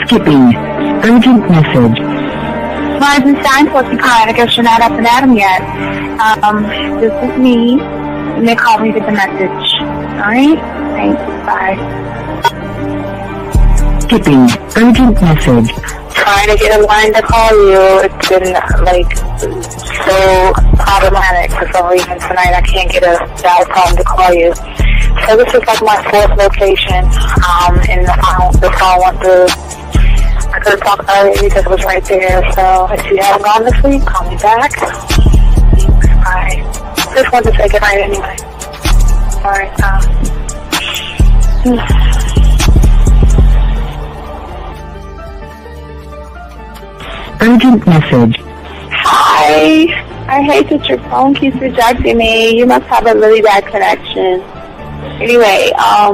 Skipping. Urgent message. Weisenstein, what's the kind? I guess you're not up and at 'em yet. This is me. You may call me with the message. Alright? Thanks. Bye. Skipping. Urgent message. Trying to get a line to call you. It's been, so problematic for some reason tonight. I can't get a dial tone to call you. So this is like my fourth location, and the phone went through. I could have talked earlier because it was right there. So if you haven't gone this week, call me back. Thanks. Bye. Just wanted to say goodnight anyway. Alright, Urgent message. Hi. I hate that your phone keeps rejecting me. You must have a really bad connection. Anyway, I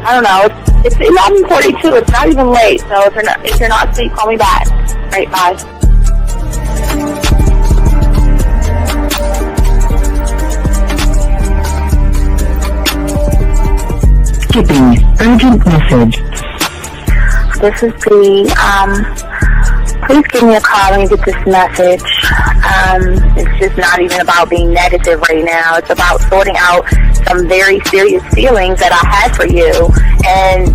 don't know. It's 11:42. It's not even late. So if you're not asleep, call me back. Right, bye. Skipping. Urgent message. This is P. Please give me a call when you get this message. It's just not even about being negative right now. It's about sorting out some very serious feelings that I had for you, and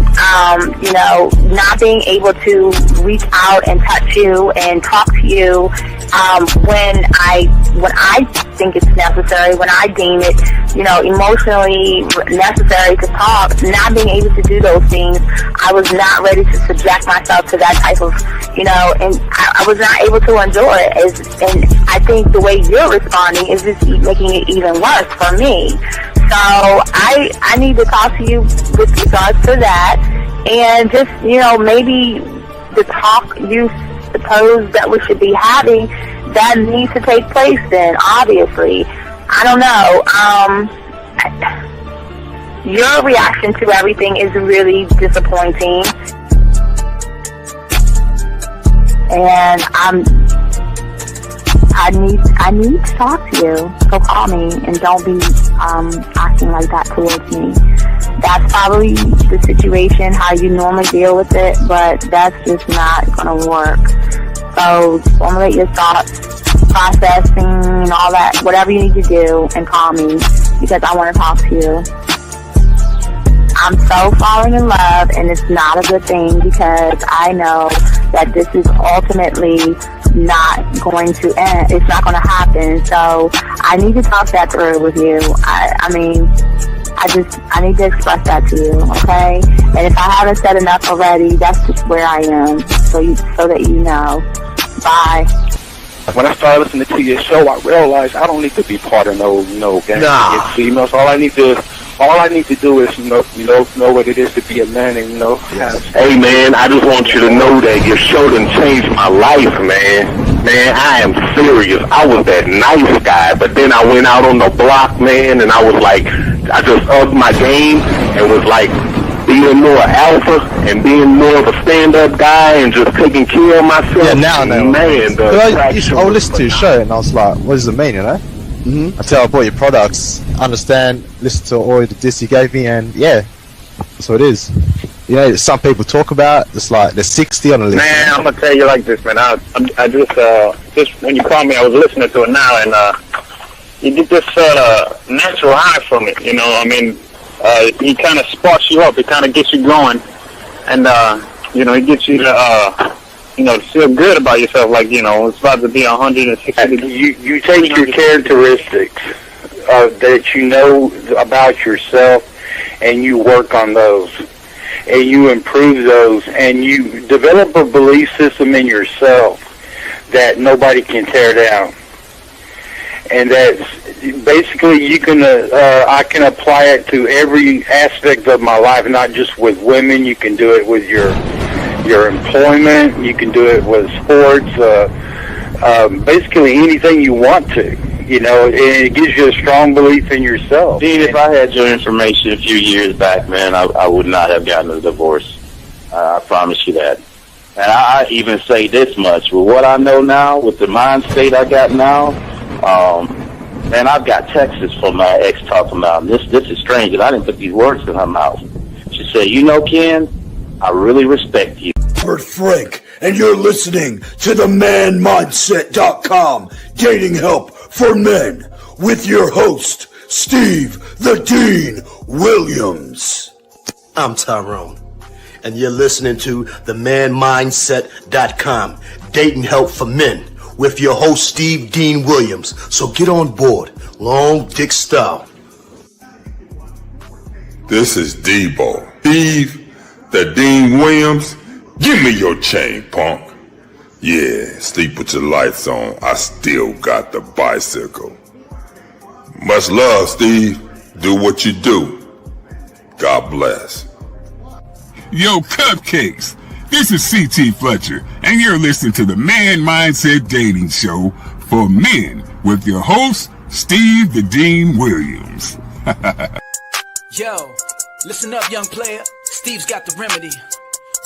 not being able to reach out and touch you and talk to you when I think it's necessary, when I deem it, emotionally necessary to talk. Not being able to do those things, I was not ready to subject myself to that type of, and I was not able to endure it. And I think the way you're responding is just making it even worse for me. So I need to talk to you with regards to that, and just, maybe the talk you suppose that we should be having, that needs to take place then, obviously. I don't know. Your reaction to everything is really disappointing. And I need to talk to you. So call me and don't be acting like that towards me. That's probably the situation, how you normally deal with it, but that's just not going to work. So formulate your thoughts, processing and all that, whatever you need to do, and call me because I want to talk to you. I'm so falling in love, and it's not a good thing because I know that this is ultimately not going to end. It's not going to happen. So I need to talk that through with you. I need to express that to you, okay? And if I haven't said enough already, that's just where I am, so that you know. Bye. When I started listening to your show, I realized I don't need to be part of no gang against females. All I need to do is know what it is to be a man, and Hey man, I just want you to know that your show done changed my life, man. Man, I am serious. I was that nice guy, but then I went out on the block, man, and I was like, I just upped my game and was like being more alpha and being more of a stand-up guy and just taking care of myself. Yeah, now I know. Man, I would listen to your show and I was like, what does it mean, Until I bought your products, understand, listen to all the diss you gave me, and yeah, that's what it is. Some people talk about, it's like there's 60 on the list. Man, I'm gonna tell you like this, man. I just when you called me, I was listening to it now, and you get this natural high from it. He kind of sparks you up. It kind of gets you going, and it gets you to feel good about yourself. Like it's about to be 160. You take your characteristics that you know about yourself, and you work on those, and you improve those, and you develop a belief system in yourself that nobody can tear down. And that's basically I can apply it to every aspect of my life, not just with women. You can do it with your employment. You can do it with sports. Basically anything you want to. And it gives you a strong belief in yourself. Dean, if I had your information a few years back, man, I would not have gotten a divorce. I promise you that. And I even say this much. With what I know now, with the mind state I got now, man, I've got texts from my ex talking about this is strange, and I didn't put these words in her mouth. She said, Ken, I really respect you. Robert Frank, and you're listening to the ManMindset.com Dating Help for Men with your host, Steve the Dean Williams. I'm Tyrone, and you're listening to the ManMindset.com Dating Help for Men with your host, Steve Dean Williams. So get on board, long dick style. This is Debo. Steve the Dean Williams. Give me your chain, punk. Yeah, sleep with your lights on. I still got the bicycle. Much love, Steve. Do what you do. God bless. Yo, cupcakes. This is C.T. Fletcher, and you're listening to the Man Mindset Dating Show for Men with your host, Steve the Dean Williams. Yo, listen up, young player. Steve's got the remedy.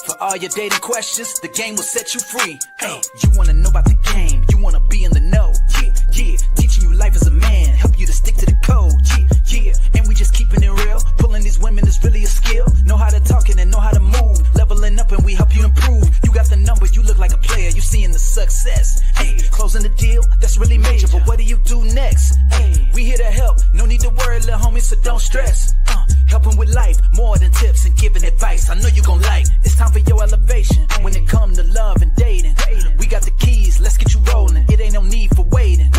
For all your dating questions, the game will set you free. Hey, you wanna know about the game, you wanna be in the know. Yeah, yeah, teaching you life as a man, help you to stick to the code. Yeah, yeah, and we just keeping it real. Pulling these women is really a skill. Know how to talk and know how to move. Leveling up and we help you improve. You got the number, you look like a player, you seeing the success. Hey, closing the deal, that's really major, but what do you do next? Hey, we here to help, no need to worry, little homie, so don't stress. Helping with life, more than tips and giving advice. I know you gon' like. It's time for your elevation. When it come to love and dating, we got the keys, let's get you rolling. It ain't no need for waiting.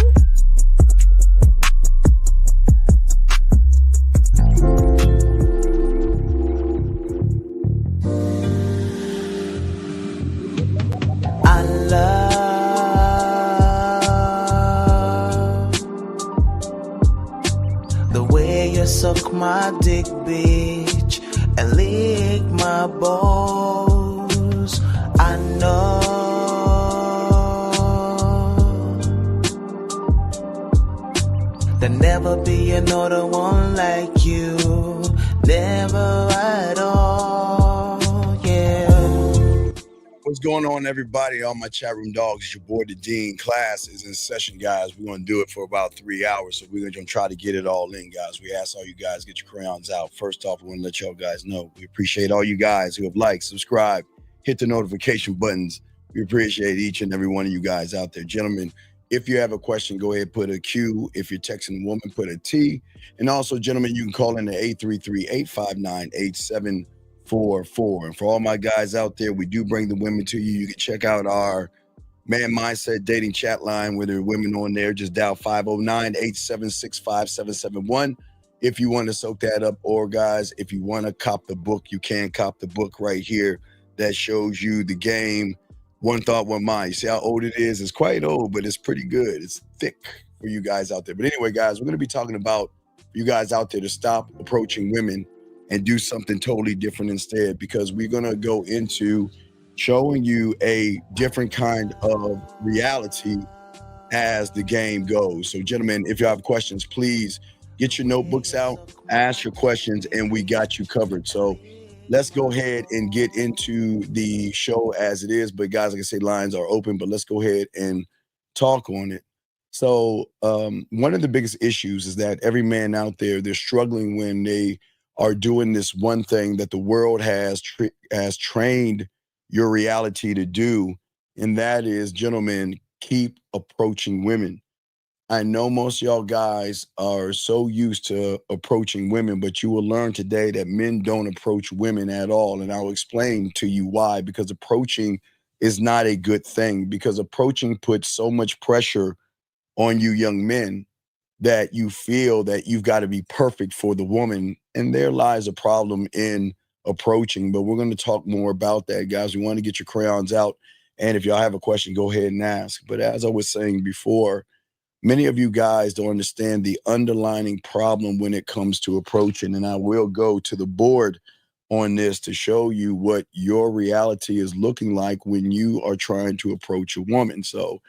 I love the way you suck my dick, bitch, and lick my balls. I know there'll never be another one like you, never at all, yeah. What's going on, everybody? All my chat room dogs, it's your boy, the Dean. Class is in session, guys. We're going to do it for about 3 hours, so we're going to try to get it all in, guys. We ask all you guys, get your crayons out. First off, we want to let y'all guys know we appreciate all you guys who have liked, subscribed, hit the notification buttons. We appreciate each and every one of you guys out there. Gentlemen, if you have a question, go ahead, put a Q. If you're texting a woman, put a T. And also, gentlemen, you can call in to 833-859-8744. And for all my guys out there, we do bring the women to you. You can check out our Man Mindset dating chat line where there are women on there. Just dial 509-876-5771 if you want to soak that up. Or guys, if you want to cop the book, you can cop the book right here that shows you the game. One Thought, One Mind. You see how old it is? It's quite old, but it's pretty good. It's thick for you guys out there. But anyway, guys, we're going to be talking about you guys out there to stop approaching women and do something totally different instead, because we're going to go into showing you a different kind of reality as the game goes. So, gentlemen, if you have questions, please get your notebooks out, ask your questions, and we got you covered. So let's go ahead and get into the show as it is. But guys, like I say, lines are open, but let's go ahead and talk on it. So one of the biggest issues is that every man out there, they're struggling when they are doing this one thing that the world has trained your reality to do. And that is, gentlemen, keep approaching women. I know most of y'all guys are so used to approaching women, but you will learn today that men don't approach women at all. And I'll explain to you why, because approaching is not a good thing, because approaching puts so much pressure on you young men that you feel that you've got to be perfect for the woman. And there lies a problem in approaching, but we're going to talk more about that, guys. We want to get your crayons out. And if y'all have a question, go ahead and ask. But as I was saying before, many of you guys don't understand the underlying problem when it comes to approaching. And I will go to the board on this to show you what your reality is looking like when you are trying to approach a woman. So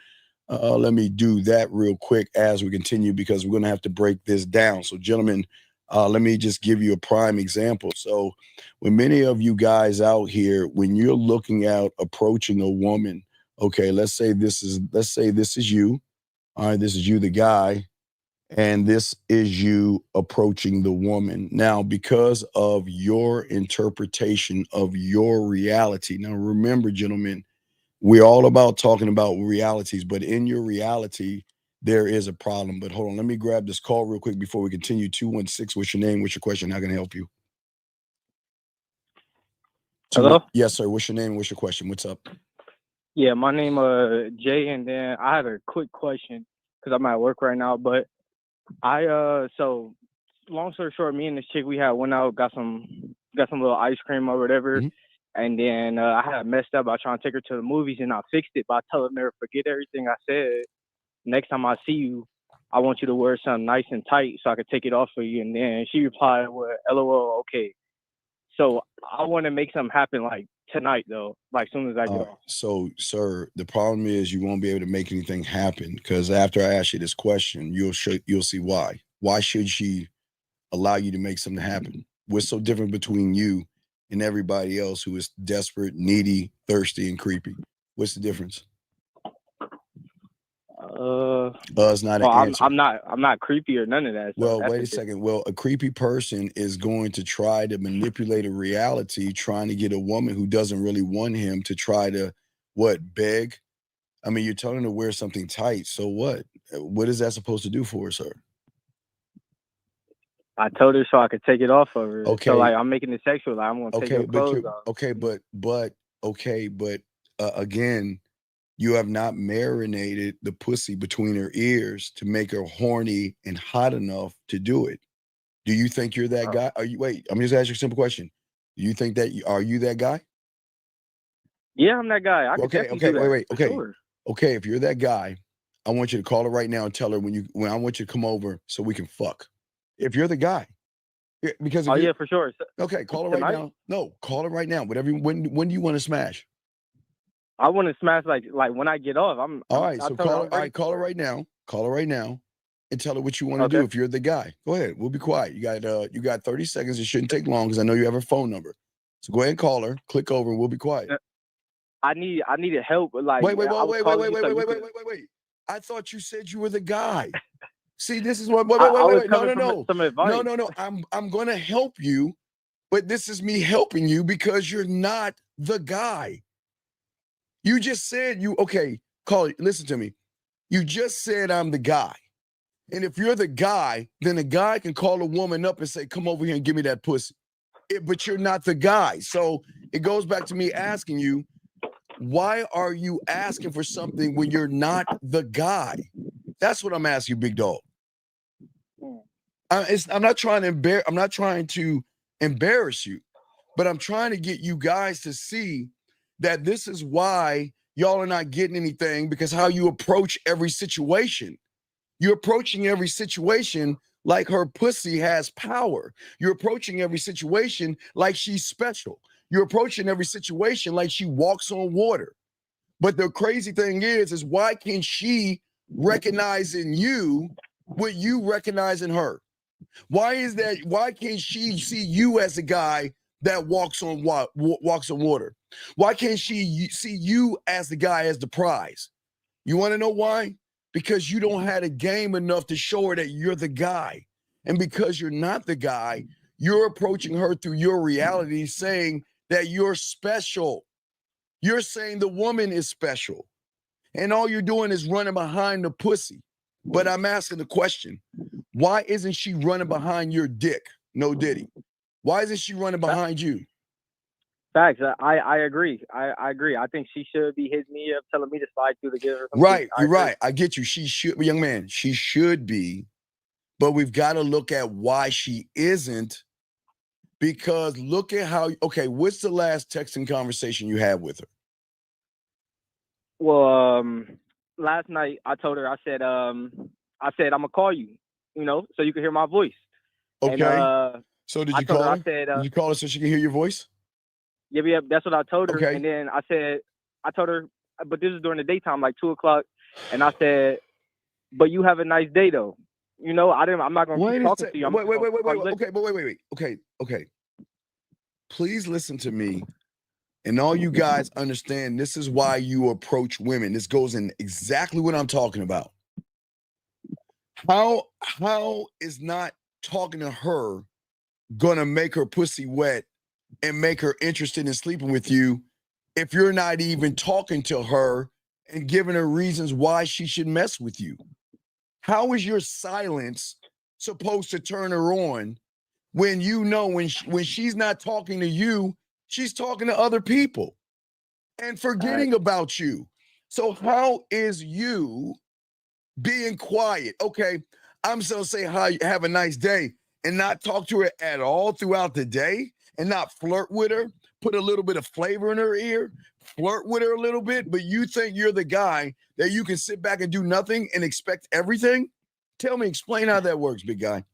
let me do that real quick as we continue, because we're going to have to break this down. So, gentlemen, let me just give you a prime example. So when many of you guys out here, when you're looking at approaching a woman, okay, let's say this is you. All right, this is you, the guy, And this is you approaching the woman. Now, because of your interpretation of your reality. Now, remember, gentlemen, we're all about talking about realities, but in your reality, there is a problem. But hold on, let me grab this call real quick before we continue. 216, what's your name? What's your question? How can I help you? Hello? Yes, sir. What's your name? What's your question? What's up? Yeah, my name Jay, and then I had a quick question because I'm at work right now. But so long story short, me and this chick, we had went out, got some little ice cream or whatever, and then I had messed up by trying to take her to the movies, and I fixed it by telling her forget everything I said. Next time I see you, I want you to wear something nice and tight so I could take it off for you. And then she replied with LOL, okay. So I want to make something happen like tonight though, like soon as I get off. So, sir, the problem is you won't be able to make anything happen because after I ask you this question, you'll see why. Why should she allow you to make something happen? What's so different between you and everybody else who is desperate, needy, thirsty, and creepy? What's the difference? It's not an answer. I'm not creepy or none of that. So well, wait a second. Well, a creepy person is going to try to manipulate a reality, trying to get a woman who doesn't really want him to try to beg. I mean, you're telling her to wear something tight. So what? What is that supposed to do for her, sir? I told her so I could take it off of her. Okay. So like I'm making it sexual. Like, I'm gonna take your clothes off. But again, you have not marinated the pussy between her ears to make her horny and hot enough to do it. Do you think you're that guy? Wait, I'm just asking you a simple question. Do you think are you that guy? Yeah, I'm that guy. Okay, if you're that guy, I want you to call her right now and tell her when I want you to come over so we can fuck. If you're the guy. Because yeah, for sure. Okay, call her right now. No, call her right now. Whatever. When do you want to smash? I want to smash like when I get off. All right, so call her right now. Call her right now and tell her what you want to do if you're the guy. Go ahead. We'll be quiet. You got 30 seconds. It shouldn't take long because I know you have her phone number. So go ahead and call her, click over, and we'll be quiet. I needed help. Like wait. I thought you said you were the guy. See, this is what wait. No. Some advice. No. I'm gonna help you, but this is me helping you because you're not the guy. You just said listen to me. You just said I'm the guy. And if you're the guy, then a guy can call a woman up and say, come over here and give me that pussy. But you're not the guy. So it goes back to me asking you, why are you asking for something when you're not the guy? That's what I'm asking you, big dog. I'm not trying to embarrass you, but I'm trying to get you guys to see that this is why y'all are not getting anything, because how you approach every situation. You're approaching every situation like her pussy has power. You're approaching every situation like she's special. You're approaching every situation like she walks on water. But the crazy thing is why can't she recognize in you what you recognize in her? Why is that? Why can't she see you as a guy that walks on water? Why can't she see you as the guy, as the prize? You want to know why? Because you don't have a game enough to show her that you're the guy. And because you're not the guy, you're approaching her through your reality, saying that you're special. You're saying the woman is special. And all you're doing is running behind the pussy. But I'm asking the question, why isn't she running behind your dick? No Diddy. Why isn't she running behind you? Facts. I agree. I agree. I think she should be hitting me up, telling me to slide through to give her some right. You're right. I get you. She should, young man, she should be. But we've got to look at why she isn't. Because look at how, what's the last texting conversation you had with her? Well, last night I told her, I said I'm gonna call you, so you can hear my voice. Okay. And, so did you call her? Did you call her so she can hear your voice? Yeah, that's what I told her. Okay. And then I told her, but this is during the daytime, like 2:00. And I said, but you have a nice day though. I'm not gonna keep talking to you. Wait. Okay. Please listen to me. And all you guys understand, this is why you approach women. This goes in exactly what I'm talking about. How is not talking to her gonna make her pussy wet and make her interested in sleeping with you if you're not even talking to her and giving her reasons why she should mess with you? How is your silence supposed to turn her on when you know when she's not talking to you, she's talking to other people and forgetting about you? So how is you being quiet? Okay, I'm just gonna say hi, have a nice day, and not talk to her at all throughout the day, and not flirt with her, put a little bit of flavor in her ear, flirt with her a little bit, but you think you're the guy that you can sit back and do nothing and expect everything? Tell me, explain how that works, big guy.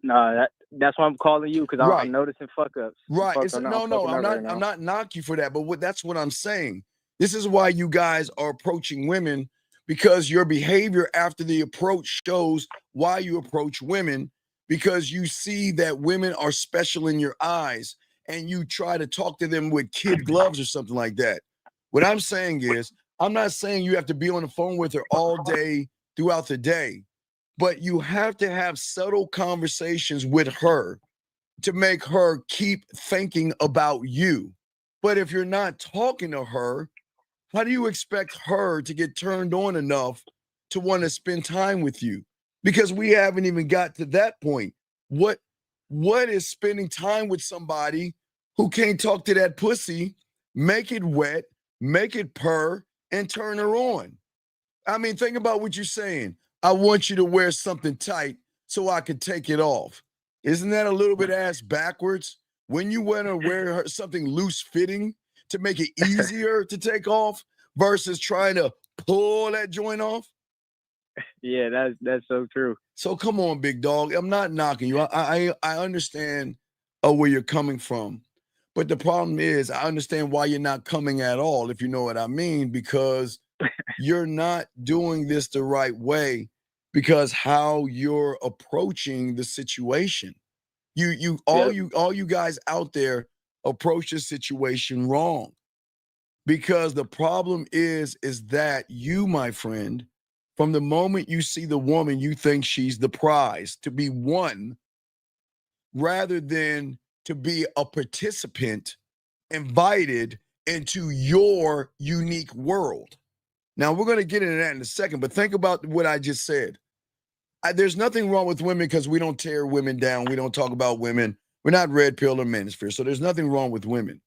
No, that's why I'm calling you, because I'm noticing fuck ups. Right. I'm not knocking you for that, but that's what I'm saying. This is why you guys are approaching women, because your behavior after the approach shows why you approach women, because you see that women are special in your eyes and you try to talk to them with kid gloves or something like that. What I'm saying is, I'm not saying you have to be on the phone with her all day throughout the day, but you have to have subtle conversations with her to make her keep thinking about you. But if you're not talking to her, how do you expect her to get turned on enough to want to spend time with you? Because we haven't even got to that point. What is spending time with somebody who can't talk to that pussy, make it wet, make it purr, and turn her on? I mean, think about what you're saying. I want you to wear something tight so I can take it off. Isn't that a little bit ass backwards? When you want to wear something loose fitting to make it easier to take off versus trying to pull that joint off? Yeah, that's so true. So come on, big dog. I'm not knocking you. I understand where you're coming from. But the problem is, I understand why you're not coming at all, if you know what I mean, because you're not doing this the right way, because how you're approaching the situation. All you guys out there approach the situation wrong. Because the problem is that you, my friend, from the moment you see the woman, you think she's the prize to be won, rather than to be a participant invited into your unique world. Now, we're going to get into that in a second, but think about what I just said. There's nothing wrong with women, because we don't tear women down. We don't talk about women. We're not red pill or manosphere, so there's nothing wrong with women.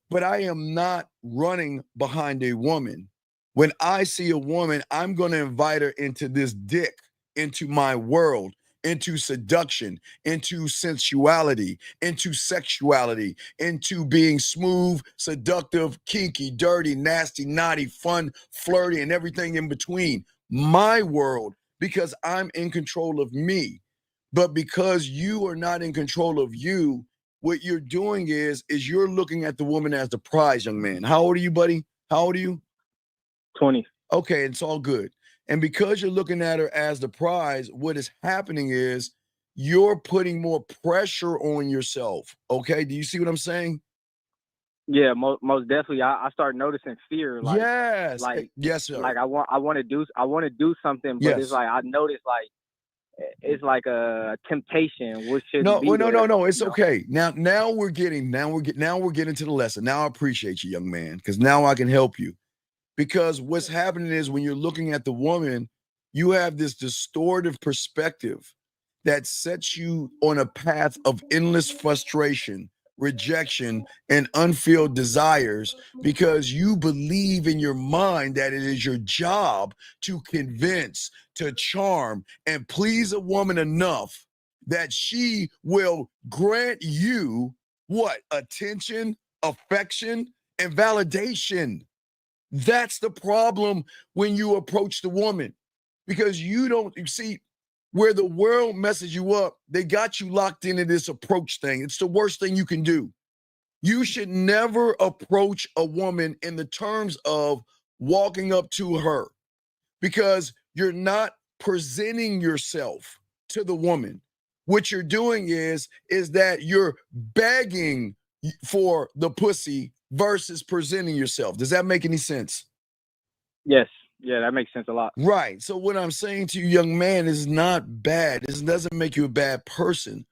But I am not running behind a woman. When I see a woman, I'm going to invite her into this dick, into my world, into seduction, into sensuality, into sexuality, into being smooth, seductive, kinky, dirty, nasty, naughty, fun, flirty, and everything in between. My world, because I'm in control of me. But because you are not in control of you, what you're doing is you're looking at the woman as the prize, young man. How old are you, buddy? How old are you? 20. Okay, it's all good. And because you're looking at her as the prize, what is happening is you're putting more pressure on yourself. Okay, do you see what I'm saying? Yeah, most definitely. I start noticing fear. Like, yes, like yes, sir. Like I want to do something, but it's like I notice like it's like a temptation. Which no. It's okay. Now we're getting to the lesson. Now I appreciate you, young man, because now I can help you. Because what's happening is when you're looking at the woman, you have this distorted perspective that sets you on a path of endless frustration, rejection, and unfulfilled desires, because you believe in your mind that it is your job to convince, to charm, and please a woman enough that she will grant you what? Attention, affection, and validation. That's the problem when you approach the woman, because you see where the world messes you up. They got you locked into this approach thing. It's the worst thing you can do. You should never approach a woman in the terms of walking up to her, because you're not presenting yourself to the woman. What you're doing is that you're begging for the pussy versus presenting yourself. Does that make any sense? Yes. Yeah, that makes sense a lot. Right. So what I'm saying to you, young man, is not bad. This doesn't make you a bad person.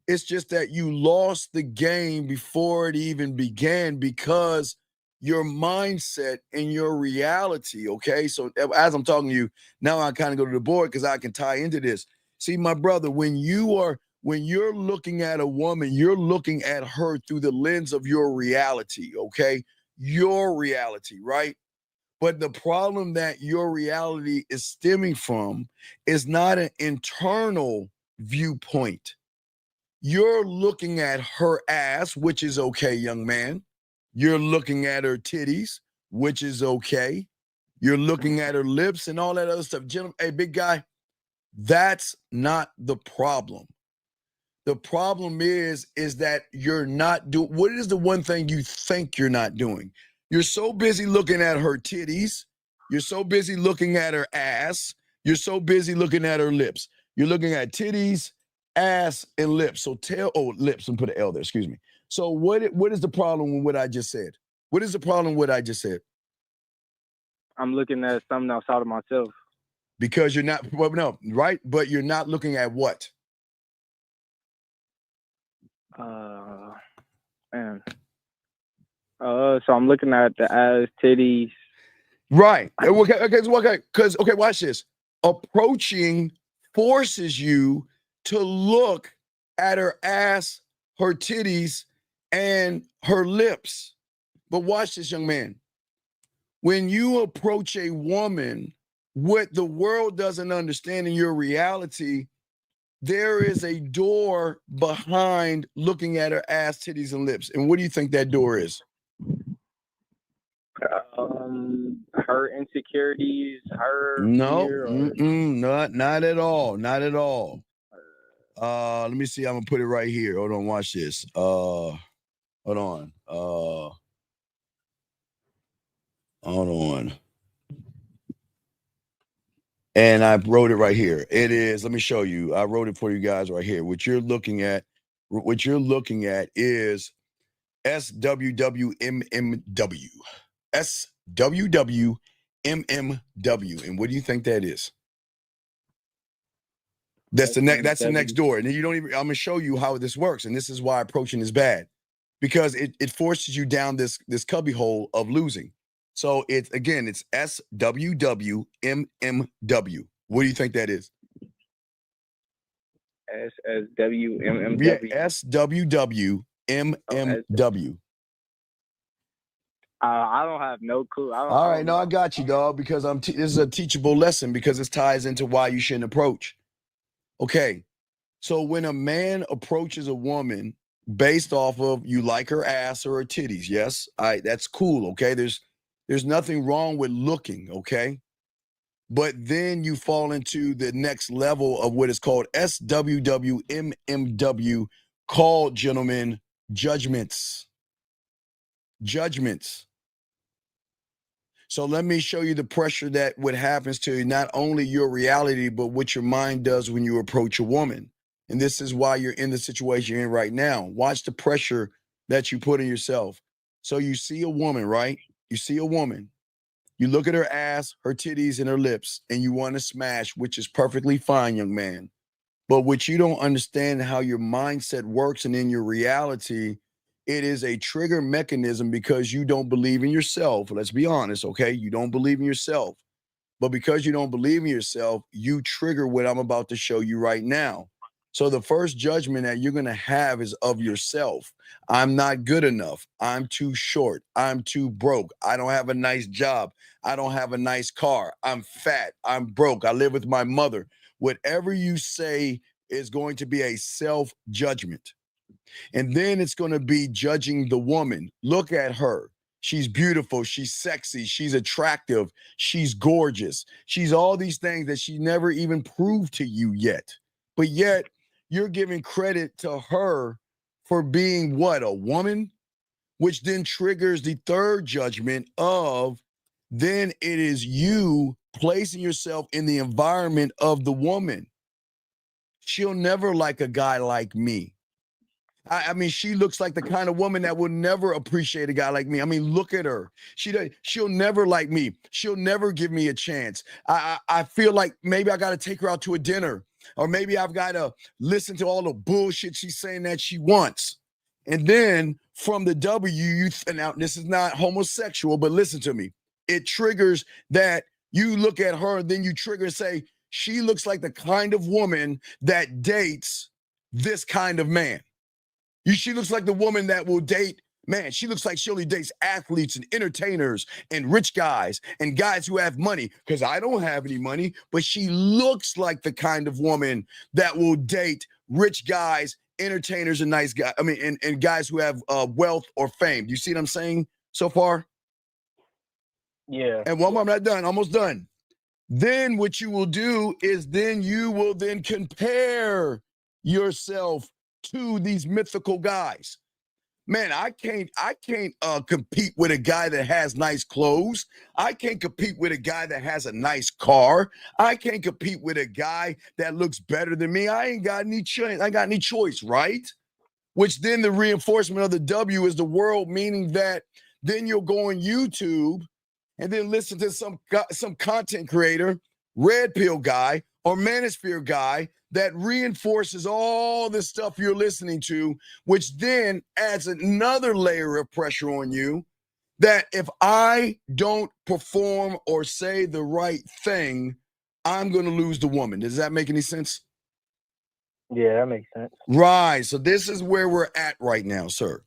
It's just that you lost the game before it even began because your mindset and your reality, okay? So as I'm talking to you, now I kind of go to the board because I can tie into this. See, my brother, when you're looking at a woman, you're looking at her through the lens of your reality, okay? Your reality, right? But the problem that your reality is stemming from is not an internal viewpoint. You're looking at her ass, which is okay, young man. You're looking at her titties, which is okay. You're looking at her lips and all that other stuff. Gentlemen, hey, big guy, that's not the problem. The problem is that you're not doing, what is the one thing you think you're not doing? You're so busy looking at her titties. You're so busy looking at her ass. You're so busy looking at her lips. You're looking at titties, ass, and lips. So lips, and put an L there, excuse me. So what is the problem with what I just said? What is the problem with what I just said? I'm looking at something outside of myself. Because you're not, well, no, right? But you're not looking at what? Man. So I'm looking at the ass, titties. Right. Okay, watch this. Approaching forces you to look at her ass, her titties, and her lips. But watch this, young man. When you approach a woman, what the world doesn't understand in your reality, there is a door behind looking at her ass, titties, and lips. And what do you think that door is? Her insecurities, her fear, not at all. Not at all. Let me see. I'm gonna put it right here. Hold on, watch this. Hold on. Hold on. And I wrote it right here. It is, let me show you. I wrote it for you guys right here. What you're looking at is SWWMMW. SWWMMW. And what do you think that is? That's the next door. And then you don't even, I'm gonna show you how this works. And this is why approaching is bad. Because it forces you down this cubby hole of losing. So it's SWWMMW. What do you think that is? SWWMMW. Yeah, SWWMMW. I don't have no clue. All right, no, I got you, dog, because this is a teachable lesson because this ties into why you shouldn't approach. Okay, so when a man approaches a woman based off of you like her ass or her titties, yes, that's cool, okay? There's nothing wrong with looking, okay? But then you fall into the next level of what is called SWWMMW, called, gentlemen, judgments. Judgments. So let me show you the pressure that what happens to not only your reality, but what your mind does when you approach a woman. And this is why you're in the situation you're in right now. Watch the pressure that you put on yourself. So you see a woman, right? You see a woman. You look at her ass, her titties, and her lips, and you want to smash, which is perfectly fine, young man. But what you don't understand how your mindset works and in your reality, it is a trigger mechanism because you don't believe in yourself. Let's be honest, okay? You don't believe in yourself. But because you don't believe in yourself, you trigger what I'm about to show you right now. So the first judgment that you're going to have is of yourself. I'm not good enough. I'm too short. I'm too broke. I don't have a nice job. I don't have a nice car. I'm fat. I'm broke. I live with my mother. Whatever you say is going to be a self-judgment. And then it's going to be judging the woman. Look at her. She's beautiful. She's sexy. She's attractive. She's gorgeous. She's all these things that she never even proved to you yet. But yet you're giving credit to her for being what? A woman? Which then triggers the third judgment of then it is you placing yourself in the environment of the woman. She'll never like a guy like me. I mean, she looks like the kind of woman that will never appreciate a guy like me. I mean, look at her. She'll never like me. She'll never give me a chance. I feel like maybe I got to take her out to a dinner, or maybe I've got to listen to all the bullshit she's saying that she wants. And then from the W, now this is not homosexual, but listen to me. It triggers that you look at her, and then you trigger and say, she looks like the kind of woman that dates this kind of man. She looks like the woman that will date, man, she looks like she only dates athletes and entertainers and rich guys and guys who have money, because I don't have any money, but she looks like the kind of woman that will date rich guys, entertainers, and nice guys. I mean, and guys who have wealth or fame. Do you see what I'm saying so far? Yeah. And one more, I'm not done, almost done. Then what you will do is then you will then compare yourself to these mythical guys. Man, I can't compete with a guy that has nice clothes. I can't compete with a guy that has a nice car. I can't compete with a guy that looks better than me. I ain't got any choice. I got any choice, right? Which then the reinforcement of the W is the world, meaning that then you'll go on YouTube and then listen to some content creator, red pill guy or manosphere guy that reinforces all the stuff you're listening to, which then adds another layer of pressure on you that if I don't perform or say the right thing, I'm going to lose the woman. Does that make any sense? Yeah, that makes sense. Right. So this is where we're at right now, sir.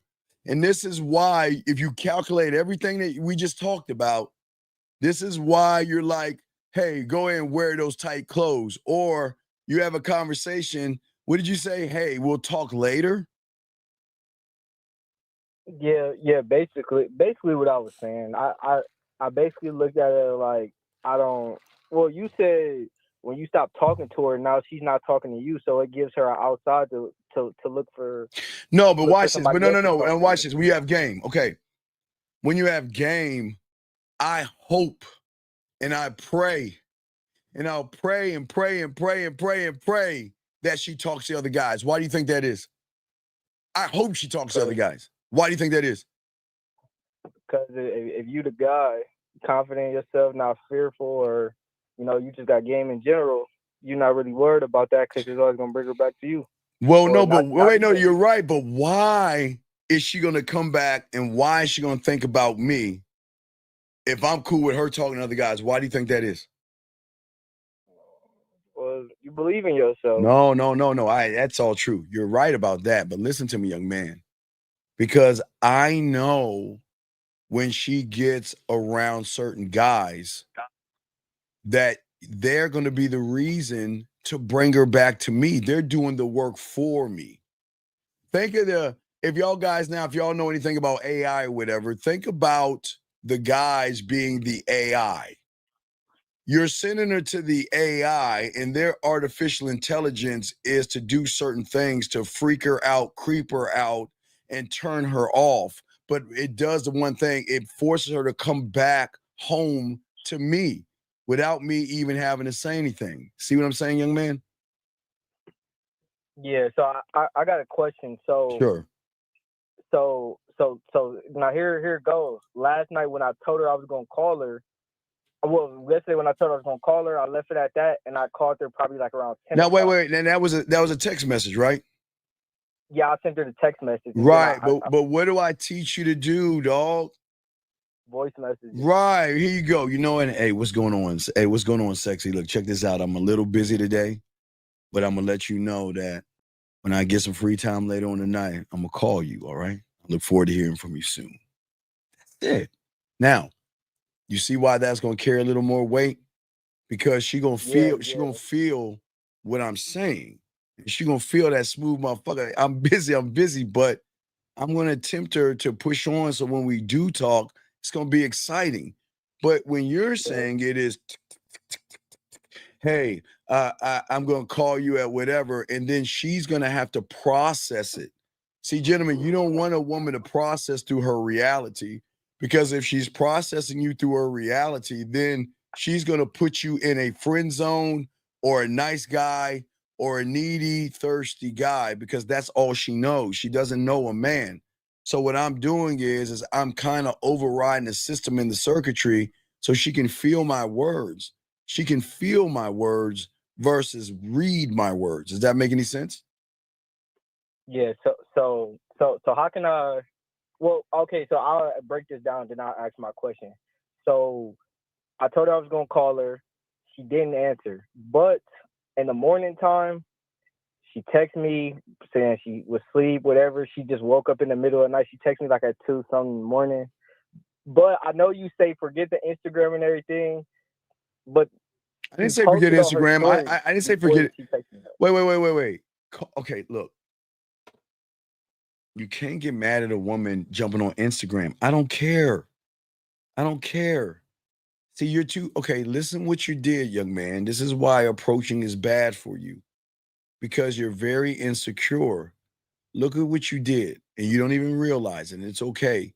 And this is why, if you calculate everything that we just talked about, this is why you're like, hey, go ahead and wear those tight clothes. Or you have a conversation. What did you say? Hey, we'll talk later. Yeah. Basically what I was saying. I basically looked at it like I don't. Well, you said when you stop talking to her, now she's not talking to you, so it gives her an outside to look for. No, but watch this. But no. And watch this. When you have game, okay. When you have game, I hope and I pray. And I'll pray and pray and pray and pray and pray that she talks to other guys. Why do you think that is? I hope she talks to other guys. Why do you think that is? Because if you the guy, confident in yourself, not fearful, or, you just got game in general, you're not really worried about that because it's always going to bring her back to you. Well, no, but wait, no, you're right. But why is she going to come back, and why is she going to think about me if I'm cool with her talking to other guys? Why do you think that is? Well, you believe in yourself. No. That's all true. You're right about that. But listen to me, young man, because I know when she gets around certain guys that they're going to be the reason to bring her back to me. They're doing the work for me. Think of if y'all know anything about AI or whatever, think about the guys being the AI. You're sending her to the AI, and their artificial intelligence is to do certain things to freak her out, creep her out, and turn her off. But it does the one thing, it forces her to come back home to me without me even having to say anything. See what I'm saying, young man? Yeah, so I got a question. So sure. So now here it goes. Last night when I told her I was gonna call her, well, yesterday when I told her I was gonna call her, I left it at that, and I called her probably like around 10. Now wait, and that was a text message, right? Yeah, I sent her the text message. Right, but what do I teach you to do, dog? Voice message. Right, here you go. Hey, what's going on? Hey, what's going on, sexy? Look, check this out. I'm a little busy today, but I'm gonna let you know that when I get some free time later on tonight, I'm gonna call you. All right. I look forward to hearing from you soon. That's it. Now, you see why that's gonna carry a little more weight? Because she gonna feel what I'm saying. She gonna feel that smooth motherfucker. I'm busy, but I'm gonna tempt her to push on. So when we do talk, it's gonna be exciting. But when you're saying it is, hey, I'm gonna call you at whatever, and then she's gonna have to process it. See, gentlemen, you don't want a woman to process through her reality, because if she's processing you through her reality, then she's gonna put you in a friend zone or a nice guy or a needy, thirsty guy because that's all she knows. She doesn't know a man. So what I'm doing is I'm kind of overriding the system in the circuitry so she can feel my words. She can feel my words versus read my words. Does that make any sense? Yeah. So how can I? Well, okay. So I'll break this down, then I'll ask my question. So I told her I was gonna call her. She didn't answer, but in the morning time, she texted me saying she was asleep, whatever. She just woke up in the middle of the night. She texted me like at 2 something in the morning. But I know you say forget the Instagram and everything, but I didn't say forget Instagram. I didn't say forget it. Wait. Okay, look. You can't get mad at a woman jumping on Instagram. I don't care. See, you're too, okay, listen what you did, young man. This is why approaching is bad for you. Because you're very insecure. Look at what you did, and you don't even realize it, and it's okay.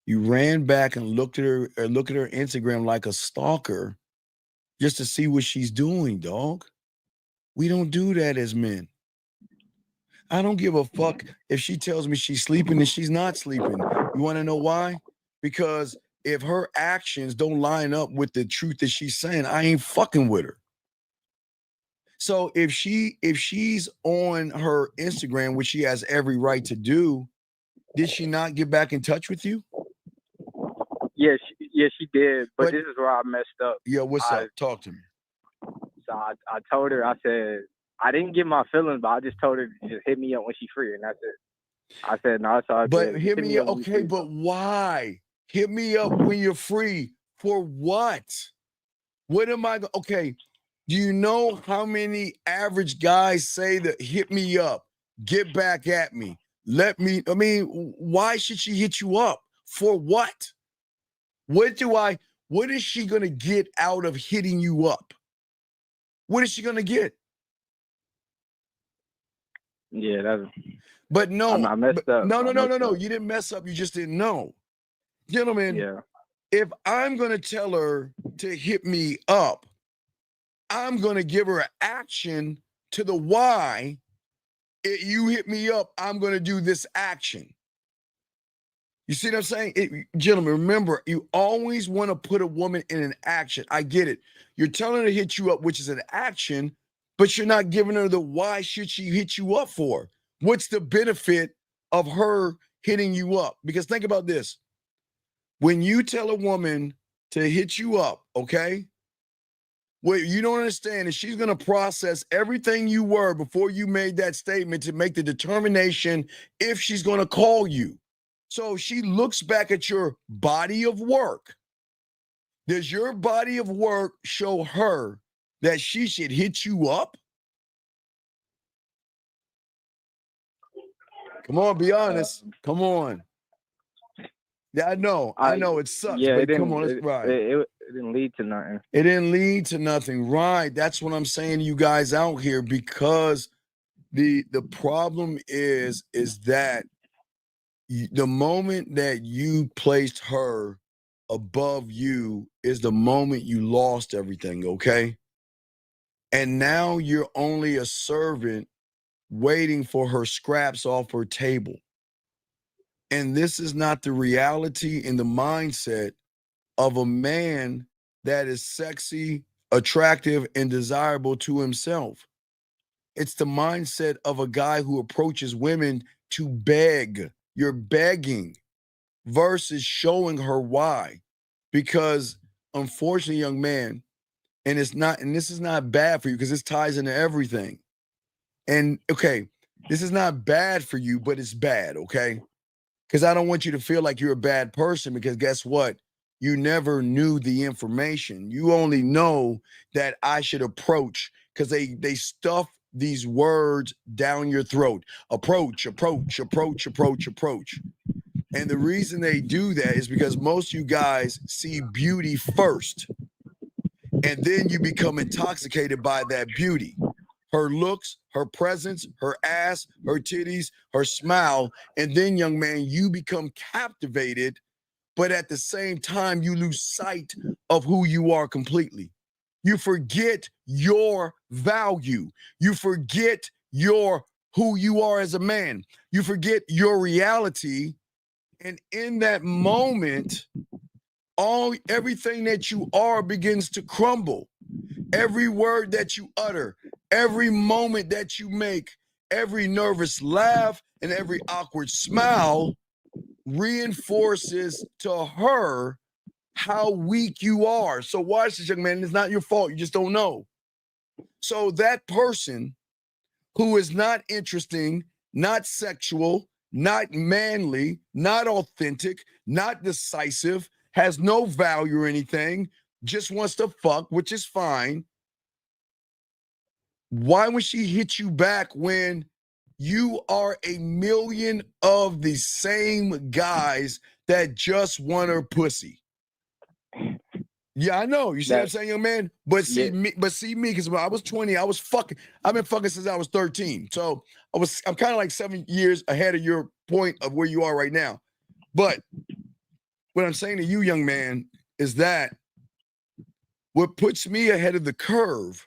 You ran back and looked at her Instagram like a stalker just to see what she's doing, dog. We don't do that as men. I don't give a fuck if she tells me she's sleeping and she's not sleeping. You want to know why? Because if her actions don't line up with the truth that she's saying, I ain't fucking with her. So if she's on her Instagram, which she has every right to do, did she not get back in touch with you? Yeah, she did. But this is where I messed up. Yeah, what's up? Talk to me. So I told her, I said, I didn't get my feelings, but I just told her to just hit me up when she's free, and that's it. I said, no, it's all good. But hit me up, okay, but why? Hit me up when you're free. For what? What am I, okay, do you know how many average guys say that hit me up, get back at me, why should she hit you up? For what? What is she going to get out of hitting you up? What is she going to get? Yeah, but no, I messed up. No. You didn't mess up. You just didn't know. Gentlemen, yeah. If I'm going to tell her to hit me up, I'm going to give her an action to the why. You hit me up, I'm going to do this action. You see what I'm saying? Gentlemen, remember, you always want to put a woman in an action. I get it. You're telling her to hit you up, which is an action, but you're not giving her the why should she hit you up for. What's the benefit of her hitting you up? Because think about this. When you tell a woman to hit you up, okay, what you don't understand is she's going to process everything you were before you made that statement to make the determination if she's going to call you. So she looks back at your body of work. Does your body of work show her that she should hit you up? Come on, be honest. Come on. Yeah, I know it sucks, yeah, but come on, let's ride. It didn't lead to nothing. It didn't lead to nothing, right? That's what I'm saying to you guys out here, because the problem is that the moment that you placed her above you is the moment you lost everything, okay? And now you're only a servant waiting for her scraps off her table. And this is not the reality and the mindset of a man that is sexy, attractive, and desirable to himself. It's the mindset of a guy who approaches women to beg. You're begging versus showing her why. Because unfortunately, young man, and this is not bad for you because this ties into everything. And okay, this is not bad for you, but it's bad, okay? Because I don't want you to feel like you're a bad person, because guess what? You never knew the information. You only know that I should approach, because they stuff these words down your throat. Approach. And the reason they do that is because most of you guys see beauty first, and then you become intoxicated by that beauty. Her looks, her presence, her ass, her titties, her smile, and then, young man, you become captivated, but at the same time, you lose sight of who you are completely. You forget your value. You forget who you are as a man. You forget your reality. And in that moment, everything that you are begins to crumble. Every word that you utter, every moment that you make, every nervous laugh and every awkward smile reinforces to her how weak you are. So watch this, young man. It's not your fault. You just don't know. So that person who is not interesting, not sexual, not manly, not authentic, not decisive, has no value or anything, just wants to fuck, which is fine. Why would she hit you back when you are a million of the same guys that just want her pussy? Yeah, I know. You see what I'm saying, young man? But see me, because when I was 20, I've been fucking since I was 13. So I'm kind of like 7 years ahead of your point of where you are right now. But what I'm saying to you, young man, is that what puts me ahead of the curve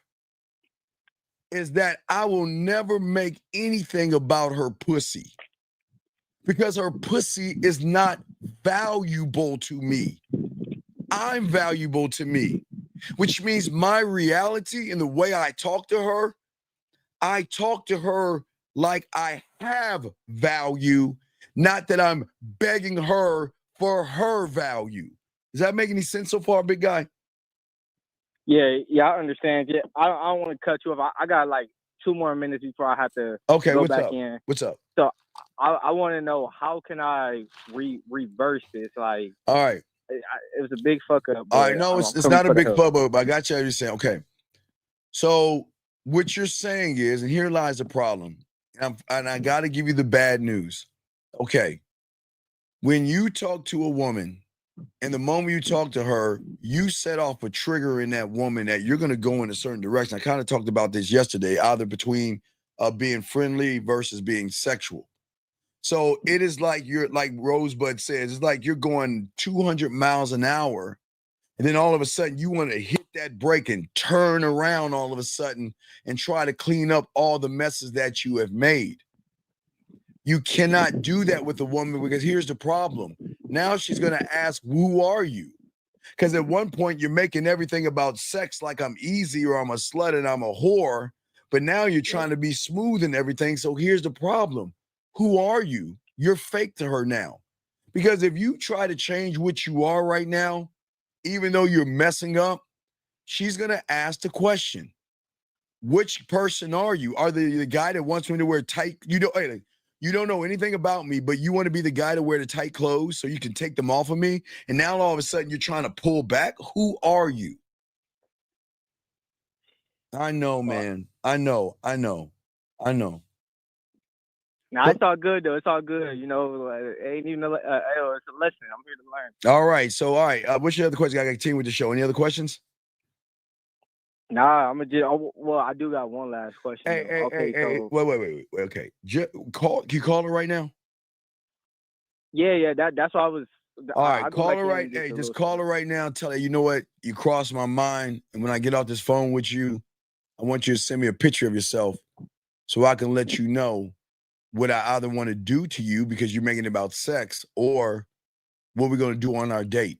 is that I will never make anything about her pussy, because her pussy is not valuable to me. I'm valuable to me, which means my reality and the way I talk to her like I have value, not that I'm begging her for her value. Does that make any sense so far, big guy? Yeah, I understand. Yeah, I don't want to cut you off. I got like 2 more minutes before I have to go what's back up? in. What's up? So I want to know, how can I reverse this? Like, all right. It was a big fuck up. All right, no, it's not a big fuck up. I got you understand. Okay. So what you're saying is, and here lies the problem, and I got to give you the bad news. Okay. When you talk to a woman, and the moment you talk to her, you set off a trigger in that woman that you're going to go in a certain direction. I kind of talked about this yesterday, either between being friendly versus being sexual. So it is like like Rosebud says, it's like you're going 200 miles an hour, and then all of a sudden you want to hit that brake and turn around all of a sudden and try to clean up all the messes that you have made. You cannot do that with a woman, because here's the problem. Now she's going to ask, who are you? Because at one point you're making everything about sex like I'm easy or I'm a slut and I'm a whore. But now you're trying to be smooth and everything. So here's the problem. Who are you? You're fake to her now. Because if you try to change what you are right now, even though you're messing up, she's going to ask the question, which person are you? Are the guy that wants me to wear tight? You don't know anything about me, but you want to be the guy to wear the tight clothes so you can take them off of me. And now all of a sudden you're trying to pull back. Who are you? I know, man. I know. Nah, it's all good though. It's all good. You know, it ain't even it's a lesson. I'm here to learn. All right. So, all right. What's your other question? I got to continue with the show. Any other questions? Nah, I do got one last question. Hey, wait. Okay. Can you call her right now? Yeah. That's what I was. All right, call her right. Hey, just call her right now and tell her, you know what? You crossed my mind. And when I get off this phone with you, I want you to send me a picture of yourself so I can let you know what I either want to do to you because you're making it about sex, or what we're going to do on our date.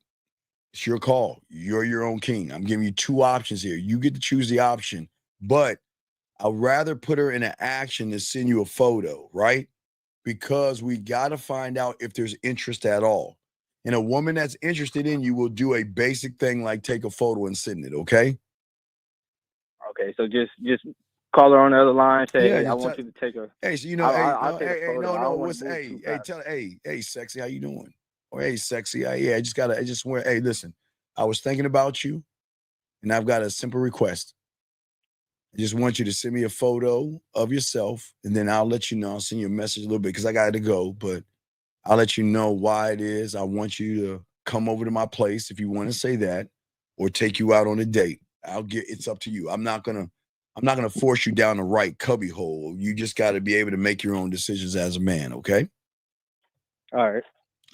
It's your call. You're your own king. I'm giving you 2 options here. You get to choose the option, but I'd rather put her in an action than send you a photo, right? Because we got to find out if there's interest at all. And a woman that's interested in you will do a basic thing like take a photo and send it, okay? Okay, so just call her on the other line. Say, hey, I want you to take a. Hey, so hey, sexy, how you doing? Or hey, sexy, I just went. Hey, listen, I was thinking about you, and I've got a simple request. I just want you to send me a photo of yourself, and then I'll let you know. I'll send you a message a little bit because I got to go, but I'll let you know why it is. I want you to come over to my place if you want to say that, or take you out on a date. It's up to you. I'm not gonna force you down the right cubby hole. You just got to be able to make your own decisions as a man, okay? All right.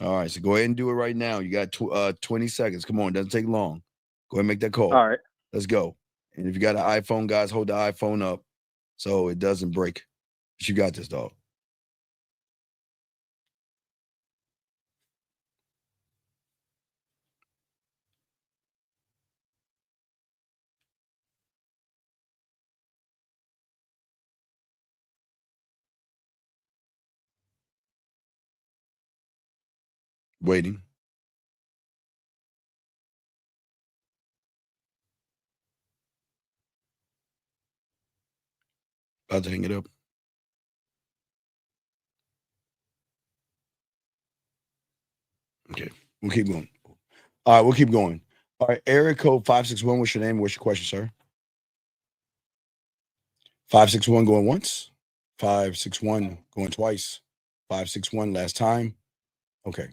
All right, so go ahead and do it right now. You got 20 seconds. Come on, it doesn't take long. Go ahead and make that call. All right. Let's go. And if you got an iPhone, guys, hold the iPhone up so it doesn't break. But you got this, dog. Waiting. About to hang it up. Okay, we'll keep going. All right, we'll keep going. All right, area code 561. What's your name? What's your question, sir? 561 going once. 561 going twice. 561 last time. Okay.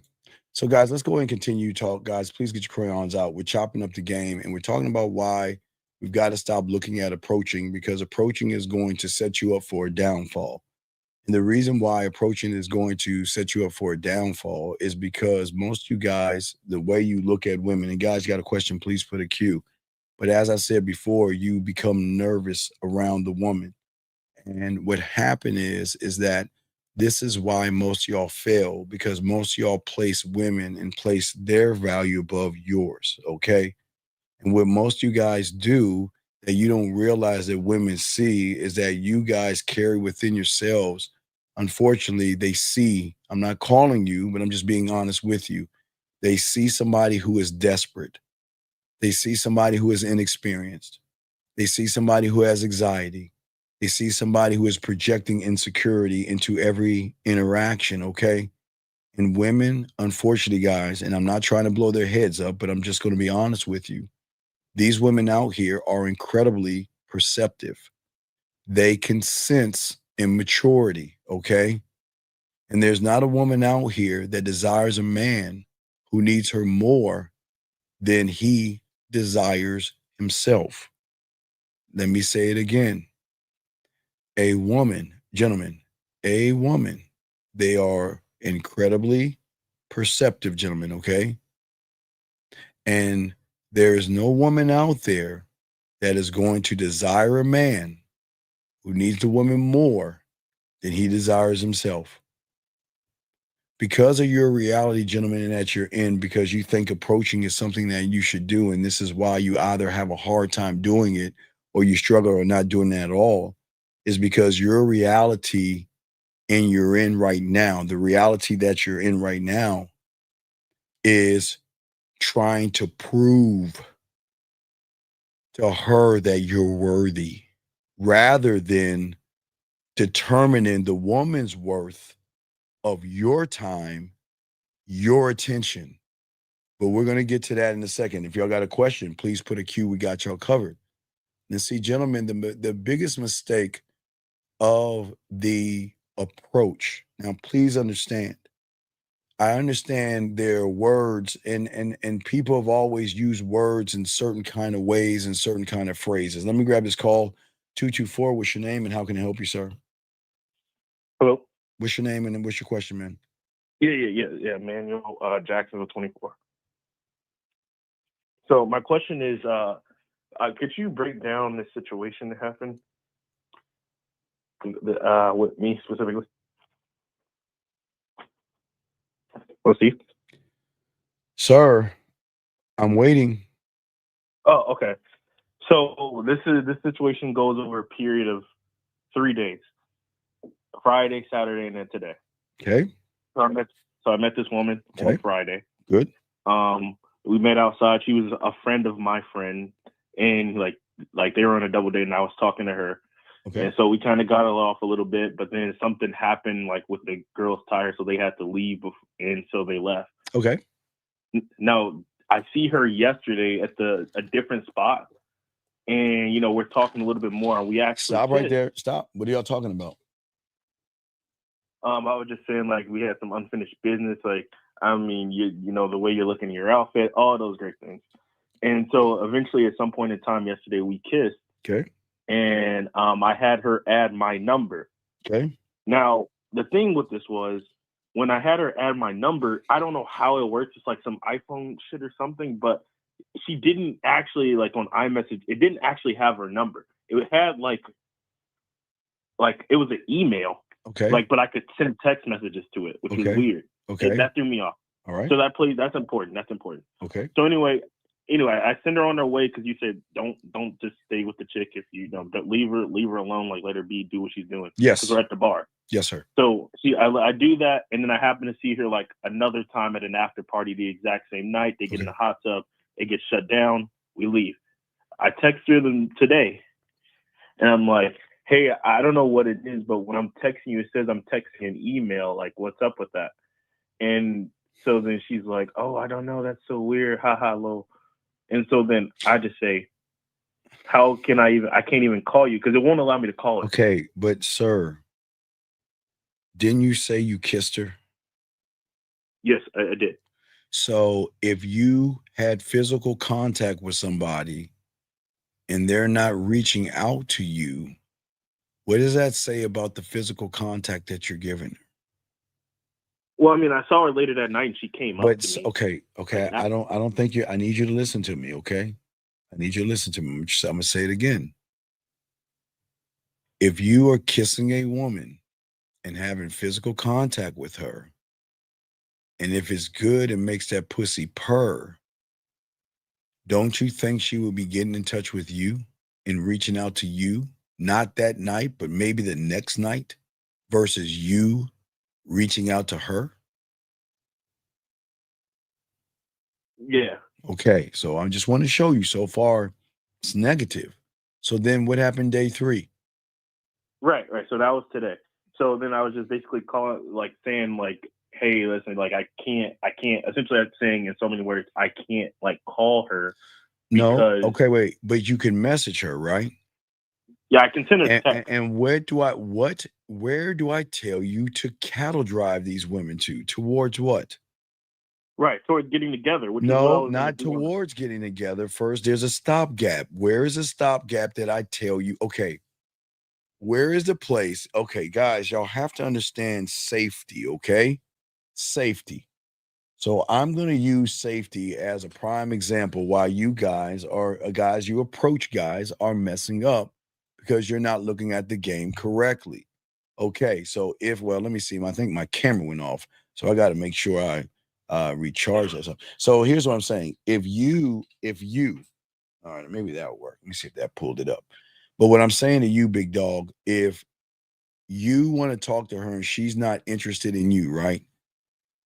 So, guys, let's go ahead and continue talk. Guys, please get your crayons out. We're chopping up the game, and we're talking about why we've got to stop looking at approaching, because approaching is going to set you up for a downfall. And the reason why approaching is going to set you up for a downfall is because most of you guys, the way you look at women, and guys got a question, please put a Q. But as I said before, you become nervous around the woman. And what happened is that this is why most of y'all fail, because most of y'all place women and place their value above yours, okay? And what most of you guys do that you don't realize that women see is that you guys carry within yourselves, unfortunately, they see, I'm not calling you, but I'm just being honest with you. They see somebody who is desperate. They see somebody who is inexperienced. They see somebody who has anxiety. They see somebody who is projecting insecurity into every interaction, okay? And women, unfortunately, guys, and I'm not trying to blow their heads up, but I'm just going to be honest with you. These women out here are incredibly perceptive. They can sense immaturity, okay? And there's not a woman out here that desires a man who needs her more than he desires himself. Let me say it again. A woman, gentlemen, a woman, they are incredibly perceptive, gentlemen, okay? And there is no woman out there that is going to desire a man who needs the woman more than he desires himself. Because of your reality, gentlemen, and that you're in, because you think approaching is something that you should do, and this is why you either have a hard time doing it or you struggle or not doing that at all, is because your reality and you're in right now, the reality that you're in right now is trying to prove to her that you're worthy rather than determining the woman's worth of your time, your attention. But we're going to get to that in a second. If y'all got a question, please put a Q. We got y'all covered. And see, gentlemen, the biggest mistake of the approach. Now, please understand. I understand there are words and people have always used words in certain kind of ways and certain kind of phrases. Let me grab this call. 224, what's your name and how can I help you, sir? Hello. What's your name and what's your question, man? Yeah, Manuel Jacksonville 24. So my question is, could you break down this situation that happened with me specifically? Oh, Steve? Sir, I'm waiting. Oh, okay. So this situation goes over a period of 3 days: Friday, Saturday, and then today. Okay. So I met this woman on Friday. Good. We met outside. She was a friend of my friend, and like they were on a double date, and I was talking to her. Okay. And so we kind of got it off a little bit, but then something happened like with the girls' tire, so they had to leave, and so they left. Okay. Now I see her yesterday at a different spot, and we're talking a little bit more. And we actually stop right there. Stop. What are y'all talking about? I was just saying, like, we had some unfinished business. Like, I mean, you know the way you're looking at your outfit, all those great things. And so eventually, at some point in time yesterday, we kissed. Okay. And I had her add my number. Okay. Now, the thing with this was, when I had her add my number, I don't know how it works. It's like some iPhone shit or something, but she didn't actually, like, on iMessage, it didn't actually have her number. It had like it was an email. Okay. Like, but I could send text messages to it, which was weird. Okay. That threw me off. All right. So that's important. That's important. Okay. So anyway, I send her on her way because you said don't just stay with the chick if you don't leave her alone. Like, let her be, do what she's doing. Yes. Because we're at the bar. Yes, sir. So I do that, and then I happen to see her like another time at an after party the exact same night. They get in the hot tub. It gets shut down. We leave. I text her them today, and I'm like, hey, I don't know what it is, but when I'm texting you, it says I'm texting an email. Like, what's up with that? And so then she's like, oh, I don't know. That's so weird. Ha ha, lol. And so then I just say, how can I can't even call you because it won't allow me to call her. Okay, but sir, didn't you say you kissed her? Yes, I did. So if you had physical contact with somebody and they're not reaching out to you, what does that say about the physical contact that you're giving her? Well, I mean, I saw her later that night and she came up to me. Okay. I don't think I need you to listen to me, okay? I need you to listen to me. I'm gonna say it again. If you are kissing a woman and having physical contact with her, and if it's good and makes that pussy purr, don't you think she will be getting in touch with you and reaching out to you? Not that night, but maybe the next night, versus you reaching out to her? Yeah. Okay, so I just want to show you so far it's negative. So then what happened day 3? Right. So that was today. So then I was just basically calling, like saying like, hey, listen, like I can't, essentially I'm saying in so many words, I can't like call her. No, okay, wait, but you can message her, right? Yeah, I can send her text. And where do I tell you to cattle drive these women to? Towards what? Right, towards getting together. Which no, not towards getting together. First, there's a stopgap. Where is a stopgap that I tell you, okay, where is the place? Okay, guys, y'all have to understand safety, okay? Safety. So I'm going to use safety as a prime example why you guys you approach guys are messing up because you're not looking at the game correctly. Okay, so let me see. I think my camera went off. So I got to make sure I recharge that. So here's what I'm saying. If you, all right, maybe that'll work. Let me see if that pulled it up. But what I'm saying to you, big dog, if you want to talk to her and she's not interested in you, right?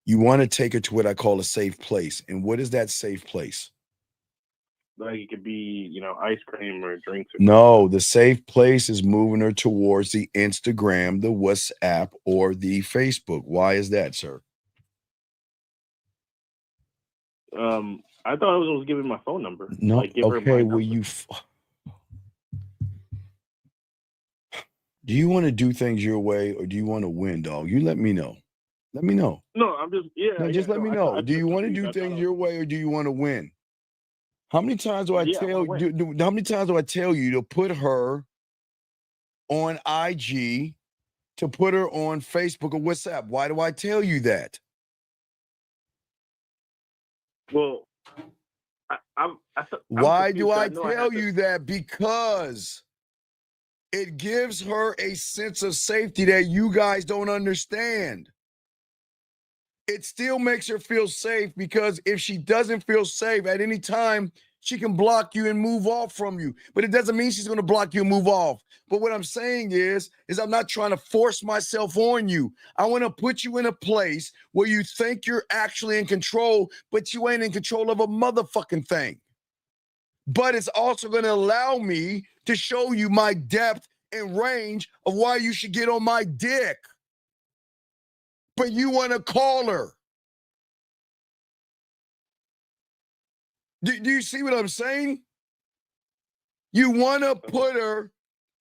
You want to take her to what I call a safe place. And what is that safe place? Like it could be, ice cream or drinks. No, the safe place is moving her towards the Instagram, the WhatsApp, or the Facebook. Why is that, sir? I thought I was giving my phone number. No, like, give her okay, my number. Do you want to do things your way or do you want to win, dog? You let me know. Let me know. No, I'm just, just let me know. Do you want to do things your way or do you want to win? How many times do I how many times do I tell you to put her on IG, to put her on Facebook or WhatsApp? Why do I tell you that? Well, why do I tell you that? Because it gives her a sense of safety that you guys don't understand. It still makes her feel safe because if she doesn't feel safe at any time, she can block you and move off from you. But it doesn't mean she's going to block you and move off. But what I'm saying is I'm not trying to force myself on you. I want to put you in a place where you think you're actually in control, but you ain't in control of a motherfucking thing. But it's also going to allow me to show you my depth and range of why you should get on my dick. But you want to call her. Do you see what I'm saying? You want to put her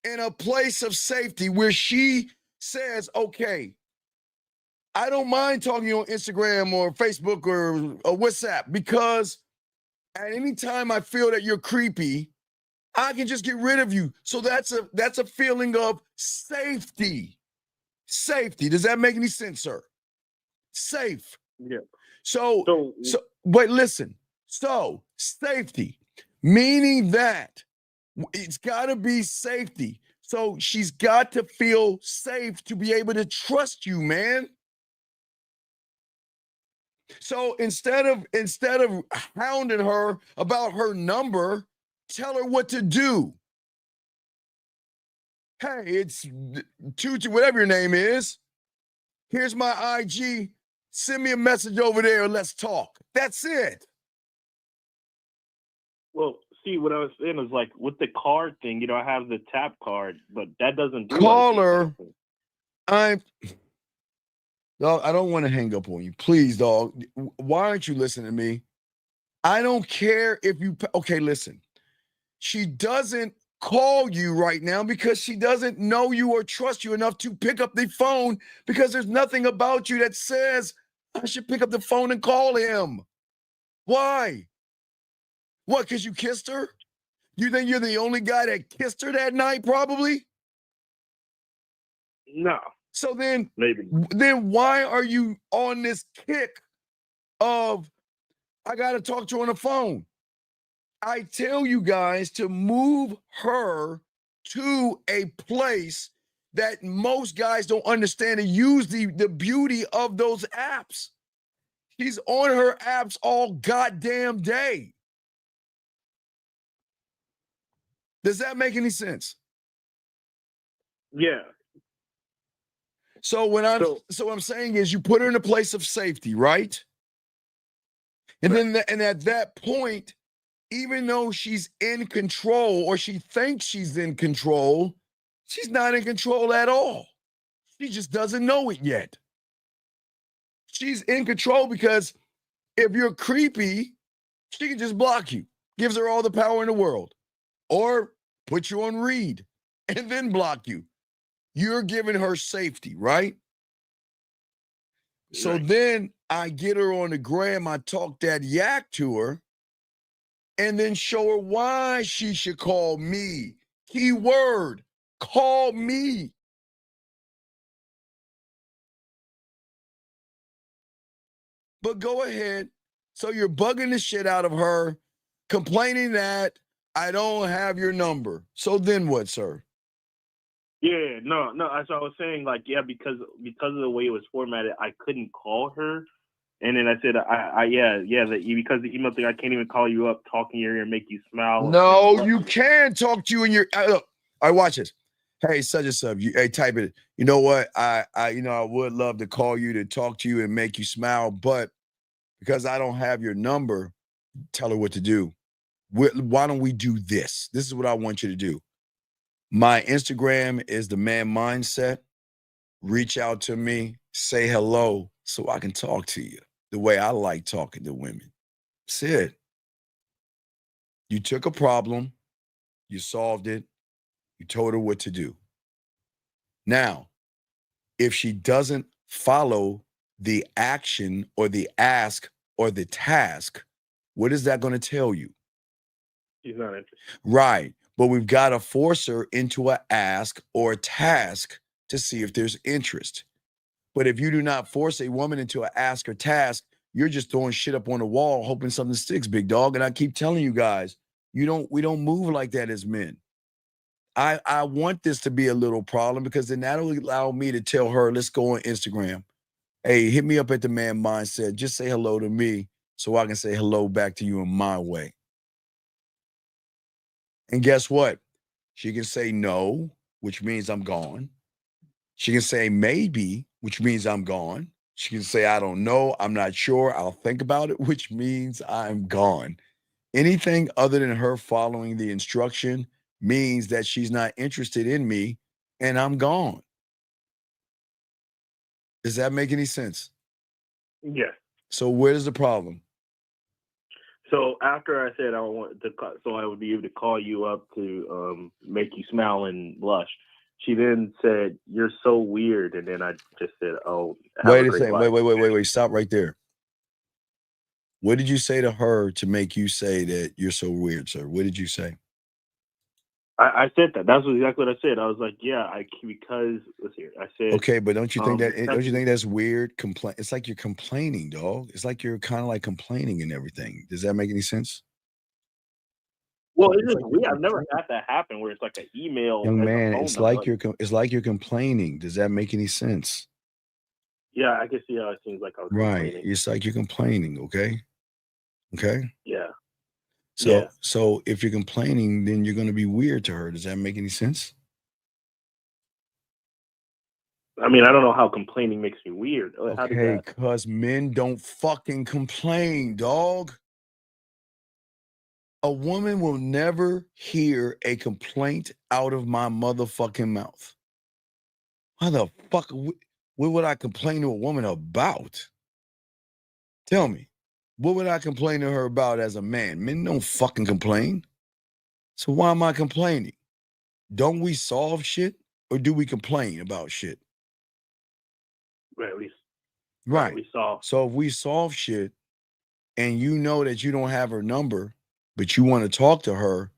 in a place of safety where she says, okay, I don't mind talking to you on Instagram or Facebook or WhatsApp because at any time I feel that you're creepy, I can just get rid of you. So that's a feeling of safety. Safety. Does that make any sense, sir? Safe. Yeah. So but listen. So safety, meaning that it's got to be safety. So she's got to feel safe to be able to trust you, man. So instead of hounding her about her number, tell her what to do. Hey, it's Tutu, whatever your name is. Here's my IG. Send me a message over there. Let's talk. That's it. Well, see, what I was saying is like with the card thing, you know, I have the tap card, but that doesn't do Call anything. her. Dog, I don't want to hang up on you. Please, dog. Why aren't you listening to me? I don't care if you... Okay, listen. She doesn't call you right now because she doesn't know you or trust you enough to pick up the phone because there's nothing about you that says I should pick up the phone and call him. Why? What, because you kissed her? You think you're the only guy that kissed her that night, probably? No. So then, maybe. Then why are you on this kick of, I got to talk to her on the phone? I tell you guys to move her to a place that most guys don't understand and use the beauty of those apps. She's on her apps all goddamn day. Does that make any sense? Yeah. So what I'm saying is you put her in a place of safety, right? And then and at that point, even though she's in control or she thinks she's in control, she's not in control at all. She just doesn't know it yet. She's in control because if you're creepy, she can just block you. Gives her all the power in the world. Or put you on read and then block you. You're giving her safety, right? So then I get her on the gram, I talk that yak to her, and then show her why she should call me. Keyword, call me. But go ahead. So you're bugging the shit out of her, complaining that I don't have your number. So then what, sir? Yeah, no. As I was saying, like, yeah, because of the way it was formatted, I couldn't call her. And then I said, because the email thing, I can't even call you up, talk in your ear, and make you smile. No, you can talk to you in your. Look, I watch this. Hey, such and such. Hey, type it. You know what? I would love to call you to talk to you and make you smile, but because I don't have your number, tell her what to do. Why don't we do this? This is what I want you to do. My Instagram is The Man Mindset. Reach out to me, say hello so I can talk to you the way I like talking to women. That's it. You took a problem, you solved it, you told her what to do. Now, if she doesn't follow the action or the ask or the task, what is that going to tell you? She's not interested. Right. But we've got to force her into an ask or a task to see if there's interest. But if you do not force a woman into an ask or task, you're just throwing shit up on the wall, hoping something sticks, big dog. And I keep telling you guys, we don't move like that as men. I want this to be a little problem because then that'll allow me to tell her, let's go on Instagram. Hey, hit me up at The Man Mindset. Just say hello to me so I can say hello back to you in my way. And guess what? She can say no, which means I'm gone. She can say maybe, which means I'm gone. She can say, I don't know, I'm not sure, I'll think about it, which means I'm gone. Anything other than her following the instruction means that she's not interested in me and I'm gone. Does that make any sense? Yeah. So where's the problem? So after I said I wanted to, so I would be able to call you up to make you smile and blush, she then said, "You're so weird," and then I just said, "Oh, wait a second, wait, stop right there. What did you say to her to make you say that you're so weird, sir? What did you say? I said that. That's exactly what I said. I was like, yeah, because let's see. I said, Okay, but don't you think don't you think that's that's weird? It's like you're complaining, dog. It's like you're kind of like complaining and everything. Does that make any sense? well, it's just weird. I've never had that happen where it's like an email Young as a man, phone it's number. like it's like you're complaining. Does that make any sense? Yeah, I can see how it seems like I was Right. complaining. It's like you're complaining, okay? Okay? Yeah. So if you're complaining, then you're gonna be weird to her. Does that make any sense? I mean, I don't know how complaining makes me weird. How does Okay, that? because men don't fucking complain, dog. A woman will never hear a complaint out of my motherfucking mouth. How the fuck, what would I complain to a woman about? Tell me, what would I complain to her about as a man? Men don't fucking complain. So why am I complaining? Don't we solve shit or do we complain about shit? Right, Right. we saw. So if we solve shit and you know that you don't have her number, but you want to talk to her,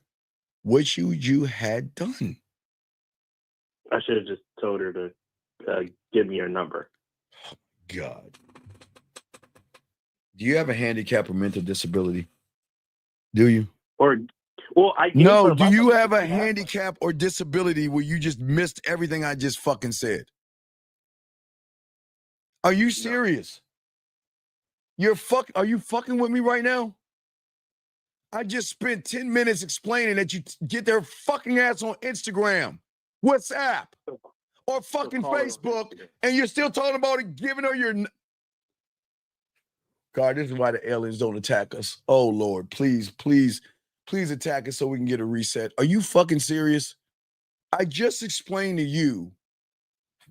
what you had done? I should have just told her to give me her number. God. Do you have a handicap or mental disability? Do you? Or, well, I gave No, her do my you number. have a handicap or disability where you just missed everything I just fucking said? Are you serious? Are you fucking with me right now? I just spent 10 minutes explaining that you get their fucking ass on Instagram, WhatsApp, or fucking Facebook, and you're still talking about it, giving her your... God, this is why the aliens don't attack us. Oh, Lord, please, please, please attack us so we can get a reset. Are you fucking serious? I just explained to you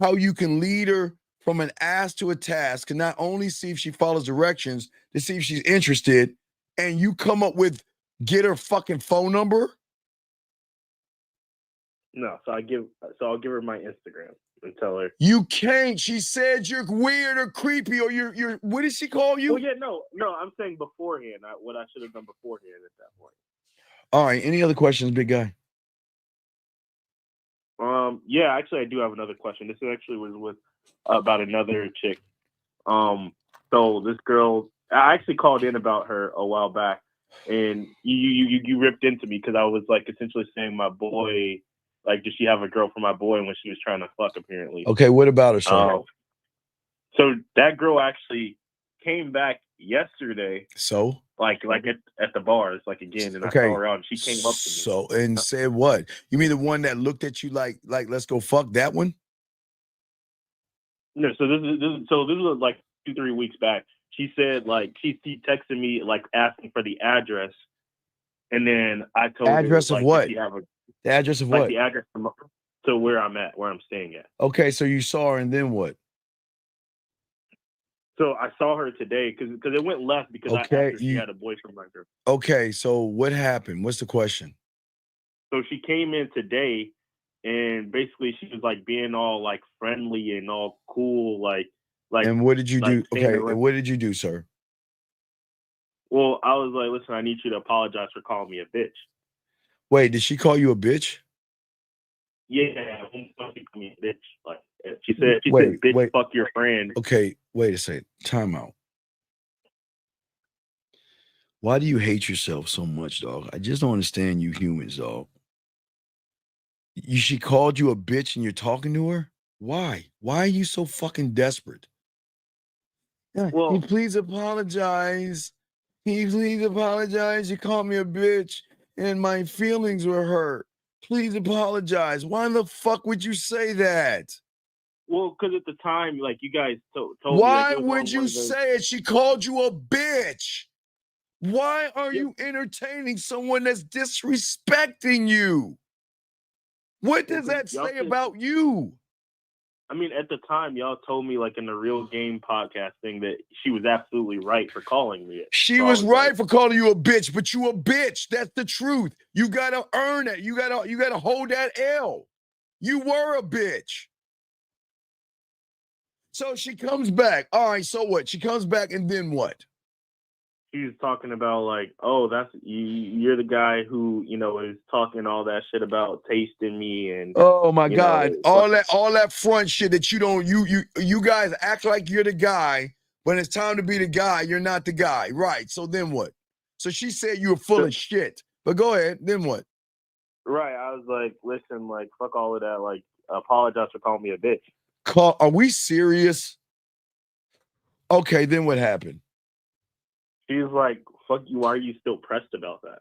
how you can lead her from an ass to a task and not only see if she follows directions, to see if she's interested, and you come up with get her fucking phone number? No, so I'll give her my Instagram and tell her. You can't. She said you're weird or creepy or you're what did she call you? Well, yeah, no, I'm saying beforehand, what I should have done beforehand at that point. All right. Any other questions, big guy? Yeah, actually, I do have another question. This actually was with about another chick. So this girl, I actually called in about her a while back, and you ripped into me because I was like essentially saying my boy, like, did she have a girl for my boy when she was trying to fuck apparently? Okay, what about her, sir? So that girl actually came back yesterday. So? Like at the bars, like again, and Okay. I saw her out, and she came up to me. So and said what? You mean the one that looked at you like let's go fuck that one? No, so this was like 2-3 weeks back. She said like she texted me like asking for the address, and then I told Address her, of like, what? The address of like what? the address to where I'm staying at. Okay, so you saw her and then what? So I saw her today because it went left because I asked her she had a boyfriend like her. Okay, so what happened? What's the question? So she came in today, and basically she was like being all like friendly and all cool, like. And what did you do? saying Okay, the right- and what did you do, sir? Well, I was like, listen, I need you to apologize for calling me a bitch. Wait, did she call you a bitch? Yeah, she called me a bitch. Like she said, bitch, fuck your friend. Okay, wait a second. Time out. Why do you hate yourself so much, dog? I just don't understand you humans, dog. She called you a bitch and you're talking to her? Why? Why are you so fucking desperate? Well, please apologize. Please apologize. You called me a bitch and my feelings were hurt. Please apologize. Why the fuck would you say that? Well, because at the time, like you guys told me. Why would you say it? She called you a bitch. Why are you entertaining someone that's disrespecting you? What does that say about you? I mean, at the time, y'all told me, like in the Real Game podcast thing, that she was absolutely right for calling me it. She was right for calling you a bitch, but you a bitch. That's the truth. You gotta earn it. You gotta hold that L. You were a bitch. So she comes back. All right, so what? She comes back and then what? She's talking about like, oh, that's you're the guy who is talking all that shit about tasting me and. Oh my you God! know, All that front shit that you don't you guys act like you're the guy. When it's time to be the guy, you're not the guy, right? So then what? So she said you were full of shit. But go ahead. Then what? Right. I was like, listen, like, fuck all of that. Like, apologize for calling me a bitch. Are we serious? Okay, then what happened? She's like, fuck you. Why are you still pressed about that?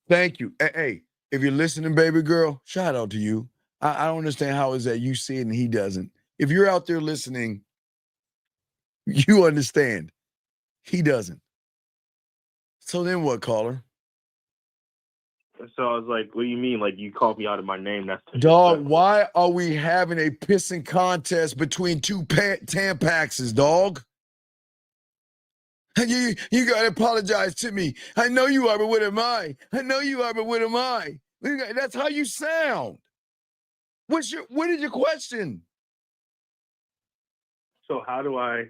Thank you. Hey, if you're listening, baby girl, shout out to you. I don't understand how is that you see it and he doesn't. If you're out there listening, you understand. He doesn't. So then what, caller? So I was like, what do you mean? Like, you called me out of my name. That's Dog, why are we having a pissing contest between two Tampaxes, dog? You gotta apologize to me. I know you are, but what am I? I know you are, but what am I? That's how you sound. What is your question? So how do I,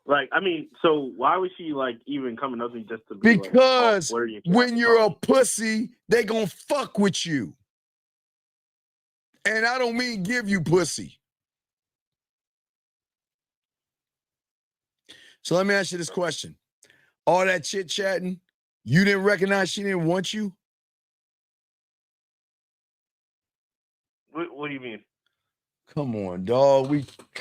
like, I mean, so why was she like even coming up to me just to be because like, oh, what are you when you're a pussy, they gonna fuck with you. And I don't mean give you pussy. So let me ask you this question. All that chit-chatting, you didn't recognize she didn't want you? What do you mean? Come on, dog.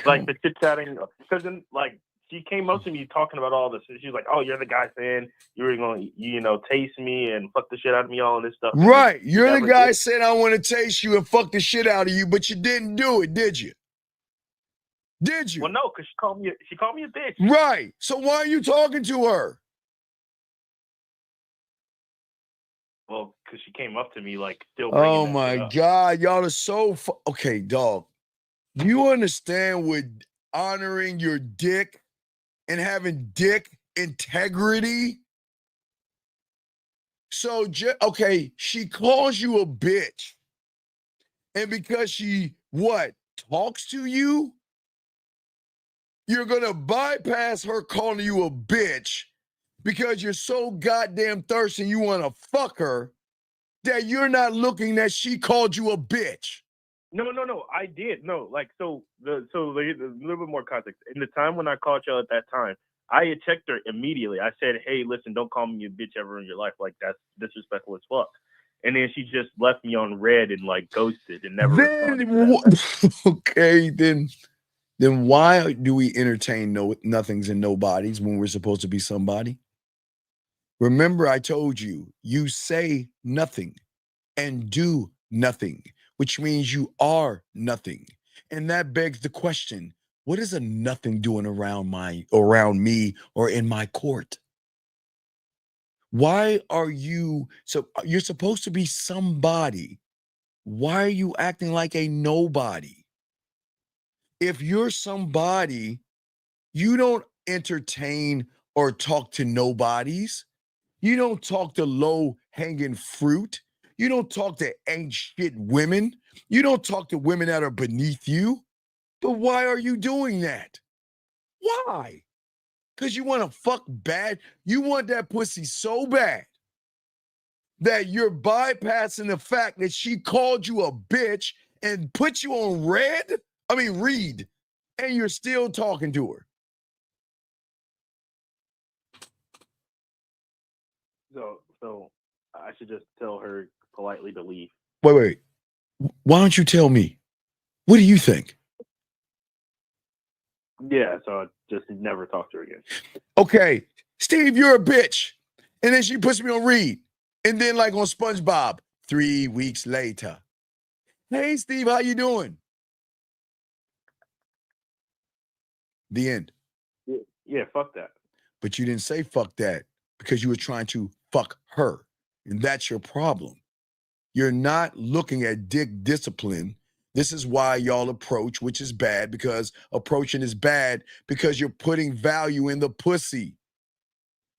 Like the chit-chatting, because then, like, she came up to me talking about all this. She was like, oh, you're the guy saying you were going to, taste me and fuck the shit out of me, all this stuff. Right. You're the guy saying I want to taste you and fuck the shit out of you, but you didn't do it, did you? Did you? Well, no, because she called me a bitch. Right. So why are you talking to her? Well, because she came up to me like still. Oh my God, y'all are so okay, dog. You understand what honoring your dick and having dick integrity? So okay, she calls you a bitch, and because she talks to you, you're gonna bypass her calling you a bitch because you're so goddamn thirsty and you want to fuck her that you're not looking that she called you a bitch. No, I did. No, like, so a little bit more context. In the time when I called y'all at that time, I had checked her immediately. I said, hey, listen, don't call me a bitch ever in your life. Like, that's disrespectful as fuck. And then she just left me on red and like ghosted and never responded. Okay, then why do we entertain nothings and nobodies when we're supposed to be somebody? Remember, I told you, you say nothing and do nothing, which means you are nothing. And that begs the question, what is a nothing doing around me or in my court? Why are you, you're supposed to be somebody. Why are you acting like a nobody? If you're somebody, you don't entertain or talk to nobodies. You don't talk to low-hanging fruit. You don't talk to ain't shit women. You don't talk to women that are beneath you. But why are you doing that? Why? Because you want to fuck bad? You want that pussy so bad that you're bypassing the fact that she called you a bitch and put you on read, and you're still talking to her. So I should just tell her politely to leave. Wait. Why don't you tell me? What do you think? Yeah, so I just never talk to her again. Okay, Steve, you're a bitch. And then she puts me on read. And then like on SpongeBob, 3 weeks later. Hey, Steve, how you doing? The end. Yeah, fuck that. But you didn't say fuck that because you were trying to fuck her. And that's your problem. You're not looking at dick discipline. This is why y'all approach, which is bad, because approaching is bad because you're putting value in the pussy.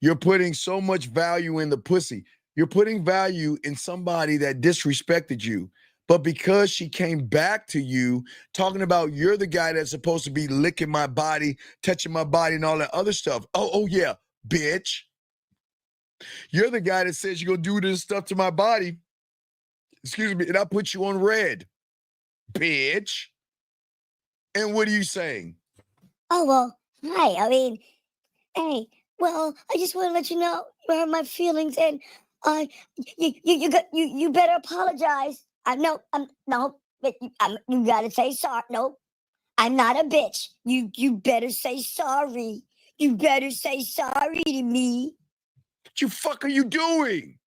You're putting so much value in the pussy. You're putting value in somebody that disrespected you. But because she came back to you talking about you're the guy that's supposed to be licking my body, touching my body and all that other stuff. Oh yeah. bitch. You're the guy that says you're going to do this stuff to my body. Excuse me. And I put you on red, bitch. And what are you saying? Oh, well, hi. I mean, hey, well, I just want to let you know you hurt my feelings, and you better apologize. No, but you gotta say sorry. No, I'm not a bitch. You better say sorry. You better say sorry to me. What you fuck are you doing?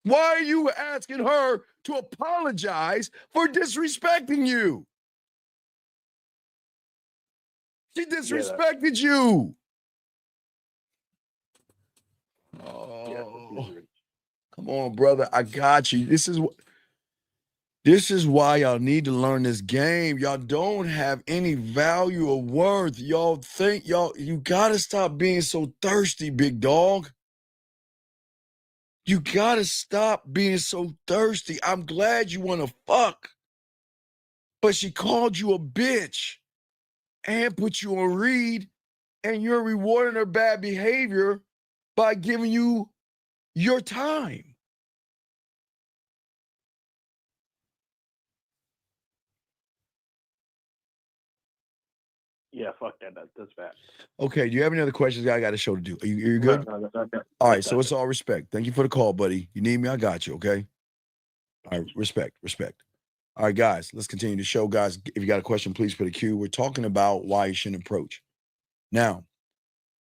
Why are you asking her to apologize for disrespecting you? She disrespected you. Oh, come on, brother. I got you. This is why y'all need to learn this game. Y'all don't have any value or worth. Y'all think you gotta stop being so thirsty, big dog. You gotta stop being so thirsty. I'm glad you want to fuck, but she called you a bitch and put you on read, and you're rewarding her bad behavior by giving you your time. Yeah, fuck that. That's bad. Okay, do you have any other questions? I got a show to do. You're good? No, all right, so it's all respect. Thank you for the call, buddy. You need me, I got you, okay? All right, respect. All right, guys, let's continue the show. Guys, if you got a question, please put a Q. We're talking about why you shouldn't approach. Now,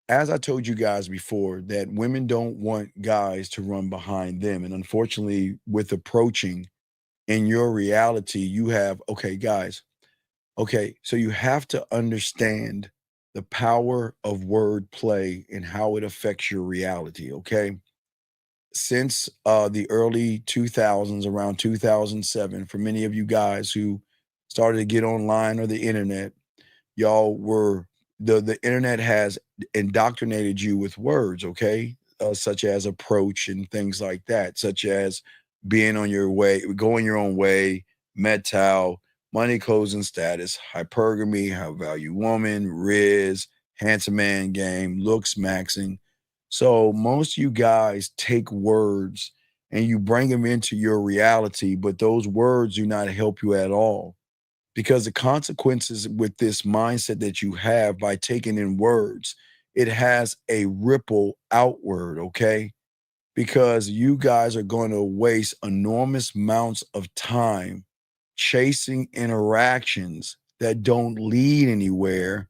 as I told you guys before, that women don't want guys to run behind them. And unfortunately, with approaching, in your reality, you have, okay, guys, okay, so you have to understand the power of wordplay and how it affects your reality, okay? Since the early 2000s, around 2007, for many of you guys who started to get online or the internet, y'all were, the internet has indoctrinated you with words, okay? Such as approach and things like that, such as being on your way, going your own way, MGTOW, money, clothes, and status, hypergamy, high value woman, Riz, handsome man game, looks maxing. So most of you guys take words and you bring them into your reality, but those words do not help you at all, because the consequences with this mindset that you have by taking in words, it has a ripple outward, okay? Because you guys are going to waste enormous amounts of time chasing interactions that don't lead anywhere,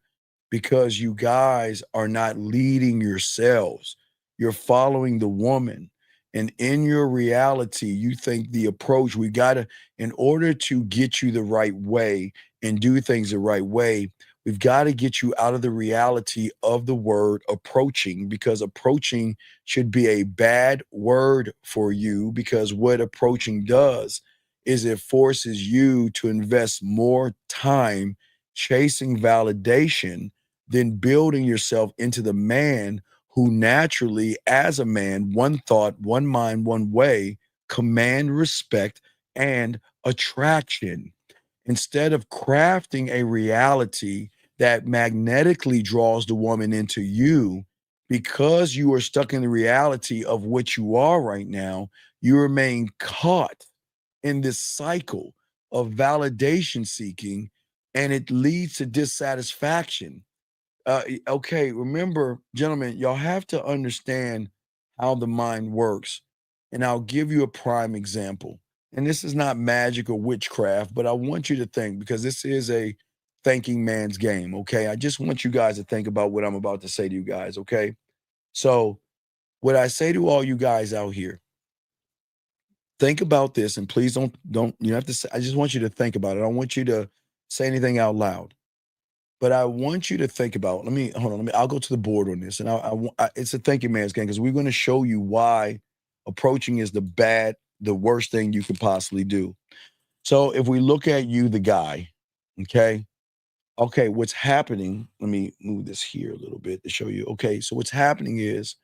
because you guys are not leading yourselves. You're following the woman. And in your reality, you think the approach, we got to, in order to get you the right way and do things the right way, we've got to get you out of the reality of the word approaching, because approaching should be a bad word for you, because what approaching does is it forces you to invest more time chasing validation than building yourself into the man who naturally, as a man, one thought, one mind, one way, command respect and attraction. Instead of crafting a reality that magnetically draws the woman into you, because you are stuck in the reality of what you are right now, you remain caught in this cycle of validation seeking, and it leads to dissatisfaction. Okay, remember, gentlemen, y'all have to understand how the mind works. And I'll give you a prime example. And this is not magic or witchcraft, but I want you to think, because this is a thinking man's game, okay? I just want you guys to think about what I'm about to say to you guys, okay? So, what I say to all you guys out here, think about this, and please don't you have to say, I just want you to think about it. I don't want you to say anything out loud. But I want you to think about, I'll go to the board on this. And it's a thinking man's game, because we're going to show you why approaching is the worst thing you could possibly do. So if we look at you, the guy, okay, what's happening, let me move this here a little bit to show you. Okay, so what's happening is,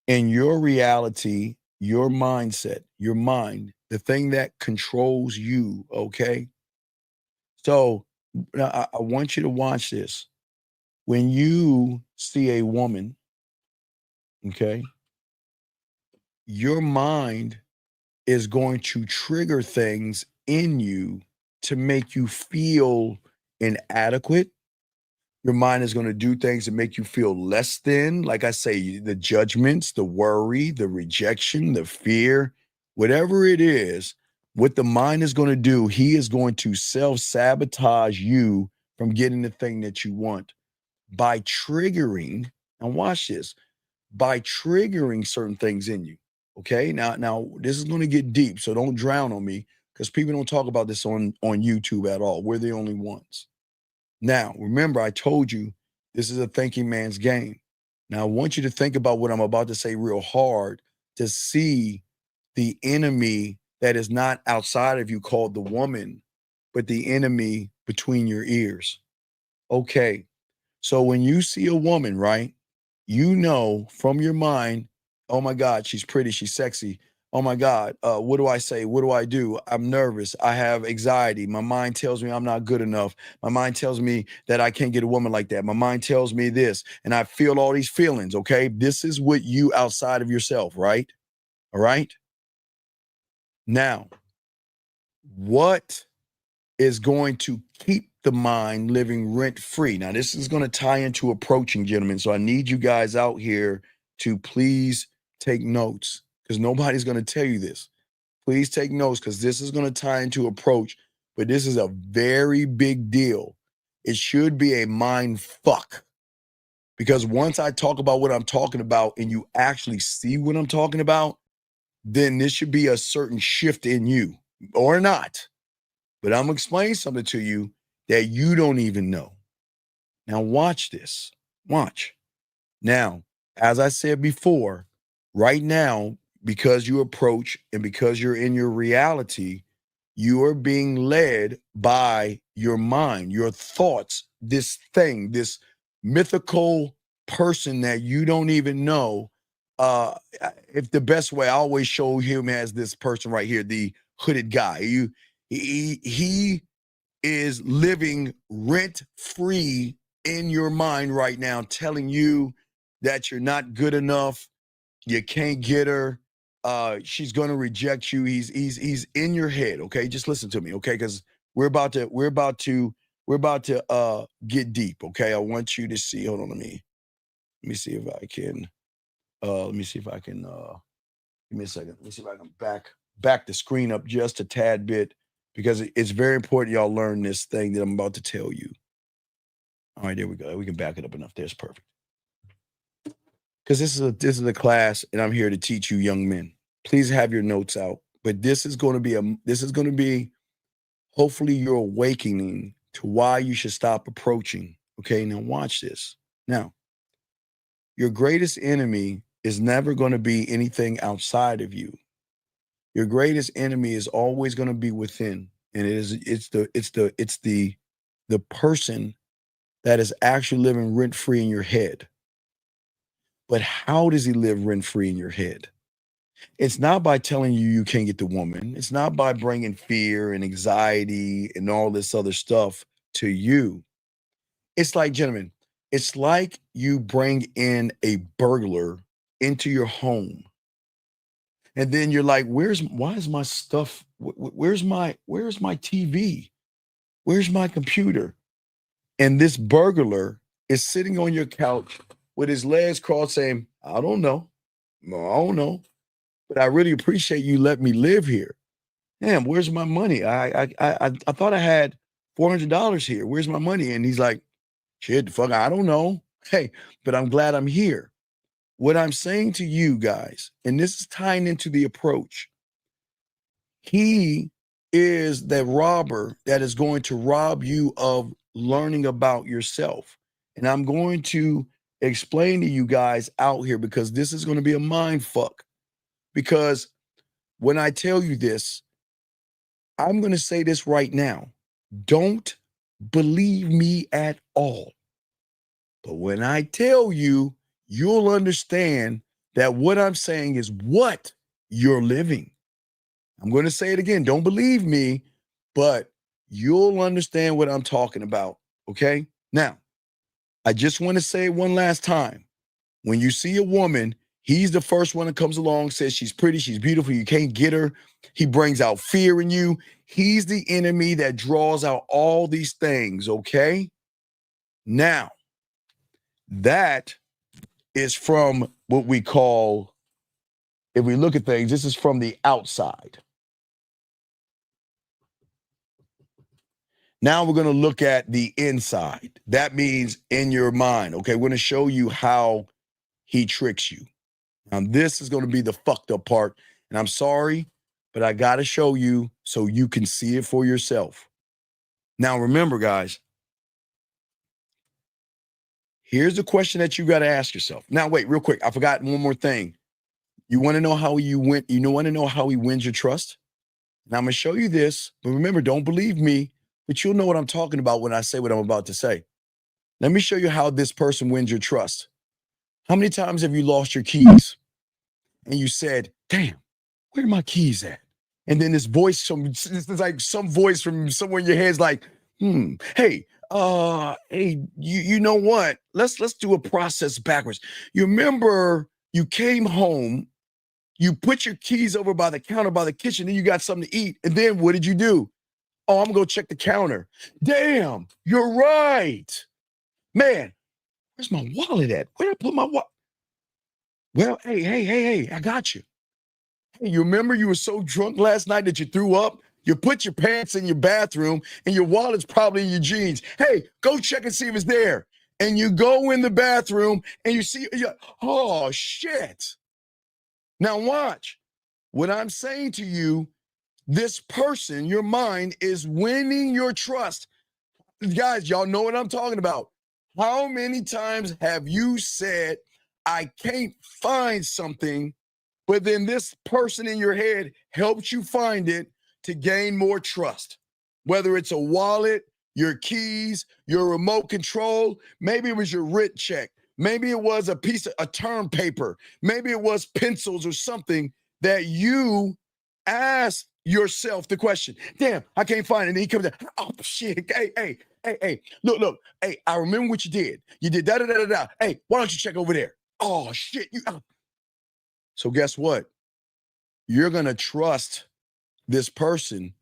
in your reality, your mindset, your mind, the thing that controls you, okay? So now I want you to watch this. When you see a woman okay, your mind is going to trigger things in you to make you feel inadequate. Your mind is going to do things to make you feel less than, like I say, the judgments, the worry, the rejection, the fear, whatever it is, what the mind is going to do, he is going to self-sabotage you from getting the thing that you want by triggering, and watch this, by triggering certain things in you. Okay, now this is going to get deep, so don't drown on me because people don't talk about this on YouTube at all. We're the only ones. Now, remember, I told you this is a thinking man's game. Now, I want you to think about what I'm about to say real hard to see the enemy that is not outside of you called the woman, but the enemy between your ears. Okay, so when you see a woman, right, you know from your mind, oh my God, she's pretty, she's sexy. Oh my God, what do I say? What do I do? I'm nervous. I have anxiety. My mind tells me I'm not good enough. My mind tells me that I can't get a woman like that. My mind tells me this, and I feel all these feelings, okay? This is what you outside of yourself, right? All right? Now, what is going to keep the mind living rent-free? Now, this is going to tie into approaching, gentlemen, so I need you guys out here to please take notes, because nobody's going to tell you this. Please take notes, because this is going to tie into approach, but this is a very big deal. It should be a mind fuck, because once I talk about what I'm talking about and you actually see what I'm talking about, then this should be a certain shift in you, or not. But I'm going to explain something to you that you don't even know. Now watch this. Watch. Now, as I said before, right now, because you approach and because you're in your reality, you are being led by your mind, your thoughts, this thing, this mythical person that you don't even know. If the best way, I always show him as this person right here, the hooded guy. He is living rent-free in your mind right now, telling you that you're not good enough, you can't get her, she's gonna reject you. He's in your head. Okay, just listen to me, okay? Because we're about to get deep. Okay, I want you to see. Hold on, let me see if I can. Let me see if I can. Give me a second. Let me see if I can back the screen up just a tad bit, because it's very important y'all learn this thing that I'm about to tell you. All right, there we go. We can back it up enough. There's perfect. Because this is a class, and I'm here to teach you young men. Please have your notes out. But this is going to be hopefully your awakening to why you should stop approaching. Okay, now watch this. Now, your greatest enemy is never going to be anything outside of you. Your greatest enemy is always going to be within, and it's the person that is actually living rent-free in your head. But how does he live rent-free in your head? It's not by telling you you can't get the woman. It's not by bringing fear and anxiety and all this other stuff to you. It's like, gentlemen, it's like you bring in a burglar into your home. And then you're like, why is my stuff? Where's my TV? Where's my computer? And this burglar is sitting on your couch with his legs crossed saying, I don't know. No, I don't know. But I really appreciate you letting me live here. Damn, where's my money? I thought I had $400 here. Where's my money? And he's like, shit, the fuck, I don't know. Hey, but I'm glad I'm here. What I'm saying to you guys, and this is tying into the approach, he is the robber that is going to rob you of learning about yourself. And I'm going to explain to you guys out here, because this is going to be a mind fuck. Because when I tell you this, I'm going to say this right now. Don't believe me at all. But when I tell you, you'll understand that what I'm saying is what you're living. I'm going to say it again. Don't believe me, but you'll understand what I'm talking about. Okay? Now, I just want to say it one last time. When you see a woman, He's the first one that comes along, says she's pretty, she's beautiful, you can't get her. He brings out fear in you. He's the enemy that draws out all these things, okay? Now, that is from what we call, if we look at things, this is from the outside. Now we're going to look at the inside. That means in your mind, okay? We're going to show you how he tricks you. Now, this is going to be the fucked up part, and I'm sorry, but I got to show you so you can see it for yourself. Now, remember, guys, here's the question that you got to ask yourself. Now, wait, real quick. I forgot one more thing. You want to know how you win? You want to know how he wins your trust? Now, I'm going to show you this, but remember, don't believe me, but you'll know what I'm talking about when I say what I'm about to say. Let me show you how this person wins your trust. How many times have you lost your keys? And you said, damn, where are my keys at? And then this voice, it's like some voice from somewhere in your head's like, hey, you know what? Let's do a process backwards. You remember you came home, you put your keys over by the counter by the kitchen, then you got something to eat. And then what did you do? Oh, I'm gonna go check the counter. Damn, you're right. Man, where's my wallet at? Where did I put my wallet? Well, hey, I got you. Hey, you remember you were so drunk last night that you threw up? You put your pants in your bathroom and your wallet's probably in your jeans. Hey, go check and see if it's there. And you go in the bathroom and you see, oh, shit. Now watch. What I'm saying to you, this person, your mind, is winning your trust. Guys, y'all know what I'm talking about. How many times have you said, I can't find something, but then this person in your head helps you find it to gain more trust? Whether it's a wallet, your keys, your remote control, maybe it was your rent check, maybe it was a piece of a term paper, maybe it was pencils or something that you asked yourself the question, damn, I can't find it. And he comes down, oh shit, hey, look, hey, I remember what you did. You did da-da-da-da-da. Hey, why don't you check over there? Oh shit. So guess what? You're gonna trust this person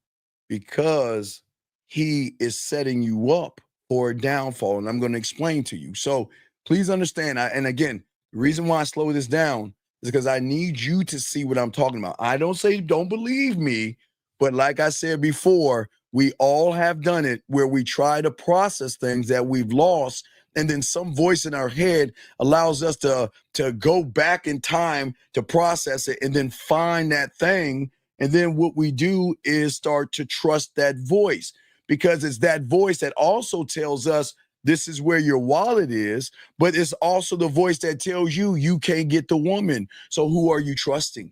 because he is setting you up for a downfall. And I'm gonna explain to you. So please understand, and again, the reason why I slow this down is because I need you to see what I'm talking about. I don't say don't believe me, but like I said before, we all have done it where we try to process things that we've lost, and then some voice in our head allows us to go back in time to process it and then find that thing. And then what we do is start to trust that voice, because it's that voice that also tells us this is where your wallet is, but it's also the voice that tells you you can't get the woman. So who are you trusting?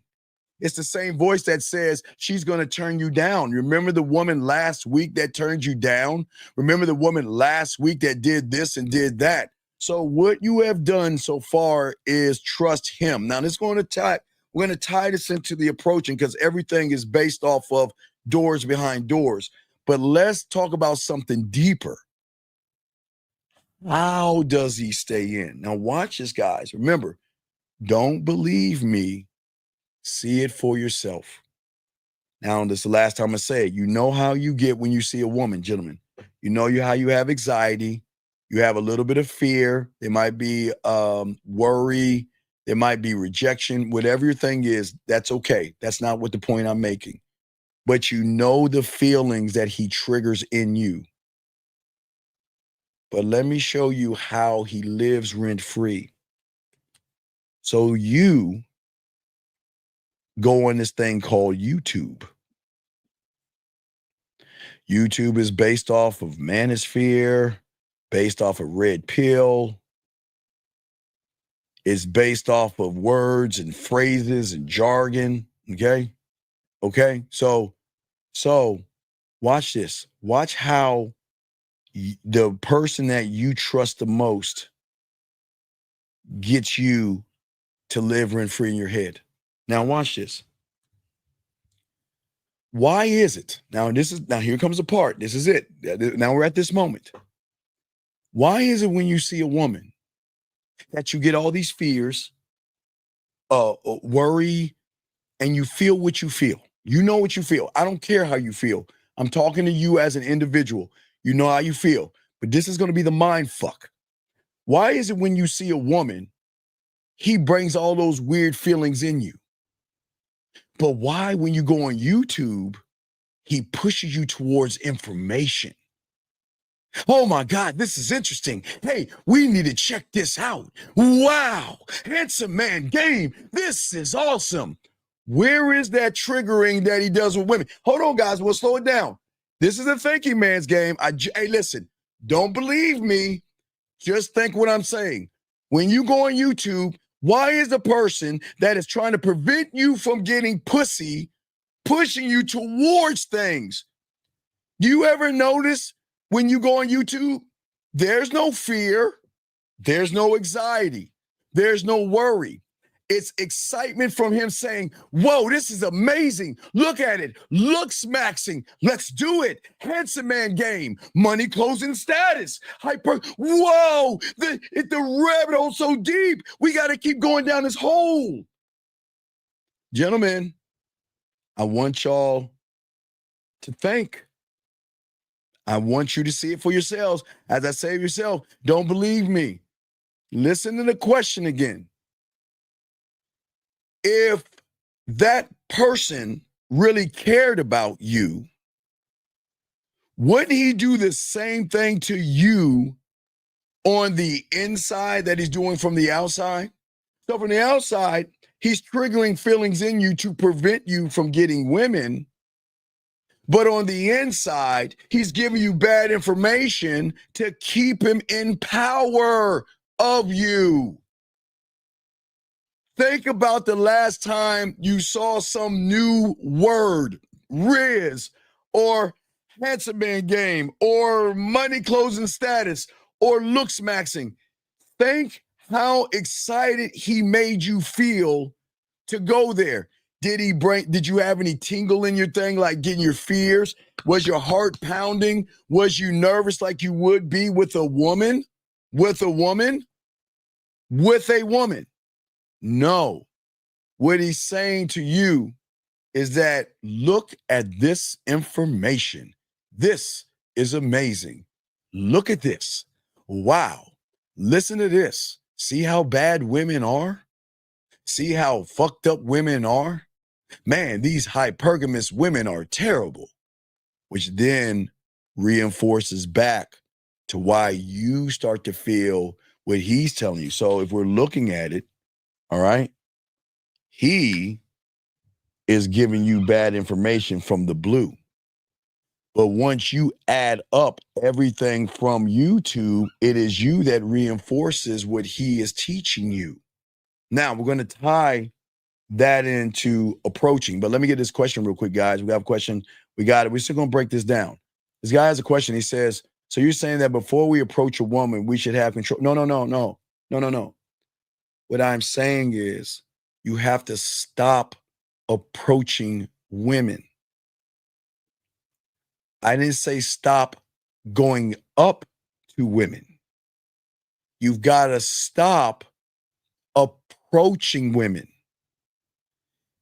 It's the same voice that says she's going to turn you down. Remember the woman last week that turned you down? Remember the woman last week that did this and did that? So what you have done so far is trust him. Now, we're going to tie this into the approaching, because everything is based off of doors behind doors. But let's talk about something deeper. How does he stay in? Now watch this, guys. Remember, don't believe me. See it for yourself. Now, this is the last time I say it. You know how you get when you see a woman, gentlemen. You know how you have anxiety. You have a little bit of fear. There might be worry. There might be rejection. Whatever your thing is, that's okay. That's not what the point I'm making. But you know the feelings that he triggers in you. But let me show you how he lives rent-free. So you go on this thing called YouTube. YouTube is based off of Manosphere, based off of Red Pill. It's based off of words and phrases and jargon. Okay. So watch this. Watch how the person that you trust the most gets you to live rent-free in your head. Now watch this. Why is it? Now here comes the part. This is it. Now we're at this moment. Why is it when you see a woman that you get all these fears, worry, and you feel what you feel. You know what you feel. I don't care how you feel. I'm talking to you as an individual. You know how you feel. But this is going to be the mind fuck. Why is it when you see a woman, he brings all those weird feelings in you? But why, when you go on YouTube, he pushes you towards information? Oh my God, this is interesting. Hey, we need to check this out. Wow, Handsome Man Game. This is awesome. Where is that triggering that he does with women? Hold on, guys. We'll slow it down. This is a thinking man's game. Hey, listen, don't believe me. Just think what I'm saying. When you go on YouTube, why is the person that is trying to prevent you from getting pussy pushing you towards things? Do you ever notice when you go on YouTube, there's no fear, there's no anxiety, there's no worry. It's excitement from him saying, whoa, this is amazing. Look at it. Looks maxing. Let's do it. Handsome Man Game. Money closing status. Hyper. Whoa, the rabbit hole so deep. We got to keep going down this hole. Gentlemen, I want y'all to think. I want you to see it for yourselves. As I say yourself, don't believe me. Listen to the question again. If that person really cared about you, wouldn't he do the same thing to you on the inside that he's doing from the outside? So from the outside, he's triggering feelings in you to prevent you from getting women. But on the inside, he's giving you bad information to keep him in power of you. Think about the last time you saw some new word, Riz, or Handsome Man Game, or money closing status, or looks maxing. Think how excited he made you feel to go there. Did you have any tingle in your thing, like getting your fears? Was your heart pounding? Was you nervous like you would be with a woman? With a woman? With a woman? No. What he's saying to you is that look at this information. This is amazing. Look at this. Wow. Listen to this. See how bad women are? See how fucked up women are? Man, these hypergamous women are terrible, which then reinforces back to why you start to feel what he's telling you. So if we're looking at it, all right, he is giving you bad information from the blue. But once you add up everything from YouTube, it is you that reinforces what he is teaching you. Now, we're going to tie that into approaching. But let me get this question real quick, guys. We have a question. We got it. We're still going to break this down. This guy has a question. He says, so you're saying that before we approach a woman, we should have control? No. What I'm saying is you have to stop approaching women. I didn't say stop going up to women. You've got to stop approaching women.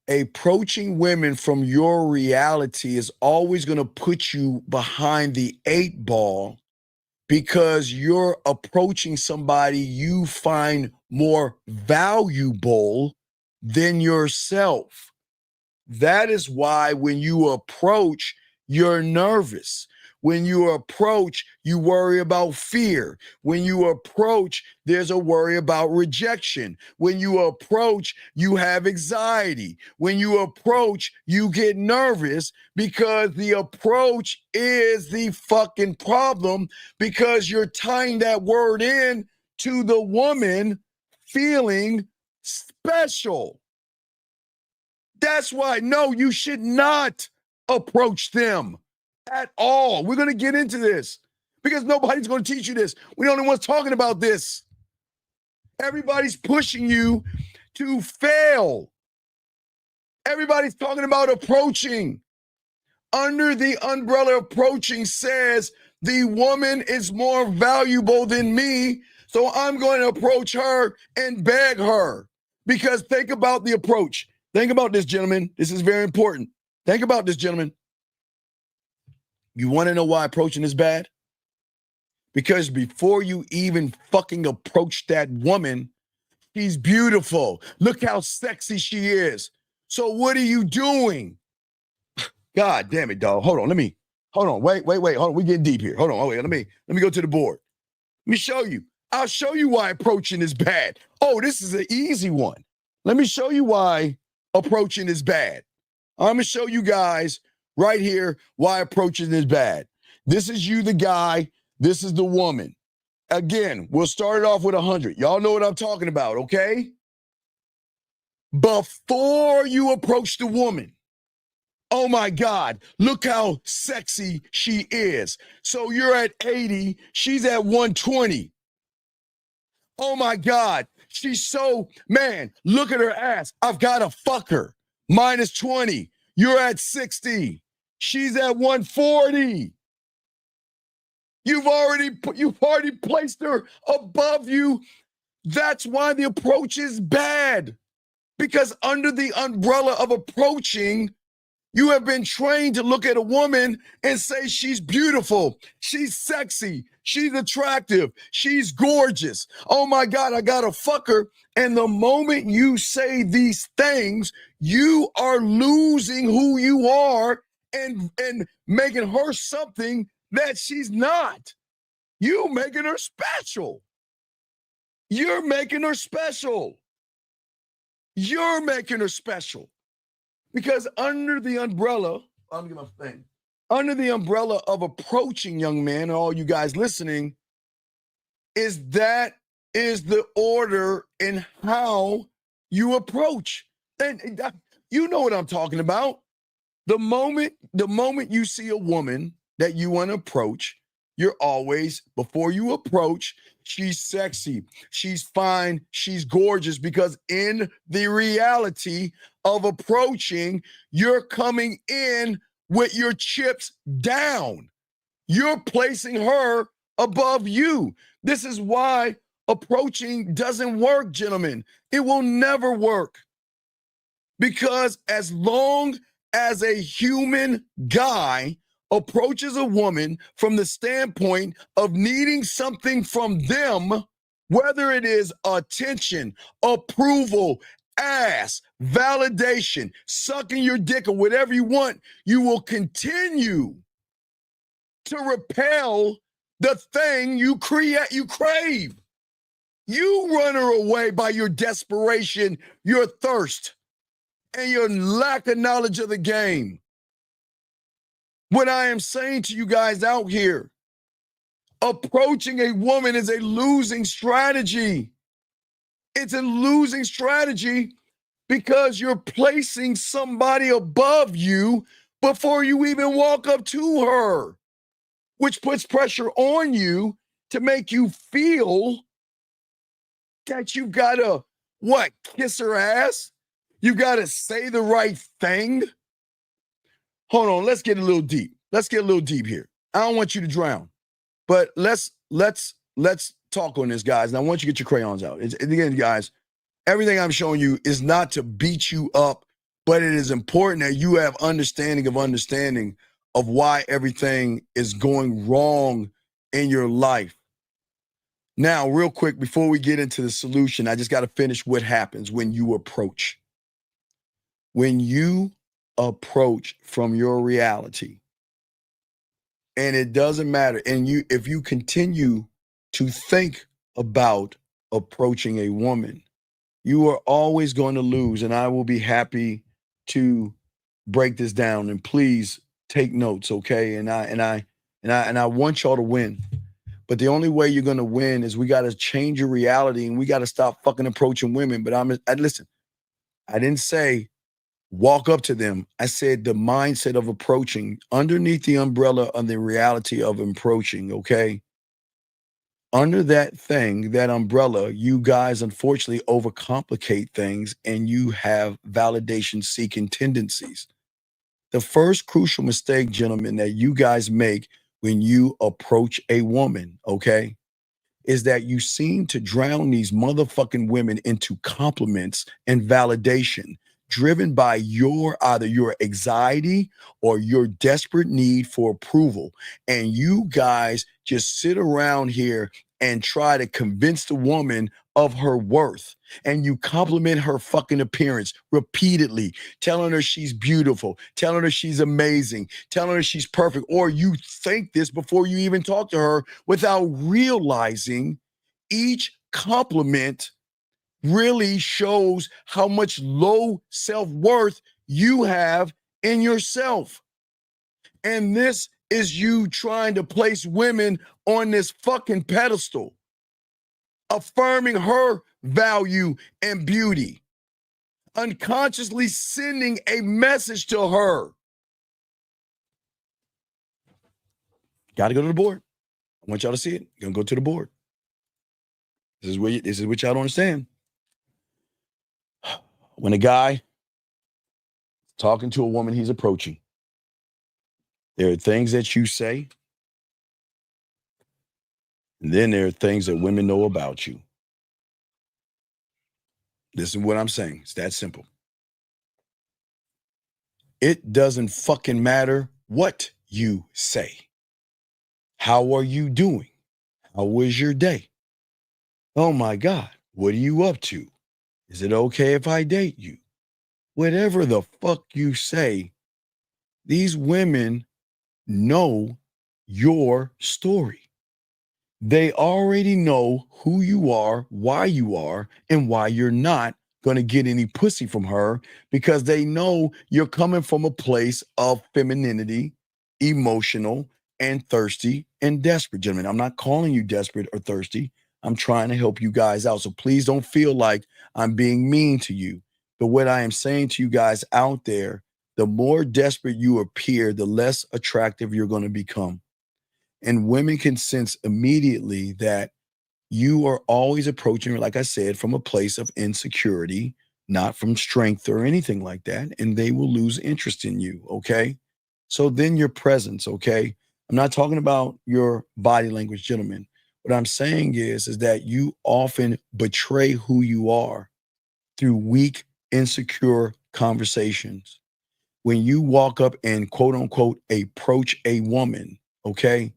Approaching women from your reality is always going to put you behind the 8 ball because you're approaching somebody you find more valuable than yourself. That is why when you approach, you're nervous. When you approach, you worry about fear. When you approach, there's a worry about rejection. When you approach, you have anxiety. When you approach, you get nervous because the approach is the fucking problem because you're tying that word in to the woman feeling special. That's why, no, you should not approach them at all. We're going to get into this because nobody's going to teach you this. We're the only ones talking about this. Everybody's pushing you to fail. Everybody's talking about approaching. Under the umbrella of approaching says the woman is more valuable than me, so I'm going to approach her and beg her. Because think about the approach. Think about this, gentlemen. This is very important. Think about this, gentlemen. You want to know why approaching is bad? Because before you even fucking approach that woman, she's beautiful. Look how sexy she is. So what are you doing? God damn it, dog. Hold on. Wait. Hold on. We're getting deep here. Hold on. Oh, wait. Let me go to the board. Let me show you. I'll show you why approaching is bad. Oh, this is an easy one. Let me show you why approaching is bad. I'm going to show you guys right here why approaching is bad. This is you, the guy. This is the woman. Again, we'll start it off with 100. Y'all know what I'm talking about, okay? Before you approach the woman, oh my God, look how sexy she is. So you're at 80, she's at 120. Oh my God, she's so, man, look at her ass. I've got to fuck her. Minus 20. You're at 60. She's at 140. You've already placed her above you. That's why the approach is bad. Because under the umbrella of approaching, you have been trained to look at a woman and say she's beautiful, she's sexy, she's attractive, she's gorgeous. Oh my God, I gotta fuck her. And the moment you say these things, you are losing who you are and making her something that she's not. You making her special. You're making her special. You're making her special. Because under the umbrella, under the umbrella of approaching, young man, and all you guys listening, is the order in how you approach. And you know what I'm talking about. The moment you see a woman that you want to approach, you're always, before you approach, she's sexy, she's fine, she's gorgeous, because in the reality of approaching, you're coming in with your chips down. You're placing her above you. This is why approaching doesn't work, gentlemen. It will never work. Because as long as a human guy approaches a woman from the standpoint of needing something from them, whether it is attention, approval, ass, validation, sucking your dick, or whatever you want, you will continue to repel the thing you crave. You run her away by your desperation, your thirst, and your lack of knowledge of the game. What I am saying to you guys out here, approaching a woman is a losing strategy. It's a losing strategy because you're placing somebody above you before you even walk up to her, which puts pressure on you to make you feel that you've got to, kiss her ass? You got to say the right thing? Hold on, let's get a little deep. Let's get a little deep here. I don't want you to drown, but let's talk on this, guys. And I want you to get your crayons out. Again, guys, everything I'm showing you is not to beat you up, but it is important that you have understanding of why everything is going wrong in your life. Now, real quick, before we get into the solution, I just got to finish what happens when you approach. When you approach from your reality, and it doesn't matter, and if you continue to think about approaching a woman, you are always going to lose. And I will be happy to break this down. And please take notes, okay? And I want y'all to win. But the only way you're going to win is we got to change your reality, and we got to stop fucking approaching women. But listen, I didn't say walk up to them. I said the mindset of approaching underneath the umbrella of the reality of approaching, okay? Under that thing, that umbrella, you guys unfortunately overcomplicate things and you have validation-seeking tendencies. The first crucial mistake, gentlemen, that you guys make when you approach a woman, okay, is that you seem to drown these motherfucking women into compliments and validation, driven by either your anxiety or your desperate need for approval. And you guys just sit around here and try to convince the woman of her worth. And you compliment her fucking appearance repeatedly, telling her she's beautiful, telling her she's amazing, telling her she's perfect. Or you think this before you even talk to her without realizing each compliment really shows how much low self-worth you have in yourself. And this is you trying to place women on this fucking pedestal, affirming her value and beauty, unconsciously sending a message to her. Got to go to the board. I want y'all to see it. You're going to go to the board. This is what y'all don't understand. When a guy talking to a woman he's approaching, there are things that you say, and then there are things that women know about you. This is what I'm saying. It's that simple. It doesn't fucking matter what you say. How are you doing? How was your day? Oh my God, what are you up to? Is it okay if I date you? Whatever the fuck you say, these women know your story. They already know who you are, and why you're not going to get any pussy from her, because they know you're coming from a place of femininity, emotional, and thirsty and desperate. Gentlemen, I'm not calling you desperate or thirsty. I'm trying to help you guys out. So please don't feel like I'm being mean to you. But what I am saying to you guys out there, the more desperate you appear, the less attractive you're going to become. And women can sense immediately that you are always approaching her, like I said, from a place of insecurity, not from strength or anything like that. And they will lose interest in you, okay? So then your presence, okay? I'm not talking about your body language, gentlemen. What I'm saying is that you often betray who you are through weak, insecure conversations. When you walk up and quote unquote approach a woman, okay,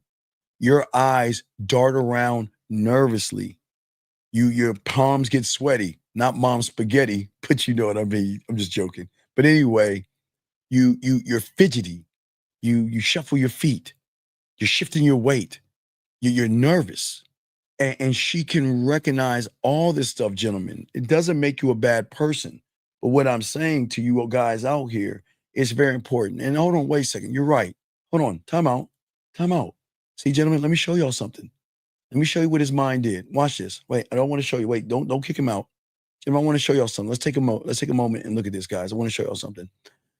your eyes dart around nervously. Your palms get sweaty, not mom spaghetti, but you know what I mean. I'm just joking. But anyway, you're fidgety. You shuffle your feet. You're shifting your weight. You're nervous. And she can recognize all this stuff, gentlemen. It doesn't make you a bad person. But what I'm saying to you guys out here is very important. And hold on, wait a second. You're right. Hold on. Time out. Time out. See, gentlemen, let me show y'all something. Let me show you what his mind did. Watch this. Wait, I don't want to show you. Wait, don't kick him out. Gentlemen, I want to show y'all something. Let's take a moment and look at this, guys. I want to show y'all something.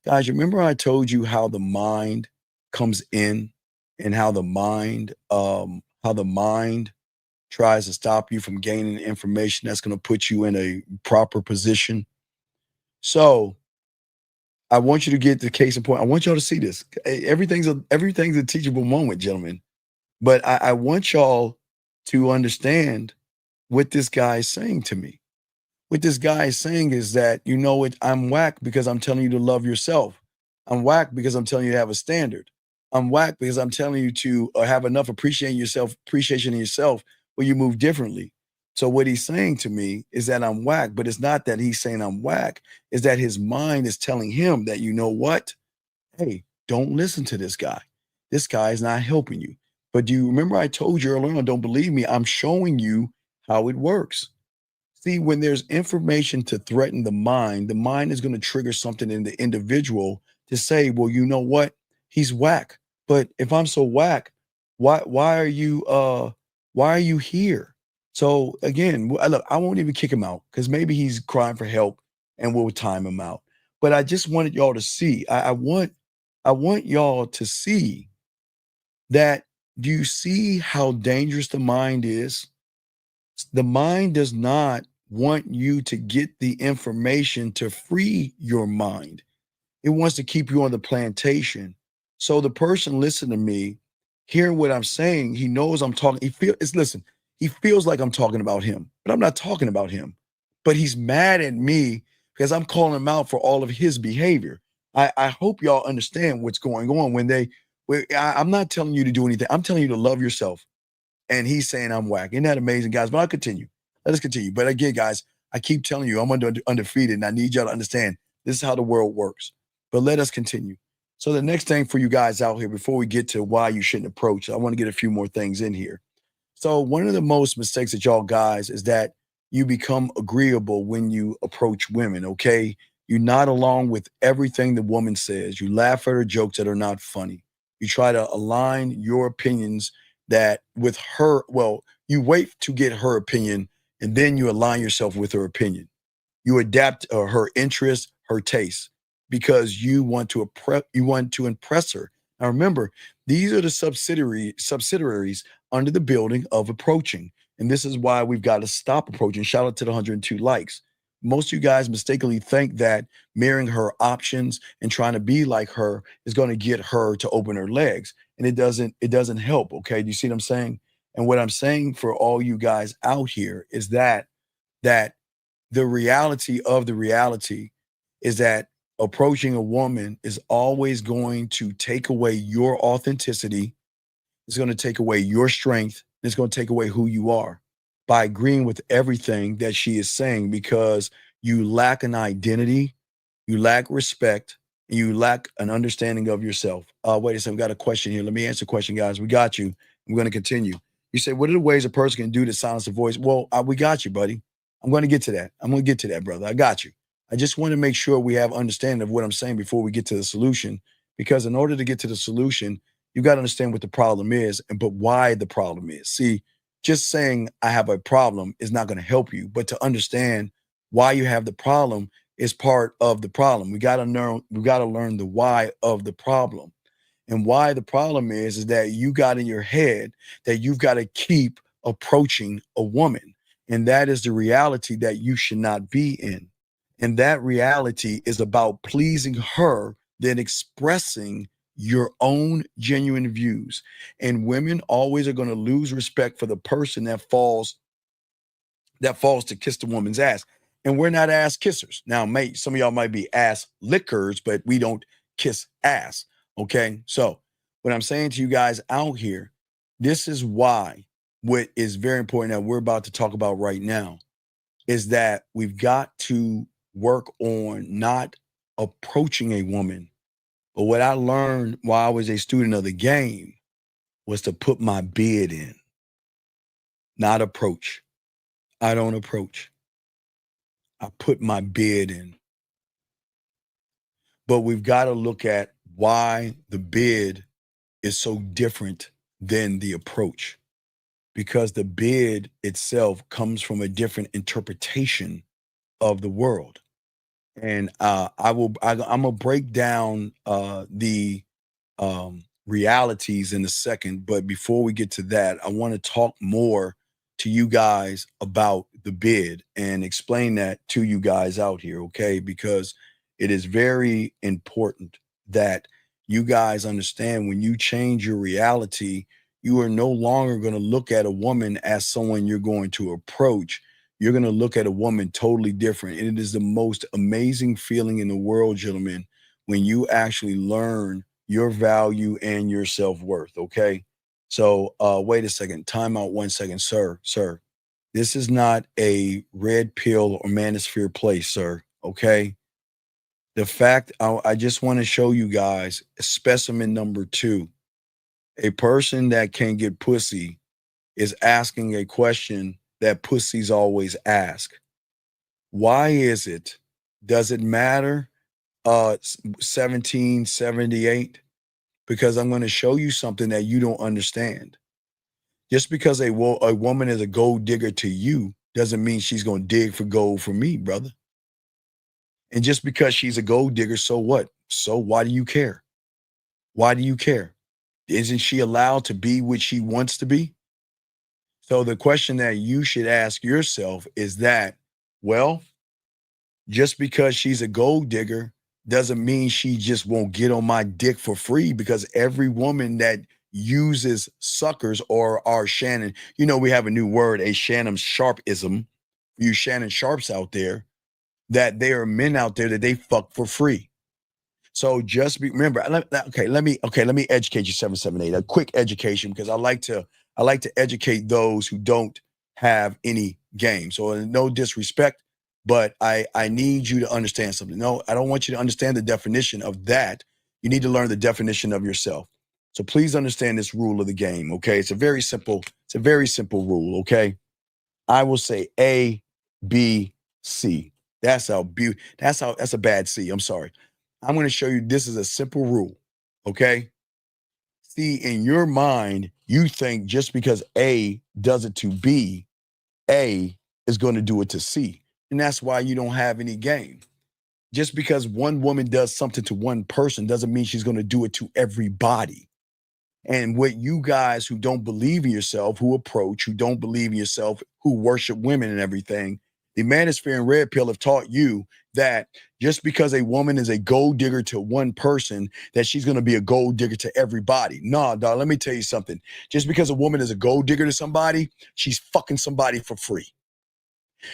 Guys, remember I told you how the mind comes in and how the mind tries to stop you from gaining information that's going to put you in a proper position. So I want you to get the case in point. I want y'all to see this. Everything's a teachable moment, gentlemen. But I want y'all to understand what this guy is saying to me. What this guy is saying is that, you know what, I'm whack because I'm telling you to love yourself. I'm whack because I'm telling you to have a standard. I'm whack because I'm telling you to have enough appreciation in yourself where you move differently. So what he's saying to me is that I'm whack, but it's not that he's saying I'm whack. It's that his mind is telling him that, you know what? Hey, don't listen to this guy. This guy is not helping you. But do you remember I told you earlier on, don't believe me, I'm showing you how it works. See, when there's information to threaten the mind is going to trigger something in the individual to say, well, you know what? He's whack. But if I'm so whack, why are you here? So again, look, I won't even kick him out because maybe he's crying for help and we'll time him out. But I just wanted y'all to see. I want y'all to see that. Do you see how dangerous the mind is? The mind does not want you to get the information to free your mind. It wants to keep you on the plantation. So the person listening to me, hearing what I'm saying, he knows I'm talking. Listen, He feels like I'm talking about him, but I'm not talking about him. But he's mad at me because I'm calling him out for all of his behavior. I hope y'all understand what's going on I'm not telling you to do anything. I'm telling you to love yourself. And he's saying I'm whack. Isn't that amazing, guys? But I'll continue. Let us continue. But again, guys, I keep telling you I'm undefeated, and I need y'all to understand this is how the world works. But let us continue. So the next thing for you guys out here, before we get to why you shouldn't approach, I want to get a few more things in here. So one of the most mistakes that y'all guys is that you become agreeable when you approach women, okay? You nod along with everything the woman says. You laugh at her jokes that are not funny. You try to align your opinions that with her, well, you wait to get her opinion and then you align yourself with her opinion. You adapt her interests, her tastes, because you want to impress her. Now remember, these are the subsidiaries under the building of approaching. And this is why we've got to stop approaching. Shout out to the 102 likes. Most of you guys mistakenly think that marrying her options and trying to be like her is going to get her to open her legs. And it doesn't help. Okay. Do you see what I'm saying? And what I'm saying for all you guys out here is that the reality of the reality is that approaching a woman is always going to take away your authenticity. It's going to take away your strength. And it's going to take away who you are by agreeing with everything that she is saying, because you lack an identity, you lack respect, and you lack an understanding of yourself. Wait a second, we got a question here. Let me answer the question, guys. We got you. I'm going to continue. You say, what are the ways a person can do to silence the voice? Well, we got you, buddy. I'm going to get to that. I'm going to get to that, brother. I got you. I just want to make sure we have understanding of what I'm saying before we get to the solution, because in order to get to the solution, you got to understand what the problem is, but why the problem is. See, just saying I have a problem is not going to help you, but to understand why you have the problem is part of the problem. We got to learn the why of the problem. And why the problem is that you got in your head that you've got to keep approaching a woman. And that is the reality that you should not be in. And that reality is about pleasing her, then expressing your own genuine views. And women always are going to lose respect for the person that falls to kiss the woman's ass. And we're not ass kissers. Now, some of y'all might be ass lickers, but we don't kiss ass. Okay. So what I'm saying to you guys out here, this is why what is very important that we're about to talk about right now is that we've got to work on not approaching a woman. But what I learned while I was a student of the game was to put my bid in, not approach. I don't approach. I put my bid in. But we've got to look at why the bid is so different than the approach, because the bid itself comes from a different interpretation of the world. And I'm gonna break down the realities in a second. But before we get to that, I want to talk more to you guys about the bid and explain that to you guys out here, okay? Because it is very important that you guys understand when you change your reality, you are no longer going to look at a woman as someone you're going to approach. You're going to look at a woman totally different. And it is the most amazing feeling in the world, gentlemen, when you actually learn your value and your self-worth, okay? So wait a second. Time out 1 second, sir. This is not a red pill or manosphere place, sir, okay? The fact, I just want to show you guys specimen number 2. A person that can get pussy is asking a question that pussies always ask. Why is it? Does it matter? 1778? Because I'm going to show you something that you don't understand. Just because a woman is a gold digger to you doesn't mean she's going to dig for gold for me, brother. And just because she's a gold digger, so what? So why do you care? Why do you care? Isn't she allowed to be what she wants to be? So the question that you should ask yourself is that, well, just because she's a gold digger doesn't mean she just won't get on my dick for free, because every woman that uses suckers or our Shannon. You know, we have a new word, a Shannon Sharpism. You Shannon Sharps out there, that there are men out there that they fuck for free. So just remember, let me educate you 778. A quick education, because I like to educate those who don't have any game. So no disrespect, but I need you to understand something. No, I don't want you to understand the definition of that. You need to learn the definition of yourself. So please understand this rule of the game, okay? It's a very simple rule, okay? I will say A, B, C. That's a bad C. I'm sorry. I'm going to show you this is a simple rule, okay? See, in your mind, you think just because A does it to B, A is going to do it to C. And that's why you don't have any game. Just because one woman does something to one person doesn't mean she's going to do it to everybody. And what you guys who don't believe in yourself, who don't believe in yourself, who worship women and everything, the Manosphere and Red Pill have taught you that just because a woman is a gold digger to one person, that she's going to be a gold digger to everybody. Nah, dog, let me tell you something. Just because a woman is a gold digger to somebody, she's fucking somebody for free.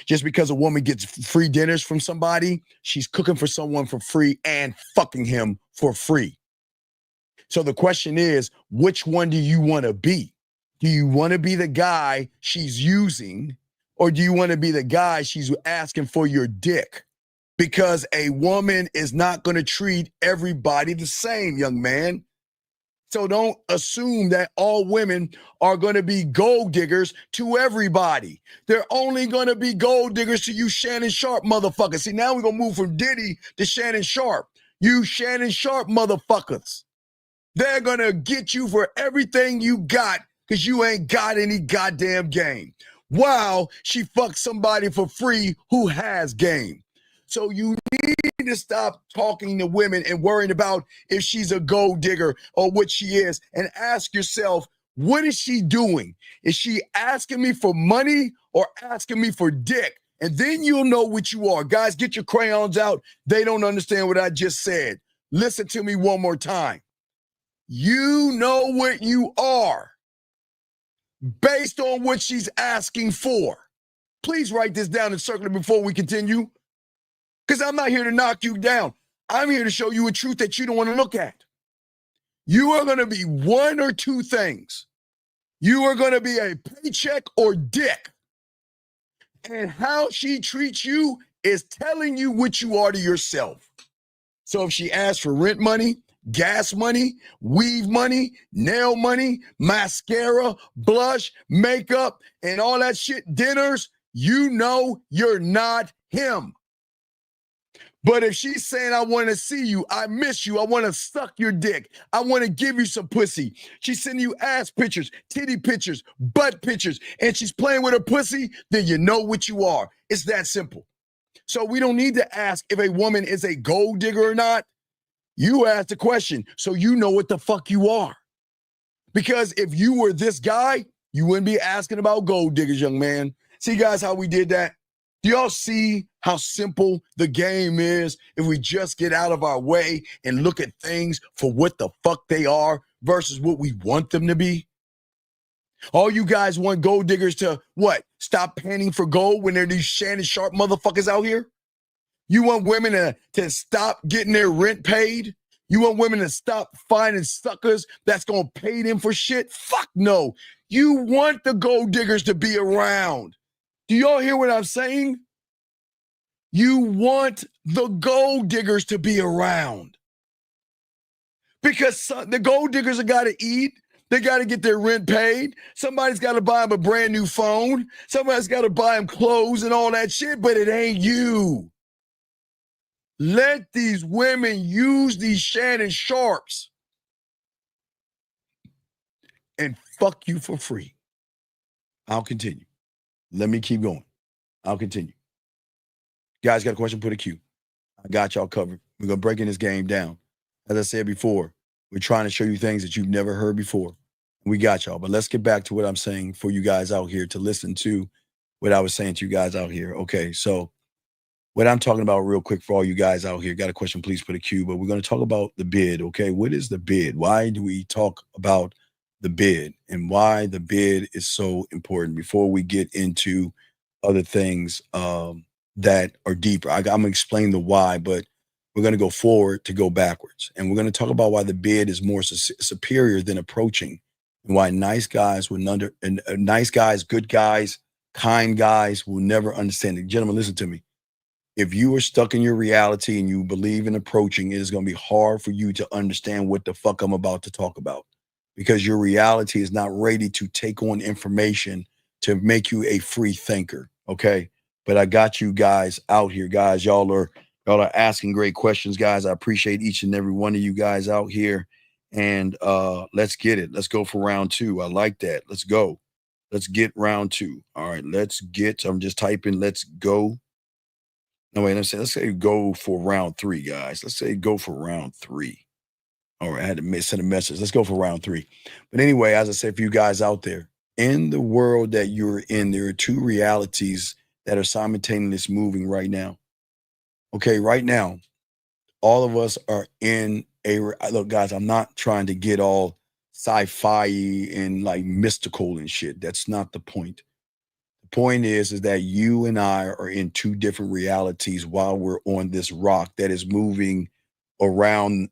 Just because a woman gets free dinners from somebody, she's cooking for someone for free and fucking him for free. So the question is, which one do you want to be? Do you want to be the guy she's using, or do you want to be the guy she's asking for your dick? Because a woman is not going to treat everybody the same, young man. So don't assume that all women are going to be gold diggers to everybody. They're only going to be gold diggers to you Shannon Sharp motherfuckers. See, now we're going to move from Diddy to Shannon Sharp. You Shannon Sharp motherfuckers. They're going to get you for everything you got because you ain't got any goddamn game. Wow, she fucked somebody for free who has game. So you need to stop talking to women and worrying about if she's a gold digger or what she is, and ask yourself, what is she doing? Is she asking me for money or asking me for dick? And then you'll know what you are. Guys, get your crayons out. They don't understand what I just said. Listen to me one more time. You know what you are based on what she's asking for. Please write this down and circle it before we continue. Because I'm not here to knock you down. I'm here to show you a truth that you don't want to look at. You are going to be one or two things. You are going to be a paycheck or dick. And how she treats you is telling you what you are to yourself. So if she asks for rent money, gas money, weave money, nail money, mascara, blush, makeup, and all that shit, dinners, you know you're not him. But if she's saying, I want to see you, I miss you, I want to suck your dick, I want to give you some pussy, she's sending you ass pictures, titty pictures, butt pictures, and she's playing with her pussy, then you know what you are. It's that simple. So we don't need to ask if a woman is a gold digger or not. You ask the question so you know what the fuck you are. Because if you were this guy, you wouldn't be asking about gold diggers, young man. See, guys, how we did that? Do y'all see how simple the game is if we just get out of our way and look at things for what the fuck they are versus what we want them to be? All you guys want gold diggers to what? Stop panning for gold when there are these Shannon Sharp motherfuckers out here? You want women to stop getting their rent paid? You want women to stop finding suckers that's going to pay them for shit? Fuck no. You want the gold diggers to be around. Do y'all hear what I'm saying? You want the gold diggers to be around. Because the gold diggers have got to eat. They got to get their rent paid. Somebody's got to buy them a brand new phone. Somebody's got to buy them clothes and all that shit, but it ain't you. Let these women use these Shannon Sharps and fuck you for free. I'll continue. Let me keep going. I'll continue. Guys, got a question? Put a Q. I got y'all covered. We're going to break in this game down. As I said before, we're trying to show you things that you've never heard before. We got y'all. But let's get back to what I'm saying for you guys out here to listen to what I was saying to you guys out here. Okay, so what I'm talking about real quick for all you guys out here, got a question, please put a Q. But we're going to talk about the bid, okay? What is the bid? Why do we talk about the bid and why the bid is so important before we get into other things that are deeper. I'm going to explain the why, but we're going to go forward to go backwards. And we're going to talk about why the bid is more superior than approaching, and why nice guys, good guys, kind guys will never understand it. Gentlemen, listen to me. If you are stuck in your reality and you believe in approaching, it is going to be hard for you to understand what the fuck I'm about to talk about, because your reality is not ready to take on information to make you a free thinker. Okay. But I got you guys out here, guys. Y'all are asking great questions, guys. I appreciate each and every one of you guys out here. And let's get it. Let's go for round 2. I like that. Let's go. Let's get round 2. All right. I'm just typing. Let's go. No, wait, let's say go for round 3, guys. Let's say go for round 3. All right, I had to send a message. Let's go for round 3. But anyway, as I said, for you guys out there, in the world that you're in, there are 2 realities that are simultaneously moving right now. Okay, right now, all of us are in look, guys, I'm not trying to get all sci-fi and like mystical and shit. That's not the point. Point is that you and I are in 2 different realities while we're on this rock that is moving around,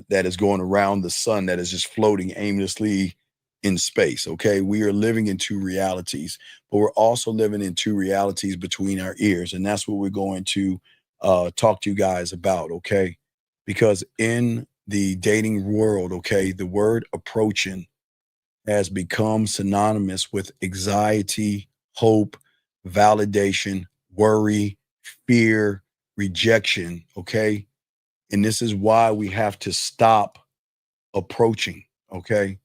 that is going around the sun, that is just floating aimlessly in space. Okay, we are living in 2 realities, but we're also living in 2 realities between our ears, and that's what we're going to talk to you guys about. Okay, because in the dating world, okay, the word approaching has become synonymous with anxiety, hope, validation, worry, fear, rejection, okay? And this is why we have to stop approaching, okay?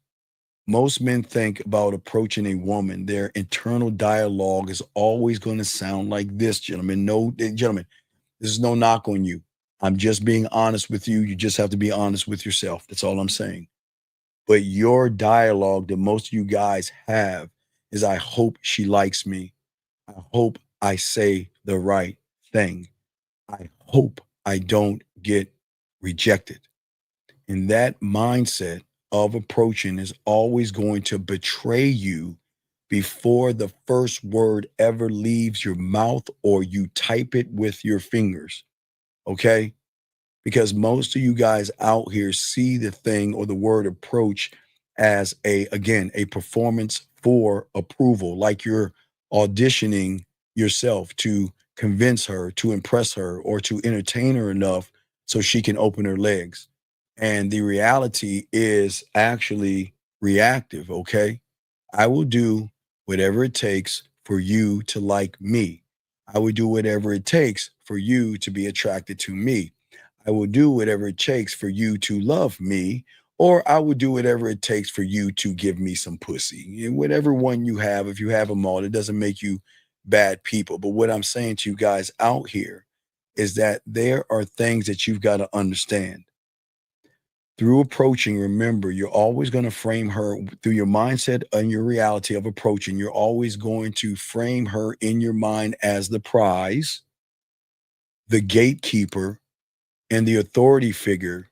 Most men think about approaching a woman, their internal dialogue is always going to sound like this, gentlemen. No, gentlemen, this is no knock on you. I'm just being honest with you. You just have to be honest with yourself. That's all I'm saying. But your dialogue that most of you guys have is, I hope she likes me. I hope I say the right thing. I hope I don't get rejected. And that mindset of approaching is always going to betray you before the first word ever leaves your mouth or you type it with your fingers. Okay? Because most of you guys out here see the thing or the word approach as a performance for approval, like you're auditioning yourself to convince her, to impress her, or to entertain her enough so she can open her legs. And the reality is actually reactive, okay? I will do whatever it takes for you to like me. I will do whatever it takes for you to be attracted to me. I will do whatever it takes for you to love me, or I will do whatever it takes for you to give me some pussy. And whatever one you have, if you have them all, it doesn't make you bad people. But what I'm saying to you guys out here is that there are things that you've got to understand. Through approaching, remember, you're always going to frame her through your mindset and your reality of approaching. You're always going to frame her in your mind as the prize, the gatekeeper, and the authority figure.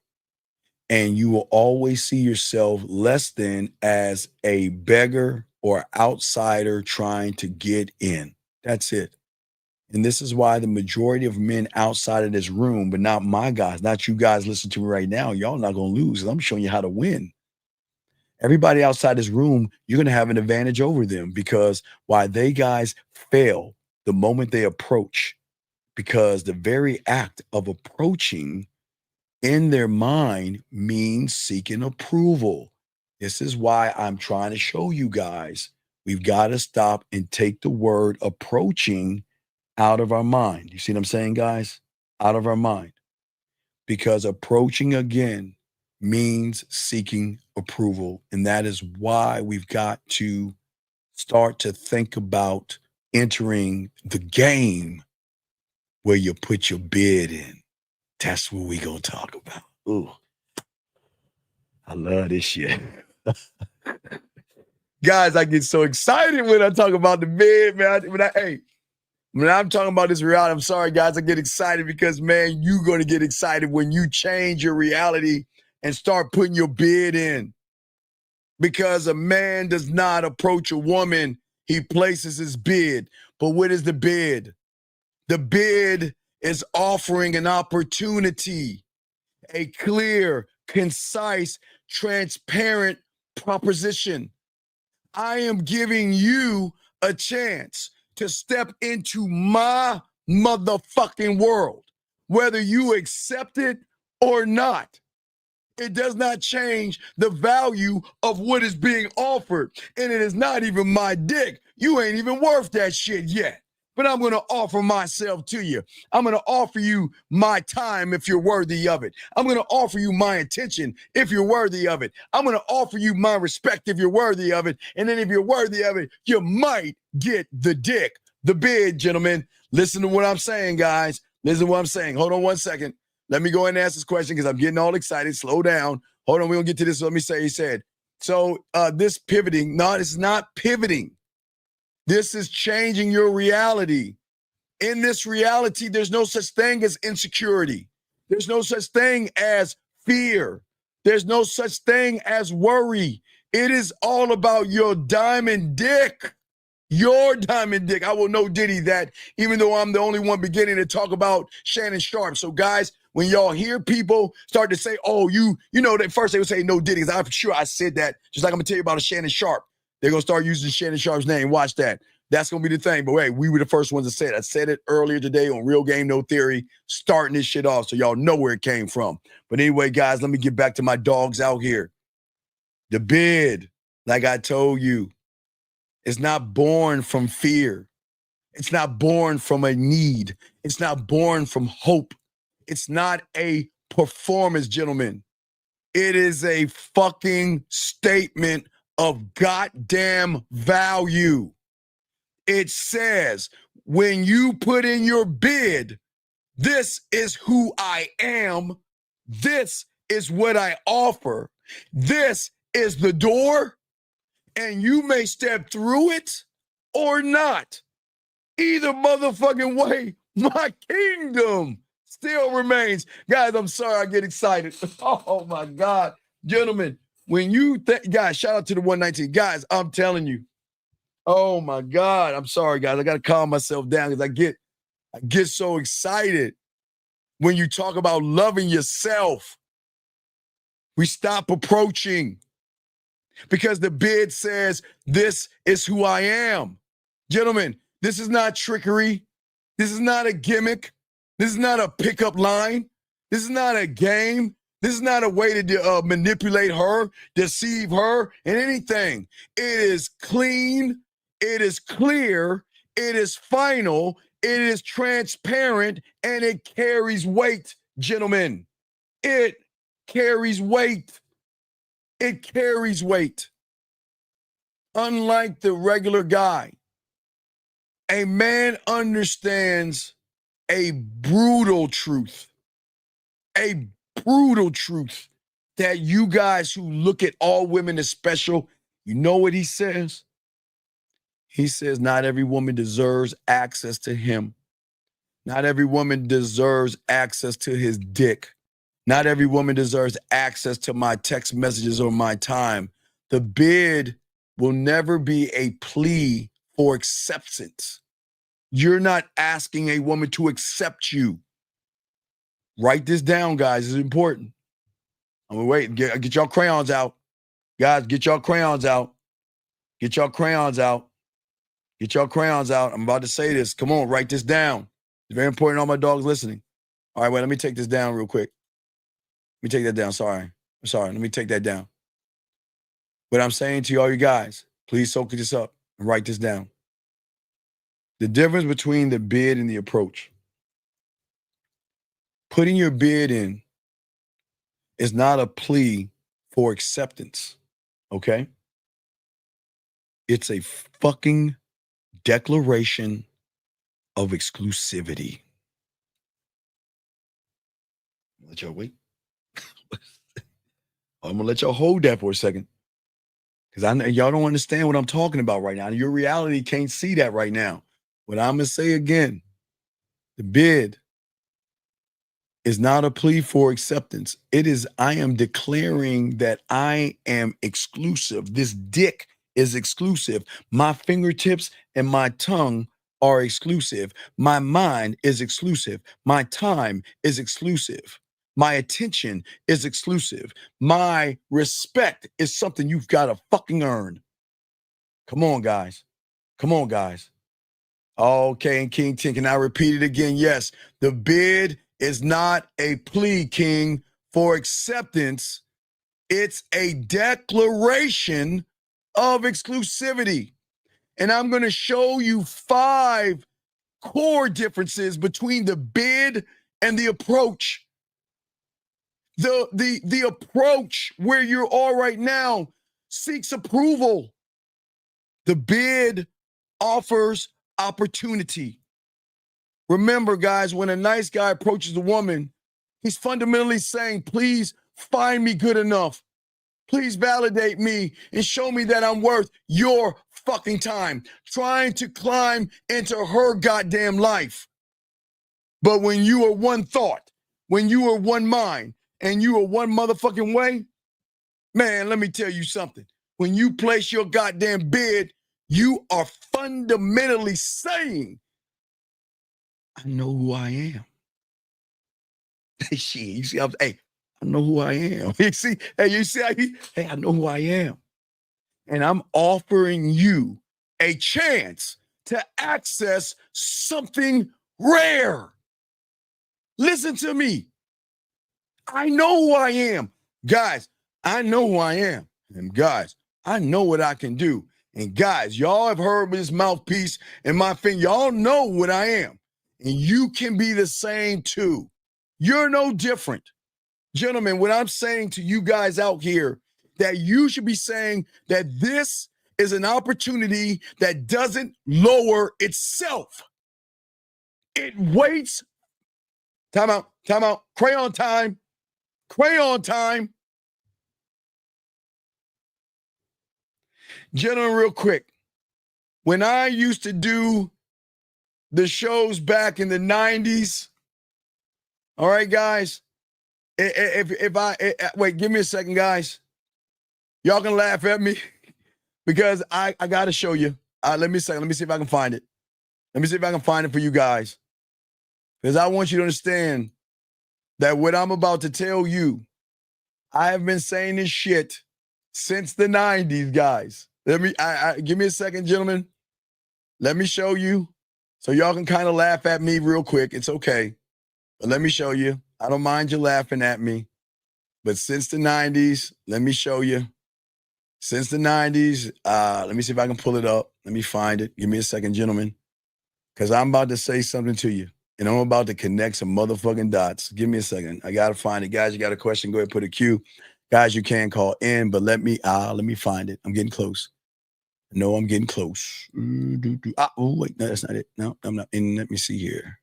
And you will always see yourself less than as a beggar or outsider trying to get in. That's it. And this is why the majority of men outside of this room, but not my guys, not you guys listen to me right now, y'all not going to lose. I'm showing you how to win. Everybody outside this room, you're going to have an advantage over them, because why they guys fail the moment they approach, because the very act of approaching in their mind means seeking approval. This is why I'm trying to show you guys, we've got to stop and take the word approaching out of our mind. You see what I'm saying, guys? Out of our mind. Because approaching again means seeking approval. And that is why we've got to start to think about entering the game where you put your bid in. That's what we gonna talk about. Ooh, I love this shit. Guys, I get so excited when I talk about the bid, man. When I'm talking about this reality, I'm sorry, guys, I get excited because, man, you're gonna get excited when you change your reality and start putting your bid in. Because a man does not approach a woman, he places his bid. But what is the bid? The bid is offering an opportunity, a clear, concise, transparent proposition. I am giving you a chance to step into my motherfucking world, whether you accept it or not. It does not change the value of what is being offered. And it is not even my dick. You ain't even worth that shit yet. But I'm going to offer myself to you. I'm going to offer you my time if you're worthy of it. I'm going to offer you my attention if you're worthy of it. I'm going to offer you my respect if you're worthy of it. And then if you're worthy of it, you might get the dick, the bid, gentlemen. Listen to what I'm saying, guys. Listen to what I'm saying. Hold on one second. Let me go ahead and ask this question because I'm getting all excited. Slow down. Hold on. We're going to get to this. Let me say, he said, so this pivoting, no, it's not pivoting. This is changing your reality. In this reality, there's no such thing as insecurity. There's no such thing as fear. There's no such thing as worry. It is all about your diamond dick. Your diamond dick. I will know Diddy that, even though I'm the only one beginning to talk about Shannon Sharpe. So guys, when y'all hear people start to say, oh, you know, at first they would say no Diddy, because I'm sure I said that, just like I'm gonna tell you about a Shannon Sharpe. They're gonna start using Shannon Sharpe's name. Watch that. That's gonna be the thing. But wait, we were the first ones to say it. I said it earlier today on Real Game No Theory, starting this shit off so y'all know where it came from. But anyway, guys, let me get back to my dogs out here. The bid, like I told you, is not born from fear. It's not born from a need. It's not born from hope. It's not a performance, gentlemen. It is a fucking statement of goddamn value. It says, when you put in your bid, this is who I am. This is what I offer. This is the door. And you may step through it or not. Either motherfucking way, my kingdom still remains. Guys, I'm sorry I get excited. Oh my God. Gentlemen, when you guys, shout out to the 119. Guys, I'm telling you. Oh my God. I'm sorry, guys. I gotta calm myself down because I get so excited when you talk about loving yourself. We stop approaching. Because the bid says, this is who I am. Gentlemen, this is not trickery. This is not a gimmick. This is not a pickup line. This is not a game. This is not a way to manipulate her, deceive her, and anything. It is clean. It is clear. It is final. It is transparent, and it carries weight, gentlemen. It carries weight. It carries weight. Unlike the regular guy, a man understands a brutal truth that you guys who look at all women as special, you know what he says? He says, not every woman deserves access to him. Not every woman deserves access to his dick. Not every woman deserves access to my text messages or my time. The bid will never be a plea for acceptance. You're not asking a woman to accept you. Write this down, guys. It's important. I'm gonna wait. Get y'all crayons out. Guys, get y'all crayons out. Get y'all crayons out. Get y'all crayons out. I'm about to say this. Come on, write this down. It's very important, all my dogs listening. All right, wait, let me take this down real quick. Let me take that down. I'm sorry. Let me take that down. What I'm saying to all you guys, please soak this up and write this down. The difference between the bid and the approach. Putting your bid in is not a plea for acceptance, okay? It's a fucking declaration of exclusivity. Let y'all wait. I'm gonna let y'all hold that for a second. Because I know y'all don't understand what I'm talking about right now. Your reality can't see that right now. What I'm gonna say again, the bid is not a plea for acceptance. It is, I am declaring that I am exclusive. This dick is exclusive. My fingertips and my tongue are exclusive. My mind is exclusive. My time is exclusive. My attention is exclusive. My respect is something you've got to fucking earn. Come on, guys. Come on, guys. Okay, and King 10, can I repeat it again? Yes, the bid is not a plea, King, for acceptance. It's a declaration of exclusivity. And I'm going to show you 5 core differences between the bid and the approach. The approach where you are right now seeks approval. The bid offers opportunity. Remember, guys, when a nice guy approaches a woman, he's fundamentally saying, please find me good enough. Please validate me and show me that I'm worth your fucking time. Trying to climb into her goddamn life. But when you are one thought, when you are one mind, and you are one motherfucking way, man, let me tell you something. When you place your goddamn bid, you are fundamentally saying, I know who I am. Shit, you see, I know who I am. You see, I know who I am. And I'm offering you a chance to access something rare. Listen to me. I know who I am. Guys, I know who I am. And guys, I know what I can do. And guys, y'all have heard this mouthpiece and my finger. Y'all know what I am. And you can be the same too. You're no different. Gentlemen, what I'm saying to you guys out here, that you should be saying that this is an opportunity that doesn't lower itself. It waits. Time out. Crayon time. Crayon time. Gentlemen, real quick. When I used to do the shows back in the 90s, all right, guys, wait, give me a second, guys. Y'all can laugh at me because I got to show you. Let me see if I can find it. Let me see if I can find it for you guys. Because I want you to understand that what I'm about to tell you, I have been saying this shit since the 90s, guys. Give me a second, gentlemen. Let me show you so y'all can kind of laugh at me real quick. It's okay. But let me show you. I don't mind you laughing at me. But since the 90s, let me show you. Since the 90s, let me see if I can pull it up. Let me find it. Give me a second, gentlemen. Because I'm about to say something to you. And I'm about to connect some motherfucking dots. Give me a second. I got to find it. Guys, you got a question, go ahead and put a Q. Guys, you can call in, but let me find it. I'm getting close. No, I'm getting close. Oh, wait, no, that's not it. No, I'm not. And let me see here.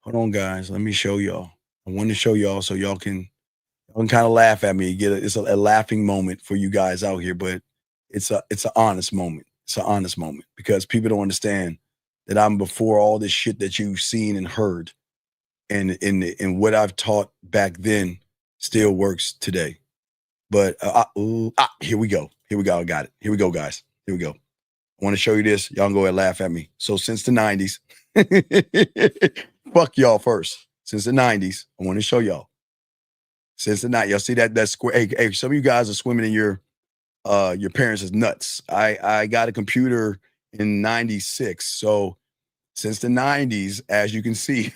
Hold on, guys. Let me show y'all. I want to show y'all so y'all can kind of laugh at me. It's a laughing moment for you guys out here, but it's an honest moment. It's an honest moment because people don't understand that I'm before all this shit that you've seen and heard, and what I've taught back then still works today. But here we go. Here we go. I got it. Here we go, guys. Here we go. I want to show you this. Y'all can go ahead and laugh at me. So since the 90s, fuck y'all first. Since the 90s, I want to show y'all. Since the night, y'all see that square. Hey, some of you guys are swimming in your parents' nuts. I got a computer in 96. So since the 90s, as you can see,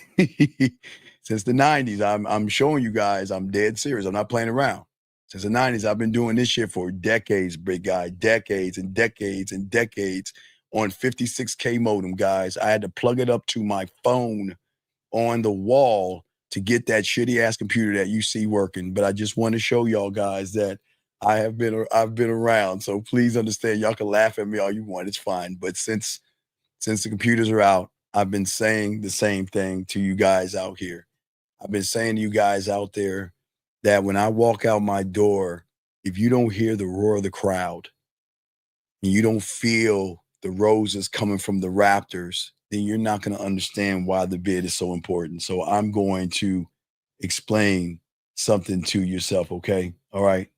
since the 90s, I'm showing you guys I'm dead serious. I'm not playing around. Since the 90s, I've been doing this shit for decades, big guy. Decades and decades and decades on 56K modem, guys. I had to plug it up to my phone on the wall to get that shitty ass computer that you see working. But I just want to show y'all guys that I've been around. So please understand, y'all can laugh at me all you want. It's fine. But since the computers are out, I've been saying the same thing to you guys out here. I've been saying to you guys out there that when I walk out my door, if you don't hear the roar of the crowd and you don't feel the roses coming from the Raptors, then you're not going to understand why the bid is so important. So I'm going to explain something to yourself, okay? All right.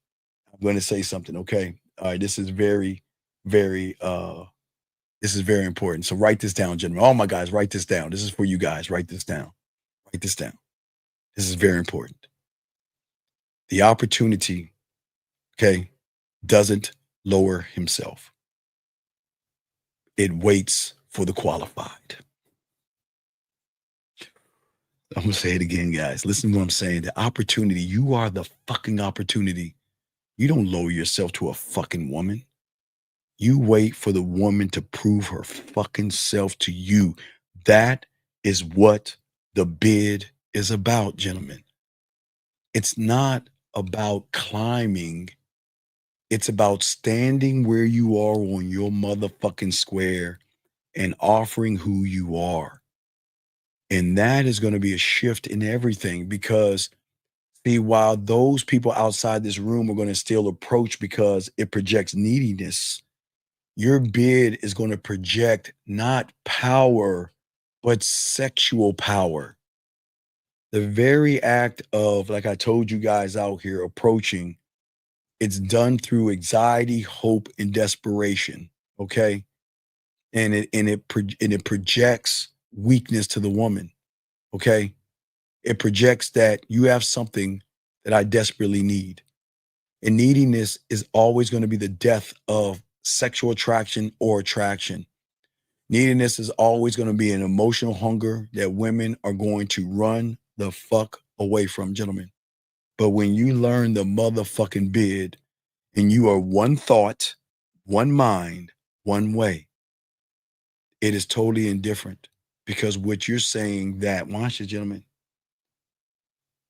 I'm going to say something, okay? All right, this is very, very important. So write this down, gentlemen. All my guys, write this down. This is for you guys. Write this down. Write this down. This is very important. The opportunity, okay, doesn't lower himself. It waits for the qualified. I'm going to say it again, guys. Listen to what I'm saying. The opportunity, you are the fucking opportunity. You don't lower yourself to a fucking woman. You wait for the woman to prove her fucking self to you. That is what the bid is about, gentlemen. It's not about climbing. It's about standing where you are on your motherfucking square and offering who you are. And that is going to be a shift in everything because, see, while those people outside this room are going to still approach because it projects neediness, your bid is going to project not power, but sexual power. The very act of, like I told you guys out here, approaching, it's done through anxiety, hope, and desperation, okay? And it projects weakness to the woman, okay? It projects that you have something that I desperately need. And neediness is always going to be the death of sexual attraction or attraction. Neediness is always going to be an emotional hunger that women are going to run the fuck away from, gentlemen. But when you learn the motherfucking bid and you are one thought, one mind, one way, it is totally indifferent because what you're saying that, watch it, gentlemen,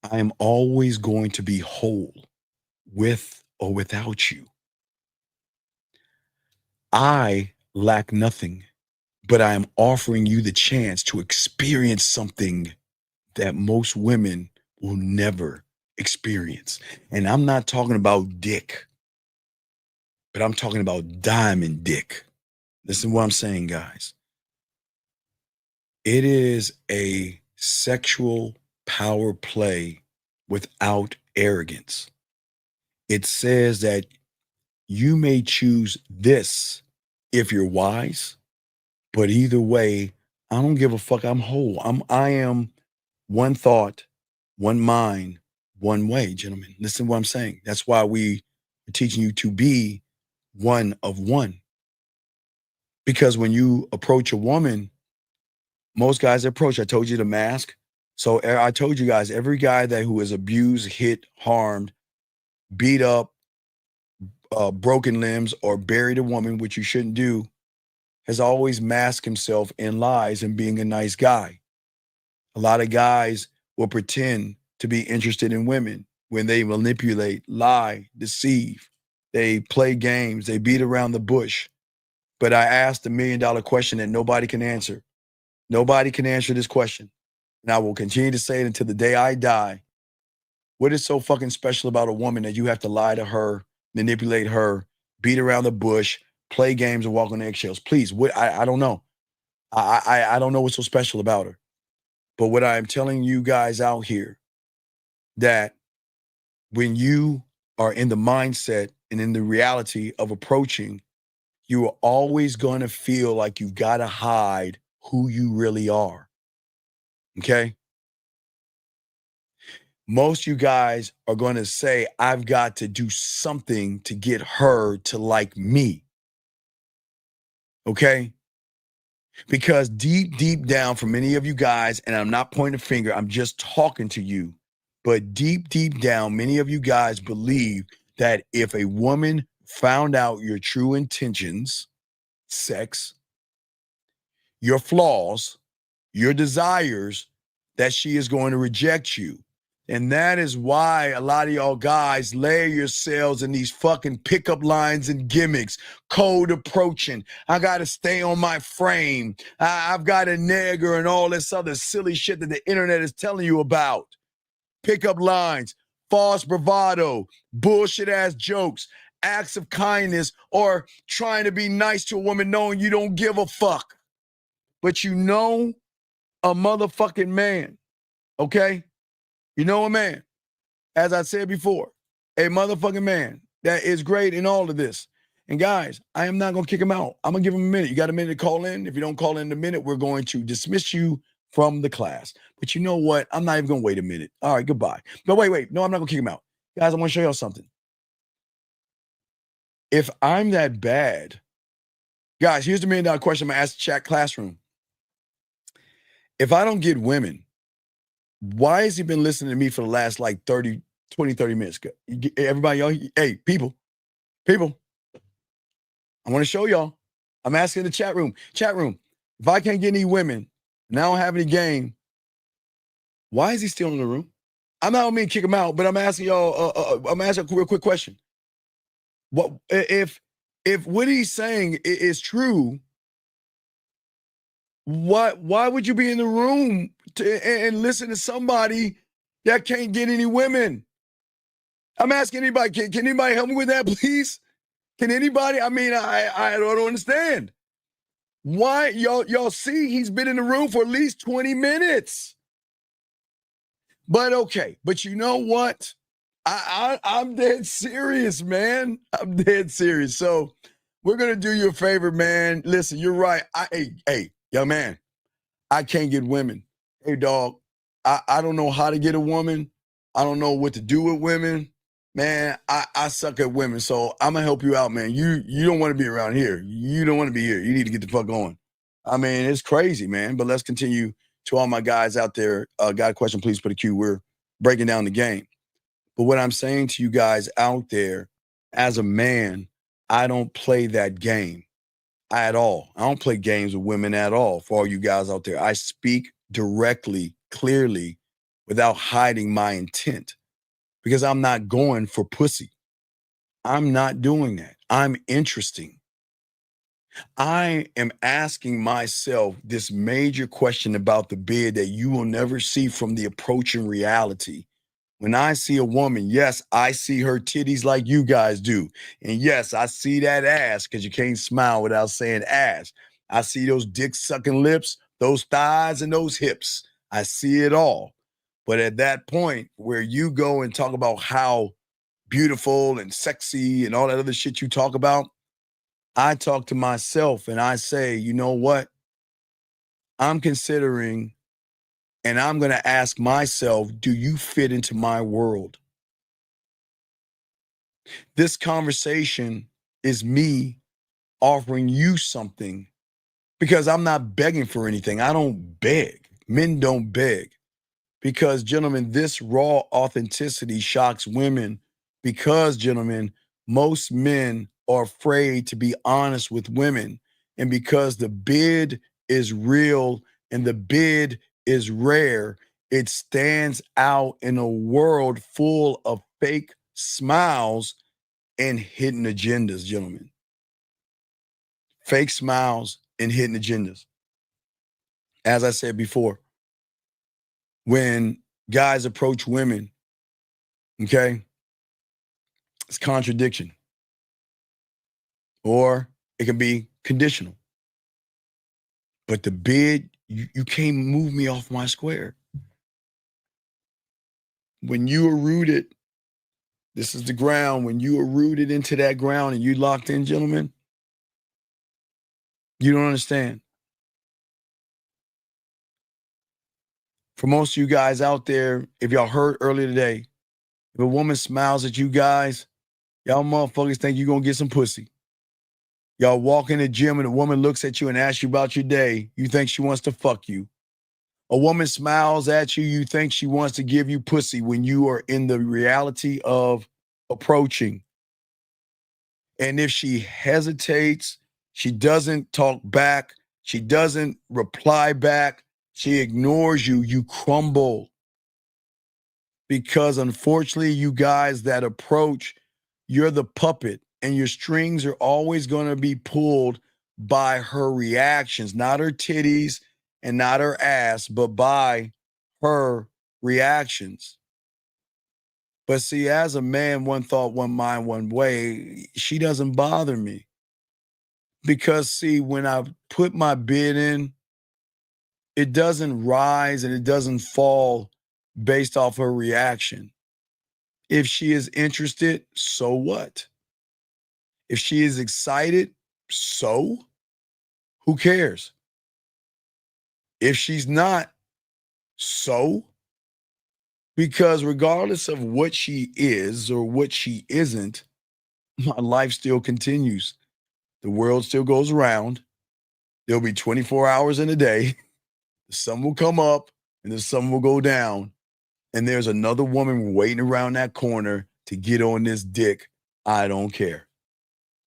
I am always going to be whole with or without you. I lack nothing, but I am offering you the chance to experience something that most women will never experience. And I'm not talking about dick, but I'm talking about diamond dick. Listen to what I'm saying, guys. It is a sexual power play without arrogance. It says that you may choose this if you're wise, but either way, I don't give a fuck. I'm whole. I am one thought, one mind, one way, gentlemen. Listen to what I'm saying. That's why we are teaching you to be one of one. Because when you approach a woman, most guys approach, I told you to mask. So I told you guys, every guy who is abused, hit, harmed, beat up, broken limbs, or buried a woman, which you shouldn't do, has always masked himself in lies and being a nice guy. A lot of guys will pretend to be interested in women when they manipulate, lie, deceive. They play games. They beat around the bush. But I asked the $1 million question that nobody can answer. Nobody can answer this question. And I will continue to say it until the day I die. What is so fucking special about a woman that you have to lie to her, manipulate her, beat around the bush, play games, and walk on eggshells? Please, I don't know. I don't know what's so special about her. But what I'm telling you guys out here, that when you are in the mindset and in the reality of approaching, you are always going to feel like you've got to hide who you really are. Okay? Most of you guys are going to say, I've got to do something to get her to like me. Okay? Because deep down for many of you guys, and I'm not pointing a finger, I'm just talking to you, but deep down, many of you guys believe that if a woman found out your true intentions, sex, your flaws, your desires, that she is going to reject you. And that is why a lot of y'all guys layer yourselves in these fucking pickup lines and gimmicks, cold approaching. I got to stay on my frame. I've got a nigger and all this other silly shit that the internet is telling you about. Pickup lines, false bravado, bullshit ass jokes, acts of kindness, or trying to be nice to a woman knowing you don't give a fuck. But you know a motherfucking man, okay? You know a man, as I said before, a motherfucking man that is great in all of this. And guys, I am not going to kick him out. I'm going to give him a minute. You got a minute to call in? If you don't call in a minute, we're going to dismiss you from the class. But you know what? I'm not even going to wait a minute. All right, goodbye. But wait. No, I'm not going to kick him out. Guys, I want to show y'all something. If I'm that bad, guys, here's the $1 million question I'm going to ask the chat classroom. If I don't get women, why has he been listening to me for the last like 30 minutes? Everybody, y'all, hey, people, I want to show y'all. I'm asking the chat room, if I can't get any women and I don't have any game, why is he still in the room? I'm not going to kick him out, but I'm asking y'all, I'm asking a real quick question. What if what he's saying is true? Why would you be in the room and listen to somebody that can't get any women? I'm asking anybody, can anybody help me with that, please? Can anybody? I mean, I don't understand. Why? Y'all see he's been in the room for at least 20 minutes. But okay, but you know what? I'm dead serious, man. I'm dead serious. So we're going to do you a favor, man. Listen, you're right. Hey, young man, I can't get women. Hey, dog, I don't know how to get a woman. I don't know what to do with women. Man, I suck at women, so I'm going to help you out, man. You don't want to be around here. You don't want to be here. You need to get the fuck on. I mean, it's crazy, man. But let's continue to all my guys out there. Got a question, please put a Q. We're breaking down the game. But what I'm saying to you guys out there, as a man, I don't play that game at all. I don't play games with women at all. For all you guys out there, I speak directly, clearly, without hiding my intent, because I'm not going for pussy. I'm not doing that. I'm interesting. I am asking myself this major question about the bid that you will never see from the approaching reality. When I see a woman, yes, I see her titties like you guys do. And yes, I see that ass, because you can't smile without saying ass. I see those dick-sucking lips, those thighs, and those hips. I see it all. But at that point where you go and talk about how beautiful and sexy and all that other shit you talk about, I talk to myself and I say, you know what? I'm considering, and I'm going to ask myself, do you fit into my world? This conversation is me offering you something, because I'm not begging for anything. I don't beg. Men don't beg. Because, gentlemen, this raw authenticity shocks women, because, gentlemen, most men are afraid to be honest with women. And because the bid is real and the bid is rare, it stands out in a world full of fake smiles and hidden agendas, gentlemen. Fake smiles and hidden agendas. As I said before, when guys approach women, okay, it's contradiction. Or it can be conditional. But the bid, you can't move me off my square. When you are rooted, this is the ground, when you are rooted into that ground and you locked in, gentlemen, you don't understand. For most of you guys out there, if y'all heard earlier today, if a woman smiles at you guys, y'all motherfuckers think you're going to get some pussy. Y'all walk in the gym and a woman looks at you and asks you about your day, you think she wants to fuck you. A woman smiles at you, you think she wants to give you pussy when you are in the reality of approaching. And if she hesitates, she doesn't talk back, she doesn't reply back, she ignores you, you crumble. Because unfortunately, you guys that approach, you're the puppet and your strings are always going to be pulled by her reactions, not her titties and not her ass, but by her reactions. But see, as a man, one thought, one mind, one way, she doesn't bother me. Because see, when I put my bid in, it doesn't rise and it doesn't fall based off her reaction. If she is interested, so what? If she is excited, so who cares? If she's not, so, because regardless of what she is or what she isn't, my life still continues. The world still goes around. There'll be 24 hours in a day. The sun will come up and the sun will go down. And there's another woman waiting around that corner to get on this dick. I don't care.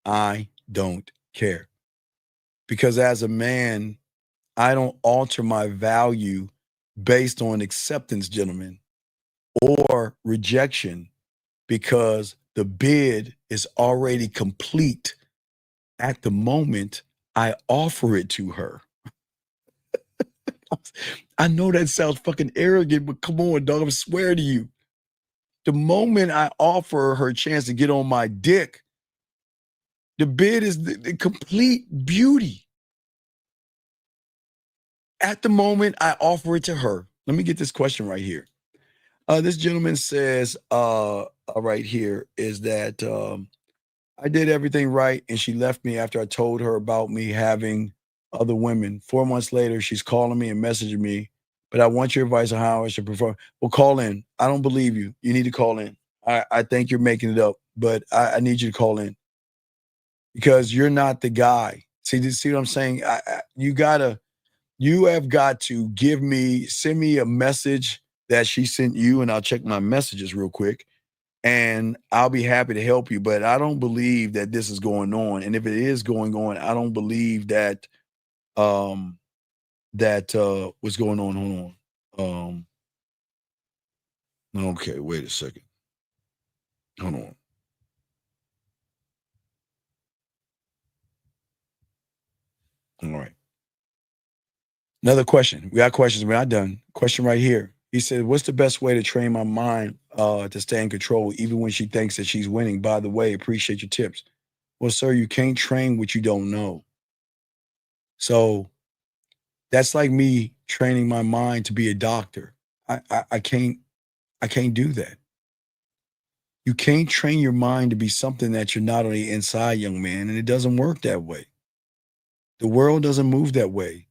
I don't care. Because as a man, I don't alter my value based on acceptance, gentlemen, or rejection, because the bid is already complete at the moment I offer it to her. I know that sounds fucking arrogant, but come on, dog, I swear to you. The moment I offer her a chance to get on my dick, the bid is the complete beauty. At the moment I offer it to her. Let me get this question right here. This gentleman says, right here is that I did everything right and she left me after I told her about me having other women. 4 months later, she's calling me and messaging me, but I want your advice on how I should perform. Well, call in. I don't believe you. You need to call in. I think you're making it up, but I need you to call in because you're not the guy. See what I'm saying? You have got to send me a message that she sent you, and I'll check my messages real quick, and I'll be happy to help you. But I don't believe that this is going on. And if it is going on, I don't believe that what's going on. Hold on. Okay, wait a second. Hold on. All right. Another question. We got questions. We're not done. Question right here. He said, what's the best way to train my mind to stay in control, even when she thinks that she's winning? By the way, appreciate your tips. Well, sir, you can't train what you don't know. So that's like me training my mind to be a doctor. I can't do that. You can't train your mind to be something that you're not on the inside, young man, and it doesn't work that way. The world doesn't move that way.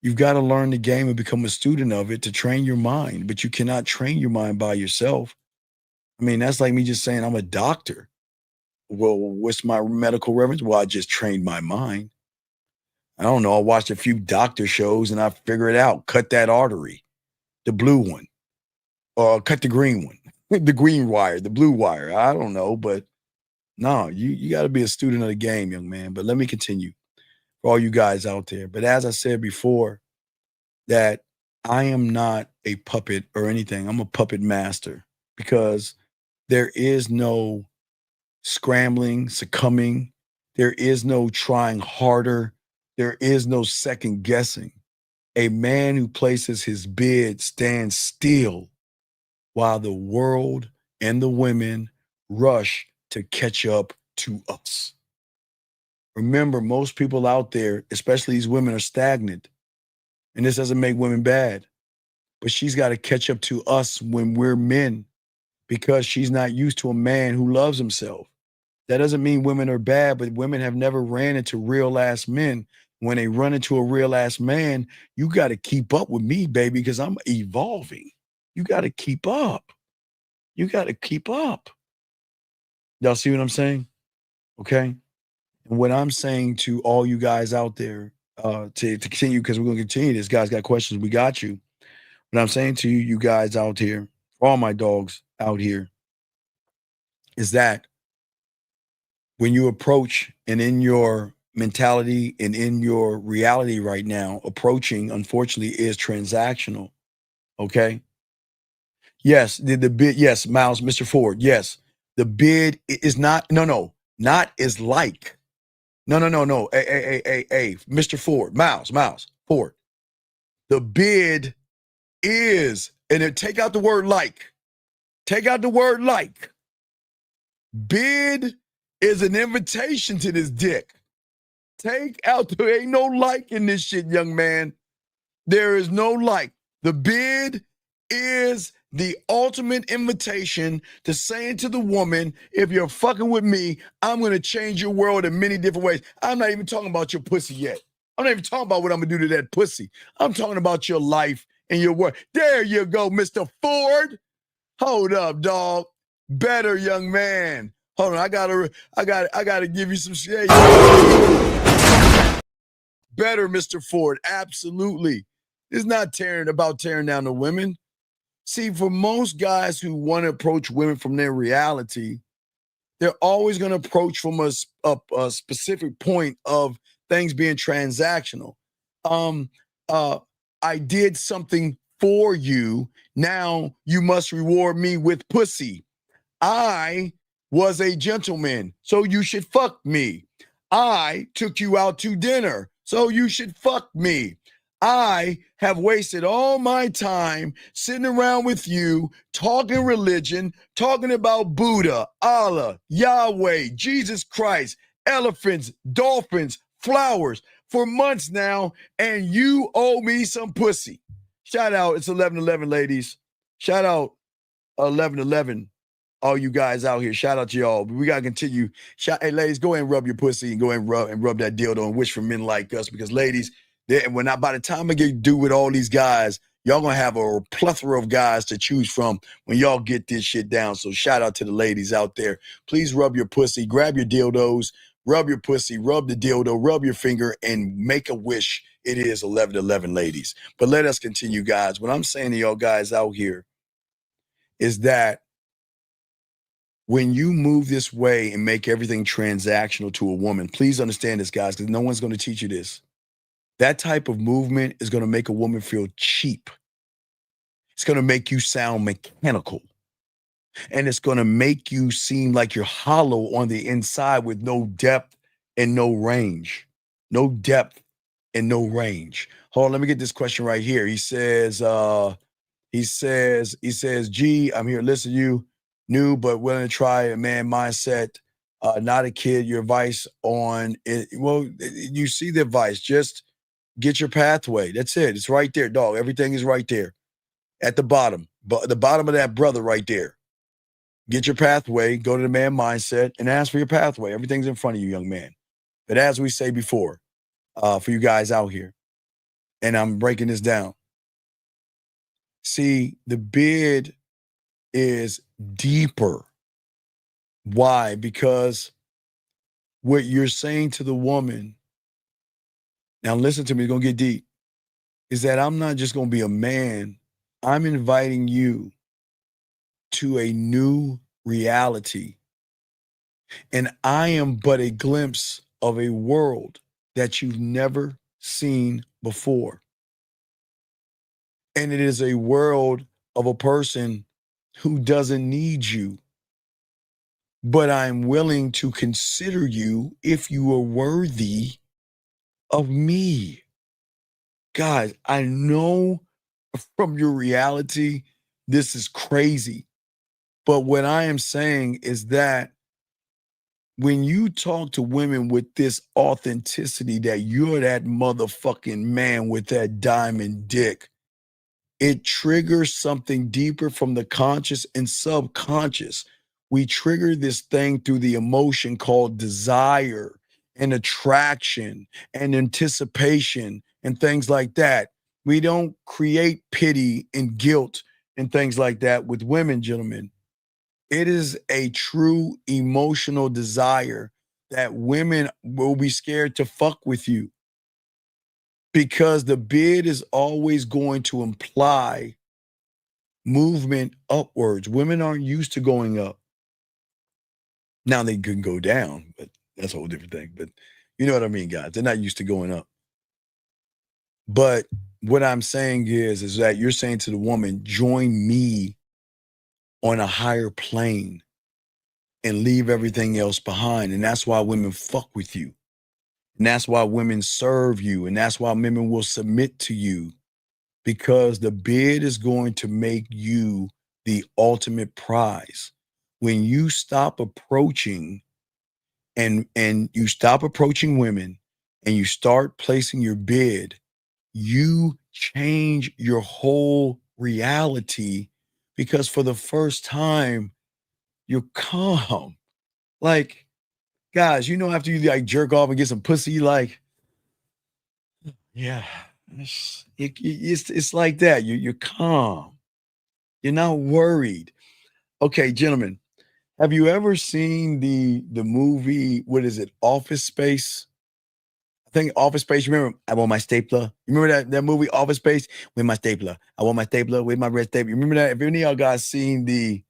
You've got to learn the game and become a student of it to train your mind, but you cannot train your mind by yourself. I mean, that's like me just saying I'm a doctor. Well, what's my medical reference? Well, I just trained my mind. I don't know. I watched a few doctor shows and I figure it out. Cut that artery, the blue one, or cut the green one, the green wire, the blue wire. I don't know, but no, you got to be a student of the game, young man. But let me continue for all you guys out there. But as I said before, that I am not a puppet or anything. I'm a puppet master because there is no scrambling, succumbing. There is no trying harder. There is no second guessing. A man who places his bid stands still while the world and the women rush to catch up to us. Remember, most people out there, especially these women, are stagnant. And this doesn't make women bad. But she's got to catch up to us when we're men because she's not used to a man who loves himself. That doesn't mean women are bad, but women have never ran into real ass men. When they run into a real ass man, you got to keep up with me, baby, because I'm evolving. You got to keep up. You got to keep up. Y'all see what I'm saying? Okay. And what I'm saying to all you guys out there, to continue, because we're going to continue this. Guys got questions. We got you. What I'm saying to you guys out here, all my dogs out here, is that when you approach and in your mentality and in your reality right now, approaching, unfortunately, is transactional. Okay. Yes, the bid. Yes, Miles, Mr. Ford. Yes, the bid is not. Not is like. No. Hey, Mr. Ford, Miles, Ford. The bid is, and then take out the word like. Take out the word like. Bid is an invitation to this dick. Take out, there ain't no like in this shit, young man. There is no like. The bid is the ultimate invitation to saying to the woman, if you're fucking with me, I'm going to change your world in many different ways. I'm not even talking about your pussy yet. I'm not even talking about what I'm going to do to that pussy. I'm talking about your life and your work. There you go, Mr. Ford. Hold up, dog. Better, young man. Hold on, I gotta give you some shit. Better, Mr. Ford. Absolutely. It's not about tearing down the women. See, for most guys who want to approach women from their reality, they're always going to approach from a specific point of things being transactional. I did something for you. Now you must reward me with pussy. I was a gentleman, so you should fuck me. I took you out to dinner, so you should fuck me. I have wasted all my time sitting around with you, talking religion, talking about Buddha, Allah, Yahweh, Jesus Christ, elephants, dolphins, flowers for months now, and you owe me some pussy. Shout out, it's 11:11, ladies. Shout out 11:11. All you guys out here, shout out to y'all. We gotta continue. Hey, ladies, go ahead and rub your pussy and go ahead and rub that dildo and wish for men like us. Because ladies, by the time I get due with all these guys, y'all gonna have a plethora of guys to choose from when y'all get this shit down. So shout out to the ladies out there. Please rub your pussy, grab your dildos, rub your pussy, rub the dildo, rub your finger, and make a wish. It is 11:11, ladies. But let us continue, guys. What I'm saying to y'all guys out here is that when you move this way and make everything transactional to a woman, please understand this, guys, because no one's going to teach you this. That type of movement is going to make a woman feel cheap. It's going to make you sound mechanical. And it's going to make you seem like you're hollow on the inside with no depth and no range. No depth and no range. Hold on, let me get this question right here. He says, G, I'm here to listen to you. New but willing to try a man mindset, not a kid. Your advice on it. Well, you see the advice. Just get your pathway. That's it. It's right there, dog. Everything is right there at the bottom. But the bottom of that brother right there. Get your pathway. Go to the man mindset and ask for your pathway. Everything's in front of you, young man. But as we say before, for you guys out here, and I'm breaking this down. See, the bid is deeper. Why? Because what you're saying to the woman, now listen to me, it's going to get deep, is that I'm not just going to be a man. I'm inviting you to a new reality. And I am but a glimpse of a world that you've never seen before. And it is a world of a person who doesn't need you, but I'm willing to consider you if you are worthy of me. Guys, I know from your reality, this is crazy. But what I am saying is that when you talk to women with this authenticity that you're that motherfucking man with that diamond dick, it triggers something deeper from the conscious and subconscious. We trigger this thing through the emotion called desire and attraction and anticipation and things like that. We don't create pity and guilt and things like that with women, gentlemen. It is a true emotional desire that women will be scared to fuck with you. Because the bid is always going to imply movement upwards. Women aren't used to going up. Now they can go down, but that's a whole different thing. But you know what I mean, guys. They're not used to going up. But what I'm saying is that you're saying to the woman, join me on a higher plane and leave everything else behind. And that's why women fuck with you. And that's why women serve you. And that's why women will submit to you, because the bid is going to make you the ultimate prize. When you stop approaching and you stop approaching women and you start placing your bid, you change your whole reality because for the first time, you're calm. Like, guys, you know, after you like jerk off and get some pussy, you like, yeah, it's like that. You're calm. You're not worried. Okay, gentlemen, have you ever seen the movie? What is it? Office Space. I think Office Space. Remember, I want my stapler. You remember that movie Office Space? With my stapler. I want my stapler with my red stapler. You remember that? If any of y'all guys seen the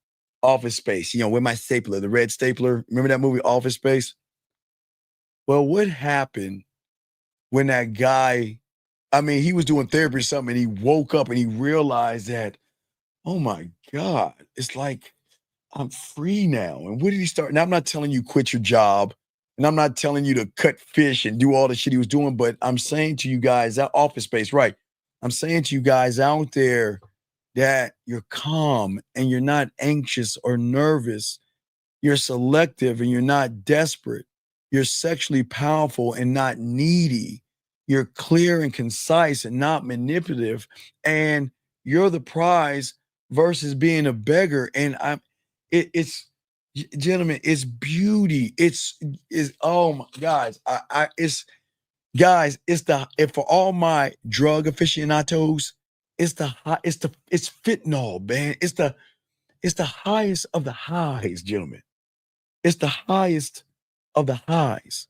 Office Space, you know, with my stapler, the red stapler. Remember that movie Office Space? Well, what happened when that guy, I mean, he was doing therapy or something, and he woke up and he realized that, oh my God, it's like I'm free now. And what did he start? Now, I'm not telling you quit your job, and I'm not telling you to cut fish and do all the shit he was doing, but I'm saying to you guys, that Office Space, right? I'm saying to you guys out there that you're calm and you're not anxious or nervous. You're selective and you're not desperate. You're sexually powerful and not needy. You're clear and concise and not manipulative. And you're the prize versus being a beggar. And it's gentlemen, it's beauty. It's oh my guys, it's guys, if for all my drug aficionados, it's fentanyl, man. It's the highest of the highs, gentlemen. It's the highest of the highs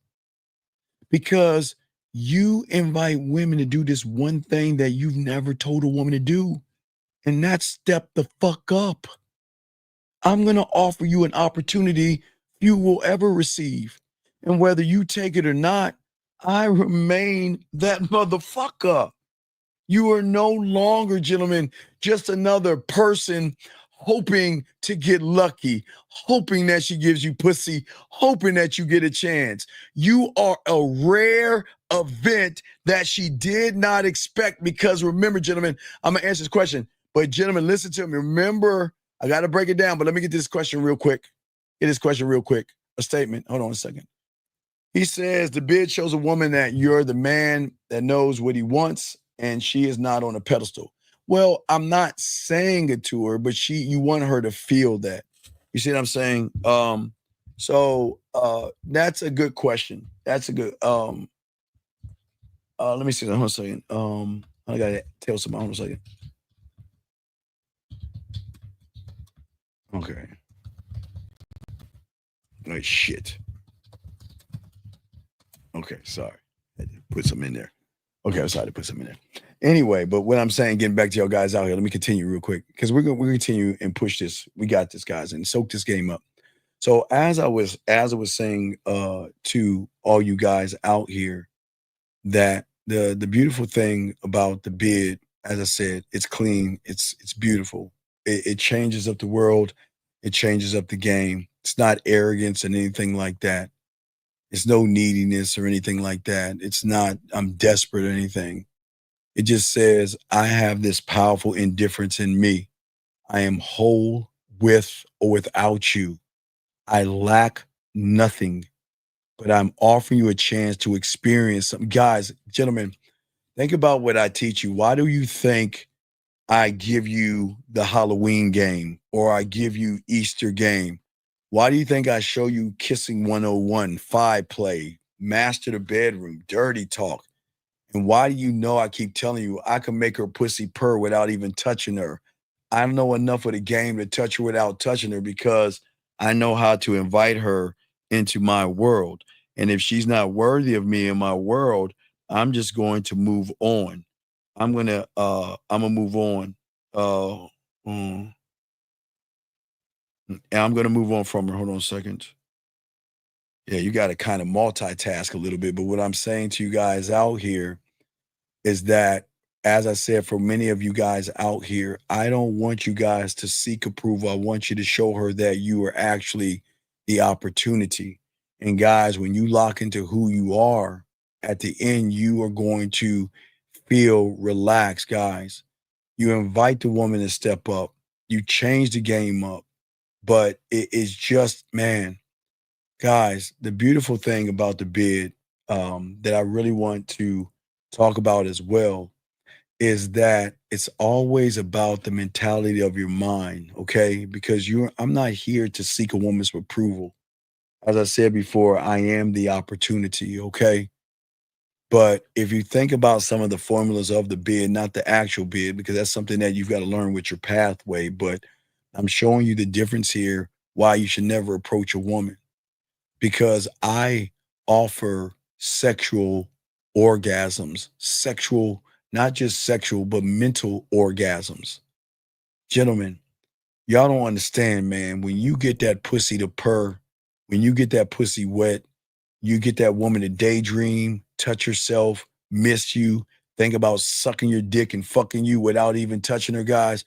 because you invite women to do this one thing that you've never told a woman to do, and that's step the fuck up. I'm going to offer you an opportunity you will ever receive. And whether you take it or not, I remain that motherfucker. You are no longer, gentlemen, just another person hoping to get lucky, hoping that she gives you pussy, hoping that you get a chance. You are a rare event that she did not expect because remember, gentlemen, I'm going to answer this question, but gentlemen, listen to me. Remember, I got to break it down, but let me get this question real quick. A statement. Hold on a second. He says, the bid shows a woman that you're the man that knows what he wants and she is not on a pedestal. Well, I'm not saying it to her, but you want her to feel that. You see what I'm saying? So that's a good question. That's a good, let me see. Hold on a second. I got to tell somebody. Hold on a second. Okay. Oh, shit. Okay, sorry. I had to put some in there. Okay, I'm sorry to put some in there. Anyway, but what I'm saying, getting back to y'all guys out here, let me continue real quick because we're gonna continue and push this. We got this, guys, and soak this game up. So as I was saying to all you guys out here, that the beautiful thing about the bid, as I said, it's clean, it's beautiful. It changes up the world, it changes up the game. It's not arrogance and anything like that. It's no neediness or anything like that. It's not, I'm desperate or anything. It just says, I have this powerful indifference in me. I am whole with or without you. I lack nothing, but I'm offering you a chance to experience something. Guys, gentlemen, think about what I teach you. Why do you think I give you the Halloween game or I give you Easter game? Why do you think I show you Kissing 101, 5 play, Master the Bedroom, Dirty Talk? And why do you know I keep telling you I can make her pussy purr without even touching her? I know enough of the game to touch her without touching her because I know how to invite her into my world. And if she's not worthy of me in my world, I'm just going to move on. I'm gonna move on. And I'm gonna move on from her. Hold on a second. Yeah, you got to kind of multitask a little bit. But what I'm saying to you guys out here is that, as I said, for many of you guys out here, I don't want you guys to seek approval. I want you to show her that you are actually the opportunity. And guys, when you lock into who you are, at the end, you are going to feel relaxed, guys. You invite the woman to step up. You change the game up. But it is just, man, guys, the beautiful thing about the bid that I really want to talk about as well is that it's always about the mentality of your mind, okay? Because I'm not here to seek a woman's approval. As I said before, I am the opportunity, okay? But if you think about some of the formulas of the bid, not the actual bid, because that's something that you've got to learn with your pathway, but I'm showing you the difference here, why you should never approach a woman. Because I offer sexual orgasms, sexual, not just sexual, but mental orgasms. Gentlemen, y'all don't understand, man. When you get that pussy to purr, when you get that pussy wet, you get that woman to daydream, touch herself, miss you, think about sucking your dick and fucking you without even touching her, guys.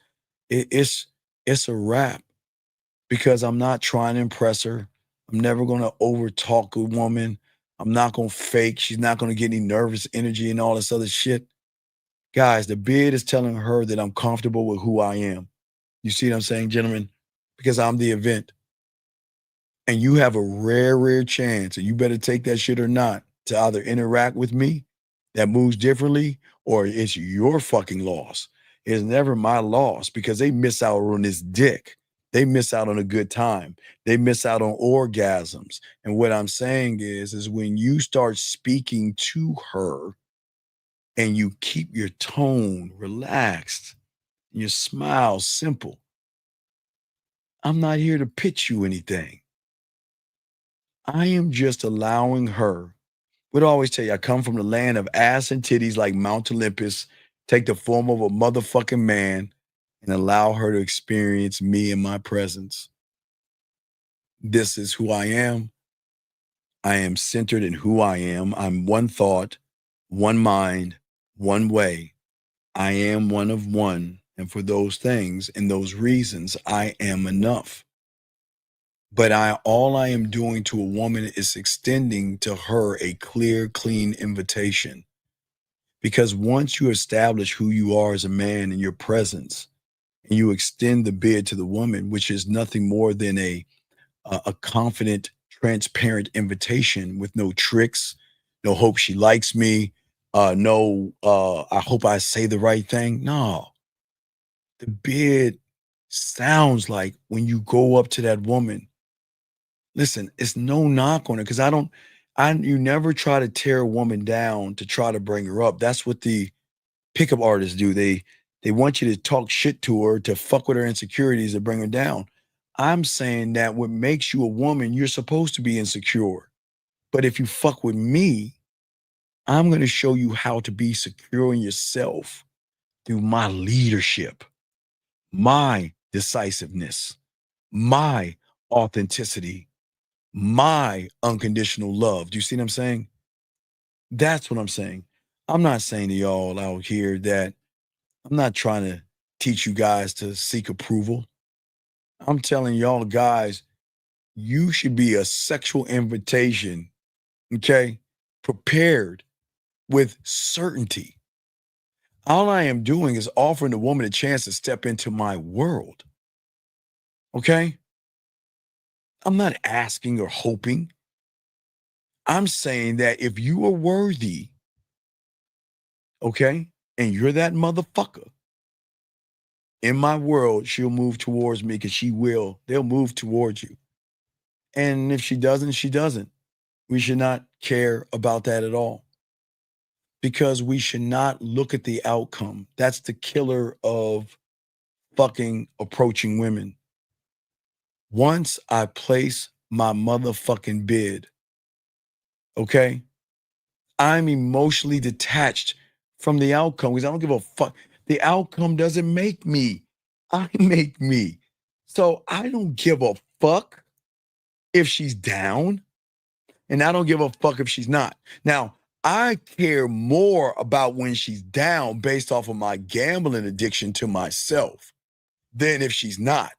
It's a wrap, because I'm not trying to impress her. I'm never going to over talk a woman. I'm not going to fake. She's not going to get any nervous energy and all this other shit. Guys, the bid is telling her that I'm comfortable with who I am. You see what I'm saying, gentlemen? Because I'm the event. And you have a rare chance, and you better take that shit or not, to either interact with me that moves differently, or it's your fucking loss. It's never my loss, because they miss out on this dick. They miss out on a good time. They miss out on orgasms. And what I'm saying is when you start speaking to her and you keep your tone relaxed, your smile simple. I'm not here to pitch you anything. I am just allowing her. We'd always tell you, I come from the land of ass and titties like Mount Olympus, take the form of a motherfucking man, and allow her to experience me in my presence. This is who I am. I am centered in who I am. I'm one thought, one mind, one way. I am one of one. And for those things and those reasons, I am enough. But all I am doing to a woman is extending to her a clear, clean invitation. Because once you establish who you are as a man in your presence, and you extend the bid to the woman, which is nothing more than a confident, transparent invitation with no tricks, no hope she likes me, no I hope I say the right thing. No. The bid sounds like when you go up to that woman, listen, it's no knock on her, because you never try to tear a woman down to try to bring her up. That's what the pickup artists do. They want you to talk shit to her, to fuck with her insecurities, to bring her down. I'm saying that what makes you a woman, you're supposed to be insecure. But if you fuck with me, I'm going to show you how to be secure in yourself through my leadership, my decisiveness, my authenticity, my unconditional love. Do you see what I'm saying? That's what I'm saying. I'm not saying to y'all out here that I'm not trying to teach you guys to seek approval. I'm telling y'all guys, you should be a sexual invitation, okay? Prepared with certainty. All I am doing is offering the woman a chance to step into my world, okay? I'm not asking or hoping. I'm saying that if you are worthy, okay, and you're that motherfucker, in my world, she'll move towards me, because she will. They'll move towards you. And if she doesn't, she doesn't. We should not care about that at all, because we should not look at the outcome. That's the killer of fucking approaching women. Once I place my motherfucking bid, okay, I'm emotionally detached from the outcome, because I don't give a fuck. The outcome doesn't make me. I make me. So I don't give a fuck if she's down, and I don't give a fuck if she's not. Now, I care more about when she's down based off of my gambling addiction to myself than if she's not.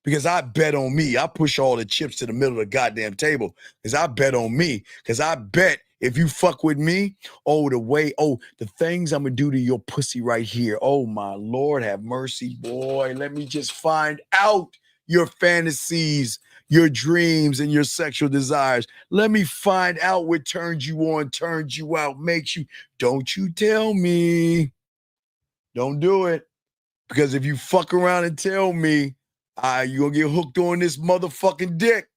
Because I bet on me. I push all the chips to the middle of the goddamn table, because I bet on me. Because I bet if you fuck with me, the things I'm going to do to your pussy right here. Oh, my Lord, have mercy, boy. Let me just find out your fantasies, your dreams, and your sexual desires. Let me find out what turns you on, turns you out, makes you. Don't you tell me Don't do it. Because if you fuck around and tell me you're going to get hooked on this motherfucking dick,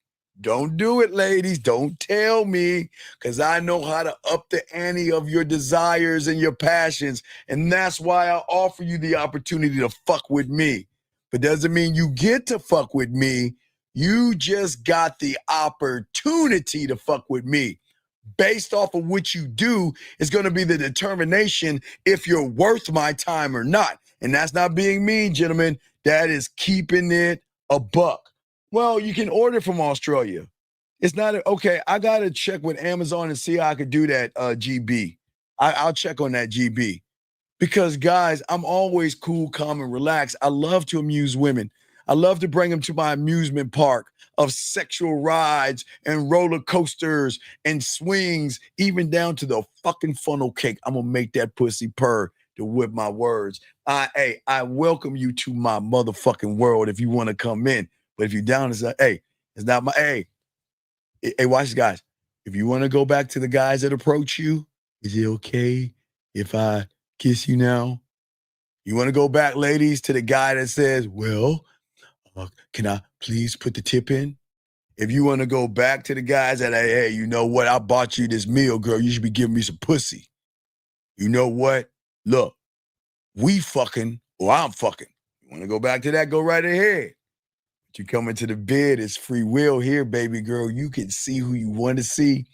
don't do it, ladies. Don't tell me, because I know how to up the ante of your desires and your passions. And that's why I offer you the opportunity to fuck with me. But doesn't mean you get to fuck with me. You just got the opportunity to fuck with me. Based off of what you do is going to be the determination if you're worth my time or not. And that's not being mean, gentlemen. That is keeping it a buck. Well, you can order from Australia. It's not okay. I got to check with Amazon and see how I could do that, GB. I'll check on that, GB. Because, guys, I'm always cool, calm, and relaxed. I love to amuse women. I love to bring them to my amusement park of sexual rides and roller coasters and swings, even down to the fucking funnel cake. I'm going to make that pussy purr to whip my words. I welcome you to my motherfucking world if you want to come in. But if you're down, it's not my, hey, watch this, guys. If you want to go back to the guys that approach you, is it okay if I kiss you now? You want to go back, ladies, to the guy that says, well, can I please put the tip in? If you want to go back to the guys that, hey, you know what? I bought you this meal, girl. You should be giving me some pussy. You know what? Look, we fucking or I'm fucking. You want to go back to that? Go right ahead. But you come into the bed, it's free will here, baby girl. You can see who you want to see.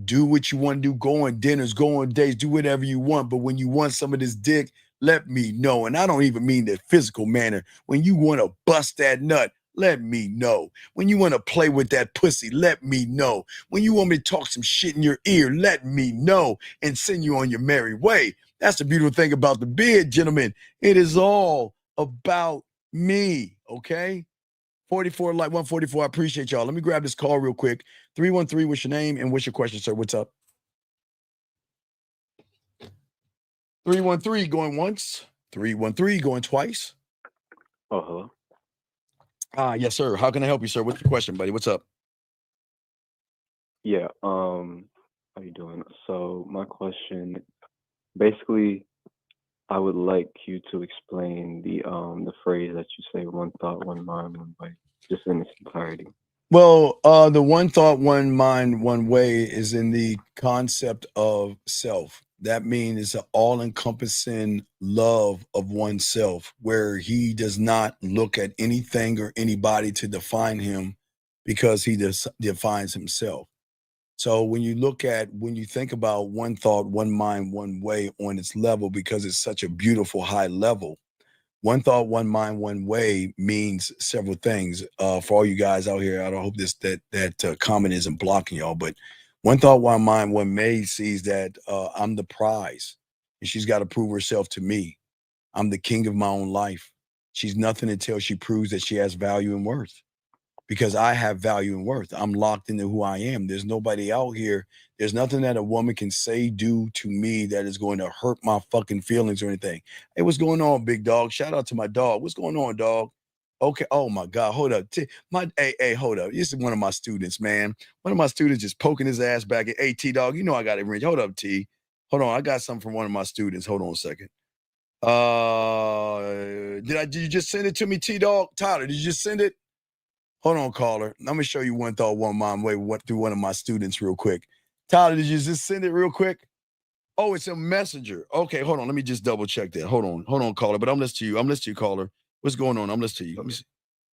Do what you want to do. Go on dinners, go on dates, do whatever you want. But when you want some of this dick, let me know. And I don't even mean the physical manner. When you want to bust that nut, let me know. When you want to play with that pussy, let me know. When you want me to talk some shit in your ear, let me know and send you on your merry way. That's the beautiful thing about the bed, gentlemen. It is all about me, okay? 44 like 144. I appreciate y'all. Let me grab this call real quick. 313, what's your name and what's your question, sir? What's up? 313 going once. 313 going twice. Oh, hello. Yes, sir. How can I help you, sir? What's your question, buddy? What's up? Yeah. How you doing? So my question, basically, I would like you to explain the phrase that you say, one thought, one mind, one way, just in its entirety. Well, the one thought, one mind, one way is in the concept of self. That means it's an all-encompassing love of oneself, where he does not look at anything or anybody to define him, because he defines himself. So when you think about one thought, one mind, one way on its level, because it's such a beautiful high level, one thought, one mind, one way means several things. For all you guys out here, I don't hope that comment isn't blocking y'all, but one thought, one mind, one way sees that I'm the prize, and she's got to prove herself to me. I'm the king of my own life. She's nothing until she proves that she has value and worth, because I have value and worth. I'm locked into who I am. There's nobody out here. There's nothing that a woman can say, do to me that is going to hurt my fucking feelings or anything. Hey, what's going on, big dog? Shout out to my dog. What's going on, dog? Okay. Oh my God. Hold up. Hey, hold up. This is one of my students, man. One of my students just poking his ass back at, hey, T dog, you know I got it ring. Hold up, T. Hold on. I got something from one of my students. Hold on a second. Did you just send it to me, T dog? Tyler, did you just send it? Hold on, caller. I'm gonna show you one thought, one mind way through one of my students real quick. Tyler, did you just send it real quick? Oh, it's a messenger. Okay, hold on. Let me just double check that. Hold on, caller. But I'm listening to you, caller. What's going on? I'm listening to you. Let me see.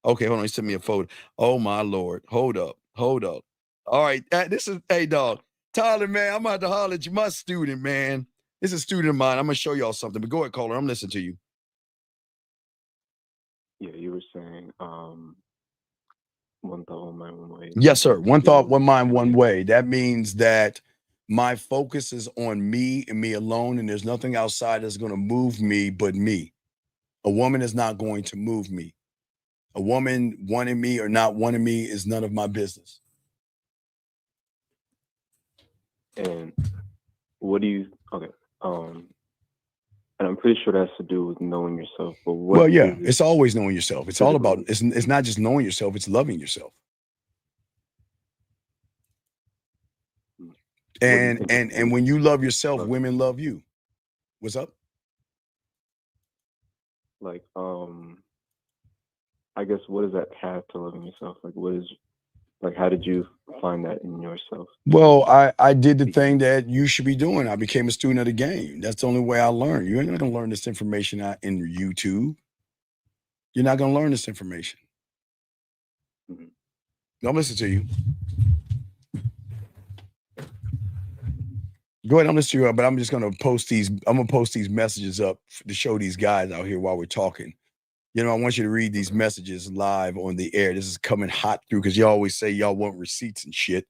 Okay, hold on. He sent me a photo. Oh my Lord. Hold up. All right. Hey, dog. Tyler, man, I'm about to holler at you. My student, man. This is a student of mine. I'm gonna show y'all something. But go ahead, caller. I'm listening to you. Yeah, you were saying one thought, one mind, one way. Yes, sir. One thought, one mind, one way. That means that my focus is on me and me alone, and there's nothing outside that's going to move me but me. A woman is not going to move me. A woman wanting me or not wanting me is none of my business. And what do you, okay, and I'm pretty sure that has to do with knowing yourself. But what? Well, yeah, it's always knowing yourself. It's all about, it's not just knowing yourself, it's loving yourself. And when you love yourself, women love you. What's up? like I guess what is that path to loving yourself? Like what is like how did you find that in yourself? Well, I did the thing that you should be doing. I became a student of the game. That's the only way I learn. You ain't gonna learn this information out in YouTube. You're not gonna learn this information. Don't listen to you. Go ahead, I'm listening to you, but I'm just gonna post these. I'm gonna post these messages up to show these guys out here while we're talking. You know, I want you to read these messages live on the air. This is coming hot through because you always say y'all want receipts and shit.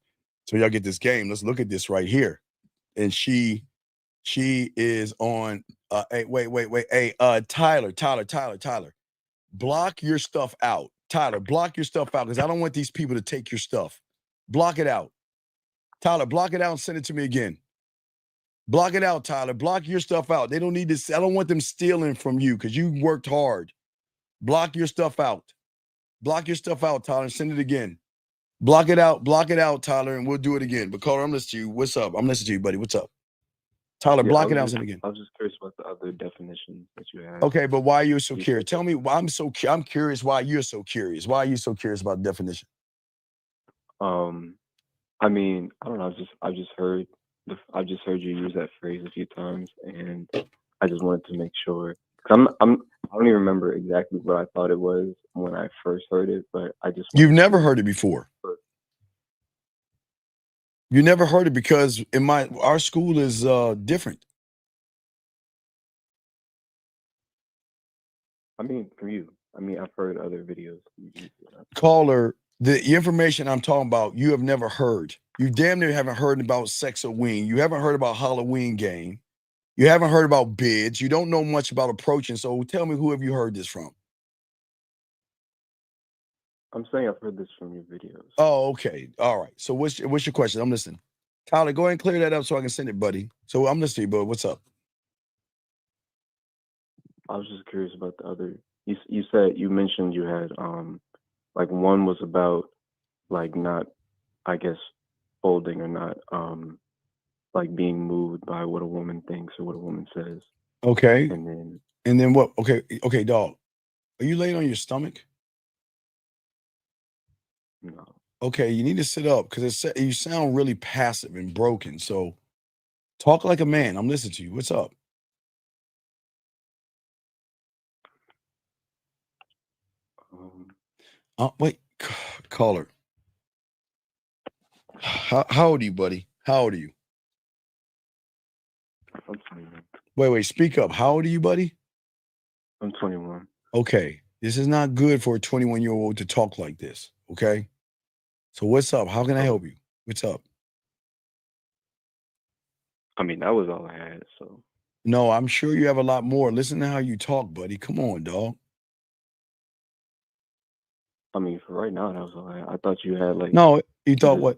So y'all get this game. Let's look at this right here. And she is on. Hey, wait. Hey, Tyler. Block your stuff out. Tyler, block your stuff out because I don't want these people to take your stuff. Block it out. Tyler, block it out and send it to me again. Block it out, Tyler. Block your stuff out. They don't need this. I don't want them stealing from you because you worked hard. Block your stuff out. Block your stuff out, Tyler, and send it again. Block it out, Tyler, and we'll do it again. But caller, I'm listening to you. What's up? I'm listening to you, buddy. What's up? Tyler, Yeah, block it out and send it again. I was just curious about the other definitions that you had. Okay, but why are you so curious? Tell me why I'm curious why you're so curious. Why are you so curious about the definition? I mean, I don't know. I've just heard you use that phrase a few times, and I just wanted to make sure. I don't even remember exactly what I thought it was when I first heard it, but I just You've never heard it before. You never heard it because our school is different. I mean, from you. I mean, I've heard other videos. Caller, the information I'm talking about, you have never heard. You damn near haven't heard about Sex-a-Wing. You haven't heard about Halloween game. You haven't heard about bids. You don't know much about approaching. So tell me, who have you heard this from? I'm saying I've heard this from your videos. Oh, okay. All right. So what's your question? I'm listening. Tyler, go ahead and clear that up so I can send it, buddy. So I'm listening to you, bud. What's up? I was just curious about the other. You mentioned you had like one was about like not, I guess, folding or not like being moved by what a woman thinks or what a woman says. Okay. And then what? Okay, dog. Are you laying on your stomach? No. Okay, you need to sit up because you sound really passive and broken. So talk like a man. I'm listening to you. What's up? Wait, caller. How old are you, buddy? How old are you? I'm 21. Wait, speak up. How old are you, buddy? I'm 21. Okay, this is not good for a 21-year-old to talk like this, okay? So what's up? How can I help you? What's up? I mean, that was all I had, so. No, I'm sure you have a lot more. Listen to how you talk, buddy. Come on, dog. I mean, for right now, that was all I had. I thought you had like. No, you thought what?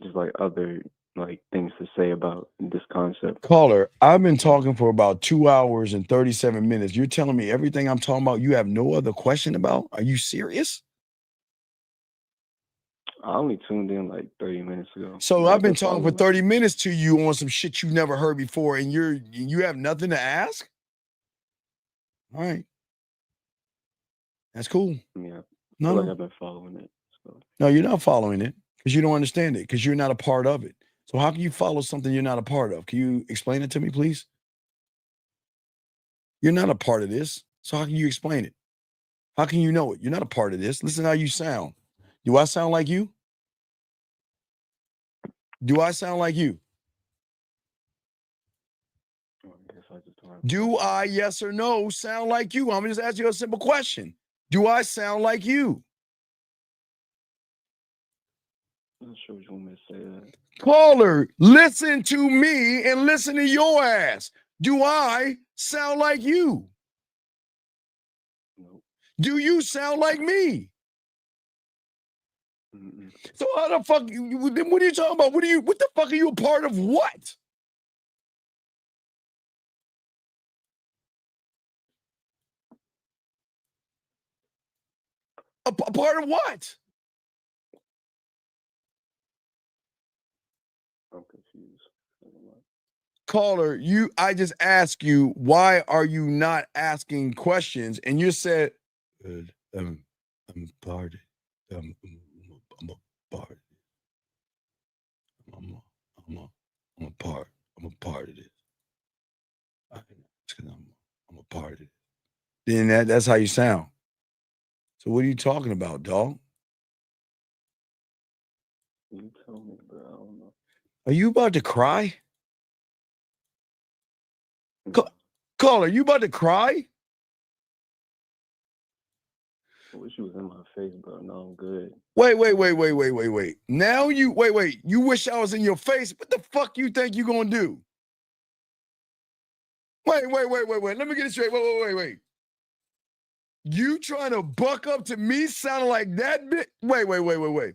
Just like other like things to say about this concept. Caller, I've been talking for about 2 hours and 37 minutes. You're telling me everything I'm talking about you have no other question about? Are you serious? I only tuned in like 30 minutes ago. So I've been talking for 30 minutes to you on some shit you've never heard before, and you have nothing to ask? All right. That's cool. Yeah. No, like I've been following it. So. No, you're not following it because you don't understand it because you're not a part of it. So how can you follow something you're not a part of? Can you explain it to me, please? You're not a part of this. So how can you explain it? How can you know it? You're not a part of this. Listen how you sound. Do I sound like you? Do I sound like you? Do I, yes or no, sound like you? I'm just asking you a simple question. Do I sound like you? I'm not sure what you want me to say that. Caller, listen to me and listen to your ass. Do I sound like you? Nope. Do you sound like me? Mm-mm. So how the fuck? What are you talking about? What the fuck are you a part of? What? A part of what? I'm confused. caller, I just asked you, why are you not asking questions? And you said, I'm part of it. I'm a part of it. I'm a part of this. I'm a part of it. Then that's how you sound. So what are you talking about, dog? You tell me, bro. I don't know. Are you about to cry? Caller, you about to cry? I wish you was in my face, bro. No, I'm good. Wait. Now you wish I was in your face. What the fuck you think you gonna do? Wait. Let me get it straight. Wait. You trying to buck up to me sounding like that bitch? Wait.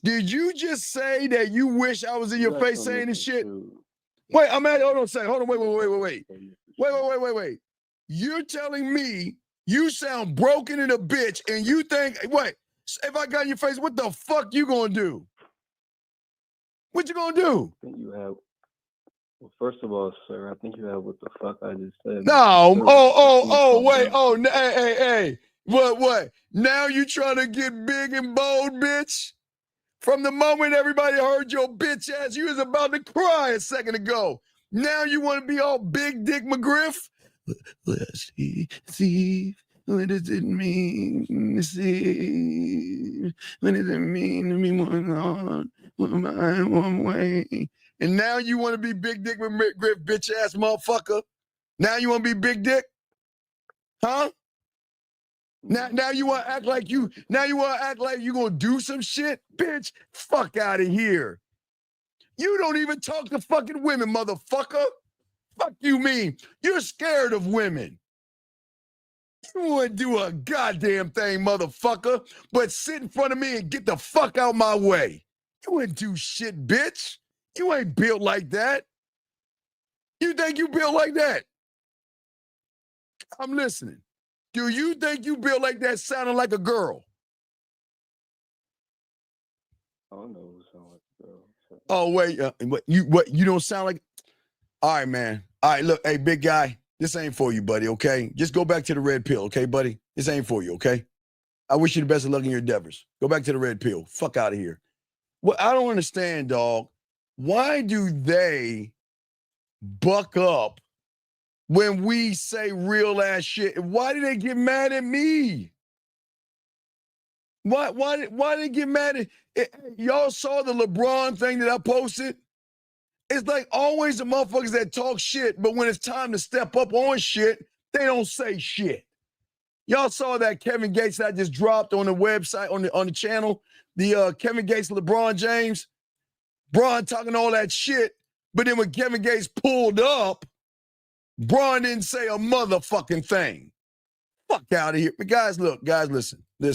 Did you just say that you wish I was in your face saying this shit? Wait, hold on a second. Hold on, wait. You're telling me you sound broken in a bitch and you think, wait, if I got in your face, what the fuck you gonna do? What you gonna do? I think you have, well, first of all, sir, I think you have what the fuck I just said. No, wait, hey. What? Now you trying to get big and bold, bitch? From the moment everybody heard your bitch ass, you was about to cry a second ago. Now you want to be all big dick McGriff? Let's see, what does it mean to see? What does it mean to be one way? And now you want to be big dick McGriff, bitch ass motherfucker? Now you want to be big dick? Huh? Now you want to act like you gonna do some shit? Bitch, fuck out of here. You don't even talk to fucking women, motherfucker. Fuck you mean? You're scared of women. You wouldn't do a goddamn thing, motherfucker, but sit in front of me and get the fuck out my way. You wouldn't do shit, bitch. You ain't built like that. You think you built like that? I'm listening. Do you think you built like that sounding like a girl? I don't know who sound like a girl. So. Oh, wait. You don't sound like... All right, man. All right, look, hey, big guy, this ain't for you, buddy, okay? Just go back to the red pill, okay, buddy? This ain't for you, okay? I wish you the best of luck in your endeavors. Go back to the red pill. Fuck out of here. Well, I don't understand, dog. Why do they buck up when we say real ass shit? Why do they get mad at me? Why did they get mad at y'all? Saw the LeBron thing that I posted? It's like always the motherfuckers that talk shit, but when it's time to step up on shit, they don't say shit. Y'all saw that Kevin Gates that I just dropped on the website, on the channel, the Kevin Gates, LeBron James, Bron talking all that shit, but then when Kevin Gates pulled up, Bron didn't say a motherfucking thing. Fuck out of here. But guys, look, listen. A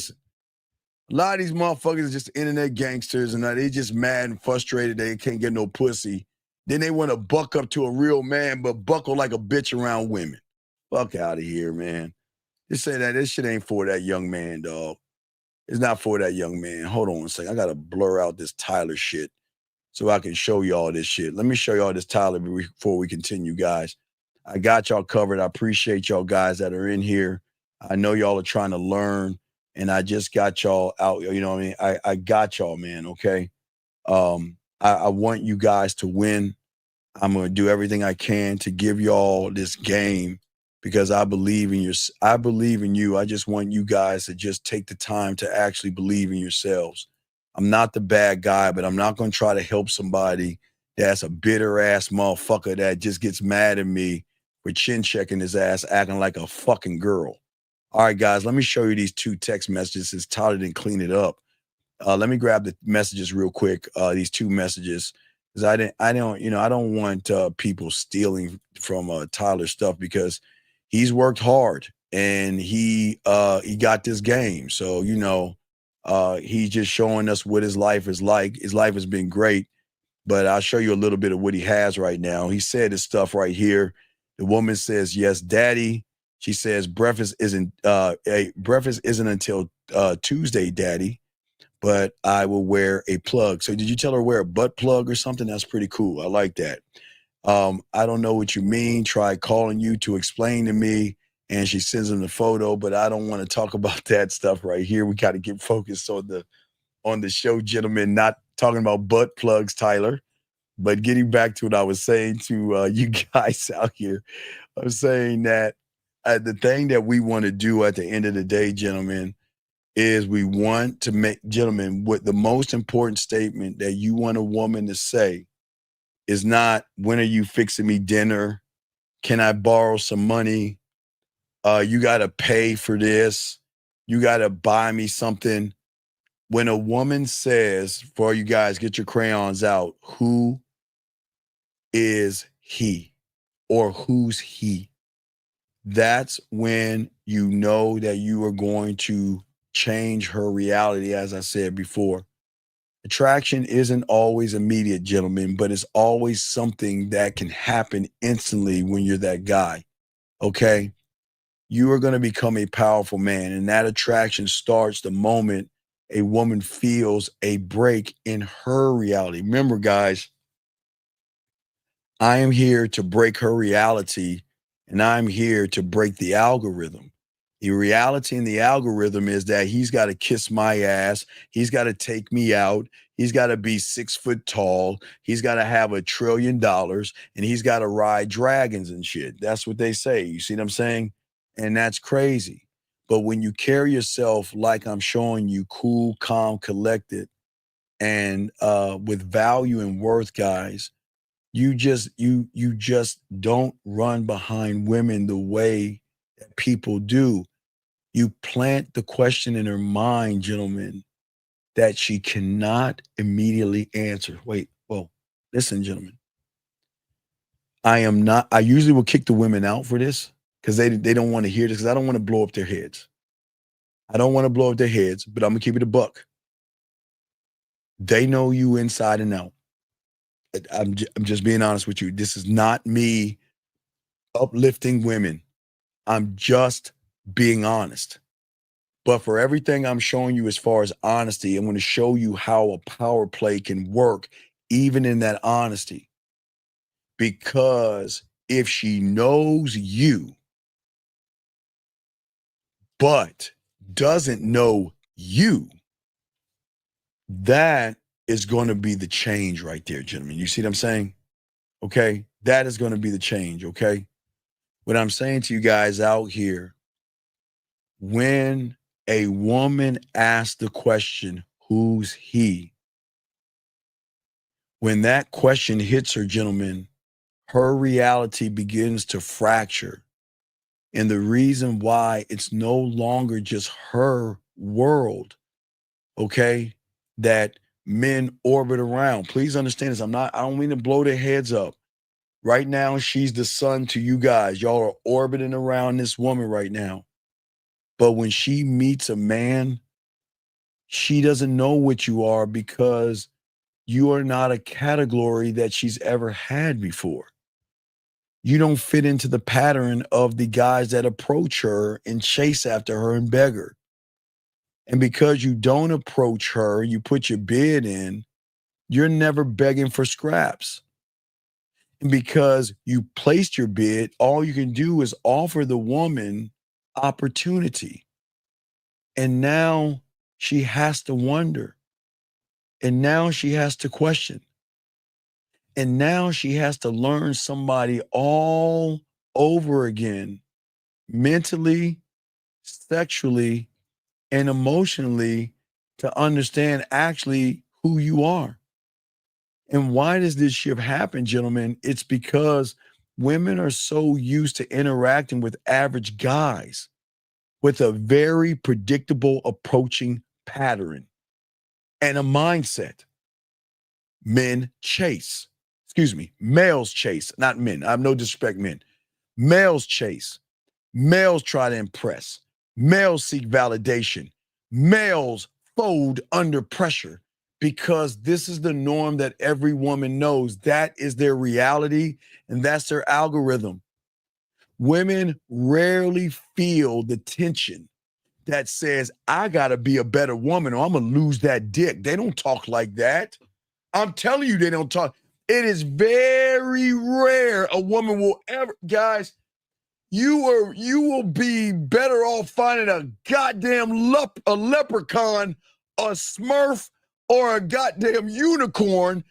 lot of these motherfuckers are just internet gangsters and they just mad and frustrated they can't get no pussy. Then they want to buck up to a real man, but buckle like a bitch around women. Fuck out of here, man. Just say that this shit ain't for that young man, dog. It's not for that young man. Hold on a second. I got to blur out this Tyler shit so I can show y'all this shit. Let me show y'all this Tyler before we continue, guys. I got y'all covered. I appreciate y'all guys that are in here. I know y'all are trying to learn, and I just got y'all out. You know what I mean? I got y'all, man, okay? I want you guys to win. I'm going to do everything I can to give y'all this game because I believe in you. I just want you guys to just take the time to actually believe in yourselves. I'm not the bad guy, but I'm not going to try to help somebody that's a bitter ass motherfucker that just gets mad at me for chin checking his ass, acting like a fucking girl. All right, guys, let me show you these two text messages since Tyler didn't clean it up. Let me grab the messages real quick. These two messages, because I don't want people stealing from Tyler's stuff because he's worked hard and he got this game. So he's just showing us what his life is like. His life has been great, but I'll show you a little bit of what he has right now. He said his stuff right here. The woman says, "Yes, Daddy." She says, "Breakfast isn't until Tuesday, Daddy, but I will wear a plug." So did you tell her to wear a butt plug or something? That's pretty cool. I like that. I don't know what you mean. Tried calling you to explain to me, and she sends him the photo, but I don't want to talk about that stuff right here. We got to get focused on the show, gentlemen, not talking about butt plugs, Tyler, but getting back to what I was saying to you guys out here. I was saying that the thing that we want to do at the end of the day, gentlemen, is we want to make, gentlemen, what the most important statement that you want a woman to say is not, when are you fixing me dinner? Can I borrow some money? You got to pay for this. You got to buy me something. When a woman says, for all you guys, get your crayons out, who is he or who's he? That's when you know that you are going to change her reality, as I said before. Attraction isn't always immediate, gentlemen, but it's always something that can happen instantly when you're that guy, okay? You are going to become a powerful man, and that attraction starts the moment a woman feels a break in her reality. Remember, guys, I am here to break her reality, and I'm here to break the algorithm. The reality in the algorithm is that he's got to kiss my ass. He's got to take me out. He's got to be 6 foot tall. He's got to have $1 trillion, and he's got to ride dragons and shit. That's what they say. You see what I'm saying? And that's crazy. But when you carry yourself like I'm showing you, cool, calm, collected, and with value and worth, guys, you just don't run behind women the way that people do. You plant the question in her mind, gentlemen, that she cannot immediately answer. Wait, well, listen, gentlemen. I usually will kick the women out for this because they don't want to hear this, because I don't want to blow up their heads. I don't want to blow up their heads, but I'm going to keep it a buck. They know you inside and out. I'm just being honest with you. This is not me uplifting women. I'm just being honest. But for everything I'm showing you as far as honesty, I'm going to show you how a power play can work even in that honesty. Because if she knows you, but doesn't know you, that is going to be the change right there, gentlemen. You see what I'm saying? Okay? That is going to be the change, okay? What I'm saying to you guys out here, when a woman asks the question, who's he? When that question hits her, gentlemen, her reality begins to fracture. And the reason why it's no longer just her world, okay, that men orbit around. Please understand this. I don't mean to blow their heads up. Right now, she's the sun to you guys. Y'all are orbiting around this woman right now. But when she meets a man, she doesn't know what you are because you are not a category that she's ever had before. You don't fit into the pattern of the guys that approach her and chase after her and beg her. And because you don't approach her, you put your bid in, you're never begging for scraps. And because you placed your bid, all you can do is offer the woman opportunity. And now she has to wonder. And now she has to question. And now she has to learn somebody all over again, mentally, sexually, and emotionally, to understand actually who you are. And why does this shift happen, gentlemen? It's because women are so used to interacting with average guys with a very predictable approaching pattern and a mindset. Males chase, not men. I have no disrespect, men. Males chase. Males try to impress. Males seek validation. Males fold under pressure because this is the norm that every woman knows. That is their reality, and that's their algorithm. Women rarely feel the tension that says, I got to be a better woman or I'm going to lose that dick. They don't talk like that. I'm telling you, they don't talk. It is very rare a woman will ever, guys, you will be better off finding a goddamn a leprechaun, a smurf, or a goddamn unicorn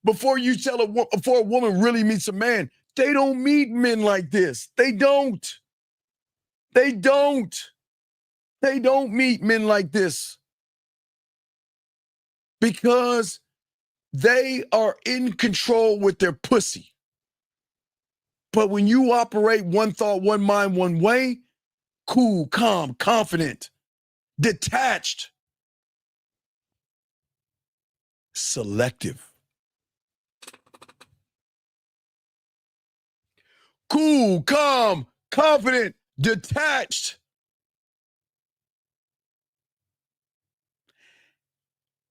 before you before a woman really meets a man. They don't meet men like this. They don't. They don't. They don't meet men like this because they are in control with their pussy. But when you operate one thought, one mind, one way, cool, calm, confident, detached, selective. Cool, calm, confident, detached,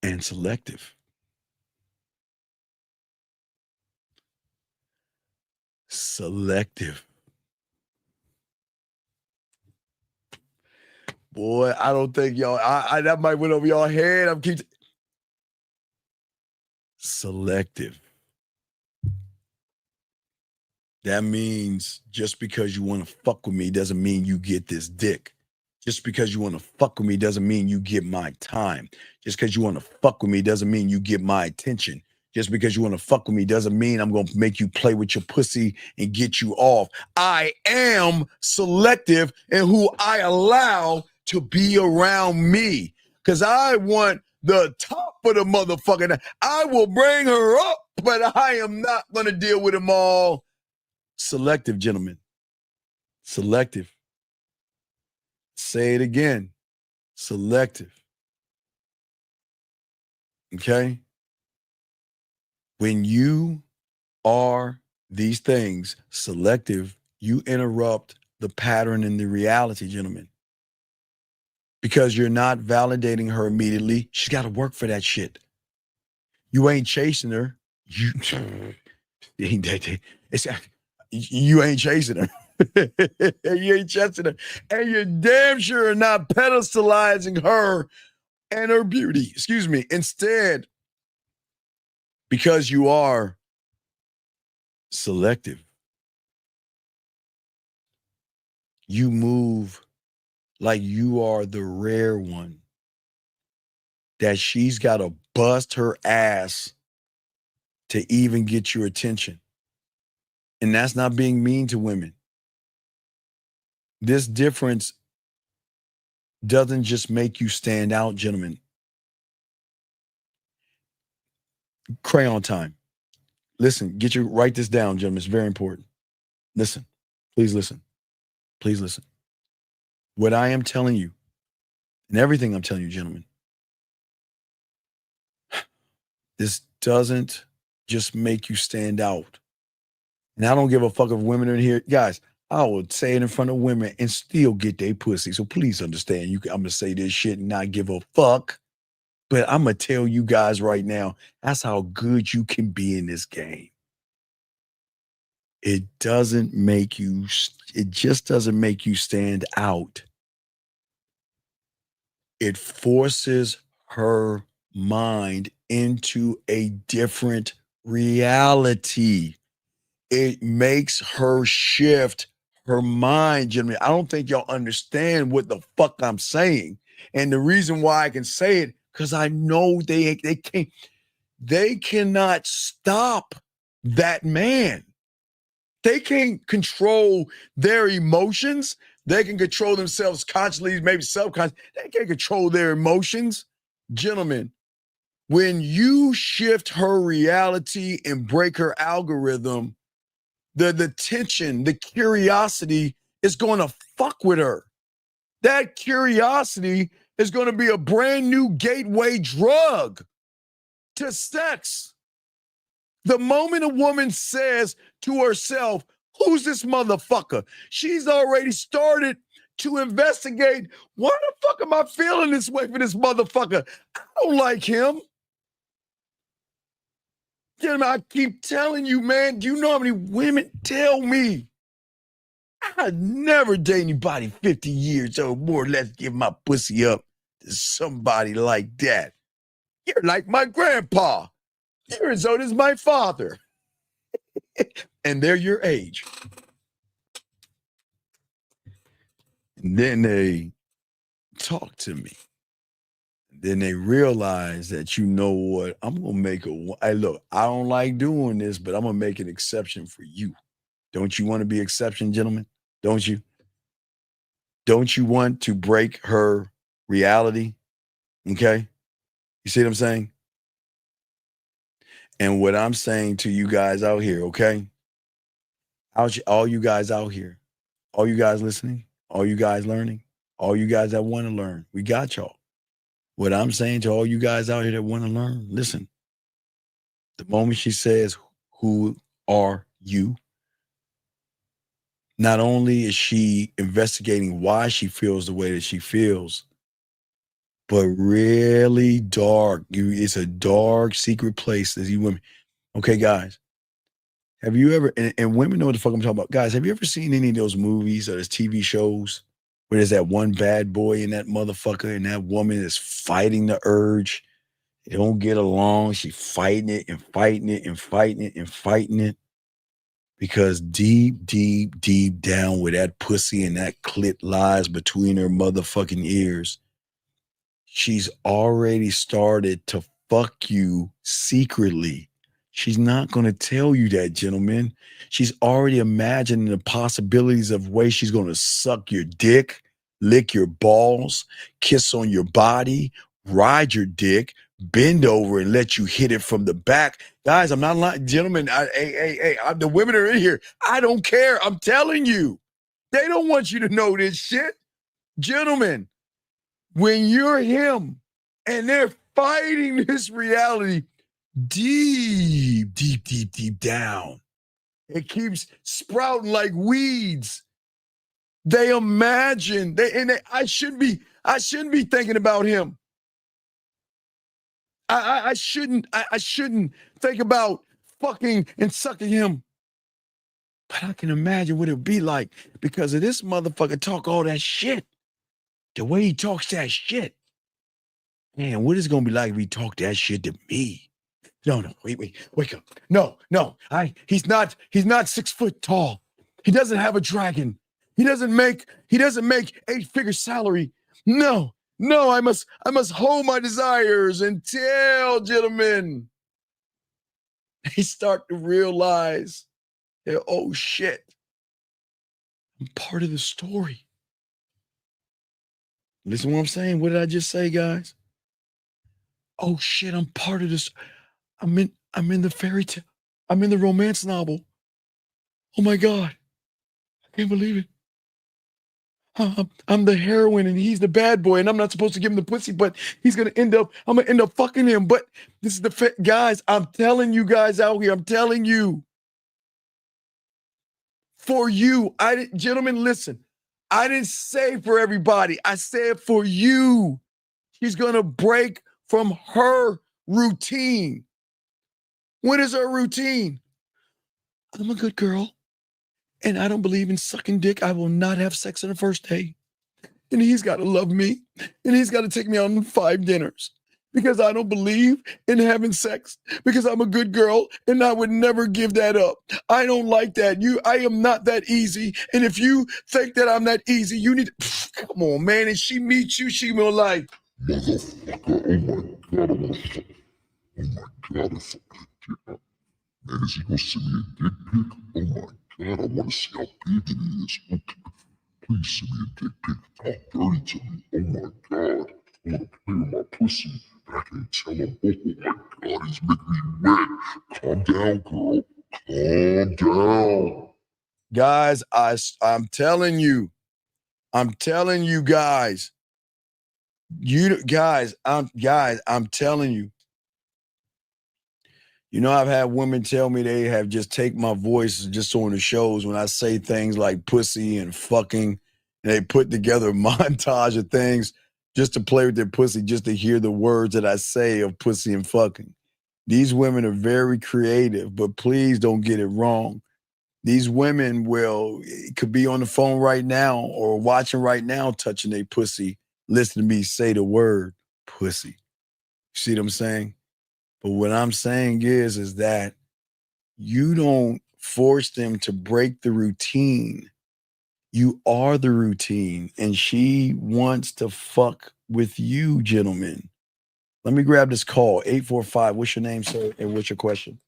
and selective. Selective. Boy, I don't think y'all, that might went over y'all head. Selective. That means just because you want to fuck with me doesn't mean you get this dick. Just because you want to fuck with me doesn't mean you get my time. Just because you want to fuck with me doesn't mean you get my attention. Just because you want to fuck with me doesn't mean I'm going to make you play with your pussy and get you off. I am selective in who I allow to be around me because I want the top of the motherfucker. I will bring her up, but I am not going to deal with them all. Selective, gentlemen. Selective. Say it again. Selective. Okay? When you are these things, selective, you interrupt the pattern and the reality, gentlemen. Because you're not validating her immediately. She's got to work for that shit. You ain't chasing her. You ain't chasing her. You ain't chasing her. And you're damn sure not pedestalizing her and her beauty. Excuse me. Instead, because you are selective, you move like you are the rare one that she's got to bust her ass to even get your attention. And that's not being mean to women. This difference doesn't just make you stand out, gentlemen. Crayon time. Listen, write this down, gentlemen. It's very important. Listen, please listen. Please listen. What I am telling you, and everything I'm telling you, gentlemen, this doesn't just make you stand out. And I don't give a fuck if women are in here. Guys, I would say it in front of women and still get their pussy. So please understand, I'm going to say this shit and not give a fuck. But I'm going to tell you guys right now, that's how good you can be in this game. It just doesn't make you stand out. It forces her mind into a different reality. It makes her shift her mind, gentlemen. I don't think y'all understand what the fuck I'm saying. And the reason why I can say it, because I know they cannot stop that man. They can't control their emotions. They can control themselves consciously, maybe subconsciously. They can't control their emotions. Gentlemen, when you shift her reality and break her algorithm, the tension, the curiosity is going to fuck with her. That curiosity is going to be a brand new gateway drug to sex. The moment a woman says to herself, who's this motherfucker? She's already started to investigate, why the fuck am I feeling this way for this motherfucker? I don't like him. I keep telling you, man, do you know how many women tell me I'd never date anybody 50 years or more, let's give my pussy up to somebody like that. You're like my grandpa. You're as old as my father. and they're your age. And then they talk to me. Then they realize that, you know what, I'm going to make hey, look, I don't like doing this, but I'm going to make an exception for you. Don't you want to be exception, gentlemen? Don't you? Don't you want to break her reality? Okay? You see what I'm saying? And what I'm saying to you guys out here, okay? All you guys out here, all you guys listening, all you guys learning, all you guys that want to learn, we got y'all. What I'm saying to all you guys out here that want to learn, listen. The moment she says, "Who are you?" Not only is she investigating why she feels the way that she feels, but really dark. It's a dark, secret place that you women. Okay, guys. Have you ever, and women know what the fuck I'm talking about. Guys, have you ever seen any of those movies or those TV shows where there's that one bad boy and that motherfucker and that woman is fighting the urge? They don't get along. She's fighting it and fighting it and fighting it and fighting it. Because deep, deep, deep down where that pussy and that clit lies between her motherfucking ears, she's already started to fuck you secretly. She's not going to tell you that, gentlemen. She's already imagining the possibilities of ways she's going to suck your dick, lick your balls, kiss on your body, ride your dick, bend over and let you hit it from the back. Guys, I'm not lying. Gentlemen, the women are in here. I don't care. I'm telling you. They don't want you to know this shit. Gentlemen, when you're him and they're fighting this reality deep, deep, deep, deep down, it keeps sprouting like weeds. They imagine, I shouldn't be thinking about him. I shouldn't think about fucking and sucking him. But I can imagine what it would be like because of this motherfucker talk all that shit. The way he talks that shit. Man, what is it gonna be like if he talk that shit to me? No, wake up. No, he's not 6 foot tall. He doesn't have a dragon. He doesn't make 8-figure salary. No, I must hold my desires until, gentlemen, they start to realize that, oh shit, I'm part of the story. Listen to what I'm saying. What did I just say, guys? Oh shit, I'm part of this. I'm in the fairy tale. I'm in the romance novel. Oh my God. I can't believe it. I'm the heroine and he's the bad boy and I'm not supposed to give him the pussy, but I'm going to end up fucking him. But this is guys, I'm telling you guys out here, I'm telling you. For you, gentlemen, listen. I didn't say for everybody. I said for you. She's going to break from her routine. What is her routine? I'm a good girl. And I don't believe in sucking dick. I will not have sex on the first day. And he's got to love me. And he's got to take me on 5 dinners. Because I don't believe in having sex. Because I'm a good girl. And I would never give that up. I don't like that. I am not that easy. And if you think that I'm that easy, you need to... Come on, man. And she meets you, she will like... Motherfucker. Oh my God. I fucking get up. Man, is he going to send me a dick pic? Oh my God. God, I want to see how big it is. Okay. Please send me a dick pic. Talk dirty to me. Oh my God. I want to play with my pussy, but I can't tell him. Oh my God, he's making me wet. Calm down, girl. Calm down. Guys, I'm telling you. I'm telling you guys. I'm telling you. You know, I've had women tell me they have just take my voice just on the shows when I say things like pussy and fucking. And they put together a montage of things just to play with their pussy, just to hear the words that I say of pussy and fucking. These women are very creative, but please don't get it wrong. These women could be on the phone right now or watching right now, touching their pussy, listening to me say the word pussy. You see what I'm saying? But what I'm saying is that you don't force them to break the routine. You are the routine, and she wants to fuck with you, gentlemen. Let me grab this call. 845. What's your name, sir? And what's your question?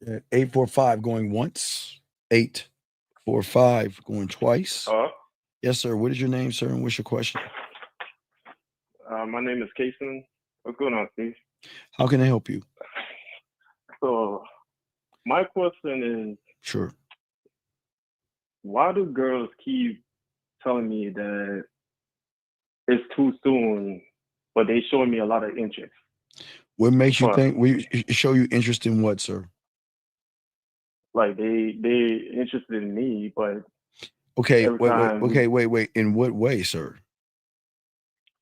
845 going once. 845 going twice. Yes, sir. What is your name, sir? And what's your question? My name is Kason. What's going on, Steve? How can I help you? So, my question is, Sure. why do girls keep telling me that it's too soon, but they showing me a lot of interest? What makes you What? think we show you interest in what, sir? Like they interested in me, but Okay, every wait. time Wait. In what way, sir?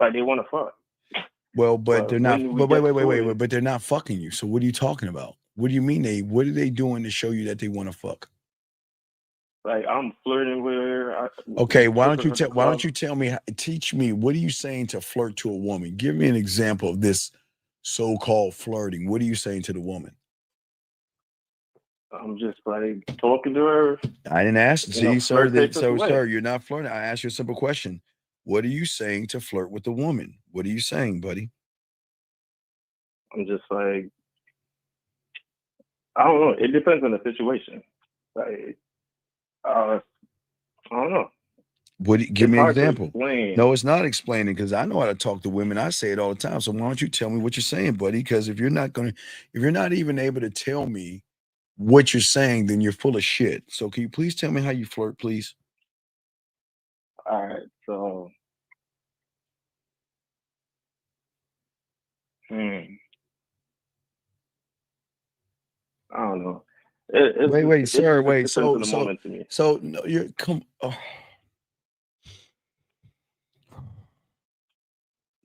like they want to fuck. Well, but they're not. when we But wait. get to it- But they're not fucking you. So what are you talking about? What do you mean what are they doing to show you that they want to fuck? Like I'm flirting with her. Okay, why don't you tell me? Teach me. What are you saying to flirt to a woman? Give me an example of this so-called flirting. What are you saying to the woman? I'm just like talking to her. I didn't ask. You know, See, sir. flirt takes us away. Sir, you're not flirting. I asked you a simple question. What are you saying to flirt with the woman? What are you saying, buddy? I'm just like, I don't know. It depends on the situation. Like, I don't know. Give me an hard to example. explain. No, it's not explaining because I know how to talk to women. I say it all the time. So why don't you tell me what you're saying, buddy? Because if you're not even able to tell me what you're saying, then you're full of shit. So can you please tell me how you flirt, please? All right, so I don't know. Wait, sir. It Wait. depends on the moment to me. So no, you're come. Oh.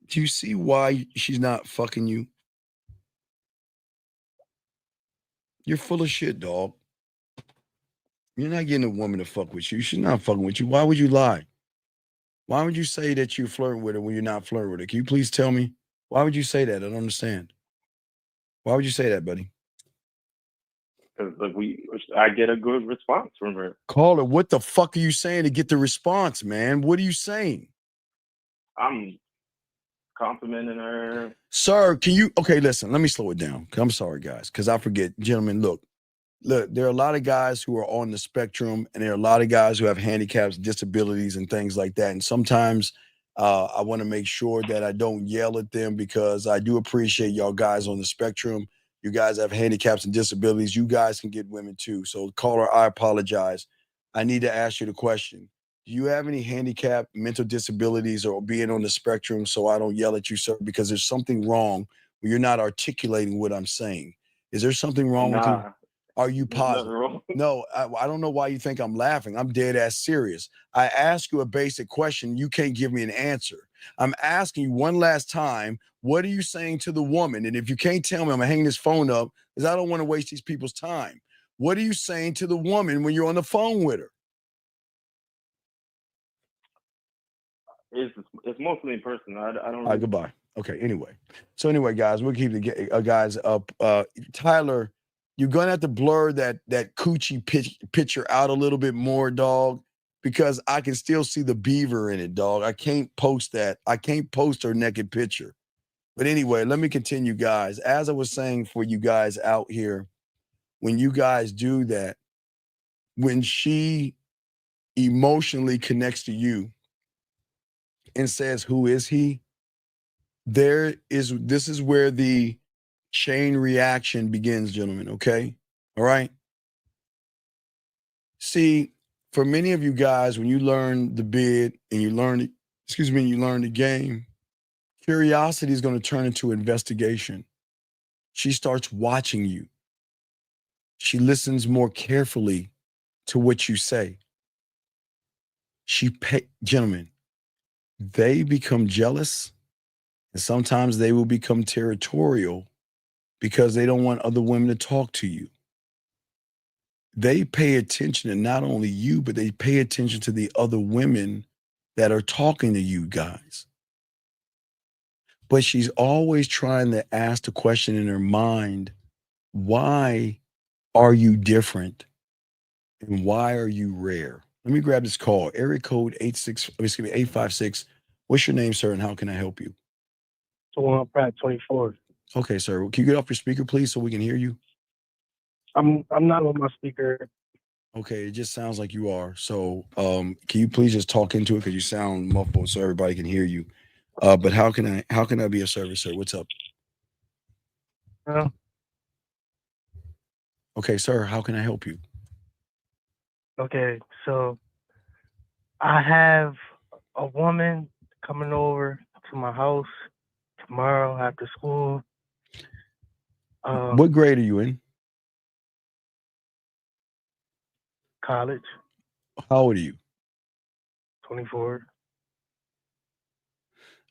Do you see why she's not fucking you? You're full of shit, dog. You're not getting a woman to fuck with you. She's not fucking with you. Why would you lie? Why would you say that you're flirting with her when you're not flirting with her? Can you please tell me? Why would you say that? I don't understand. Why would you say that, buddy? Like I get a good response from her. Caller, what the fuck are you saying to get the response, man? What are you saying? I'm complimenting her. Sir, can you okay, listen, let me slow it down. I'm sorry, guys, because I forget. Gentlemen, look, there are a lot of guys who are on the spectrum, and there are a lot of guys who have handicaps, disabilities, and things like that. And sometimes I want to make sure that I don't yell at them because I do appreciate y'all guys on the spectrum. You guys have handicaps and disabilities. You guys can get women too. So, caller, I apologize. I need to ask you the question. Do you have any handicap, mental disabilities, or being on the spectrum so I don't yell at you, sir? Because there's something wrong when you're not articulating what I'm saying. Is there something wrong with you? Are you positive? No, I don't know why you think I'm laughing. I'm dead ass serious. I ask you a basic question. You can't give me an answer. I'm asking you one last time, what are you saying to the woman? And if you can't tell me, I'm going to hang this phone up because I don't want to waste these people's time. What are you saying to the woman when you're on the phone with her? It's mostly in person. I don't. All right, goodbye. Okay, anyway. So anyway, guys, we'll keep the guys up. Tyler, you're gonna have to blur that coochie picture out a little bit more, dog, because I can still see the beaver in it, dog. I can't post that. I can't post her naked picture. But anyway, let me continue, guys. As I was saying for you guys out here, when you guys do that, when she emotionally connects to you and says, "Who is he?" This is where the chain reaction begins, gentlemen. Okay. All right. See, for many of you guys, when you learn the bid and you learn the game, curiosity is going to turn into investigation. She starts watching you. She listens more carefully to what you say. Gentlemen, they become jealous, and sometimes they will become territorial because they don't want other women to talk to you. They pay attention to not only you, but they pay attention to the other women that are talking to you guys. But she's always trying to ask the question in her mind, why are you different and why are you rare? Let me grab this call. Area code 856. What's your name, sir, and how can I help you? Tawon Pratt, 24. Okay, sir. Can you get off your speaker, please, so we can hear you? I'm not on my speaker. Okay, it just sounds like you are. So, can you please just talk into it because you sound muffled, so everybody can hear you. But how can I be of service, sir? What's up? Okay, sir. How can I help you? Okay, so I have a woman coming over to my house tomorrow after school. What grade are you in? College, How old are you? 24.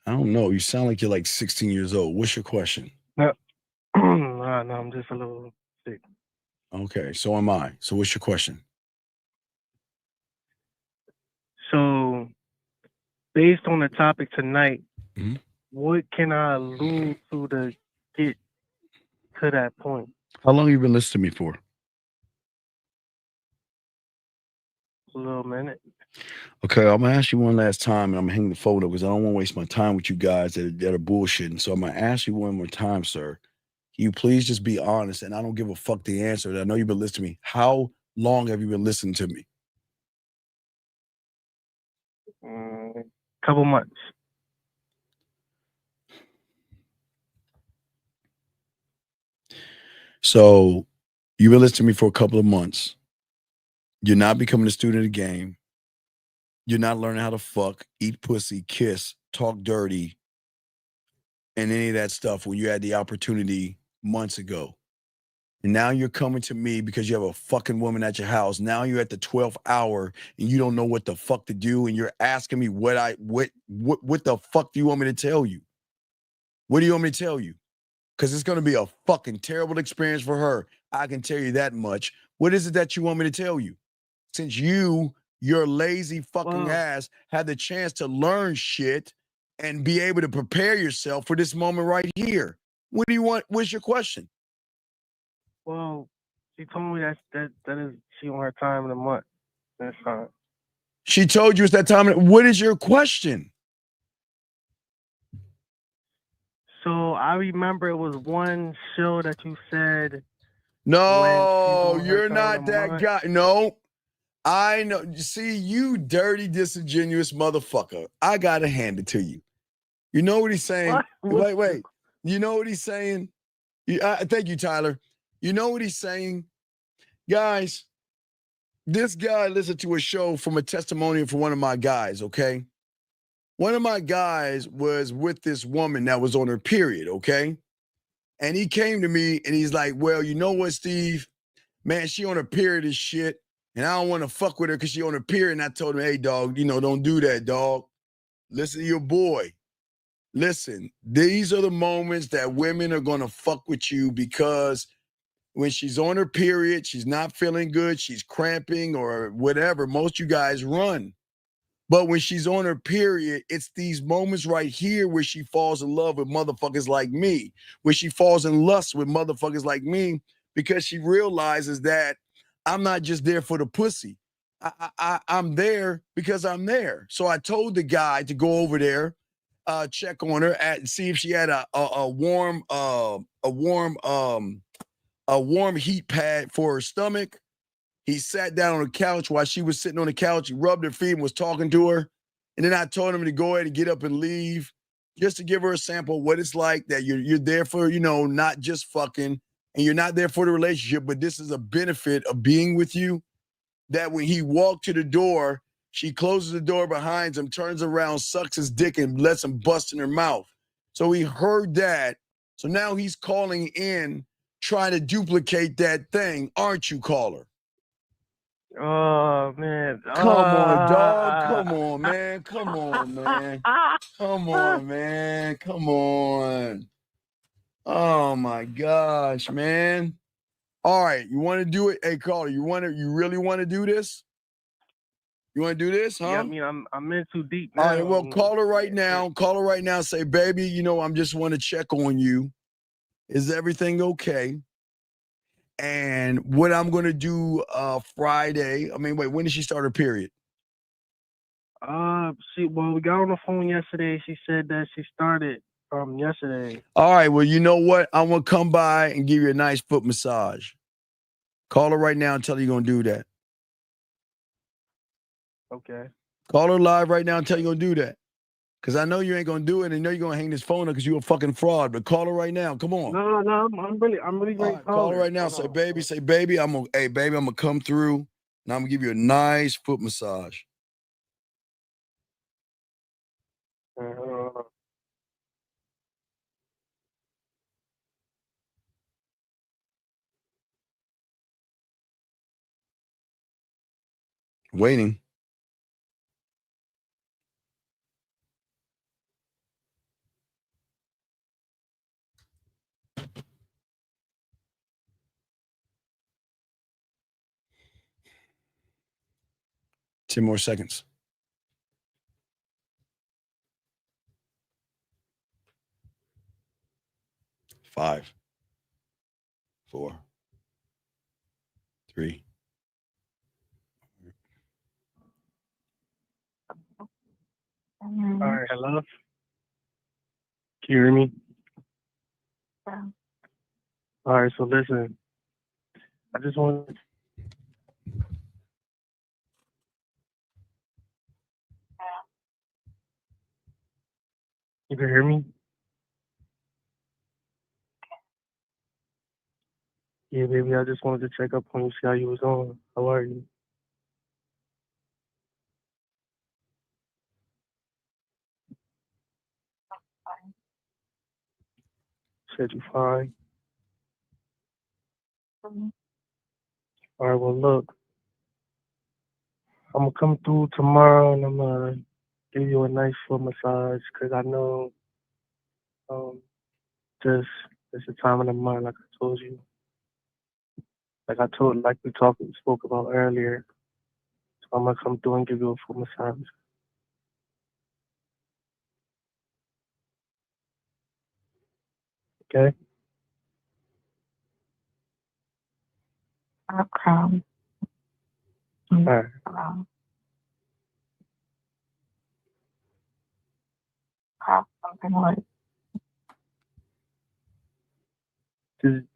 I don't know. You sound like you're like 16 years old. What's your question? No, no, I'm just a little sick. Okay, so am I. So what's your question? So, based on the topic tonight, Mhm. what can I allude to get to that point? How long have you been listening to me for? A little minute. Okay, I'm gonna ask you one last time, and I'm gonna hang the phone up because I don't want to waste my time with you guys that are bullshitting. So I'm gonna ask you one more time, sir. Can you please just be honest? And I don't give a fuck the answer. I know you've been listening to me. How long have you been listening to me? Couple months. So you've been listening to me for a couple of months. You're not becoming a student of the game. You're not learning how to fuck, eat pussy, kiss, talk dirty, and any of that stuff when you had the opportunity months ago. And now you're coming to me because you have a fucking woman at your house. Now you're at the 12th hour and you don't know what the fuck to do. And you're asking me what the fuck do you want me to tell you? What do you want me to tell you? Because it's going to be a fucking terrible experience for her. I can tell you that much. What is it that you want me to tell you? Since your lazy fucking ass had the chance to learn shit and be able to prepare yourself for this moment right here. What do you want? What's your question? Well, she told me that is she on her time in the month. That's fine. She told you it's that time. What is your question? So I remember it was one show that you said. No, you're not that guy. No, I know. See, you dirty, disingenuous motherfucker. I gotta hand it to you. You know what he's saying? Wait. You know what he's saying? Thank you, Tyler. You know what he's saying? Guys, this guy listened to a show from a testimonial for one of my guys, okay? One of my guys was with this woman that was on her period, okay? And he came to me and he's like, well, you know what, Steve? Man, she on her period is shit. And I don't want to fuck with her because she on her period. And I told him, hey, dog, don't do that, dog. Listen to your boy. Listen, these are the moments that women are going to fuck with you because when she's on her period, she's not feeling good, she's cramping or whatever. Most of you guys run. But when she's on her period, it's these moments right here where she falls in love with motherfuckers like me, where she falls in lust with motherfuckers like me because she realizes that I'm not just there for the pussy. I'm there because I'm there. So I told the guy to go over there, check on her, see if she had a warm heat pad for her stomach. He sat down on the couch while she was sitting on the couch. He rubbed her feet and was talking to her. And then I told him to go ahead and get up and leave just to give her a sample of what it's like that you're there for, not just fucking, and you're not there for the relationship, but this is a benefit of being with you. That when he walked to the door, she closes the door behind him, turns around, sucks his dick, and lets him bust in her mouth. So he heard that. So now he's calling in, trying to duplicate that thing. Aren't you, caller? Oh, man. Come on, dog. Come on, man. Come on, man. Come on, man. Come on. Oh, my gosh, man. All right. You want to do it? Hey, caller, you really want to do this? You want to do this, huh? Yeah, I mean, I'm in too deep now. All right, well, call her right now. Call her right now. Say, baby, I'm just want to check on you. Is everything okay? And what I'm gonna do Friday. I mean, wait, when did she start her period? We got on the phone yesterday. She said that she started yesterday. All right, well, you know what? I'm gonna come by and give you a nice foot massage. Call her right now and tell her you're gonna do that. Okay. Call her live right now and tell her you're gonna do that. Because I know you ain't gonna do it, and I know you're gonna hang this phone up because you're a fucking fraud. But call her right now. Come on. No, I'm really great. Right, call her right now. Say, baby, I'm gonna come through and I'm gonna give you a nice foot massage. Waiting. Ten more seconds. 5, 4, 3. All right, hello. Can you hear me? Yeah. All right, so listen. I just want. You can hear me? Yeah, baby, I just wanted to check up on you, see how you was on. How are you? Said you fine. All right, well, look. I'm going to come through tomorrow and I'm going to give you a nice foot massage because I know just it's the time of the month, like I told you. Like we spoke about earlier. So I'm going to come through and give you a foot massage. Okay? Okay. All right. Something like.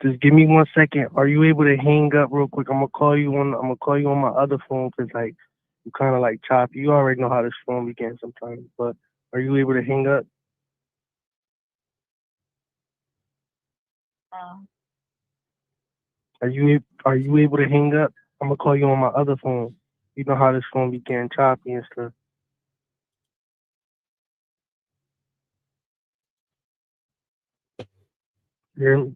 Just give me 1 second. Are you able to hang up real quick? I'm gonna call you on my other phone because like you kind of like choppy. You already know how this phone begins sometimes. But are you able to hang up? Are you able to hang up? I'm gonna call you on my other phone. You know how this phone began choppy and stuff. You hear me?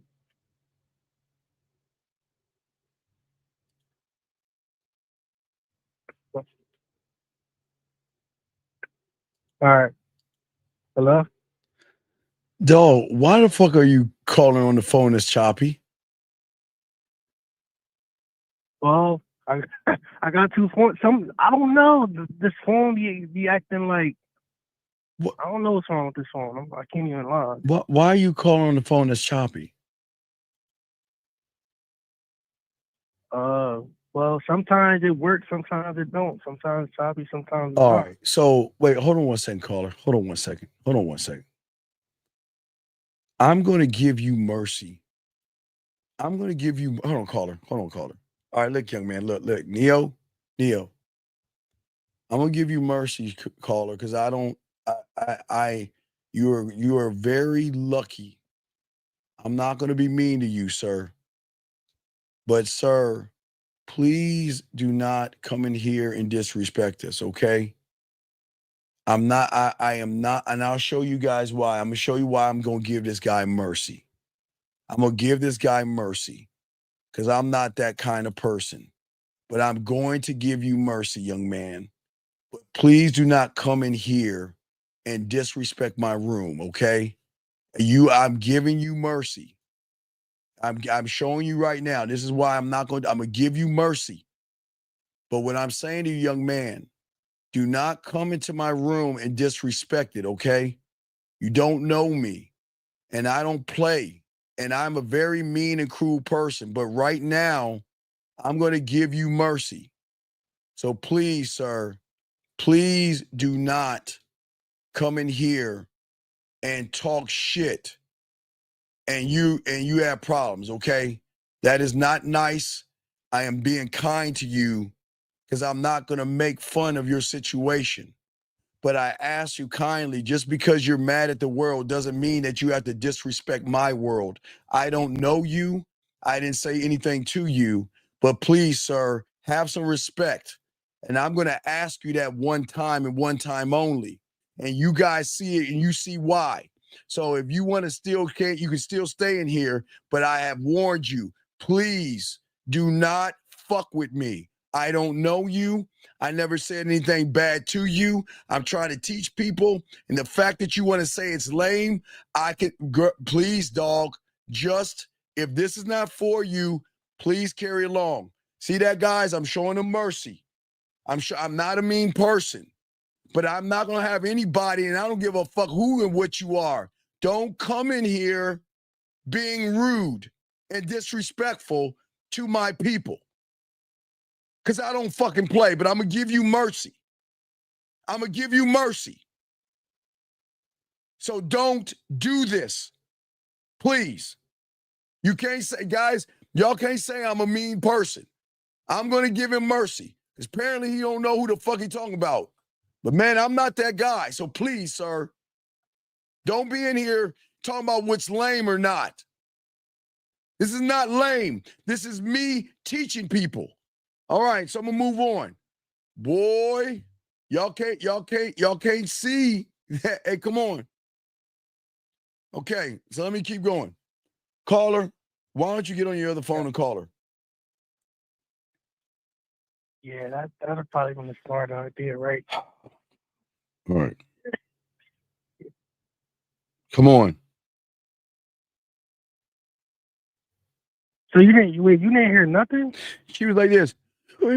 All right. Hello? Dog, why the fuck are you calling on the phone that's choppy? Well, I got 2 phones. I don't know. This phone be acting like. What? I don't know what's wrong with this phone. I can't even lie. Why are you calling on the phone that's choppy? Well, sometimes it works, sometimes it don't. Sometimes it's choppy, sometimes it's All not. right. So wait, hold on 1 second, caller. Hold on 1 second. I'm gonna give you mercy. I'm gonna give you. Hold on, caller. All right, look, young man. Look, Neo. I'm gonna give you mercy, caller, because you are very lucky. I'm not gonna be mean to you, sir. But sir, please do not come in here and disrespect us, okay? I am not, and I'll show you guys why. I'm gonna show you why I'm gonna give this guy mercy. I'm gonna give this guy mercy because I'm not that kind of person. But I'm going to give you mercy, young man. But please do not come in here and disrespect my room, okay? I'm giving you mercy. I'm showing you right now. This is why I'm gonna give you mercy. But what I'm saying to you, young man, do not come into my room and disrespect it, okay? You don't know me, and I don't play. and I'm a very mean and cruel person, but right now, I'm going to give you mercy. So please, sir, please do not come in here and talk shit and you have problems, okay? That is not nice. I am being kind to you because I'm not going to make fun of your situation. But I ask you kindly, just because you're mad at the world doesn't mean that you have to disrespect my world. I don't know you. I didn't say anything to you. But please, sir, have some respect. And I'm going to ask you that one time and one time only. And you guys see it and you see why. So if you want to still, you can still stay in here. But I have warned you, please do not fuck with me. I don't know you. I never said anything bad to you. I'm trying to teach people. And the fact that you want to say it's lame, please, dog, just, if this is not for you, please carry along. See that, guys? I'm showing them mercy. I'm not a mean person, but I'm not going to have anybody, and I don't give a fuck who and what you are. Don't come in here being rude and disrespectful to my people. Because I don't fucking play, but I'm going to give you mercy. I'm going to give you mercy. So don't do this. Please. You can't say, guys, y'all can't say I'm a mean person. I'm going to give him mercy. Because apparently he don't know who the fuck he talking about. But man, I'm not that guy. So please, sir, don't be in here talking about what's lame or not. This is not lame. This is me teaching people. All right, so I'm gonna move on. Boy, y'all can't see. Hey, come on. Okay, so let me keep going. Caller, why don't you get on your other phone and call her? Yeah, that'll probably be the smart idea, right? All right. Come on. So you didn't hear nothing? She was like this. All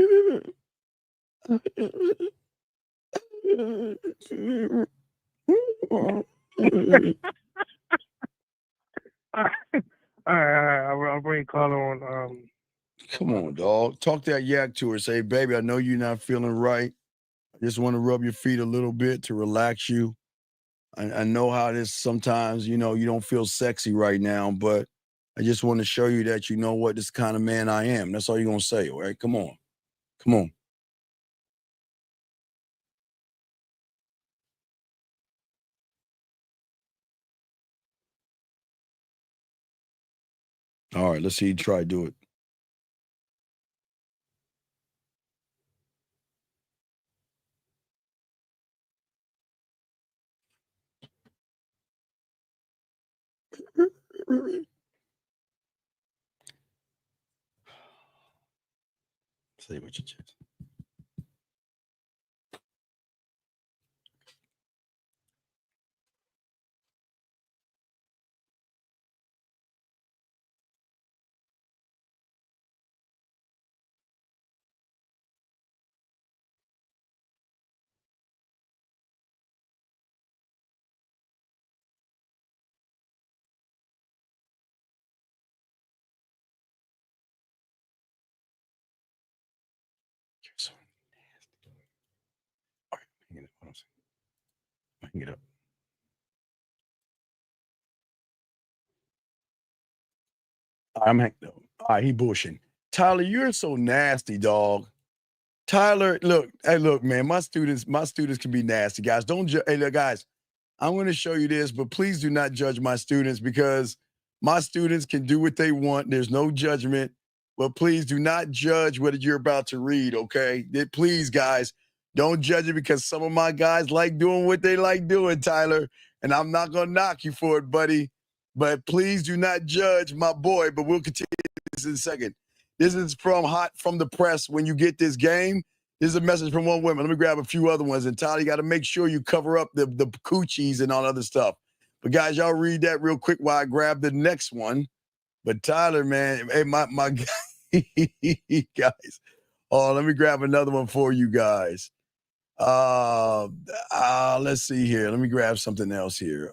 right. I'll bring caller on. Come on, dog. Talk that yak to her. Say, baby, I know you're not feeling right. I just want to rub your feet a little bit to relax you. I know how this sometimes, you don't feel sexy right now, but I just want to show you that you know what this kind of man I am. That's all you're going to say, all right? Come on. Come on. All right, let's see you try to do it. Say what you just. You're so nasty. All right, hang it up. I'm hanging up. All right, he bushing. Tyler, you're so nasty, dog. Tyler, look, man, my students can be nasty, guys. Don't judge. Hey, look, guys, I'm going to show you this, but please do not judge my students because my students can do what they want. There's no judgment, but please do not judge what you're about to read, okay? Please, guys, don't judge it because some of my guys like doing what they like doing, Tyler, and I'm not going to knock you for it, buddy, but please do not judge my boy, but we'll continue this in a second. This is from Hot from the Press. When you get this game, this is a message from one woman. Let me grab a few other ones. And Tyler, you got to make sure you cover up the coochies and all other stuff. But guys, y'all read that real quick while I grab the next one. But Tyler, man, hey, my guys. Oh, let me grab another one for you guys. Let's see here. Let me grab something else here.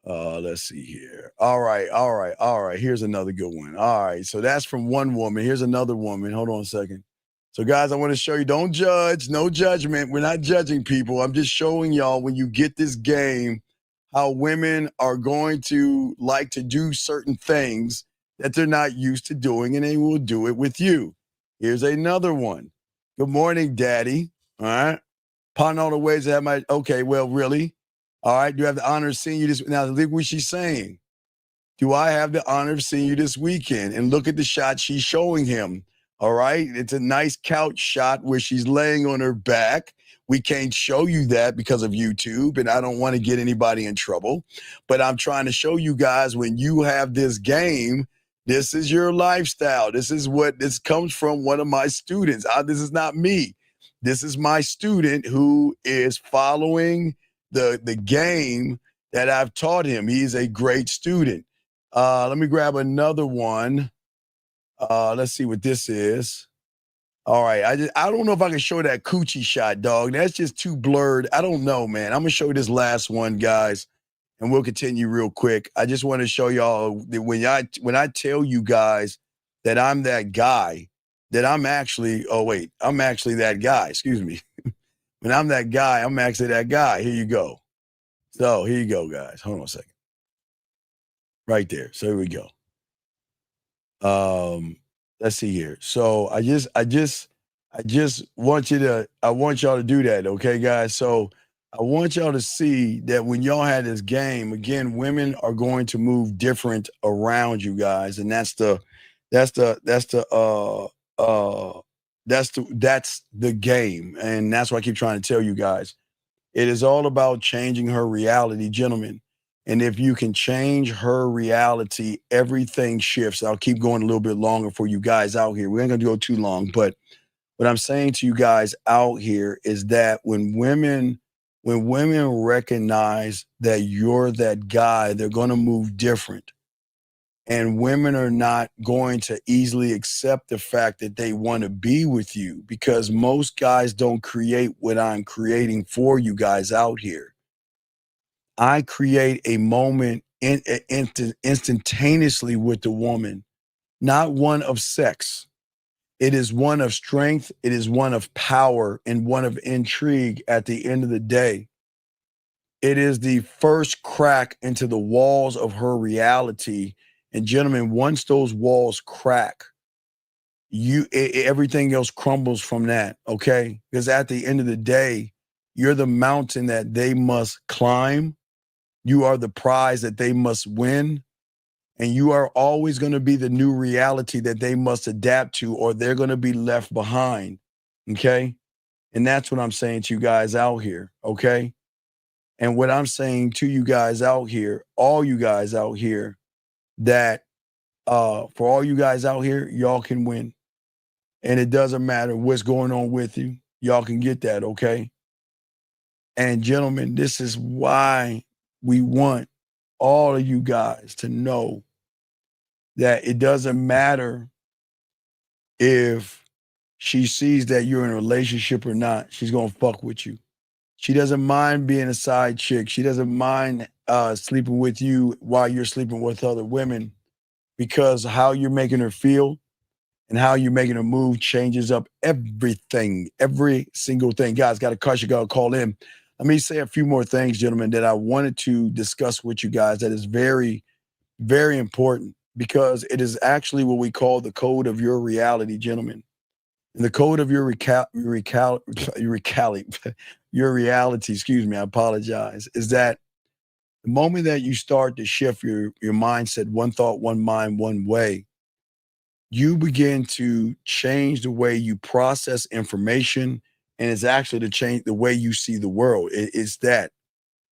Let's see here. All right. Here's another good one. All right. So that's from one woman. Here's another woman. Hold on a second. So, guys, I want to show you, don't judge, no judgment. We're not judging people. I'm just showing y'all when you get this game, how women are going to like to do certain things that they're not used to doing, and they will do it with you. Here's another one. Good morning, Daddy. All right. Pardon all the ways that okay, well, really? All right. Do you have the honor of seeing you this? Now, look what she's saying. Do I have the honor of seeing you this weekend? And look at the shot she's showing him. All right. It's a nice couch shot where she's laying on her back. We can't show you that because of YouTube, and I don't want to get anybody in trouble. But I'm trying to show you guys, when you have this game, this is your lifestyle. This is what this comes from one of my students. This is not me. This is my student who is following the game that I've taught him. He's a great student. Let me grab another one. Let's see what this is. All right. I don't know if I can show that coochie shot, dog. That's just too blurred. I don't know, man. I'm going to show you this last one, guys, and we'll continue real quick. I just want to show y'all that when I tell you guys that I'm that guy, that I'm actually that guy. Excuse me. When I'm that guy, I'm actually that guy. Here you go. So here you go, guys. Hold on a second. Right there. So here we go. Let's see here. So I just want y'all to do that, okay, guys? So I want y'all to see that when y'all had this game, again, women are going to move different around you guys, and that's the game, and that's what I keep trying to tell you guys. It is all about changing her reality, gentlemen. And if you can change her reality, everything shifts. I'll keep going a little bit longer for you guys out here. We ain't gonna go too long, but what I'm saying to you guys out here is that when women recognize that you're that guy, they're gonna move different. And women are not going to easily accept the fact that they want to be with you, because most guys don't create what I'm creating for you guys out here. I create a moment instantaneously with the woman, not one of sex. It is one of strength. It is one of power and one of intrigue at the end of the day. It is the first crack into the walls of her reality. And gentlemen, once those walls crack, everything else crumbles from that, okay? Because at the end of the day, you're the mountain that they must climb. You are the prize that they must win. And you are always going to be the new reality that they must adapt to, or they're going to be left behind, okay? And that's what I'm saying to you guys out here, okay? And what I'm saying to you guys out here, all you guys out here, that for all you guys out here, y'all can win. And it doesn't matter what's going on with you. Y'all can get that, okay? And gentlemen, this is why we want all of you guys to know that it doesn't matter if she sees that you're in a relationship or not. She's going to fuck with you. She doesn't mind being a side chick. She doesn't mind sleeping with you while you're sleeping with other women, because how you're making her feel and how you're making her move changes up everything, every single thing. Guys, got a call, you got to call in. Let me say a few more things, gentlemen, that I wanted to discuss with you guys that is very, very important, because it is actually what we call the code of your reality, gentlemen. And the code of your reality, excuse me, I apologize, is that the moment that you start to shift your mindset, one thought, one mind, one way, you begin to change the way you process information. And it's actually to change the way you see the world. It's that.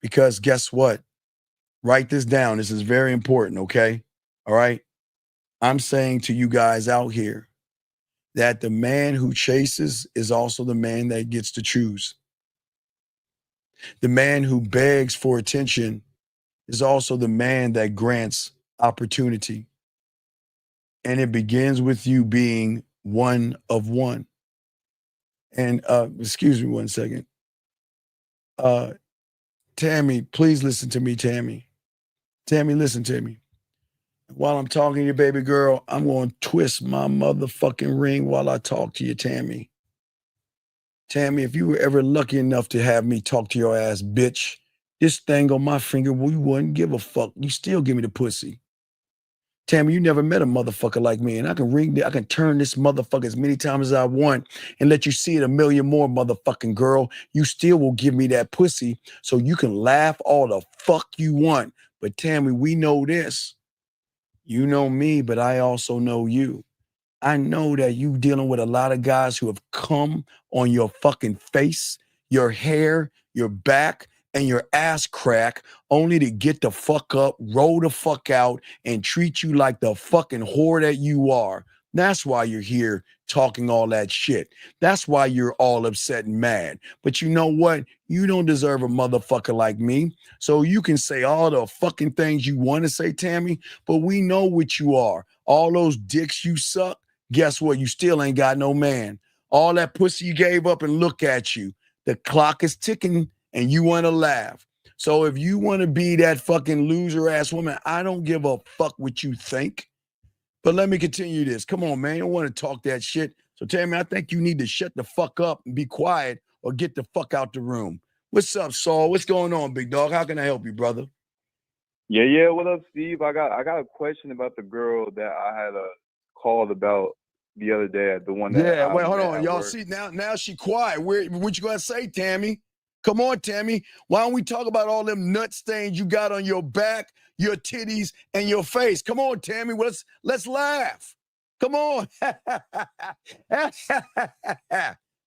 Because guess what? Write this down. This is very important, okay? All right? I'm saying to you guys out here that the man who chases is also the man that gets to choose. The man who begs for attention is also the man that grants opportunity. And it begins with you being one of one. And excuse me one second. Tammy, please listen to me, Tammy. Tammy, listen to me. While I'm talking to you, baby girl, I'm going to twist my motherfucking ring while I talk to you, Tammy. Tammy, if you were ever lucky enough to have me talk to your ass, bitch, this thing on my finger, well, you wouldn't give a fuck. You still give me the pussy. Tammy, you never met a motherfucker like me, and I can turn this motherfucker as many times as I want and let you see it a million more, motherfucking girl. You still will give me that pussy so you can laugh all the fuck you want. But Tammy, we know this. You know me, but I also know you. I know that you dealing with a lot of guys who have come on your fucking face, your hair, your back, and your ass crack only to get the fuck up, roll the fuck out, and treat you like the fucking whore that you are. That's why you're here talking all that shit. That's why you're all upset and mad. But you know what? You don't deserve a motherfucker like me. So you can say all the fucking things you want to say, Tammy, but we know what you are. All those dicks you suck, guess what? You still ain't got no man. All that pussy you gave up, and look at you. The clock is ticking and you want to laugh. So if you want to be that fucking loser ass woman, I don't give a fuck what you think. But let me continue this. Come on, man. You don't want to talk that shit. So Tammy, I think you need to shut the fuck up and be quiet or get the fuck out the room. What's up, Saul? What's going on, big dog? How can I help you, brother? Yeah. What up, Steve? I got a question about the girl that I had called about the other day. The one that Yeah, wait, hold on. Y'all see now she quiet. What you gonna say, Tammy? Come on, Tammy. Why don't we talk about all them nut stains you got on your back, your titties, and your face? Come on, Tammy. Let's laugh. Come on.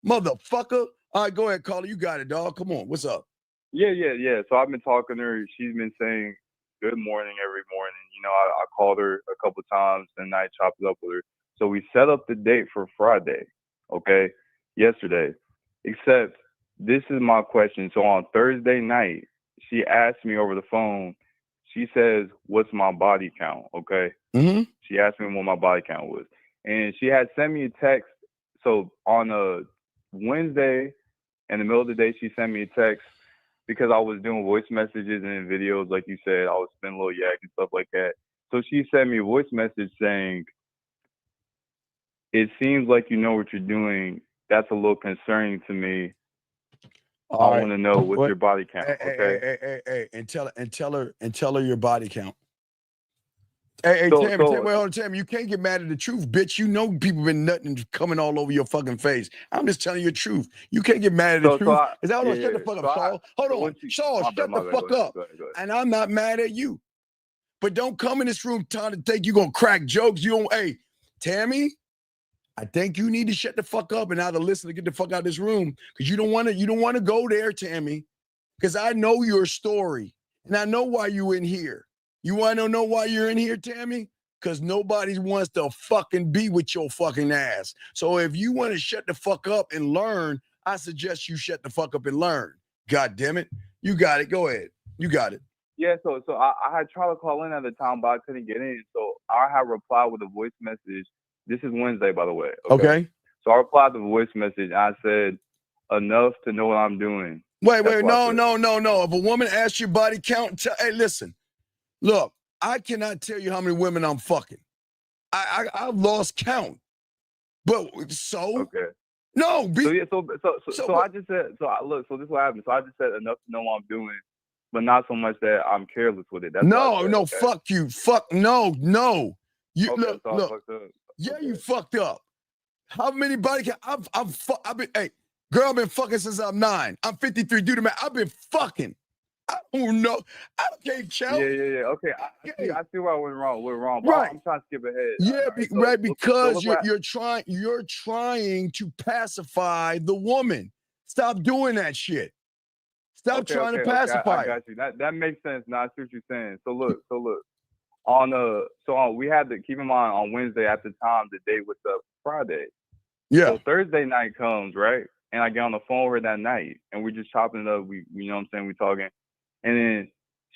Motherfucker. All right, go ahead, caller. You got it, dog. Come on. What's up? Yeah. So I've been talking to her. She's been saying good morning every morning. You know, I called her a couple times and I chopped it up with her. So we set up the date for Friday, okay, yesterday. Except this is my question. So on Thursday night, she asked me over the phone, she says, what's my body count, okay? Mm-hmm. She asked me what my body count was. And she had sent me a text. So on a Wednesday, in the middle of the day, she sent me a text because I was doing voice messages and videos, like you said. I was spinning a little yak and stuff like that. So she sent me a voice message saying, it seems like you know what you're doing. That's a little concerning to me. All I want to know what's your body count, okay? Hey, and tell her your body count. Hey, So- Tammy, so- wait, hold on, Tammy. You can't get mad at the truth, bitch. You know people been nutting and coming all over your fucking face. I'm just telling you the truth. You can't get mad at the truth. Is that hold on? Shut the fuck up, Saul. Hold on, Saul. Shut the fuck up. Go ahead. And I'm not mad at you. But don't come in this room trying to think you're gonna crack jokes. You don't. Hey, Tammy, I think you need to shut the fuck up and either listen to get the fuck out of this room because you don't want to go there, Tammy. Because I know your story and I know why you in here. You want to know why you're in here, Tammy? Because nobody wants to fucking be with your fucking ass. So if you want to shut the fuck up and learn, I suggest you shut the fuck up and learn. God damn it. You got it. Go ahead. You got it. Yeah, so I had tried to call in at the time, but I couldn't get in. So I had replied with a voice message. This is Wednesday, by the way. Okay. So I replied to the voice message. I said, enough to know what I'm doing. Wait, That's what I no. said. If a woman asks your body count, hey, listen. Look, I cannot tell you how many women I'm fucking. I've lost count. But so Okay. no. So I just said. So this is what happened. So I just said enough to know what I'm doing, but not so much that I'm careless with it. That's what I said, okay? Fuck you. Fuck no. You Okay, look. so I fucked up. Yeah, you fucked up. How many body count? I've been. Hey, girl, I've been fucking since I'm 9. I'm 53. Do the math. I've been fucking. I don't know. I can't count. Yeah. Okay, I see where I went wrong. But Right. I'm trying to skip ahead. Yeah, because look you're trying to pacify the woman. Stop doing that shit. Stop trying to pacify. I got you. That makes sense. Now I see what you're saying. So look. We had to keep in mind on Wednesday at the time the date was up Friday. Yeah. So Thursday night comes, right? And I get on the phone with her that night and we're just chopping it up. We you know what I'm saying, we talking. And then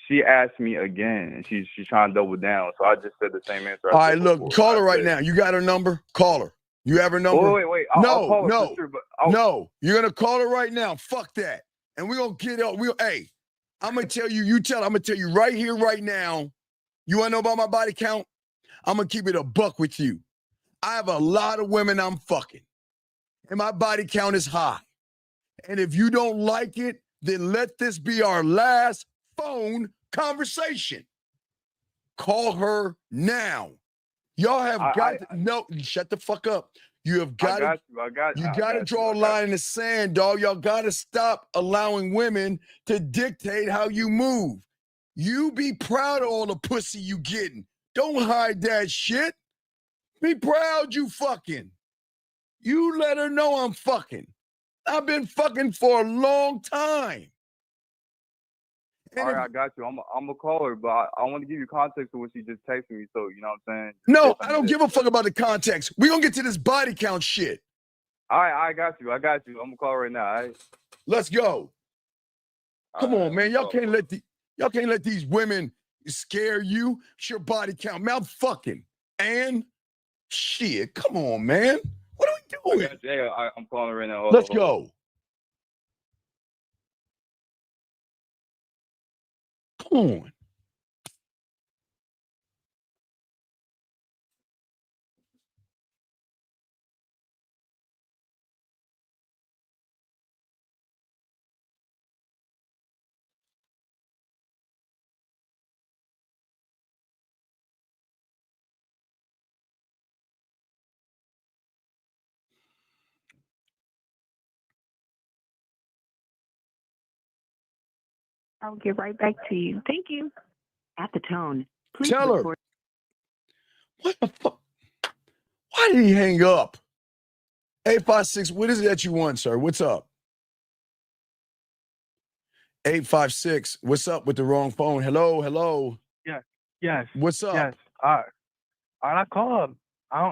she asked me again and she's trying to double down. So I just said the same answer. All right, look, call her right now. You got her number? Call her. You have her number? Wait. I'll call her for sure, but No, you're gonna call her right now. Fuck that. And we're gonna get up. Hey, I'm gonna tell you. I'm gonna tell you right here, right now. You wanna know about my body count? I'm gonna keep it a buck with you. I have a lot of women I'm fucking, and my body count is high. And if you don't like it, then let this be our last phone conversation. Call her now. Y'all have got to, no, shut the fuck up. You have got to, you got to draw a line in the sand, dog. Y'all got to stop allowing women to dictate how you move. You be proud of all the pussy you getting. Don't hide that shit. Be proud you fucking. You let her know I'm fucking. I've been fucking for a long time. All right, I got you. I'm gonna call her, but I want to give you context of what she just texted me. So you know what I'm saying? No, I don't give a fuck about the context. We're gonna get to this body count shit. All right, I got you. I'm gonna call her right now. All right? Let's go. Come on, man. Y'all can't let these women scare you. It's your body count. Man, I'm fucking. And shit. Come on, man. What are we doing? Yeah, I'm calling her right now. Let's go. Come on. I'll get right back to you. Thank you. At the tone, please Tell her. record. What the fuck? Why did he hang up? 856, what is it that you want, sir? What's up? 856, what's up with the wrong phone? Hello. Yes. What's up? Yes. All right, I called. I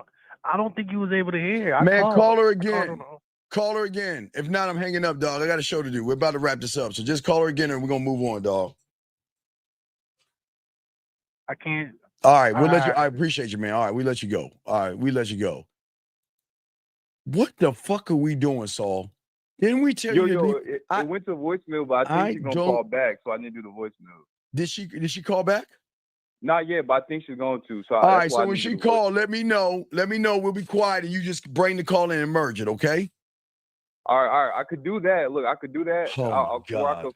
don't think you was able to hear. Man, call her again. Call her again. If not, I'm hanging up, dog. I got a show to do. We're about to wrap this up. So just call her again and we're going to move on, dog. I can't. All right. We'll let you. I appreciate you, man. All right. We let you go. All right. We let you go. What the fuck are we doing, Saul? Didn't we tell you? It went to voicemail, but I think she's going to call back. So I didn't do the voicemail. Did she call back? Not yet, but I think she's going to. So all right. So when she called, let me know. Let me know. We'll be quiet and you just bring the call in and merge it, okay? All right. I could do that. Look, I could do that. Oh, or I could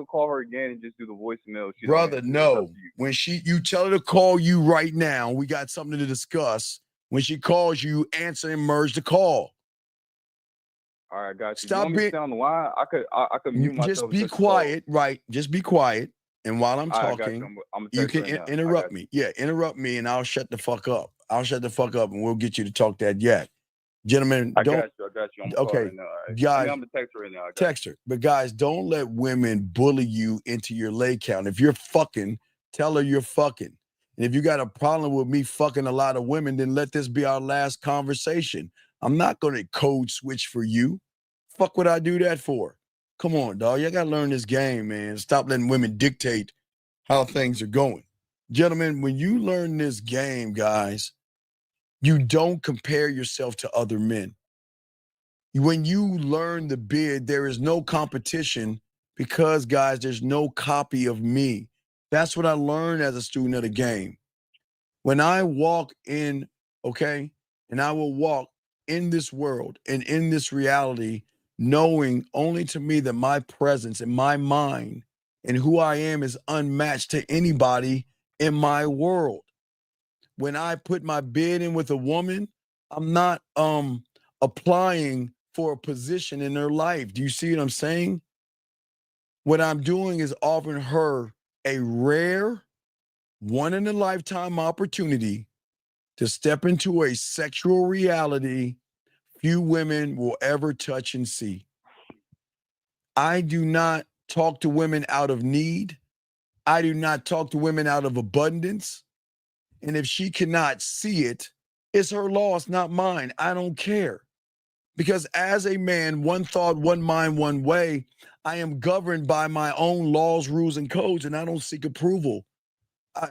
call her again and just do the voicemail. Brother, no. When you tell her to call you right now, we got something to discuss. When she calls you, answer and merge the call. All right, got you. Stop you want me to stay on the line? I could mute myself. Just be quiet, right? Just be quiet. And while I'm talking, you can interrupt me. Yeah, interrupt me and I'll shut the fuck up. I'll shut the fuck up and we'll get you to talk that yak. Gentlemen, I got you. I'm okay, right now, right? guys, I'm the texter right now. Text her. But guys, don't let women bully you into your lay count. If you're fucking, tell her you're fucking. And if you got a problem with me fucking a lot of women, then let this be our last conversation. I'm not going to code switch for you. Fuck would I do that for? Come on, dog. You got to learn this game, man. Stop letting women dictate how things are going. Gentlemen, when you learn this game, guys, you don't compare yourself to other men. When you learn the bid, there is no competition because, guys, there's no copy of me. That's what I learned as a student of the game. When I walk in, okay, and I will walk in this world and in this reality, knowing only to me that my presence and my mind and who I am is unmatched to anybody in my world. When I put my bid in with a woman, I'm not applying for a position in her life. Do you see what I'm saying? What I'm doing is offering her a rare, one-in-a-lifetime opportunity to step into a sexual reality few women will ever touch and see. I do not talk to women out of need. I do not talk to women out of abundance. And if she cannot see it, it's her loss, not mine. I don't care. Because as a man, one thought, one mind, one way, I am governed by my own laws, rules, and codes, and I don't seek approval.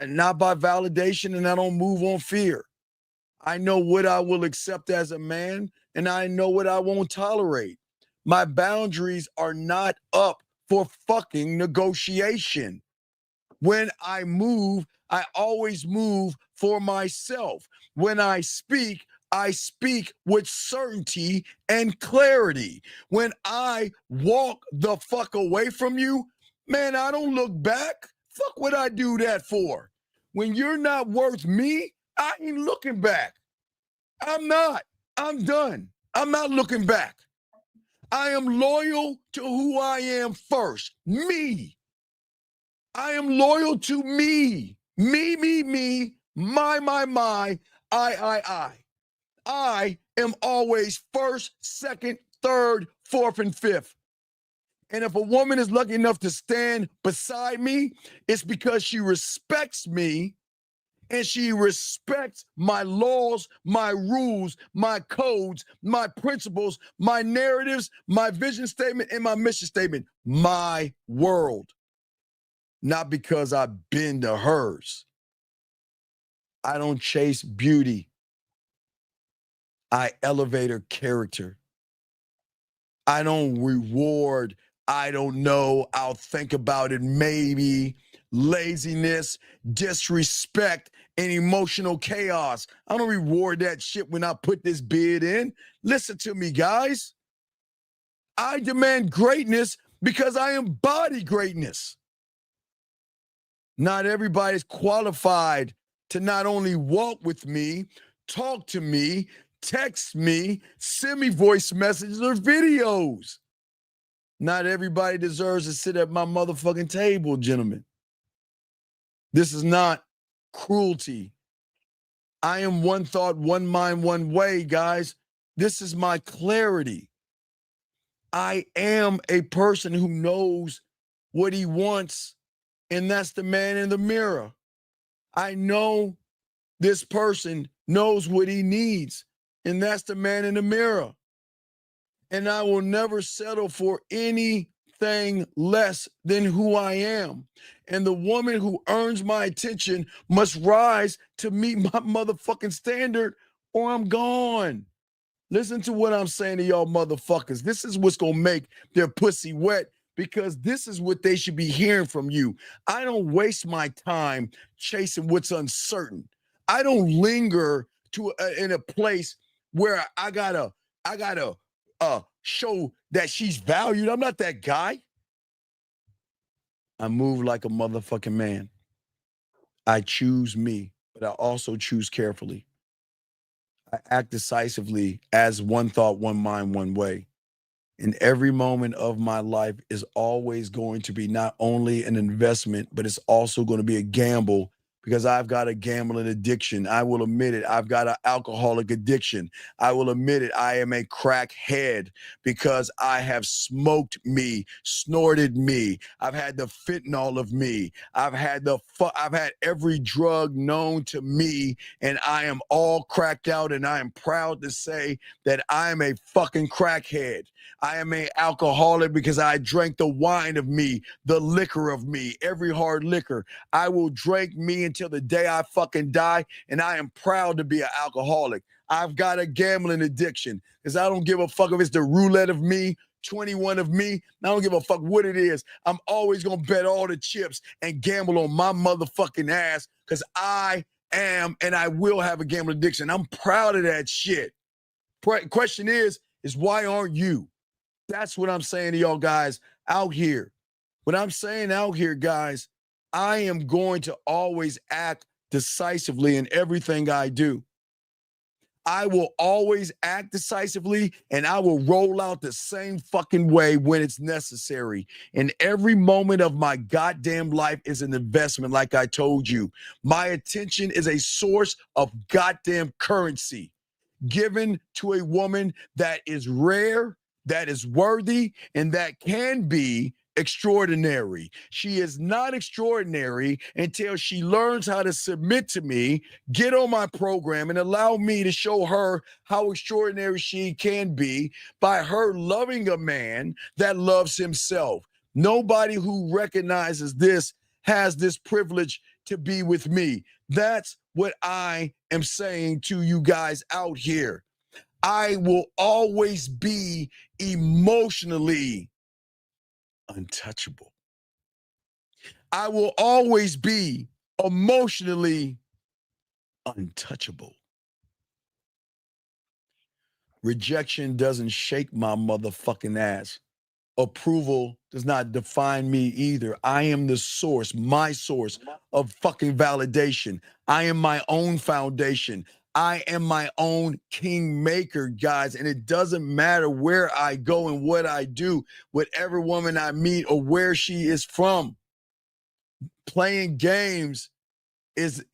Not by validation, and I don't move on fear. I know what I will accept as a man, and I know what I won't tolerate. My boundaries are not up for fucking negotiation. When I move, I always move for myself. When I speak with certainty and clarity. When I walk the fuck away from you, man, I don't look back. Fuck what I do that for? When you're not worth me, I ain't looking back. I'm not. I'm done. I'm not looking back. I am loyal to who I am first. Me. I am loyal to me. Me, my, I. I am always first, second, third, fourth, and fifth. And if a woman is lucky enough to stand beside me, it's because she respects me and she respects my laws, my rules, my codes, my principles, my narratives, my vision statement, and my mission statement. My world. Not because I bend to hers. I don't chase beauty. I elevate her character. I don't reward, I don't know, I'll think about it maybe, laziness, disrespect, and emotional chaos. I don't reward that shit when I put this bid in. Listen to me, guys. I demand greatness because I embody greatness. Not everybody's qualified to not only walk with me, talk to me, text me, send me voice messages or videos. Not everybody deserves to sit at my motherfucking table, gentlemen. This is not cruelty. I am one thought, one mind, one way, guys. This is my clarity. I am a person who knows what he wants, and that's the man in the mirror. I know this person knows what he needs, and that's the man in the mirror. And I will never settle for anything less than who I am. And the woman who earns my attention must rise to meet my motherfucking standard, or I'm gone. Listen to what I'm saying to y'all motherfuckers. This is what's going to make their pussy wet, because this is what they should be hearing from you. I don't waste my time chasing what's uncertain. I don't linger in a place where I gotta show that she's valued. I'm not that guy. I move like a motherfucking man. I choose me, but I also choose carefully. I act decisively as one thought, one mind, one way. And every moment of my life is always going to be not only an investment, but it's also going to be a gamble, because I've got a gambling addiction. I will admit it. I've got an alcoholic addiction. I will admit it. I am a crackhead because I have smoked me, snorted me. I've had the fentanyl of me. I've had every drug known to me, and I am all cracked out, and I am proud to say that I am a fucking crackhead. I am an alcoholic because I drank the wine of me, the liquor of me, every hard liquor. I will drink me until the day I fucking die, and I am proud to be an alcoholic. I've got a gambling addiction because I don't give a fuck if it's the roulette of me, 21 of me. I don't give a fuck what it is. I'm always going to bet all the chips and gamble on my motherfucking ass because I am and I will have a gambling addiction. I'm proud of that shit. Question is why aren't you? That's what I'm saying to y'all guys out here. What I'm saying out here, guys, I am going to always act decisively in everything I do. I will always act decisively, and I will roll out the same fucking way when it's necessary. And every moment of my goddamn life is an investment, like I told you. My attention is a source of goddamn currency given to a woman that is rare, that is worthy, and that can be extraordinary. She is not extraordinary until she learns how to submit to me, get on my program, and allow me to show her how extraordinary she can be by her loving a man that loves himself. Nobody who recognizes this has this privilege to be with me. That's what I am saying to you guys out here. I will always be emotionally untouchable. I will always be emotionally untouchable. Rejection doesn't shake my motherfucking ass. Approval does not define me either. I am the source, my source of fucking validation. I am my own foundation. I am my own kingmaker, guys. And it doesn't matter where I go and what I do, whatever woman I meet or where she is from. Playing games is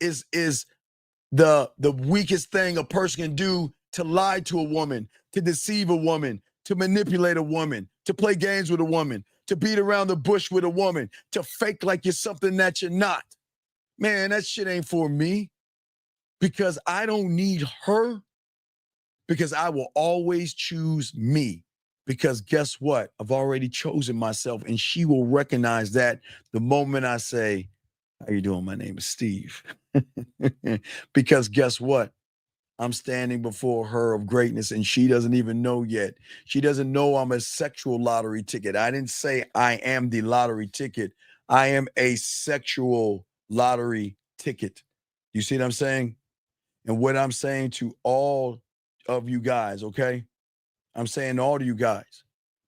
the weakest thing a person can do, to lie to a woman, to deceive a woman, to manipulate a woman, to play games with a woman, to beat around the bush with a woman, to fake like you're something that you're not. Man, that shit ain't for me, because I don't need her, because I will always choose me. Because guess what? I've already chosen myself, and she will recognize that the moment I say, how you doing? My name is Steve. Because guess what? I'm standing before her of greatness, and she doesn't even know yet. She doesn't know I'm a sexual lottery ticket. I didn't say I am the lottery ticket. I am a sexual lottery ticket. You see what I'm saying? And what I'm saying to all of you guys, okay? I'm saying to all of you guys,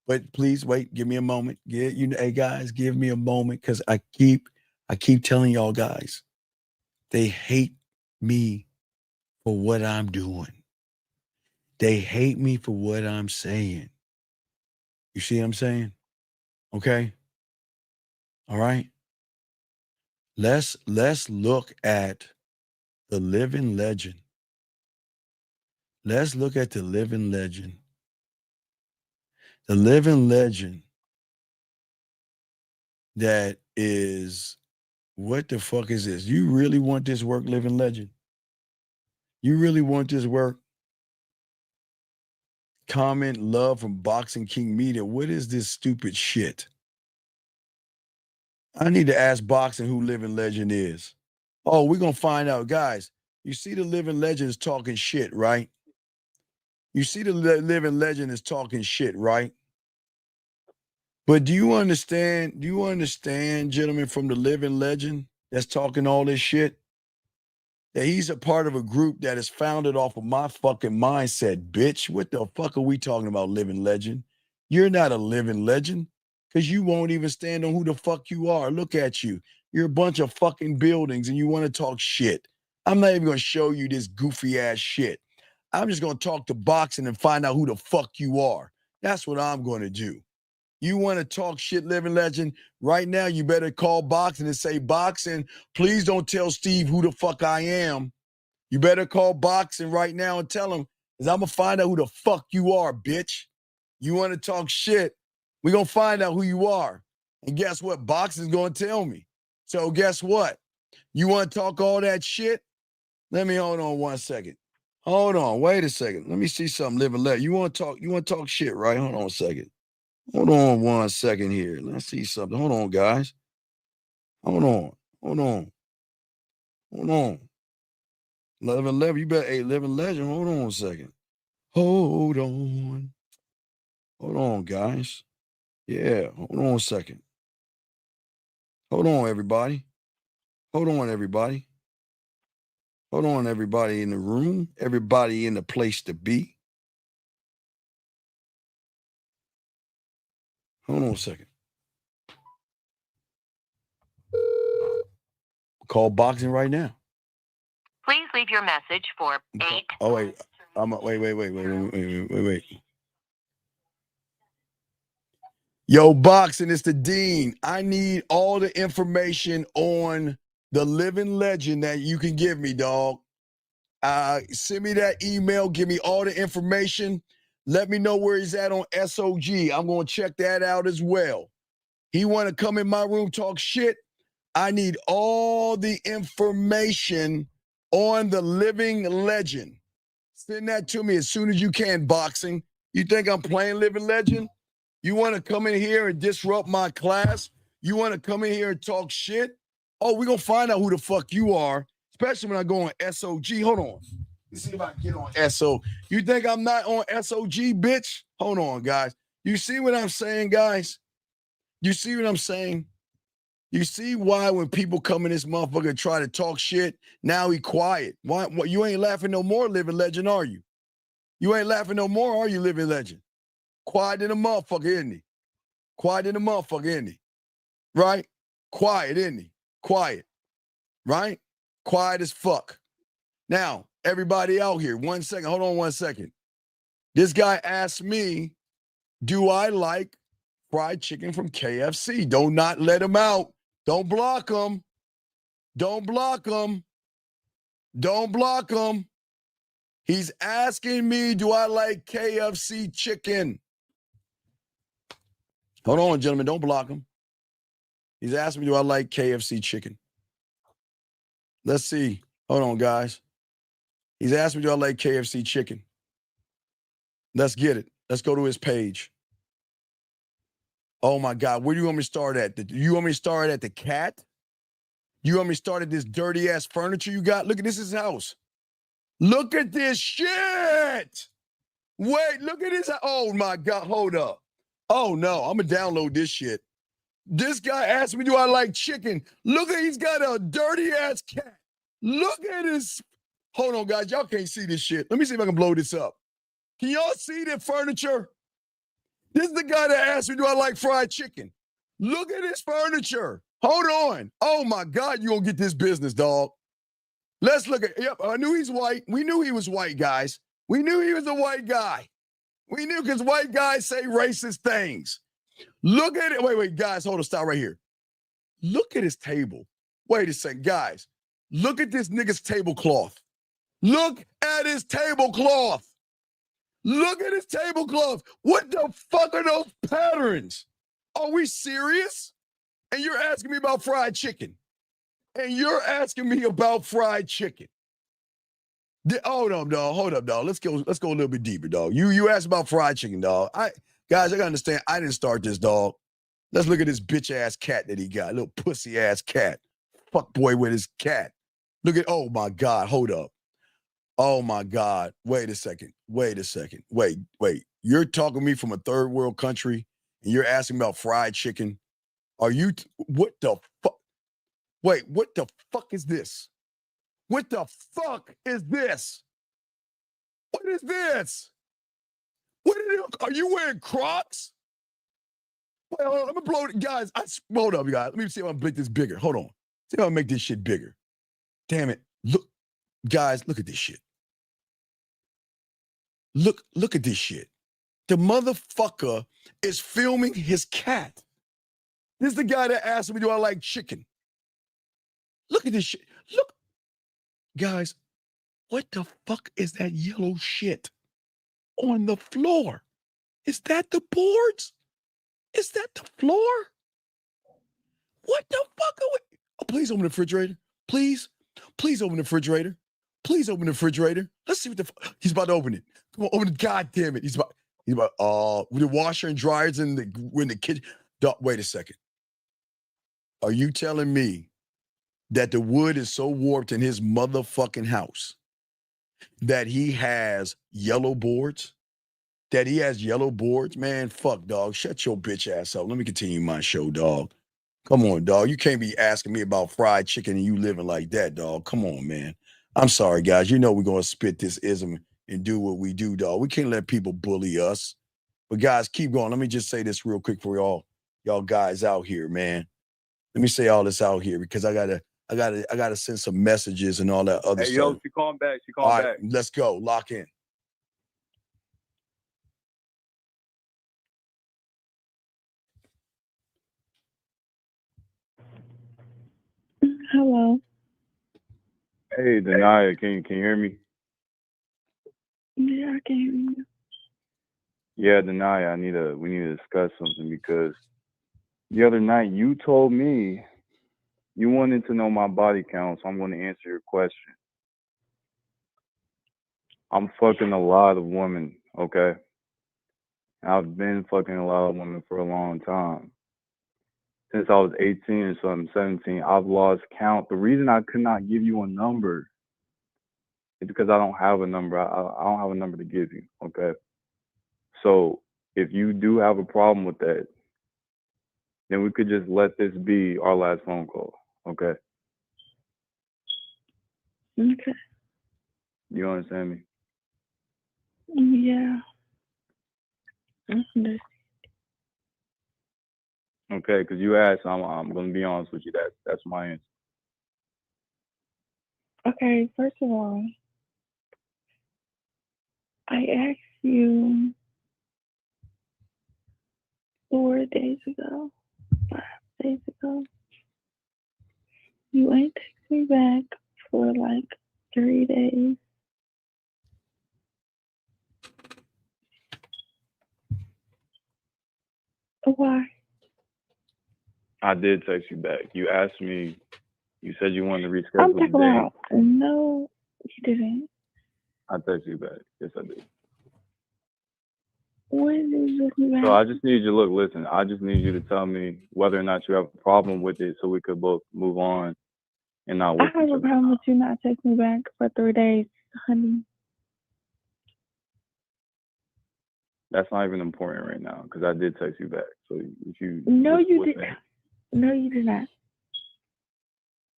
but please wait, give me a moment. Hey guys, give me a moment, because I keep telling y'all guys, they hate me for what I'm doing. They hate me for what I'm saying. You see what I'm saying? Okay? All right? Let's look at the living legend. Let's look at the living legend. The living legend that is, what the fuck is this? You really want this work, living legend? You really want this work? Comment love from Boxing King Media. What is this stupid shit? I need to ask Boxing who living legend is. Oh, we're going to find out. Guys, you see the living legend is talking shit, right? You see the living legend is talking shit, right? But do you understand, gentlemen, from the living legend that's talking all this shit, that he's a part of a group that is founded off of my fucking mindset, bitch? What the fuck are we talking about, living legend? You're not a living legend, because you won't even stand on who the fuck you are. Look at you. You're a bunch of fucking buildings, and you want to talk shit. I'm not even going to show you this goofy ass shit. I'm just going to talk to Boxing and find out who the fuck you are. That's what I'm going to do. You want to talk shit, living legend? Right now, you better call Boxing and say, Boxing, please don't tell Steve who the fuck I am. You better call Boxing right now and tell him, because I'm going to find out who the fuck you are, bitch. You want to talk shit? We're going to find out who you are. And guess what? Boxing's going to tell me. So guess what? You want to talk all that shit? Let me hold on 1 second. Hold on. Wait a second. Let me see something, living legend. You want to talk shit, right? Hold on a second. Hold on 1 second here. Let's see something. Hold on, guys. Hold on. 11, you better, hey, living legend. Hold on a second. Hold on, guys. Yeah, hold on a second. Hold on, everybody. Hold on, everybody in the room, everybody in the place to be. Hold on a second. Call Boxing right now. Please leave your message for 8. Oh, wait. Wait. Yo, Boxing, it's the Dean. I need all the information on the living legend that you can give me, dog. Send me that email. Give me all the information. Let me know where he's at on SOG. I'm going to check that out as well. He want to come in my room, talk shit. I need all the information on the living legend. Send that to me as soon as you can, Boxing. You think I'm playing living legend? You want to come in here and disrupt my class? You want to come in here and talk shit? Oh, we're going to find out who the fuck you are, especially when I go on SOG. Hold on. Let's see if I can get on SO. You think I'm not on SOG, bitch? Hold on, guys. You see what I'm saying, guys? You see what I'm saying? You see why when people come in this motherfucker and try to talk shit, now he quiet. Why you ain't laughing no more, living legend, are you? You ain't laughing no more, are you, living legend? Quiet in the motherfucker, isn't he? Quiet in the motherfucker, isn't he? Right? Quiet, isn't he? Quiet. Right? Quiet as fuck. Now, everybody out here, 1 second. Hold on 1 second. This guy asked me, do I like fried chicken from KFC? Do not let him out. Don't block him. Don't block him. Don't block him. He's asking me, do I like KFC chicken? Hold on, gentlemen. Don't block him. He's asking me, do I like KFC chicken? Let's see. Hold on, guys. He's asked me, do I like KFC chicken? Let's get it. Let's go to his page. Oh, my God. Where do you want me to start at? You want me to start at the cat? You want me to start at this dirty-ass furniture you got? Look at this is his house. Look at this shit. Wait, look at this. Oh, my God. Hold up. Oh, no. I'm going to download this shit. This guy asked me, do I like chicken? Look at, he's got a dirty-ass cat. Look at his. Hold on, guys. Y'all can't see this shit. Let me see if I can blow this up. Can y'all see the furniture? This is the guy that asked me, do I like fried chicken? Look at his furniture. Hold on. Oh, my God, you going to get this business, dog. Let's look at, yep, I knew he's white. We knew he was white, guys. We knew he was a white guy. We knew because white guys say racist things. Look at it. Wait, guys, hold on, stop right here. Look at his table. Wait a second, guys. Look at this nigga's tablecloth. Look at his tablecloth. Look at his tablecloth. What the fuck are those patterns? Are we serious? And you're asking me about fried chicken. And you're asking me about fried chicken. Hold up, dog. Let's go a little bit deeper, dog. You asked about fried chicken, dog. Guys, I gotta understand, I didn't start this, dog. Let's look at this bitch-ass cat that he got. Little pussy-ass cat. Fuck boy with his cat. Look at, oh my God, hold up. Oh my God, wait a second. Wait. You're talking to me from a third world country and you're asking about fried chicken. Are you, what the fuck? Wait, what the fuck is this? What the fuck is this? What is this? Are you wearing Crocs? Wait, hold on, I'm gonna blow it. Guys, hold up, guys. Let me see if I can make this bigger. Hold on. See if I can make this shit bigger. Damn it. Look, guys, look at this shit. Look at this shit. The motherfucker is filming his cat. This is the guy that asked me, do I like chicken? Look at this shit. Look. Guys, what the fuck is that yellow shit on the floor? Is that the boards? Is that the floor? What the fuck are we? Oh, please open the refrigerator. Please open the refrigerator. Please open the refrigerator. Let's see what the fuck. He's about to open it. Come on, open it. God damn it. He's about with the washer and dryers in the kitchen. Wait a second. Are you telling me that the wood is so warped in his motherfucking house that he has yellow boards? That he has yellow boards? Man, fuck, dog. Shut your bitch ass up. Let me continue my show, dog. Come on, dog. You can't be asking me about fried chicken and you living like that, dog. Come on, man. I'm sorry, guys. You know we're going to spit this ism and do what we do, dog. We can't let people bully us. But, guys, keep going. Let me just say this real quick for y'all guys out here, man. Let me say all this out here because I gotta send some messages and all that other stuff. Hey, yo, she calling back. All right, let's go. Lock in. Hello. Hey, Denia, can you hear me? Yeah, I can hear you. Yeah, Denia, we need to discuss something because the other night you told me you wanted to know my body count, so I'm going to answer your question. I'm fucking a lot of women, okay? I've been fucking a lot of women for a long time. Since I was 18 or something, 17, I've lost count. The reason I could not give you a number is because I don't have a number. I don't have a number to give you, okay? So if you do have a problem with that, then we could just let this be our last phone call. Okay? Okay. You understand me? Yeah. Okay. Okay, because you asked, I'm gonna be honest with you. That's my answer. Okay, first of all, I asked you 4 days ago, 5 days ago. You ain't text me back for like 3 days. Why? I did text you back. You asked me. You said you wanted to I'm reschedule the talking date. about, no, you didn't. I texted you back. Yes, I did. When did you text me back? So I just need you to listen. I just need you to tell me whether or not you have a problem with it, so we could both move on and not I waste have each a other. problem with you not texting me back for 3 days, honey. That's not even important right now because I did text you back. So if you No, you listen. didn't. No, you did not.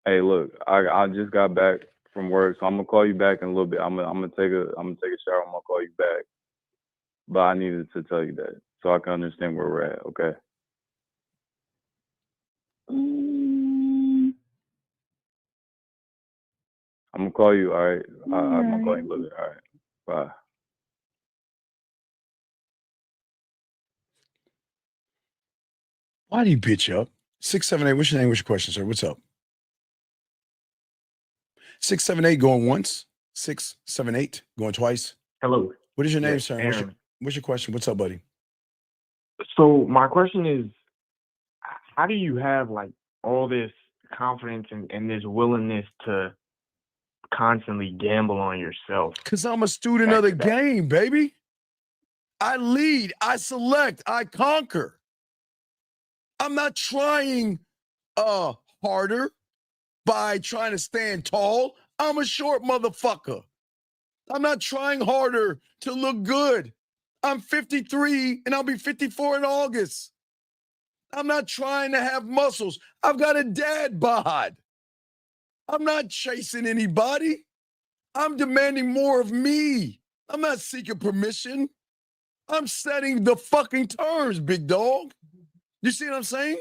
Hey, look, I just got back from work, so I'm gonna call you back in a little bit. I'm gonna take a shower. I'm gonna call you back. But I needed to tell you that so I can understand where we're at. Okay. Mm, I'm gonna call you. All right. I'm gonna call you alright. a little bit. All right. Bye. Why do you bitch up? 678. What's your name? What's your question, sir? What's up? 678 going once. 678 going twice. Hello. What is your name, Yes, sir? Aaron. What's your question? What's up, buddy? So my question is, how do you have like all this confidence and this willingness to constantly gamble on yourself? Because I'm a student of the game, baby. I lead, I select, I conquer. I'm not trying harder by trying to stand tall. I'm a short motherfucker. I'm not trying harder to look good. I'm 53 and I'll be 54 in August. I'm not trying to have muscles. I've got a dad bod. I'm not chasing anybody. I'm demanding more of me. I'm not seeking permission. I'm setting the fucking terms, big dog. You see what I'm saying?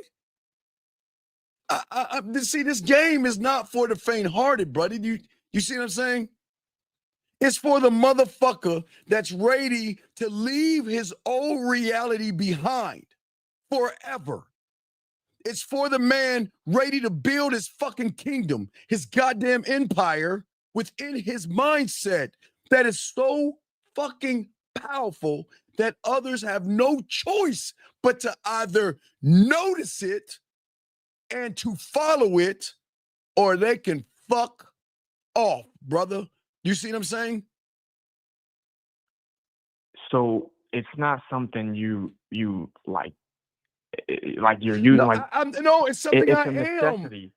See, this game is not for the faint-hearted, buddy. You see what I'm saying? It's for the motherfucker that's ready to leave his old reality behind forever. It's for the man ready to build his fucking kingdom, his goddamn empire within his mindset that is so fucking powerful that others have no choice but to either notice it and to follow it, or they can fuck off, brother. You see what I'm saying? So it's not something you like you're using No, it's something it's I a am. necessity.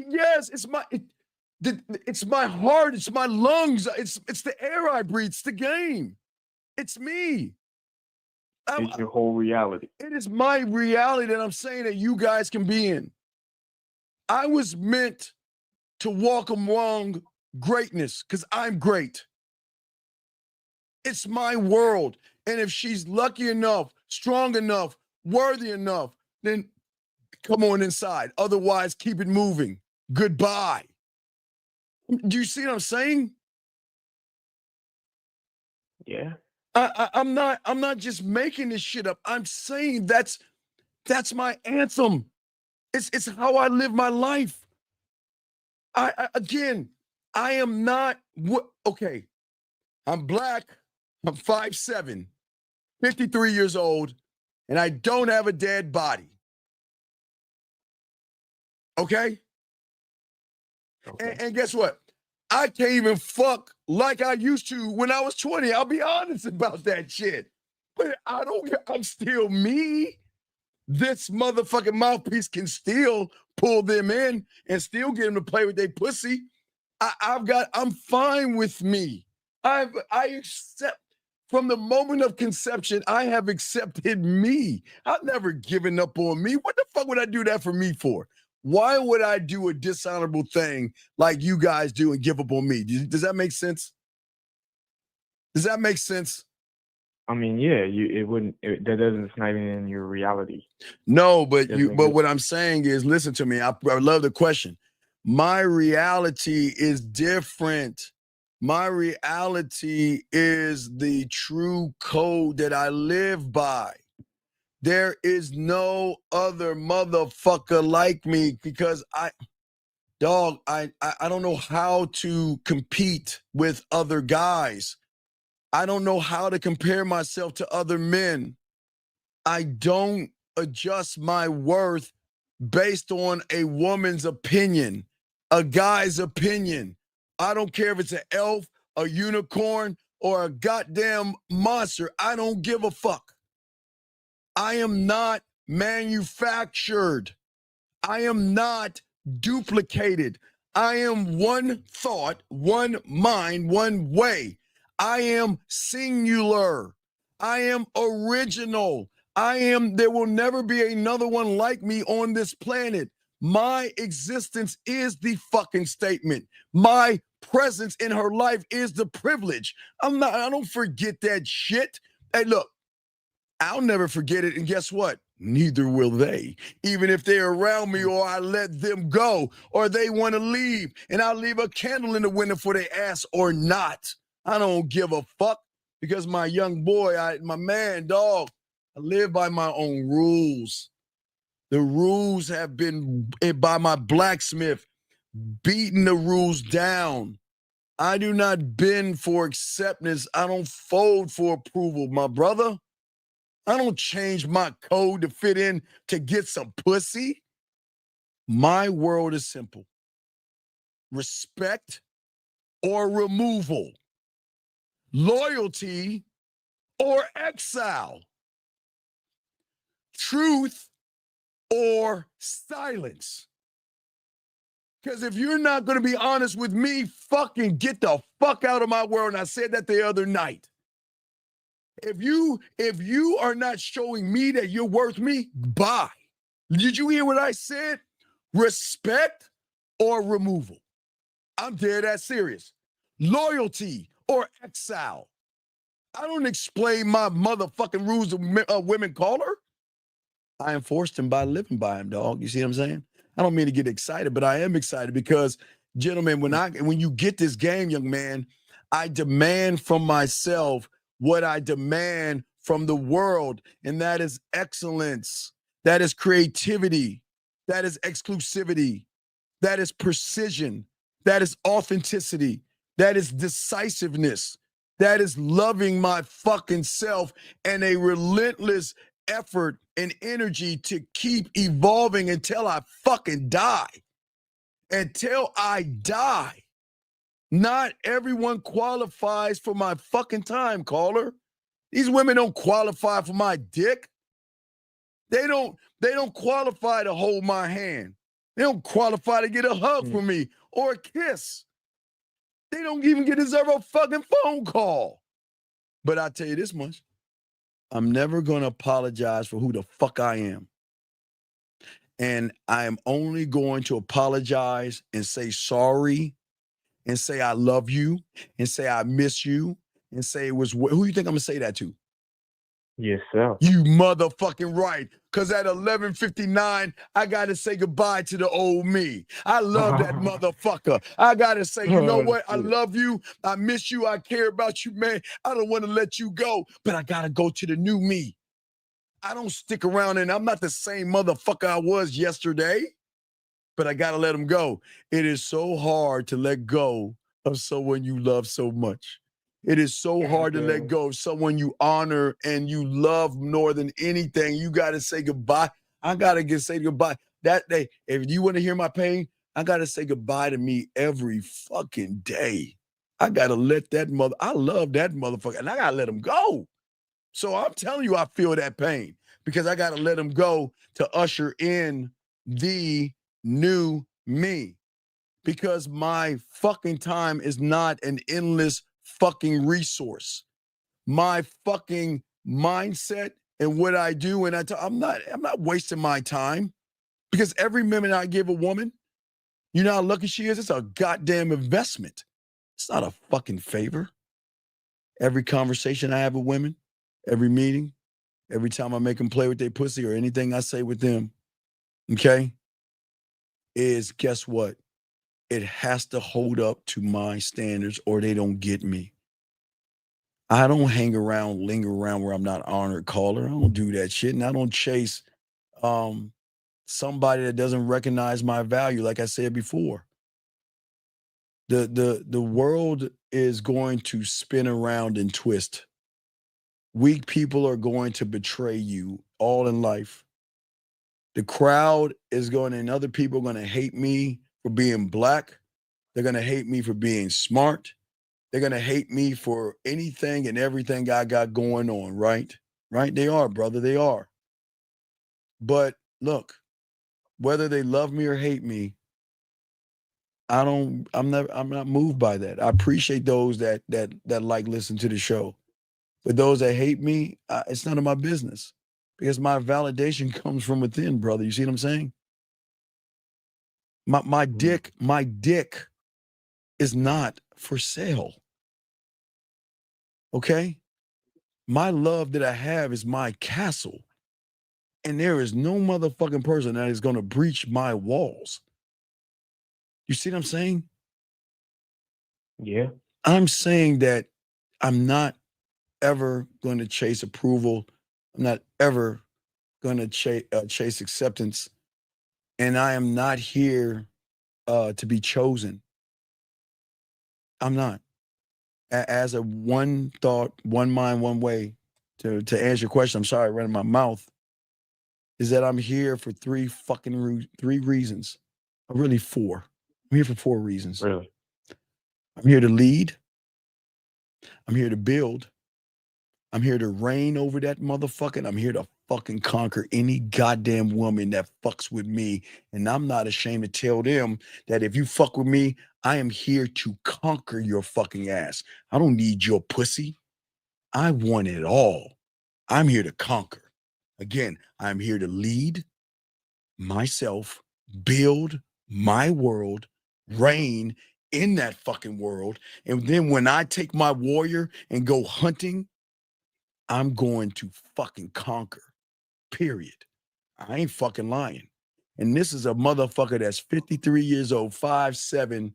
Yes, it's my heart, it's my lungs, it's the air I breathe, it's the game. It's me. It's your whole reality. It is my reality that I'm saying that you guys can be in. I was meant to walk among greatness because I'm great. It's my world. And if she's lucky enough, strong enough, worthy enough, then come on inside. Otherwise, keep it moving. Goodbye. Do you see what I'm saying? Yeah. I'm not just making this shit up. I'm saying that's my anthem. It's how I live my life. I am not okay. I'm black. I'm 5'7", 53 years old, and I don't have a dead body. Okay? And guess what? I can't even fuck like I used to when I was 20. I'll be honest about that shit. But I'm still me. This motherfucking mouthpiece can still pull them in and still get them to play with their pussy. I'm fine with me. I accept From the moment of conception, I have accepted me. I've never given up on me. What the fuck would I do that for me for? Why would I do a dishonorable thing like you guys do and give up on me? Does that make sense? Does that make sense? I mean, yeah, that doesn't, it's not even in your reality. No, but Doesn't but exist. what I'm saying is, listen to me. I love the question. My reality is different. My reality is the true code that I live by. There is no other motherfucker like me because I don't know how to compete with other guys. I don't know how to compare myself to other men. I don't adjust my worth based on a woman's opinion, a guy's opinion. I don't care if it's an elf, a unicorn, or a goddamn monster. I don't give a fuck. I am not manufactured. I am not duplicated. I am one thought, one mind, one way. I am singular. I am original. There will never be another one like me on this planet. My existence is the fucking statement. My presence in her life is the privilege. I don't forget that shit. Hey, look, I'll never forget it. And guess what? Neither will they. Even if they're around me or I let them go or they want to leave and I'll leave a candle in the window for their ass or not. I don't give a fuck because my young boy, my man, dog, I live by my own rules. The rules have been by my blacksmith, beating the rules down. I do not bend for acceptance. I don't fold for approval, my brother. I don't change my code to fit in to get some pussy. My world is simple. Respect or removal. Loyalty or exile. Truth or silence. Because if you're not going to be honest with me, fucking get the fuck out of my world. And I said that the other night. If you are not showing me that you're worth me, bye. Did you hear what I said? Respect or removal. I'm dead ass serious. Loyalty or exile. I don't explain my motherfucking rules of women caller. I enforced them by living by them, dog. You see what I'm saying? I don't mean to get excited, but I am excited because, gentlemen, when you get this game, young man, I demand from myself what I demand from the world, and that is excellence. That is creativity. That is exclusivity. That is precision. That is authenticity. That is decisiveness. That is loving my fucking self and a relentless effort and energy to keep evolving until I fucking die. Until I die. Not everyone qualifies for my fucking time, caller. These women don't qualify for my dick. They don't qualify to hold my hand. They don't qualify to get a hug from me or a kiss. They don't even deserve a fucking phone call. But I tell you this much. I'm never going to apologize for who the fuck I am. And I am only going to apologize and say sorry and say I love you and say I miss you and say it was, who you think I'm going to say that to? Yourself. You motherfucking right. Because at 11:59, I got to say goodbye to the old me. I love that motherfucker. I got to say, you know what? I love you. I miss you. I care about you, man. I don't want to let you go, but I got to go to the new me. I don't stick around and I'm not the same motherfucker I was yesterday, but I got to let him go. It is so hard to let go of someone you love so much. It is so hard to let go of someone you honor and you love more than anything. You got to say goodbye. I got to say goodbye. That day, if you want to hear my pain, I got to say goodbye to me every fucking day. I got to let I love that motherfucker, and I got to let him go. So I'm telling you, I feel that pain because I got to let him go to usher in the new me because my fucking time is not an endless fucking resource. my fucking mindset and what I do, and I'm not wasting my time, because every minute I give a woman, you know how lucky she is? It's a goddamn investment. It's not a fucking favor. Every conversation I have with women, every meeting, every time I make them play with their pussy or anything I say with them, okay, is, guess what? It has to hold up to my standards or they don't get me. I don't hang around, linger around where I'm not honored caller. I don't do that shit. And I don't chase somebody that doesn't recognize my value, like I said before. The world is going to spin around and twist. Weak people are going to betray you all in life. The crowd is going, and other people are going to hate me for being black. They're going to hate me for being smart. They're going to hate me for anything and everything I got going on, right? Right? They are, brother. They are. But look, whether they love me or hate me, I'm not moved by that. I appreciate those that like listen to the show. But those that hate me, it's none of my business, because my validation comes from within, brother. You see what I'm saying? My dick is not for sale. Okay? My love that I have is my castle. And there is no motherfucking person that is going to breach my walls. You see what I'm saying? Yeah. I'm saying that I'm not ever going to chase approval. I'm not ever going to chase acceptance. And I am not here to be chosen. I'm not. As a one thought, one mind, one way, to answer your question, I'm sorry, running my mouth, is that I'm here for three reasons. Really four. I'm here for 4 reasons. Really? I'm here to lead. I'm here to build. I'm here to reign over that motherfucker. And I'm here to fucking conquer any goddamn woman that fucks with me. And I'm not ashamed to tell them that if you fuck with me, I am here to conquer your fucking ass. I don't need your pussy. I want it all. I'm here to conquer. Again, I'm here to lead myself, build my world, reign in that fucking world. And then when I take my warrior and go hunting, I'm going to fucking conquer, period. I ain't fucking lying. And this is a motherfucker that's 53 years old, 5'7",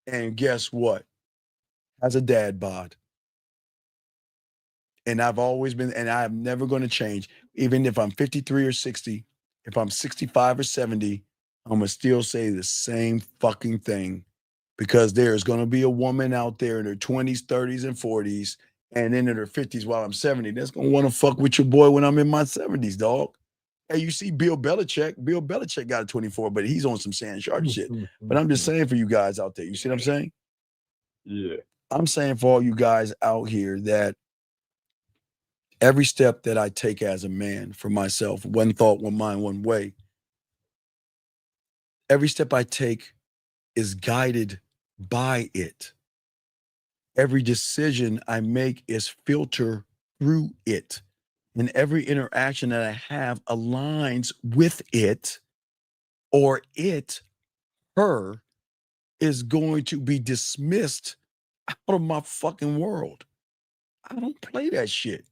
and guess what? Has a dad bod. And I've always been, and I'm never going to change. Even if I'm 53 or 60, if I'm 65 or 70, I'm going to still say the same fucking thing, because there's going to be a woman out there in her 20s, 30s, and 40s, and then in her 50s while I'm 70, that's going to want to fuck with your boy when I'm in my 70s, dog. Hey, you see Bill Belichick. Bill Belichick got a 24, but he's on some Shannon Sharp shit. But I'm just saying for you guys out there, you see what I'm saying? Yeah. I'm saying for all you guys out here that every step that I take as a man for myself, one thought, one mind, one way, every step I take is guided by it. Every decision I make is filtered through it. And every interaction that I have aligns with it, or it, her, is going to be dismissed out of my fucking world. I don't play that shit.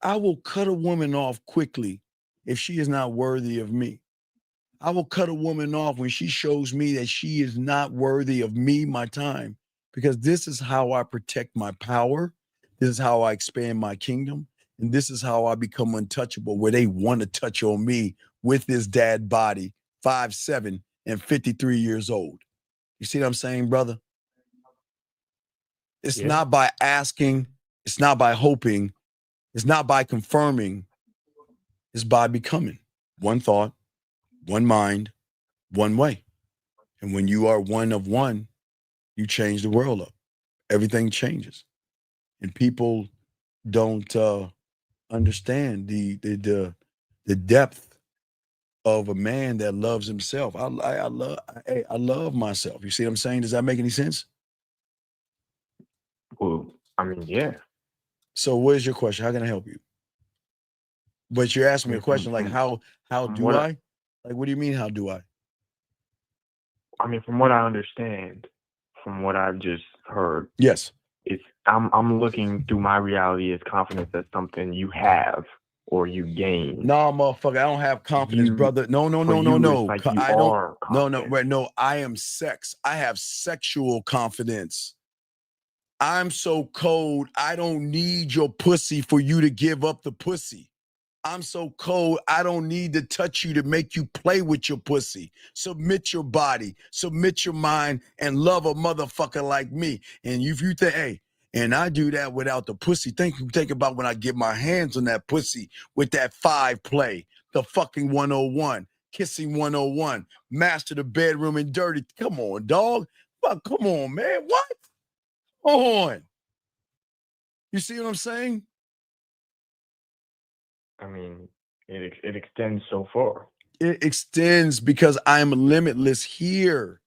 I will cut a woman off quickly if she is not worthy of me. I will cut a woman off when she shows me that she is not worthy of me, my time, because this is how I protect my power. This is how I expand my kingdom. And this is how I become untouchable, where they want to touch on me with this dad body, 5'7" and 53 years old. You see what I'm saying, brother? It's not by asking. It's not by hoping. It's not by confirming. It's by becoming. One thought, one mind, one way. And when you are one of one, you change the world up. Everything changes. And people don't understand the depth of a man that loves himself. I love myself. You see what I'm saying? Does that make any sense? Well, I mean, yeah. So what is your question? How can I help you? But you're asking me a question like how do I? Like what do you mean how do I? I mean, from what I understand, from what I've just heard, yes, it's I'm looking through my reality as confidence as something you have or you gain. No, motherfucker, I don't have confidence, brother. No. Like you I don't. are No. I am sex. I have sexual confidence. I'm so cold. I don't need your pussy for you to give up the pussy. I'm so cold, I don't need to touch you to make you play with your pussy. Submit your body, submit your mind, and love a motherfucker like me. And if you think, hey, and I do that without the pussy, think about when I get my hands on that pussy with that 5 play, the fucking 101, kissing 101, master the bedroom and dirty. Come on, dog. Fuck, come on, man. What? Hold on. You see what I'm saying? I mean, it extends so far. It extends because I'm limitless here.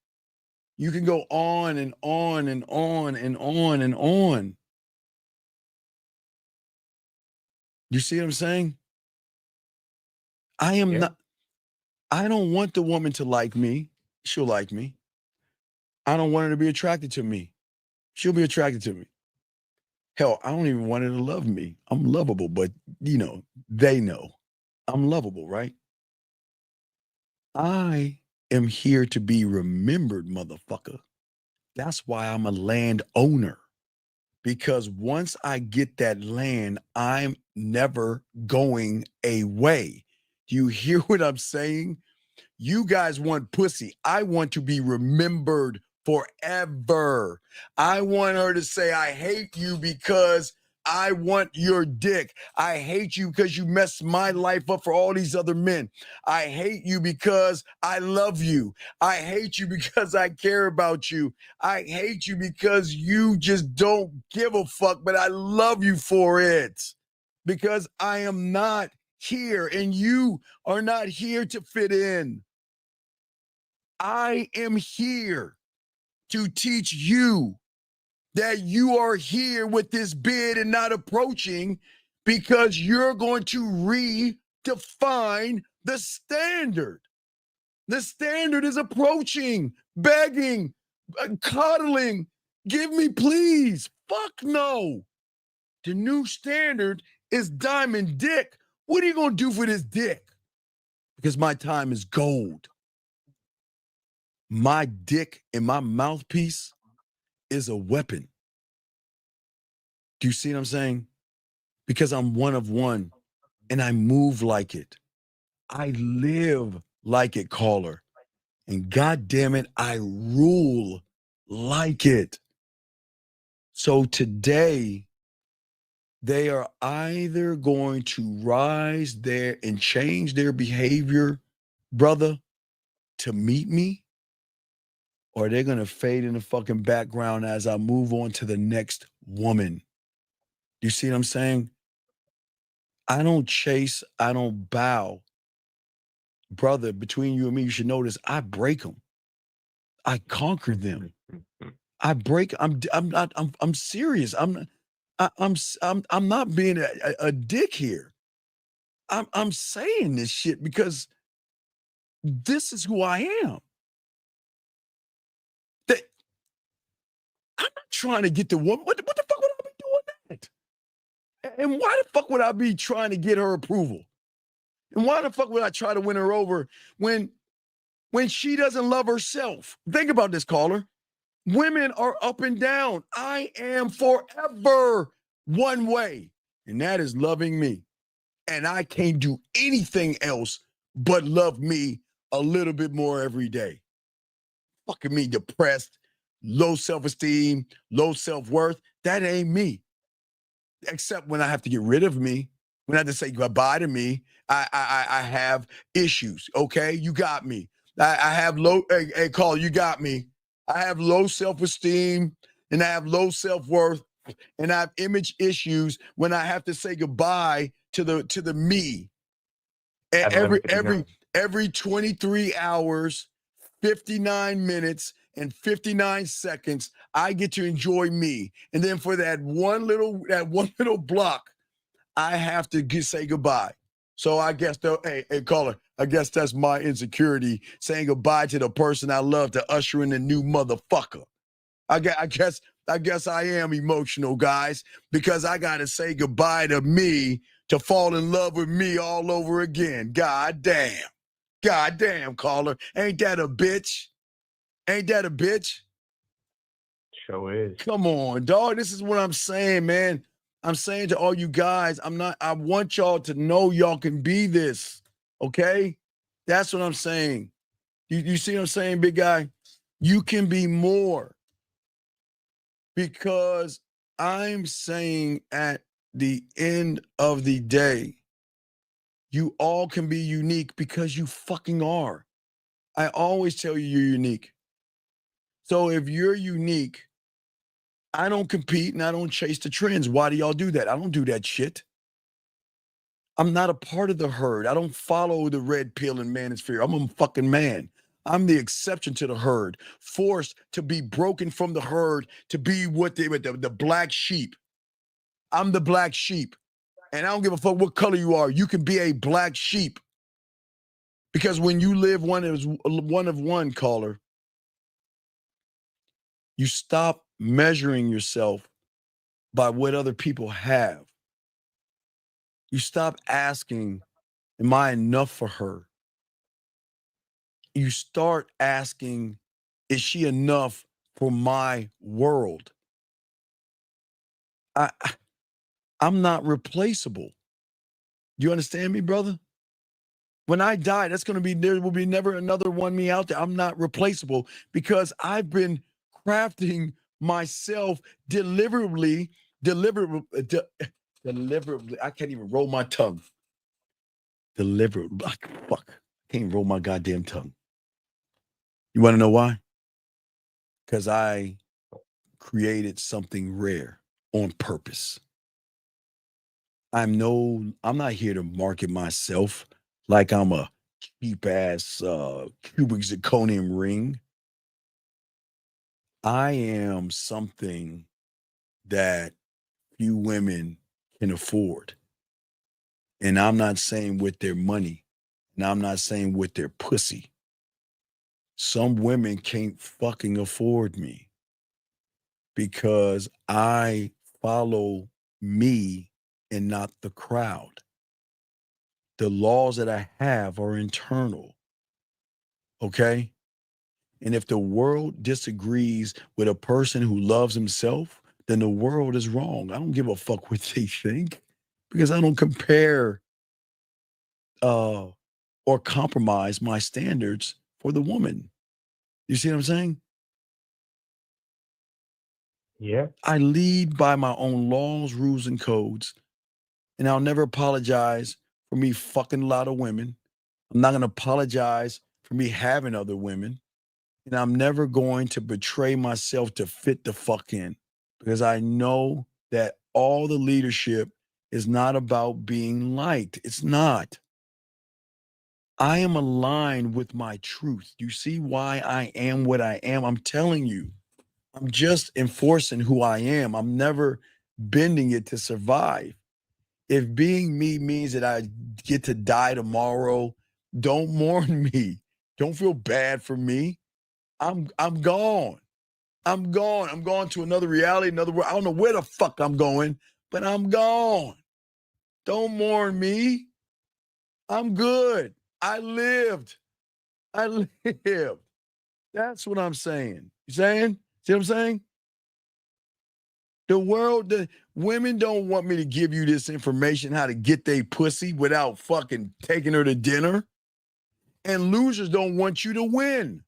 You can go on and on and on and on and on. You see what I'm saying? I am not, I don't want the woman to like me. She'll like me. I don't want her to be attracted to me. She'll be attracted to me. Hell, I don't even want her to love me. I'm lovable, but they know I'm lovable, right? I am here to be remembered, motherfucker. That's why I'm a landowner. Because once I get that land, I'm never going away. Do you hear what I'm saying? You guys want pussy. I want to be remembered forever. I want her to say, I hate you because I want your dick. I hate you because you messed my life up for all these other men. I hate you because I love you. I hate you because I care about you. I hate you because you just don't give a fuck, but I love you for it. Because I am not here and you are not here to fit in. I am here to teach you that you are here with this bid and not approaching because you're going to redefine the standard. The standard is approaching, begging, coddling. Give me, please. Fuck no. The new standard is diamond dick. What are you going to do for this dick? Because my time is gold. My dick and my mouthpiece is a weapon. Do you see what I'm saying? Because I'm one of one and I move like it. I live like it, caller. And God damn it, I rule like it. So today, they are either going to rise there and change their behavior, brother, to meet me, or they're going to fade in the fucking background as I move on to the next woman. You see what I'm saying? I don't chase, I don't bow. Brother, between you and me, you should notice I break them. I conquer them. I break, I'm serious. I'm not being a dick here. I'm saying this shit because this is who I am. I'm not trying to get the woman. What the fuck would I be doing that? And why the fuck would I be trying to get her approval? And why the fuck would I try to win her over when she doesn't love herself? Think about this, caller. Women are up and down. I am forever one way, and that is loving me. And I can't do anything else but love me a little bit more every day. Fucking me depressed, low self-esteem, low self-worth. That ain't me. Except when I have to get rid of me, when I have to say goodbye to me, I have issues. Okay, you got me. I have low. Hey, call. You got me. I have low self-esteem and I have low self-worth and I have image issues when I have to say goodbye to the me. And every 23 hours, 59 minutes and 59 seconds, I get to enjoy me. And then for that one little block, I have to say goodbye. So I guess, hey, caller, I guess that's my insecurity, saying goodbye to the person I love to usher in a new motherfucker. I guess I am emotional, guys, because I got to say goodbye to me to fall in love with me all over again. God damn, caller. Ain't that a bitch? Ain't that a bitch? Sure is. Come on, dog. This is what I'm saying, man. I'm saying to all you guys, I want y'all to know y'all can be this, okay? That's what I'm saying. You see what I'm saying, big guy? You can be more. Because I'm saying at the end of the day, you all can be unique because you fucking are. I always tell you you're unique. So if you're unique, I don't compete and I don't chase the trends. Why do y'all do that? I don't do that shit. I'm not a part of the herd. I don't follow the red pill and manosphere. I'm a fucking man. I'm the exception to the herd, forced to be broken from the herd to be the black sheep. I'm the black sheep. And I don't give a fuck what color you are. You can be a black sheep. Because when you live one of one, caller, you stop measuring yourself by what other people have. You stop asking, am I enough for her? You start asking, is she enough for my world? I'm not replaceable. Do you understand me, brother? When I die, there will be never another one me out there. I'm not replaceable because I've been crafting myself deliberately. I can't even roll my tongue. Deliberately. Fuck. I can't even roll my goddamn tongue. You want to know why? Because I created something rare on purpose. I'm not here to market myself like I'm a cheap ass cubic zirconium ring. I am something that few women can afford. And I'm not saying with their money, and I'm not saying with their pussy. Some women can't fucking afford me because I follow me and not the crowd. The laws that I have are internal, okay? And if the world disagrees with a person who loves himself, then the world is wrong. I don't give a fuck what they think because I don't compare or compromise my standards for the woman. You see what I'm saying? Yeah. I lead by my own laws, rules, and codes, and I'll never apologize for me fucking a lot of women. I'm not going to apologize for me having other women, and I'm never going to betray myself to fit the fuck in because I know that all the leadership is not about being liked. It's not. I am aligned with my truth. You see why I am what I am? I'm telling you. I'm just enforcing who I am. I'm never bending it to survive. If being me means that I get to die tomorrow, don't mourn me. Don't feel bad for me. I'm gone. I'm gone. I'm going to another reality, another world. I don't know where the fuck I'm going, but I'm gone. Don't mourn me. I'm good. I lived. That's what I'm saying. You saying? See what I'm saying? The women don't want me to give you this information, how to get their pussy without fucking taking her to dinner. And losers don't want you to win.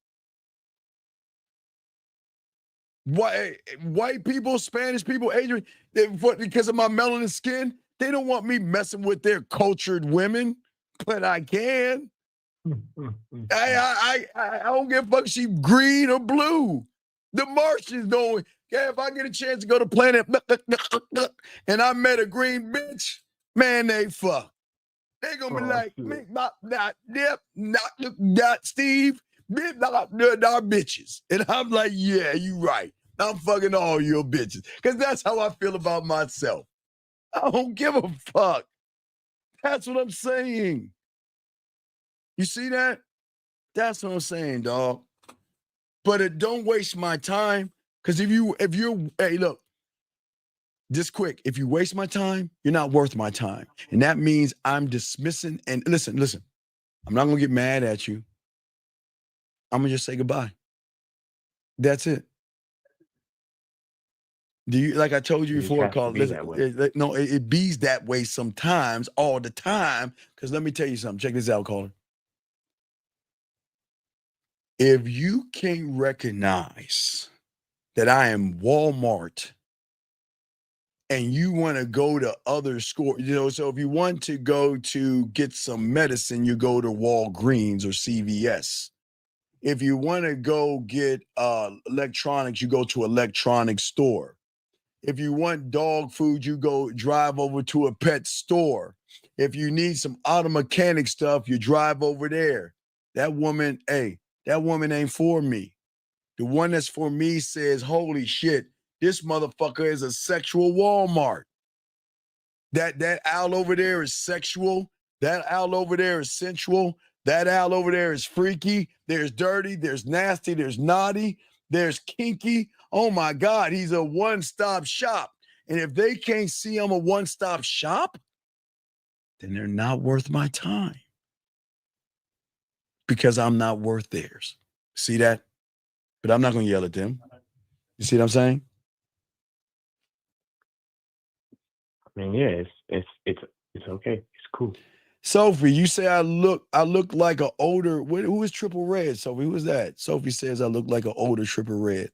White people, Spanish people, Asian, because of my melanin skin, they don't want me messing with their cultured women, but I can. I don't give a fuck if she green or blue. The Martians don't. Yeah, if I get a chance to go to planet and I met a green bitch, man, they fuck. They gonna be like, Steve, They're bitches. And I'm like, yeah, you right. I'm fucking all your bitches. Because that's how I feel about myself. I don't give a fuck. That's what I'm saying. You see that? That's what I'm saying, dog. But don't waste my time. Because if you're, hey, look, just quick, if you waste my time, you're not worth my time. And that means I'm dismissing. And listen, I'm not going to get mad at you. I'm going to just say goodbye. That's it. Do you, like I told you before, Carl, it bees that way sometimes, all the time. Because let me tell you something. Check this out, caller. If you can't recognize that I am Walmart and you want to go to other stores, so if you want to go to get some medicine, you go to Walgreens or CVS. If you want to go get electronics, you go to an electronics store. If you want dog food, you go drive over to a pet store. If you need some auto mechanic stuff, you drive over there. That woman ain't for me. The one that's for me says, holy shit, this motherfucker is a sexual Walmart. That owl over there is sexual. That owl over there is sensual. That owl over there is freaky. There's dirty. There's nasty. There's naughty. There's kinky. Oh my God, he's a one-stop shop. And if they can't see I'm a one-stop shop, then they're not worth my time. Because I'm not worth theirs. See that? But I'm not going to yell at them. You see what I'm saying? I mean, yeah, it's okay. It's cool. Sophie, you say I look like an older. Who is Triple Red? Sophie, who is that? Sophie says I look like an older Triple Red.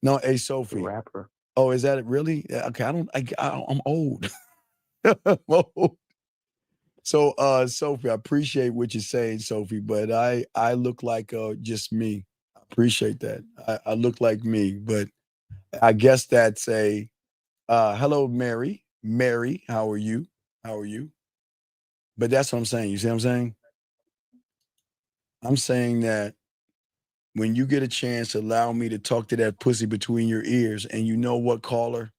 No, hey Sophie. The rapper. Oh, is that it? Really? Okay, I'm old. I'm old. So, Sophie, I appreciate what you're saying, Sophie, but I look like just me. I appreciate that. I look like me, but I guess that's a hello, Mary. Mary, how are you? How are you? But that's what I'm saying. You see what I'm saying? I'm saying that when you get a chance, allow me to talk to that pussy between your ears. And you know what, caller?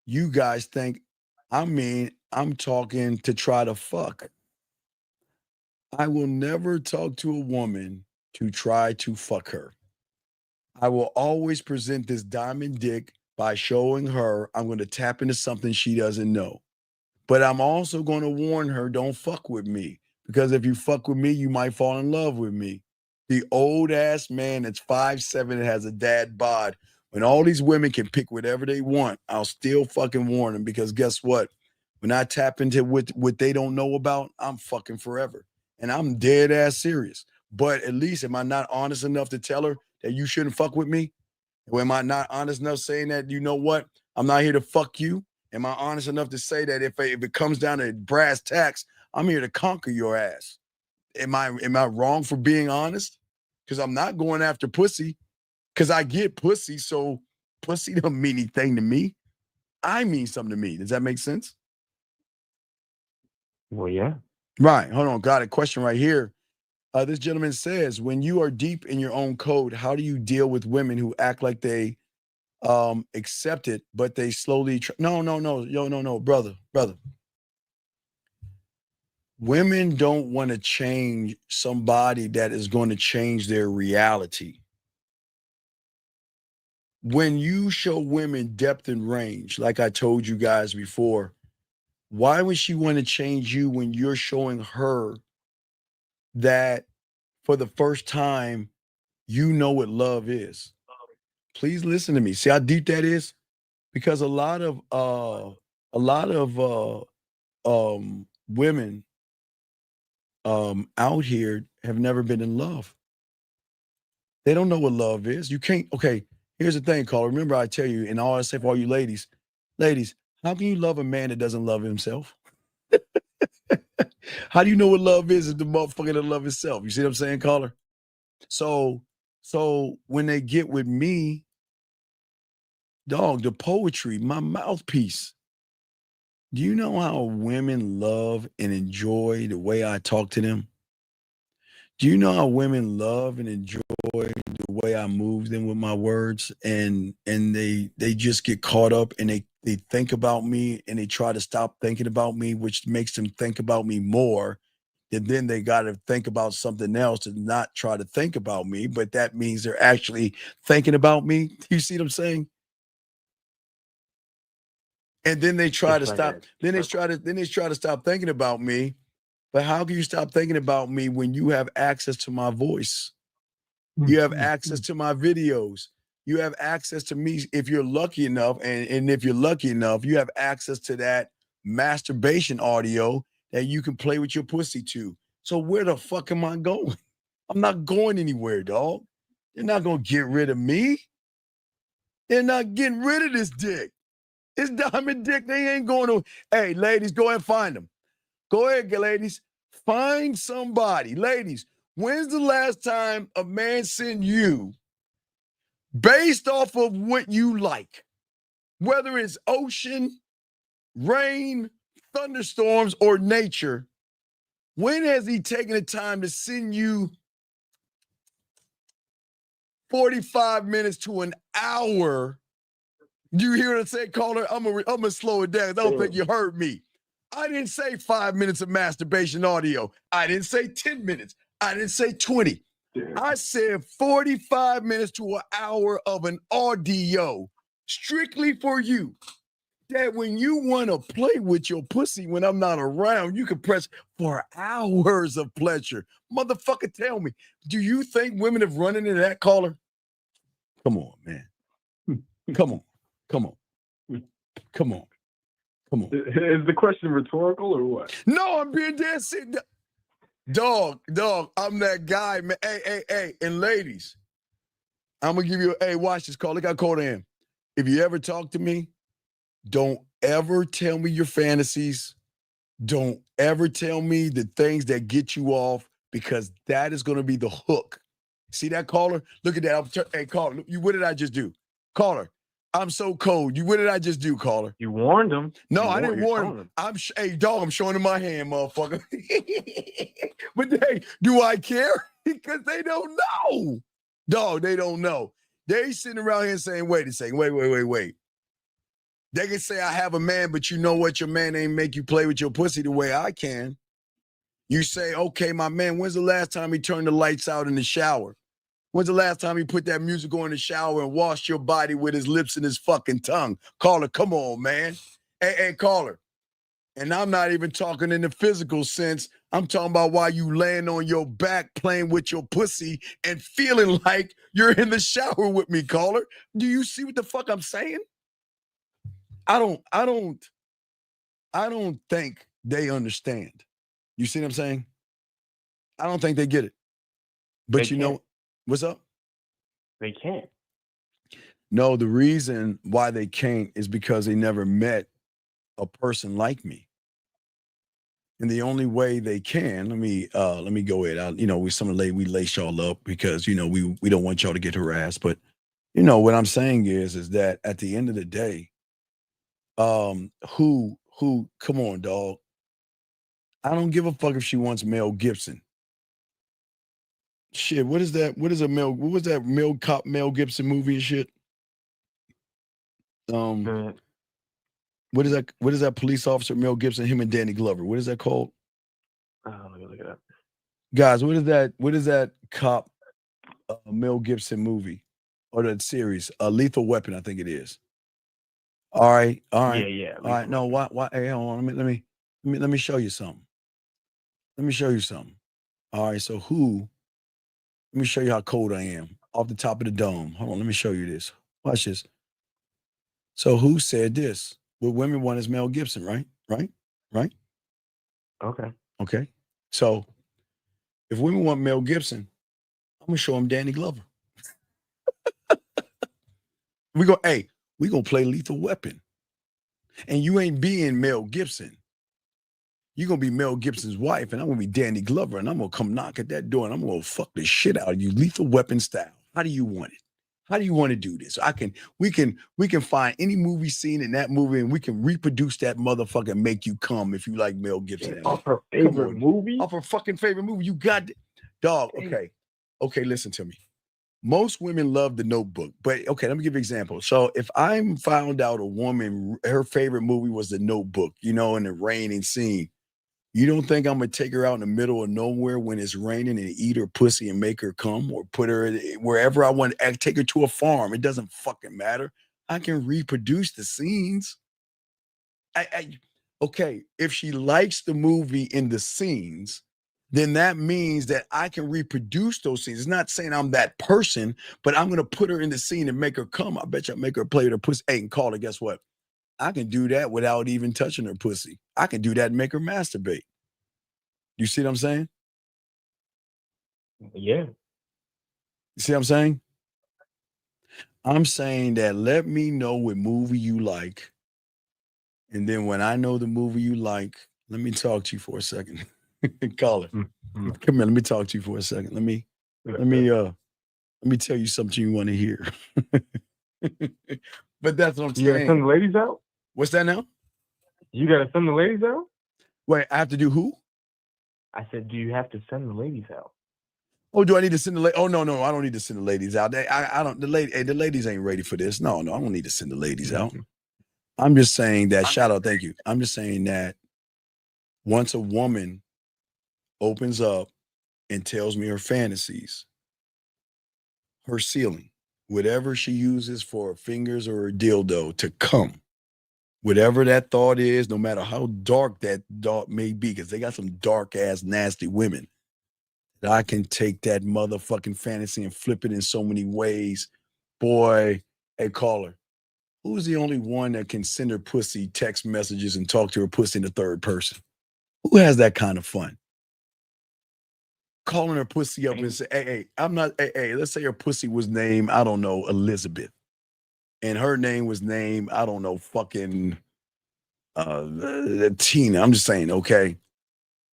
You guys think, I'm talking to try to fuck. I will never talk to a woman to try to fuck her. I will always present this diamond dick by showing her I'm going to tap into something she doesn't know. But I'm also going to warn her, don't fuck with me. Because if you fuck with me, you might fall in love with me. The old ass man that's 5'7" and has a dad bod. When all these women can pick whatever they want, I'll still fucking warn them. Because guess what? When I tap into what they don't know about, I'm fucking forever. And I'm dead ass serious. But at least am I not honest enough to tell her that you shouldn't fuck with me? Or am I not honest enough saying that, you know what? I'm not here to fuck you. Am I honest enough to say that if it comes down to brass tacks, I'm here to conquer your ass? Am I wrong for being honest? Because I'm not going after pussy. Because I get pussy, so pussy don't mean anything to me. I mean something to me. Does that make sense? Well, yeah. Right. Hold on. Got a question right here. This gentleman says, when you are deep in your own code, how do you deal with women who act like they accept it, but they slowly no, brother. Women don't want to change somebody that is going to change their reality. When you show women depth and range, like I told you guys before, why would she want to change you when you're showing her that for the first time, you know what love is? Please listen to me. See how deep that is? Because a lot of women out here have never been in love. They don't know what love is. You can't. Okay, here's the thing, caller. Remember, I tell you, and all I say for all you ladies, how can you love a man that doesn't love himself? How do you know what love is if the motherfucker doesn't love himself? You see what I'm saying, caller? So when they get with me, dog, the poetry, my mouthpiece. Do you know how women love and enjoy the way I talk to them? Do you know how women love and enjoy the way I move them with my words, and they just get caught up and they think about me and they try to stop thinking about me, which makes them think about me more. And then they got to think about something else and not try to think about me, but that means they're actually thinking about me. You see what I'm saying? And then they try to stop. Then they try to stop thinking about me. But how can you stop thinking about me when you have access to my voice? You have access to my videos. You have access to me if you're lucky enough. And if you're lucky enough, you have access to that masturbation audio that you can play with your pussy to. So where the fuck am I going? I'm not going anywhere, dog. They're not going to get rid of me. They're not getting rid of this dick. It's Diamond Dick. They ain't going to. Hey, ladies, go ahead and find them. Go ahead, ladies. Find somebody. Ladies, when's the last time a man sent you based off of what you like? Whether it's ocean, rain, thunderstorms, or nature, when has he taken the time to send you 45 minutes to an hour? You hear what I say, caller? I'm gonna slow it down. I don't think you heard me. I didn't say 5 minutes of masturbation audio. I didn't say 10 minutes. I didn't say 20. I said 45 minutes to an hour of an audio strictly for you. That when you want to play with your pussy when I'm not around, you can press for hours of pleasure. Motherfucker, tell me, do you think women have run into that, caller? Come on, man. Come on. Come on. Come on. Come on. Is the question rhetorical or what? No, I'm being dead serious. Dog, I'm that guy, man. Hey. And ladies, I'm going to give you watch this call. Look how cold I am. If you ever talk to me, don't ever tell me your fantasies. Don't ever tell me the things that get you off, because that is going to be the hook. See that, caller? Look at that. Hey, caller, what did I just do? Caller, I'm so cold. What did I just do, caller? You warned him. No, I didn't warn him. Hey, dog, I'm showing him my hand, motherfucker. But hey, do I care? Because they don't know. Dog, they don't know. They sitting around here saying, wait a second, wait. They can say I have a man, but you know what? Your man ain't make you play with your pussy the way I can. You say, okay, my man, when's the last time he turned the lights out in the shower? When's the last time he put that music on in the shower and washed your body with his lips and his fucking tongue? Caller, come on, man. Hey, caller. And I'm not even talking in the physical sense. I'm talking about while you laying on your back playing with your pussy and feeling like you're in the shower with me, caller. Do you see what the fuck I'm saying? I don't think they understand. You see what I'm saying? I don't think they get it. But you know, what's up? They can't. No, the reason why they can't is because they never met a person like me. And the only way they can, let me go ahead. We lace y'all up because, we don't want y'all to get harassed. But, what I'm saying is that at the end of the day, come on, dog. I don't give a fuck if she wants Mel Gibson. Shit, what was that Mel Gibson movie and shit? What is that police officer, Mel Gibson, him and Danny Glover? What is that called? Let me look it up. Guys, what is that cop Mel Gibson movie or that series? Lethal Weapon, I think it is. All right. Yeah. All right. No, why? Hey, hold on. Let me show you something. All right. So let me show you how cold I am off the top of the dome. Hold on. Let me show you this. Watch this. So who said this? What women want is Mel Gibson, right? Right? Okay. So if women want Mel Gibson, I'm going to show them Danny Glover. We're going to play Lethal Weapon. And you ain't being Mel Gibson. You're going to be Mel Gibson's wife, and I'm going to be Danny Glover, and I'm going to come knock at that door, and I'm going to fuck the shit out of you, Lethal Weapon style. How do you want it? How do you want to do this? We can find any movie scene in that movie, and we can reproduce that motherfucker and make you come if you like Mel Gibson. Off her favorite movie? Off her fucking favorite movie. You got, Dog, okay, listen to me. Most women love The Notebook, but okay, let me give you an example. So if I'm found out a woman, her favorite movie was The Notebook, in the raining scene, you don't think I'm gonna take her out in the middle of nowhere when it's raining and eat her pussy and make her come, or put her wherever I want, take her to a farm? It doesn't fucking matter. I can reproduce the scenes. Okay, if she likes the movie in the scenes, then that means that I can reproduce those scenes. It's not saying I'm that person, but I'm going to put her in the scene and make her come. I bet you I'll make her play with her pussy. Hey, and call her, guess what? I can do that without even touching her pussy. I can do that and make her masturbate. You see what I'm saying? Yeah. You see what I'm saying? I'm saying that let me know what movie you like. And then when I know the movie you like, let me talk to you for a second. Call her. Mm-hmm. Come here, let me talk to you for a second. Let me tell you something you want to hear. But that's what I'm You gotta saying. send the ladies out? What's that now? You gotta send the ladies out? Wait, I have to do who? I said, do you have to send the ladies out? Oh, do I need to send the ladies? Oh, no, I don't need to send the ladies out. I don't. The ladies ain't ready for this. No, I don't need to send the ladies out. I'm just saying that. Shout out, thank you. I'm just saying that once a woman opens up and tells me her fantasies, her ceiling, whatever she uses for her fingers or her dildo to come, whatever that thought is, no matter how dark that thought may be, because they got some dark ass nasty women, that I can take that motherfucking fantasy and flip it in so many ways. Boy, hey, caller, who's the only one that can send her pussy text messages and talk to her pussy in the third person? Who has that kind of fun? Calling her pussy up and say, hey, I'm not, let's say her pussy was named, I don't know, Elizabeth. And her name was named, I don't know, fucking Tina. I'm just saying, okay.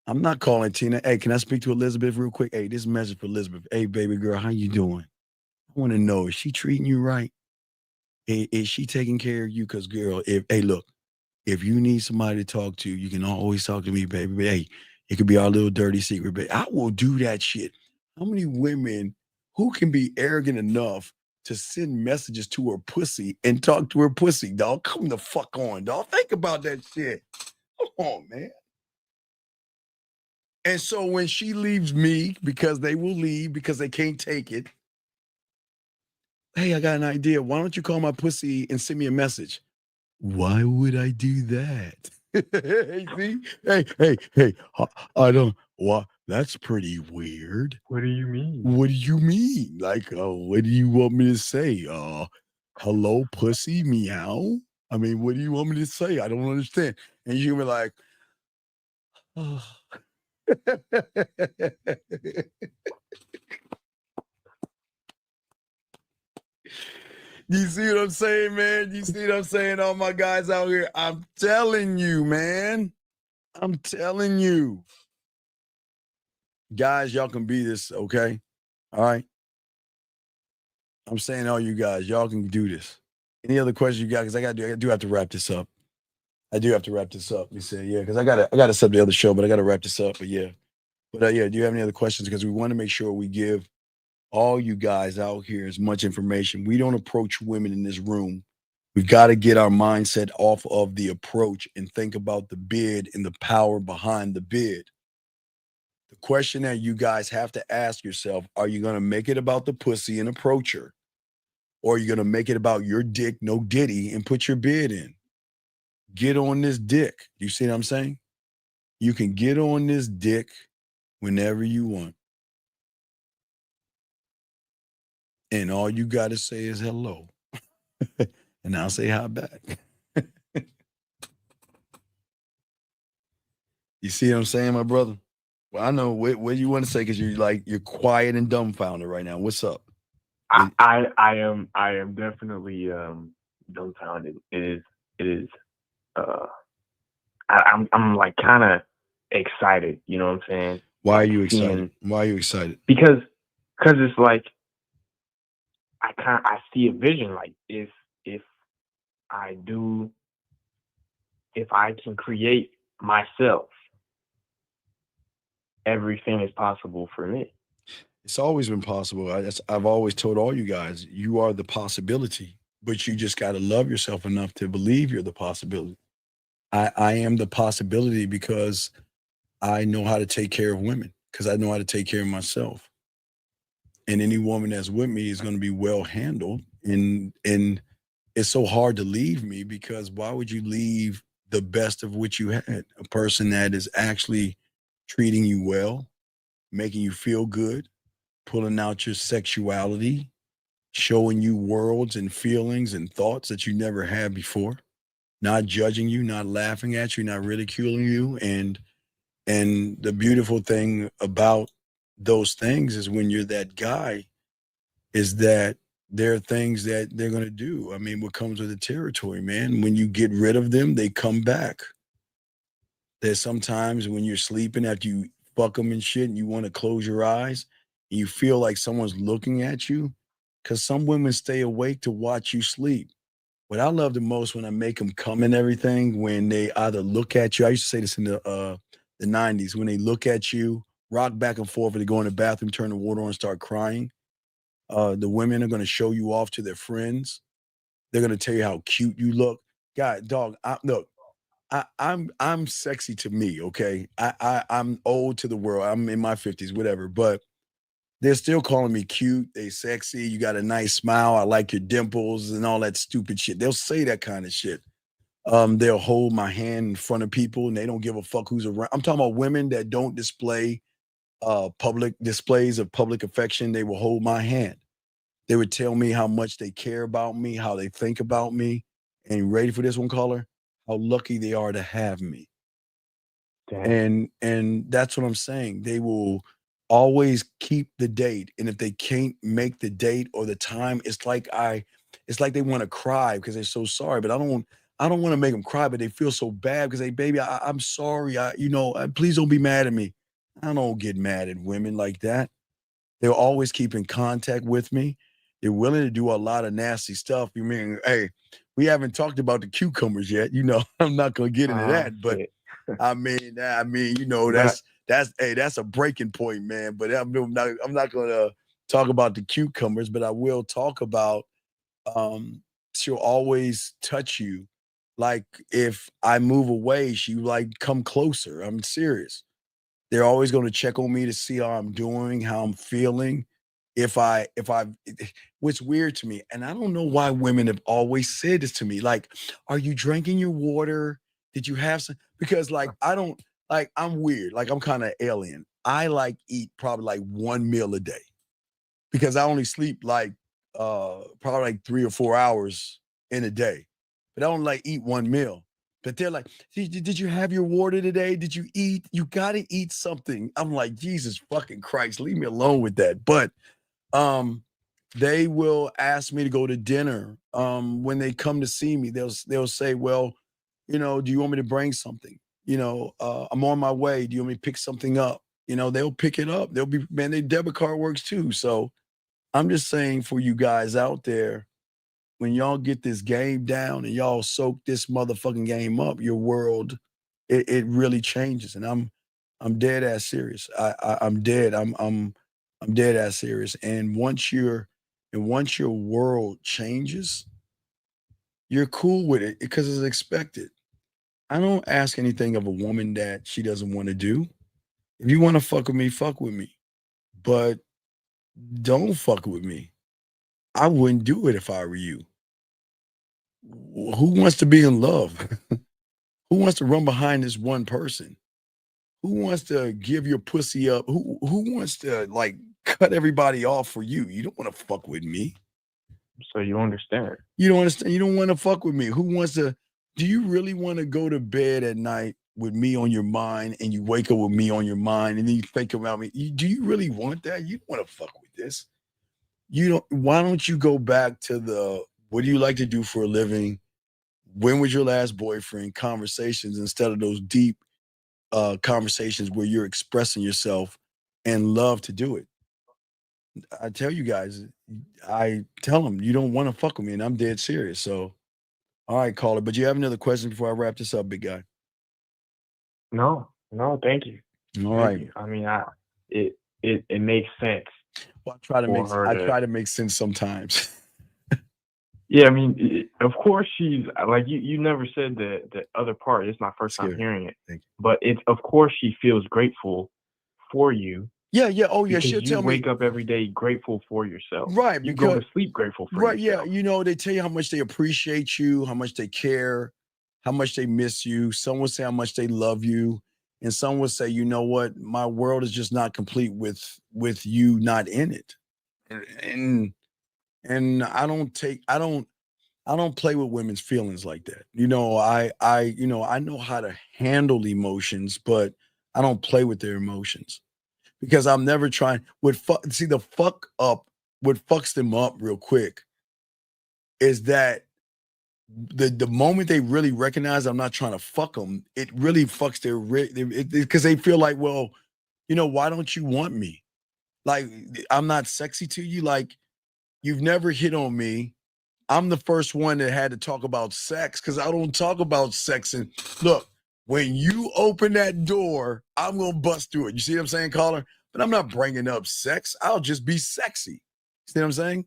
I'm not calling Tina. Hey, can I speak to Elizabeth real quick? Hey, this message for Elizabeth. Hey, baby girl, how you doing? I want to know, is she treating you right? Is she taking care of you? Because, girl, look, if you need somebody to talk to, you can always talk to me, baby. But, hey, it could be our little dirty secret, but I will do that shit. How many women who can be arrogant enough to send messages to her pussy and talk to her pussy, dog? Come the fuck on, dog. Think about that shit. Come on, man. And so when she leaves me, because they will leave because they can't take it, hey, I got an idea. Why don't you call my pussy and send me a message? Why would I do that? Hey, see? Hey, I don't, what? That's pretty weird. What do you mean? What do you mean? Like, what do you want me to say? Hello, pussy, meow? I mean, what do you want me to say? I don't understand. And you were like, oh. You see what I'm saying, man? You see what I'm saying? All my guys out here, I'm telling you, man. I'm telling you. Guys, y'all can be this, okay? All right? I'm saying all you guys, y'all can do this. Any other questions you got? Because I do have to wrap this up. I do have to wrap this up. You say, yeah, because I gotta set the other show, but I gotta wrap this up. But yeah. But yeah, do you have any other questions? Because we want to make sure we give all you guys out here as much information. We don't approach women in this room. We've got to get our mindset off of the approach and think about the bid and the power behind the bid. The question that you guys have to ask yourself, are you going to make it about the pussy and approach her? Or are you going to make it about your dick, no diddy, and put your bid in? Get on this dick. You see what I'm saying? You can get on this dick whenever you want. And all you got to say is hello. And I'll say hi back. You see what I'm saying, my brother? Well, I know what you want to say because you're quiet and dumbfounded right now. What's up? I am definitely dumbfounded. It is I'm like kind of excited, you know what I'm saying? Why are you excited? Why are you excited? Because it's like I see a vision, like if I can create myself, everything is possible for me. It's always been possible. I've always told all you guys, you are the possibility, but you just got to love yourself enough to believe you're the possibility. I am the possibility because I know how to take care of women, because I know how to take care of myself. And any woman that's with me is going to be well handled. And it's so hard to leave me, because why would you leave the best of what you had? A person that is actually treating you well, making you feel good, pulling out your sexuality, showing you worlds and feelings and thoughts that you never had before, not judging you, not laughing at you, not ridiculing you. And the beautiful thing about those things is, when you're that guy, is that there are things that they're going to do. I mean, what comes with the territory, man? When you get rid of them, they come back. There's sometimes when you're sleeping after you fuck them and shit, and you want to close your eyes, and you feel like someone's looking at you, because some women stay awake to watch you sleep. What I love the most, when I make them come and everything, when they either look at you. I used to say this in the 90s, when they look at you, rock back and forth, or they go in the bathroom, turn the water on, and start crying. The women are going to show you off to their friends. They're going to tell you how cute you look. God, dog, I'm sexy to me, okay? I'm old to the world. I'm in my 50s, whatever, but they're still calling me cute. They sexy. You got a nice smile. I like your dimples and all that stupid shit. They'll say that kind of shit. They'll hold my hand in front of people, and they don't give a fuck who's around. I'm talking about women that don't display public displays of public affection. They will hold my hand. They would tell me how much they care about me, how they think about me. And ready for this one, caller? How lucky they are to have me. And that's what I'm saying. They will always keep the date. And if they can't make the date or the time, it's like they want to cry because they're so sorry. But I don't want to make them cry, but they feel so bad because baby, I'm sorry. Please don't be mad at me. I don't get mad at women like that. They'll always keep in contact with me. They're willing to do a lot of nasty stuff. You mean, hey, we haven't talked about the cucumbers yet. I'm not gonna get into that, but I mean, that's a breaking point, man. But I'm not gonna talk about the cucumbers, but I will talk about. She'll always touch you. Like if I move away, she like come closer. I'm serious. They're always going to check on me to see how I'm doing, how I'm feeling. What's weird to me, and I don't know why women have always said this to me, like, are you drinking your water? Did you have some? Because I'm weird. Like I'm kind of alien. I eat probably like one meal a day because I only sleep like probably like 3 or 4 hours in a day, but I don't eat one meal. But they're like, did you have your water today? Did you eat? You got to eat something. I'm like, Jesus fucking Christ, leave me alone with that. But they will ask me to go to dinner. When they come to see me, they'll say, well, do you want me to bring something? I'm on my way. Do you want me to pick something up? They'll pick it up. They'll be, man, their debit card works too. So I'm just saying for you guys out there, when y'all get this game down and y'all soak this motherfucking game up, your world, it really changes. And I'm dead ass serious. I'm dead. I'm dead ass serious. And once your world changes, you're cool with it because it's expected. I don't ask anything of a woman that she doesn't want to do. If you want to fuck with me, but don't fuck with me. I wouldn't do it if I were you. Who wants to be in love? Who wants to run behind this one person? Who wants to give your pussy up? Who wants to cut everybody off for you? You don't want to fuck with me. So you understand. You don't understand. You don't want to fuck with me. Who wants to? Do you really want to go to bed at night with me on your mind and you wake up with me on your mind and then you think about me? Do you really want that? You don't want to fuck with this. Why don't you go back to what do you like to do for a living? When was your last boyfriend? Conversations instead of those deep conversations where you're expressing yourself and love to do it. I tell you guys, I tell them you don't want to fuck with me and I'm dead serious. So, all right, caller, but you have another question before I wrap this up, big guy? No, thank you. All right. I mean, it makes sense. Well, I to. try to make sense sometimes. Yeah, I mean, of course she's like you never said the other part. It's my first time Scared. hearing it. Thank you. But it's of course she feels grateful for you Yeah. Oh, yeah. because She'll you tell me. wake up every day grateful for yourself. Right. You go Because to sleep grateful for right. yourself. Yeah. You know, they tell you how much they appreciate you, how much they care, how much they miss you. Some will say how much they love you, and some will say, you know what, my world is just not complete with you not in it. And I don't play with women's feelings like that. You know, I know how to handle emotions, but I don't play with their emotions because I'm never trying. What fucks them up real quick is that the moment they really recognize I'm not trying to fuck them, it really fucks because they feel like, well, why don't you want me? Like I'm not sexy to you. Like you've never hit on me. I'm the first one that had to talk about sex because I don't talk about sex. And look, when you open that door, I'm going to bust through it. You see what I'm saying, caller? But I'm not bringing up sex. I'll just be sexy. See what I'm saying?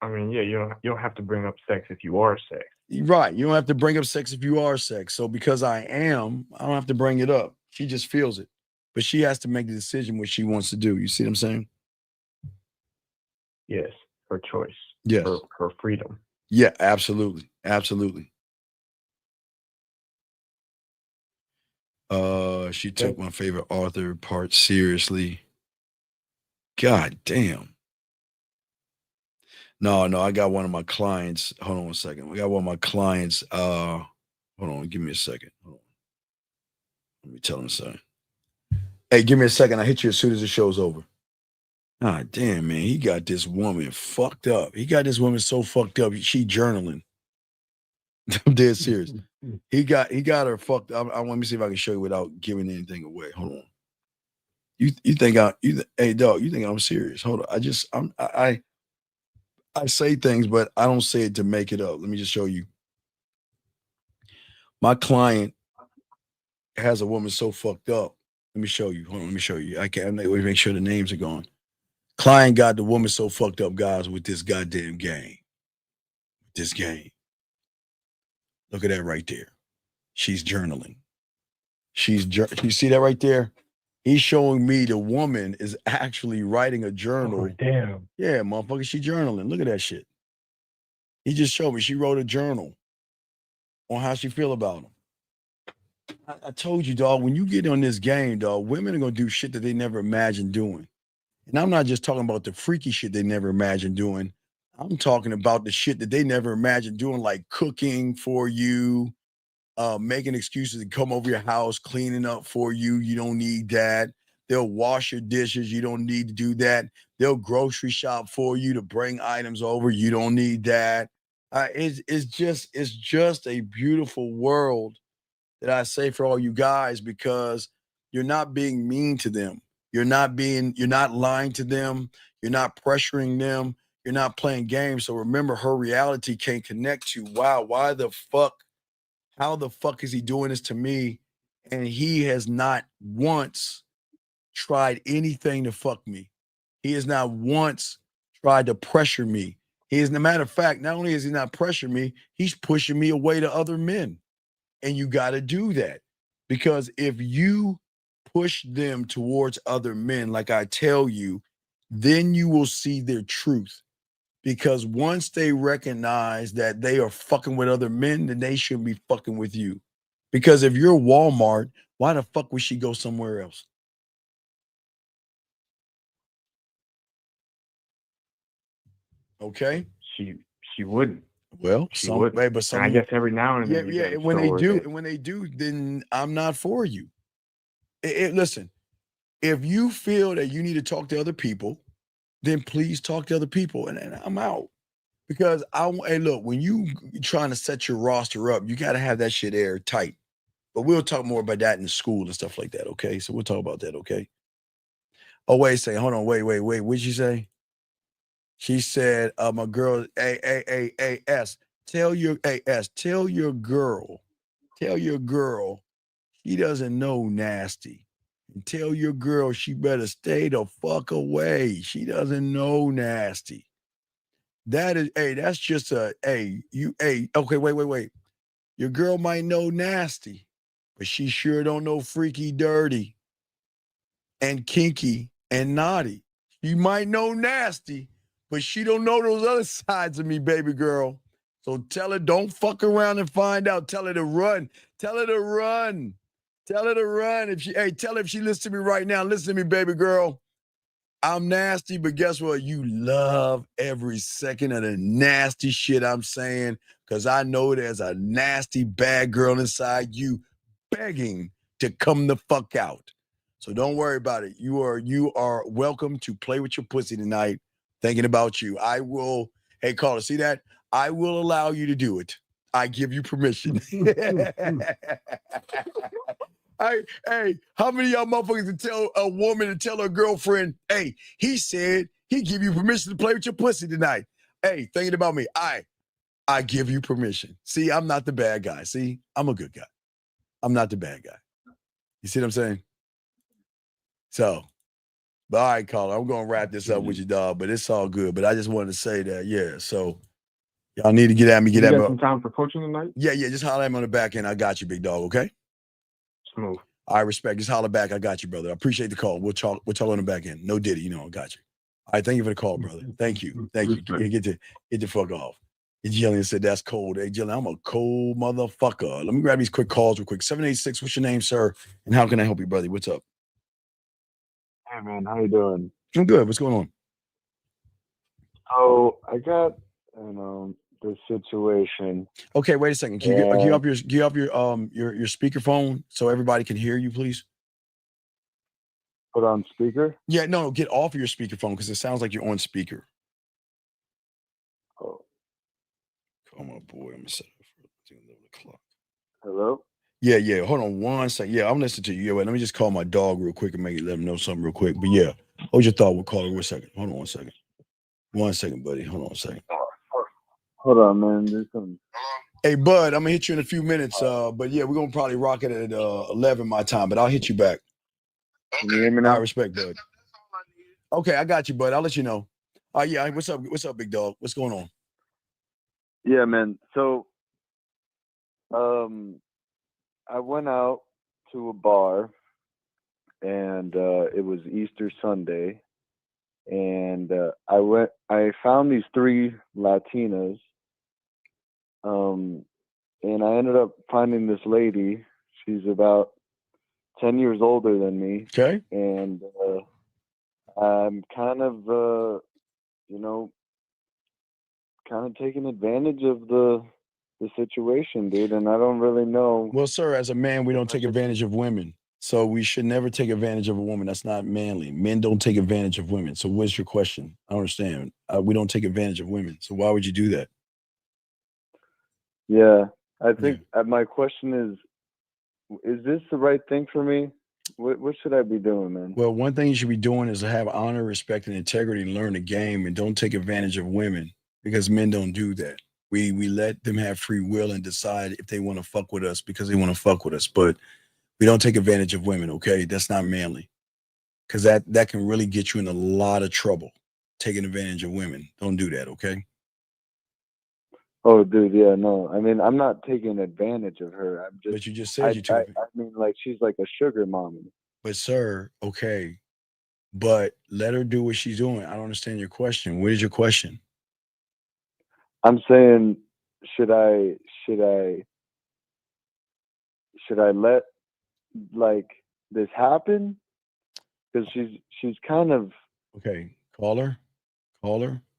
I mean, yeah, you don't have to bring up sex if you are sex. Right. You don't have to bring up sex if you are sex. So because I don't have to bring it up. She just feels it. But she has to make the decision what she wants to do. You see what I'm saying? Yes, her choice. Yes. Her freedom. Yeah, absolutely. Absolutely. She took my favorite author part seriously. God damn. No, I got one of my clients. Hold on 1 second. We got one of my clients. Hold on, give me a second. Hold on. Let me tell him something. Hey, give me a second. I'll hit you as soon as the show's over. God damn, man. He got this woman fucked up. He got this woman so fucked up. She journaling. I'm dead serious. He got her fucked up. Let me see if I can show you without giving anything away. Hold on. You think hey dog, you think I'm serious? Hold on. I say things, but I don't say it to make it up. Let me just show you. My client has a woman so fucked up. Let me show you. Hold on, let me show you. I can't make sure the names are gone. Client got the woman so fucked up, guys, with this goddamn game. This game. Look at that right there. She's journaling. You see that right there? He's showing me the woman is actually writing a journal. Oh, damn. Yeah, motherfucker, she journaling. Look at that shit. He just showed me she wrote a journal on how she feel about him. I told you, dog, when you get on this game, dog, women are going to do shit that they never imagined doing. And I'm not just talking about the freaky shit they never imagined doing. I'm talking about the shit that they never imagined doing, like cooking for you, making excuses to come over your house, cleaning up for you. You don't need that. They'll wash your dishes. You don't need to do that. They'll grocery shop for you to bring items over. You don't need that. It's just a beautiful world that I say for all you guys, because you're not being mean to them. You're not lying to them. You're not pressuring them. You're not playing games. So remember, her reality can't connect to, wow, how the fuck is he doing this to me? And he has not once tried anything to fuck me. He has not once tried to pressure me. As a matter of fact, not only is he not pressuring me, he's pushing me away to other men. And you got to do that, because if you push them towards other men, like I tell you, then you will see their truth. Because once they recognize that they are fucking with other men, then they shouldn't be fucking with you. Because if you're Walmart, why the fuck would she go somewhere else? Okay? She wouldn't. Well, she would. But I guess every now and then. Yeah. When they do, then I'm not for you. Listen, if you feel that you need to talk to other people, then please talk to other people, and I'm out. Because hey, look, when you trying to set your roster up, you got to have that shit airtight. But we'll talk more about that in the school and stuff like that. Okay, so we'll talk about that. Okay. Oh wait, hold on, wait. What'd she say? She said, "My girl, S. Tell your girl, she doesn't know nasty." And tell your girl she better stay the fuck away. She doesn't know nasty. That is, hey, that's just a, hey, okay, wait. Your girl might know nasty, but she sure don't know freaky, dirty, and kinky, and naughty. She might know nasty, but she don't know those other sides of me, baby girl. So tell her, don't fuck around and find out. Tell her to run. Tell her to run. Tell her to run. Tell her if she listens to me right now, listen to me, baby girl. I'm nasty, but guess what? You love every second of the nasty shit I'm saying, because I know there's a nasty bad girl inside you begging to come the fuck out. So don't worry about it. You are welcome to play with your pussy tonight, thinking about you. I will, hey, caller, see that? I will allow you to do it. I give you permission. Hey, how many of y'all motherfuckers can tell a woman to tell her girlfriend, hey, he said he give you permission to play with your pussy tonight. Hey, thinking about me, I give you permission. See, I'm not the bad guy. See, I'm a good guy. I'm not the bad guy. You see what I'm saying? So, but all right, caller, I'm going to wrap this up with you, dog, but it's all good. But I just wanted to say that, yeah, so y'all need to get at me. You got some time for coaching tonight? Yeah, just holler at me on the back end. I got you, big dog, okay? Smooth. I respect. Just holler back. I got you, brother. I appreciate the call. We'll talk on the back end. No Diddy, I got you. All right, thank you for the call, brother. Thank you. Yeah, get the fuck off. Jillian said that's cold. Hey, Jillian, I'm a cold motherfucker. Let me grab these quick calls real quick. 786, what's your name, sir? And how can I help you, brother? What's up? Hey, man, how you doing? I'm good. What's going on? So I got, this situation. Okay, wait a second. Can you up your speakerphone so everybody can hear you, please? Put on speaker? Yeah, no, get off of your speakerphone because it sounds like you're on speaker. Oh. Come on, boy. I'm gonna set it for 11 o'clock. Hello? Yeah. Hold on one second. Yeah, I'm listening to you. Yeah, wait, let me just call my dog real quick and let him know something real quick. But yeah, hold your thought. We'll call her 1 second. Hold on 1 second. 1 second, buddy. Hold on 1 second. Hold on, man. There's some. Hey, bud, I'm gonna hit you in a few minutes. But yeah, we're gonna probably rock it at 11 my time. But I'll hit you back. Can you hear me now? I respect, bud. Okay, I got you, bud. I'll let you know. Yeah. What's up? What's up, big dog? What's going on? Yeah, man. So, I went out to a bar, and it was Easter Sunday, and I found these 3 Latinas, and I ended up finding this lady. She's about 10 years older than me. Okay. And I'm kind of, kind of taking advantage of the situation, dude, and I don't really know. Well, sir, as a man, we don't take advantage of women. So we should never take advantage of a woman. That's not manly. Men don't take advantage of women. So what's your question? I don't understand. We don't take advantage of women. So why would you do that? Yeah, I think my question is this the right thing for me? What should I be doing, man? Well, one thing you should be doing is to have honor, respect, and integrity and learn the game, and don't take advantage of women, because men don't do that. We let them have free will and decide if they want to fuck with us because they want to fuck with us. But we don't take advantage of women, okay? That's not manly, because that can really get you in a lot of trouble, taking advantage of women. Don't do that, okay? Oh, dude, yeah, no. I mean, I'm not taking advantage of her. I'm just. But you just said you took. I mean, like, she's like a sugar mommy. But sir, okay, but let her do what she's doing. I don't understand your question. What is your question? I'm saying, should I let like this happen? Because she's kind of. Okay, caller.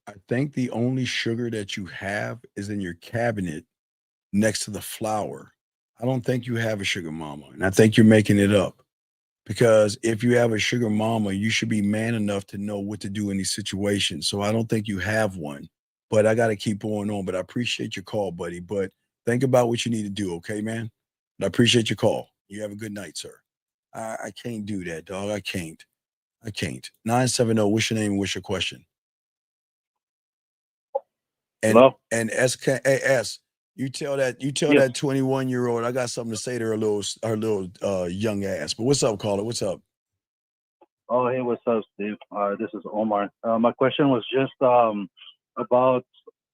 I think the only sugar that you have is in your cabinet next to the flour. I don't think you have a sugar mama, and I think you're making it up. Because if you have a sugar mama, you should be man enough to know what to do in these situations. So I don't think you have one, but I got to keep going on. But I appreciate your call, buddy. But think about what you need to do, okay, man? But I appreciate your call. You have a good night, sir. I can't do that, dog. I can't. 970, what's your name and what's your question? And, hello? And SKAS, you tell that 21-year-old I got something to say to her little young ass. But what's up, caller? What's up? Oh, hey, what's up, Steve? This is Omar. My question was just about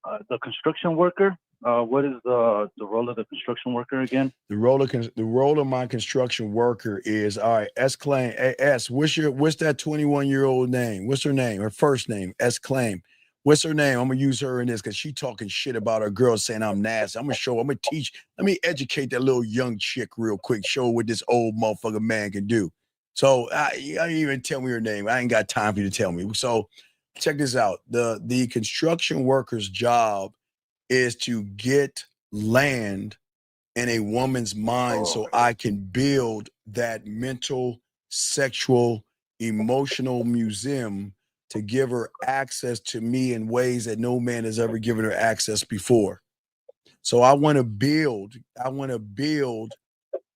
the construction worker. What is the role of the construction worker again? The role of my construction worker is, all right, S Claim. Hey, S, what's that 21-year-old name? What's her name? Her first name, S Claim. What's her name? I'm gonna use her in this because she talking shit about her girl saying I'm nasty. I'm gonna teach. Let me educate that little young chick real quick. Show her what this old motherfucker man can do. So I didn't even tell me her name. I ain't got time for you to tell me. So check this out. The construction worker's job is to get land in a woman's mind so I can build that mental, sexual, emotional museum to give her access to me in ways that no man has ever given her access before. So I want to build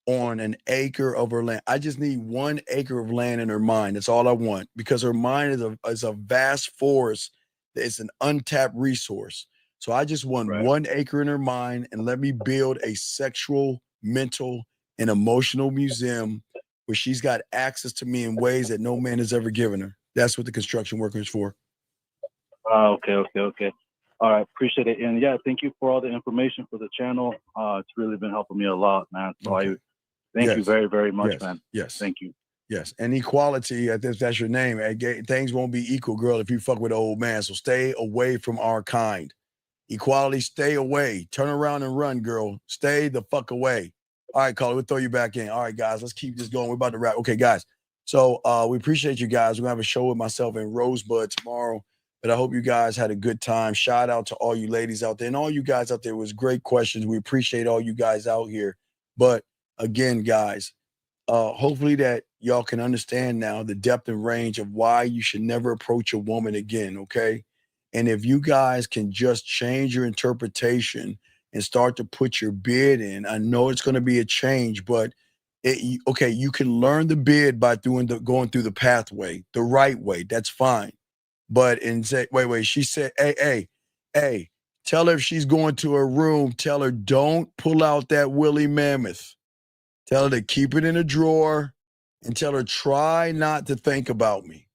on an acre of her land. I just need 1 acre of land in her mind. That's all I want, because her mind is a vast forest. It's an untapped resource. So I just want 1 acre in her mind, and let me build a sexual, mental, and emotional museum where she's got access to me in ways that no man has ever given her. That's what the construction worker is for. Okay. All right, appreciate it. And yeah, thank you for all the information for the channel. It's really been helping me a lot, man. So I thank you very, very much, man. Yes. Thank you. Yes. And equality, if that's your name, things won't be equal, girl, if you fuck with an old man. So stay away from our kind. Equality, stay away. Turn around and run, girl. Stay the fuck away. All right, caller, we'll throw you back in. All right, guys, let's keep this going. We're about to wrap. Okay, guys. So we appreciate you guys. We're going to have a show with myself and Rosebud tomorrow. But I hope you guys had a good time. Shout out to all you ladies out there. And all you guys out there, was great questions. We appreciate all you guys out here. But again, guys, hopefully that y'all can understand now the depth and range of why you should never approach a woman again, okay? And if you guys can just change your interpretation and start to put your bid in, I know it's going to be a change, but you can learn the bid by going through the pathway, the right way. That's fine. But she said, hey, tell her if she's going to her room, tell her don't pull out that woolly mammoth. Tell her to keep it in a drawer, and tell her try not to think about me.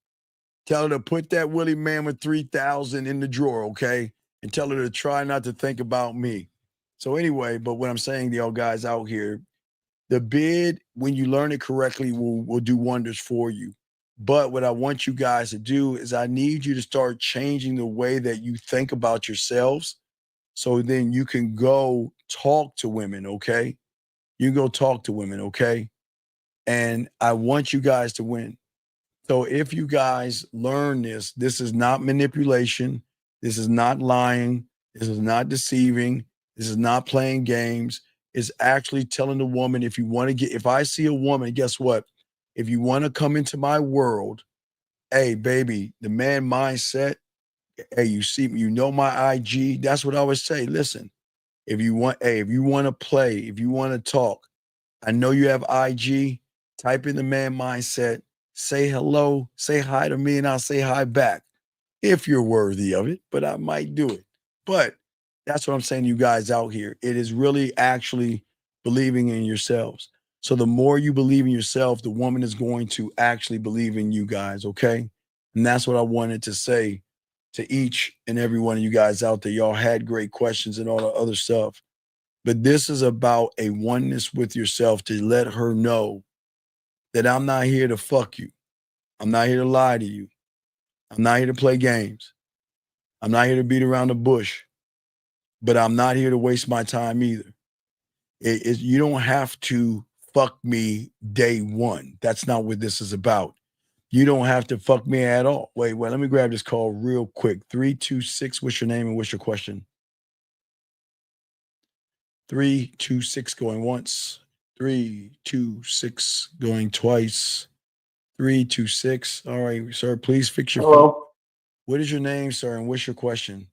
Tell her to put that woolly mammoth 3000 in the drawer, okay? And tell her to try not to think about me. So anyway, but what I'm saying to y'all guys out here, the bid, when you learn it correctly, will do wonders for you. But what I want you guys to do is I need you to start changing the way that you think about yourselves, so then you can go talk to women, okay? You go talk to women, okay? And I want you guys to win. So if you guys learn this is not manipulation. This is not lying. This is not deceiving. This is not playing games. It's actually telling the woman, if I see a woman, guess what? If you want to come into my world, hey, baby, the man mindset, hey, you know my IG. That's what I always say. Listen, if you want to play, if you want to talk, I know you have IG, type in the man mindset, say hello, say hi to me, and I'll say hi back if you're worthy of it, but I might do it. But that's what I'm saying to you guys out here. It is really actually believing in yourselves. So the more you believe in yourself, the woman is going to actually believe in you guys, okay? And that's what I wanted to say to each and every one of you guys out there. Y'all had great questions and all the other stuff. But this is about a oneness with yourself, to let her know that I'm not here to fuck you. I'm not here to lie to you. I'm not here to play games. I'm not here to beat around the bush. But I'm not here to waste my time either. You don't have to fuck me day one. That's not what this is about. You don't have to fuck me at all. Wait, let me grab this call real quick. 326, what's your name and what's your question? 326 going once. 326 going twice. 326. All right, sir, please fix your phone. What is your name, sir, and what's your question?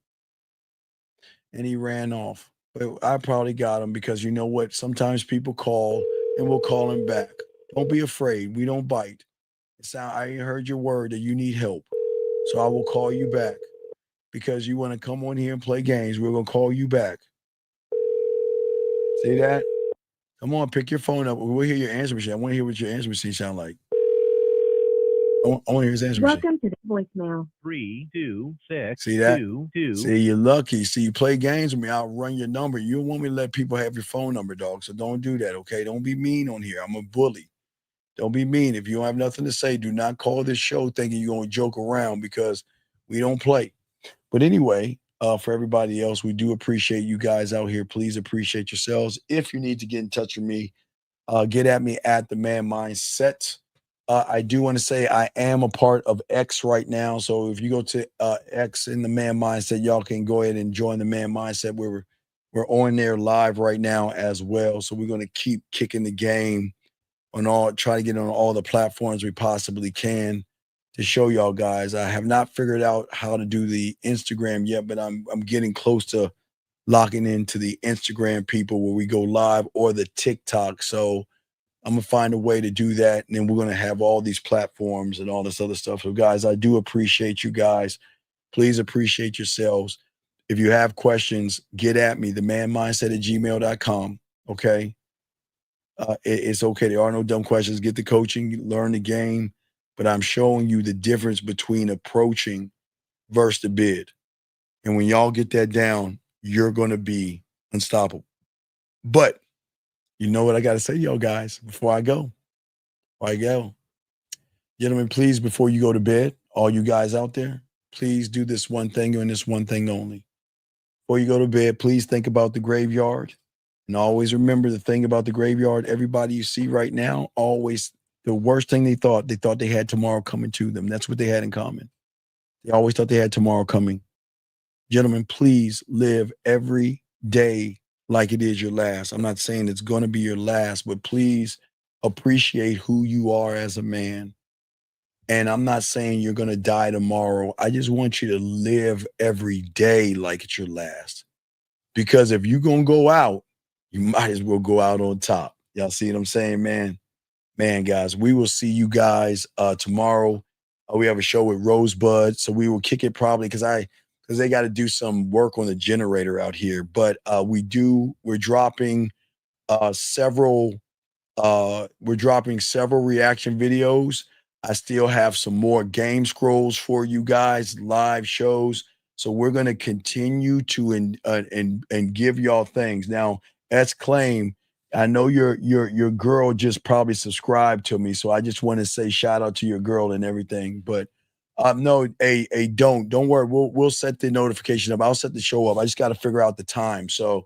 And he ran off. But I probably got him, because you know what? Sometimes people call and we'll call him back. Don't be afraid. We don't bite. I heard your word that you need help. So I will call you back, because you want to come on here and play games. We're going to call you back. See that? Come on, pick your phone up. We'll hear your answer machine. I want to hear what your answer machine sound like. I want to hear his answer machine. Welcome to the voicemail. 326. See that? 22. See, you're lucky. See, you play games with me, I'll run your number. You don't want me to let people have your phone number, dog. So don't do that, okay? Don't be mean on here. I'm a bully. Don't be mean. If you don't have nothing to say, do not call this show thinking you're going to joke around because we don't play. But anyway, for everybody else, we do appreciate you guys out here. Please appreciate yourselves. If you need to get in touch with me, get at me at the Man Mindset. I do want to say I am a part of X right now. So if you go to X in the Man Mindset, y'all can go ahead and join the Man Mindset. We're on there live right now as well. So we're going to keep kicking the game on try to get on all the platforms we possibly can to show y'all guys. I have not figured out how to do the Instagram yet, but I'm getting close to locking into the Instagram people where we go live, or the TikTok. So I'm going to find a way to do that. And then we're going to have all these platforms and all this other stuff. So guys, I do appreciate you guys. Please appreciate yourselves. If you have questions, get at me, themanmindset@gmail.com. Okay. It's okay. There are no dumb questions. Get the coaching, learn the game, but I'm showing you the difference between approaching versus the bid. And when y'all get that down, you're going to be unstoppable. But you know what I got to say, y'all guys, before I go? Gentlemen, please, before you go to bed, all you guys out there, please do this one thing and this one thing only. Before you go to bed, please think about the graveyard. And always remember the thing about the graveyard, everybody you see right now, always the worst thing they thought they had tomorrow coming to them. That's what they had in common. They always thought they had tomorrow coming. Gentlemen, please live every day like it is your last. I'm not saying it's going to be your last, but please appreciate who you are as a man. And I'm not saying you're going to die tomorrow. I just want you to live every day like it's your last. Because if you're going to go out, you might as well go out on top. Y'all see what I'm saying, man? Man, guys, we will see you guys tomorrow. We have a show with Rosebud, so we will kick it probably because they got to do some work on the generator out here. But we're dropping several reaction videos. I still have some more game scrolls for you guys, live shows. So we're going to continue to and give y'all things. Now, as claimed, I know your girl just probably subscribed to me, so I just want to say shout out to your girl and everything. But no, don't worry. We'll set the notification up. I'll set the show up. I just got to figure out the time. So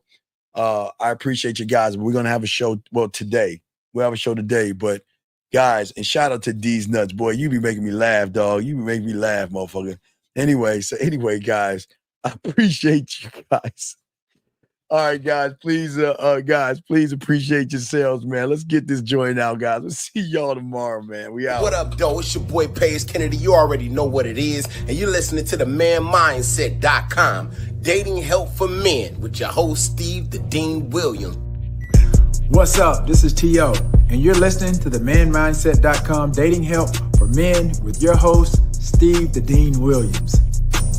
I appreciate you guys. We're gonna have a show. Well, today we'll have a show today. But guys, and shout out to D's Nuts, boy. You be making me laugh, dog. You be making me laugh, motherfucker. Anyway, guys, I appreciate you guys. All right, guys, please appreciate yourselves, man. Let's get this joint out, guys. We'll see y'all tomorrow, man. We out. What up, though? It's your boy, Paige Kennedy. You already know what it is. And you're listening to the manmindset.com. Dating help for men with your host, Steve the Dean Williams. What's up? This is T.O. And you're listening to the manmindset.com dating help for men with your host, Steve the Dean Williams.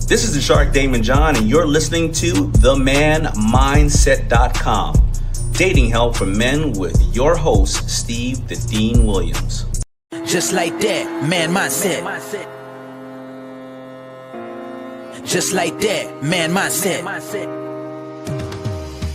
This is the Shark Damon John, and you're listening to themanmindset.com. Dating help for men with your host, Steve the Dean Williams. Just like that, man mindset. Just like that, man mindset.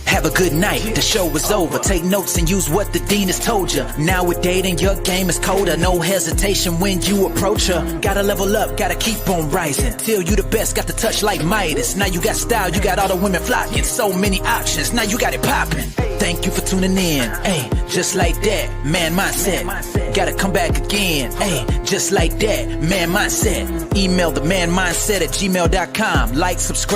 Have a good night, the show is over. Take notes and use what the dean has told you. Now with dating, your game is colder. No hesitation when you approach her. Gotta level up, gotta keep on rising. Till you the best, got the touch like Midas. Now you got style, you got all the women flocking. So many options, now you got it popping. Thank you for tuning in. Hey, just like that, man mindset. Gotta come back again. Hey, just like that, man mindset. Email the manmindset@gmail.com. Like, subscribe.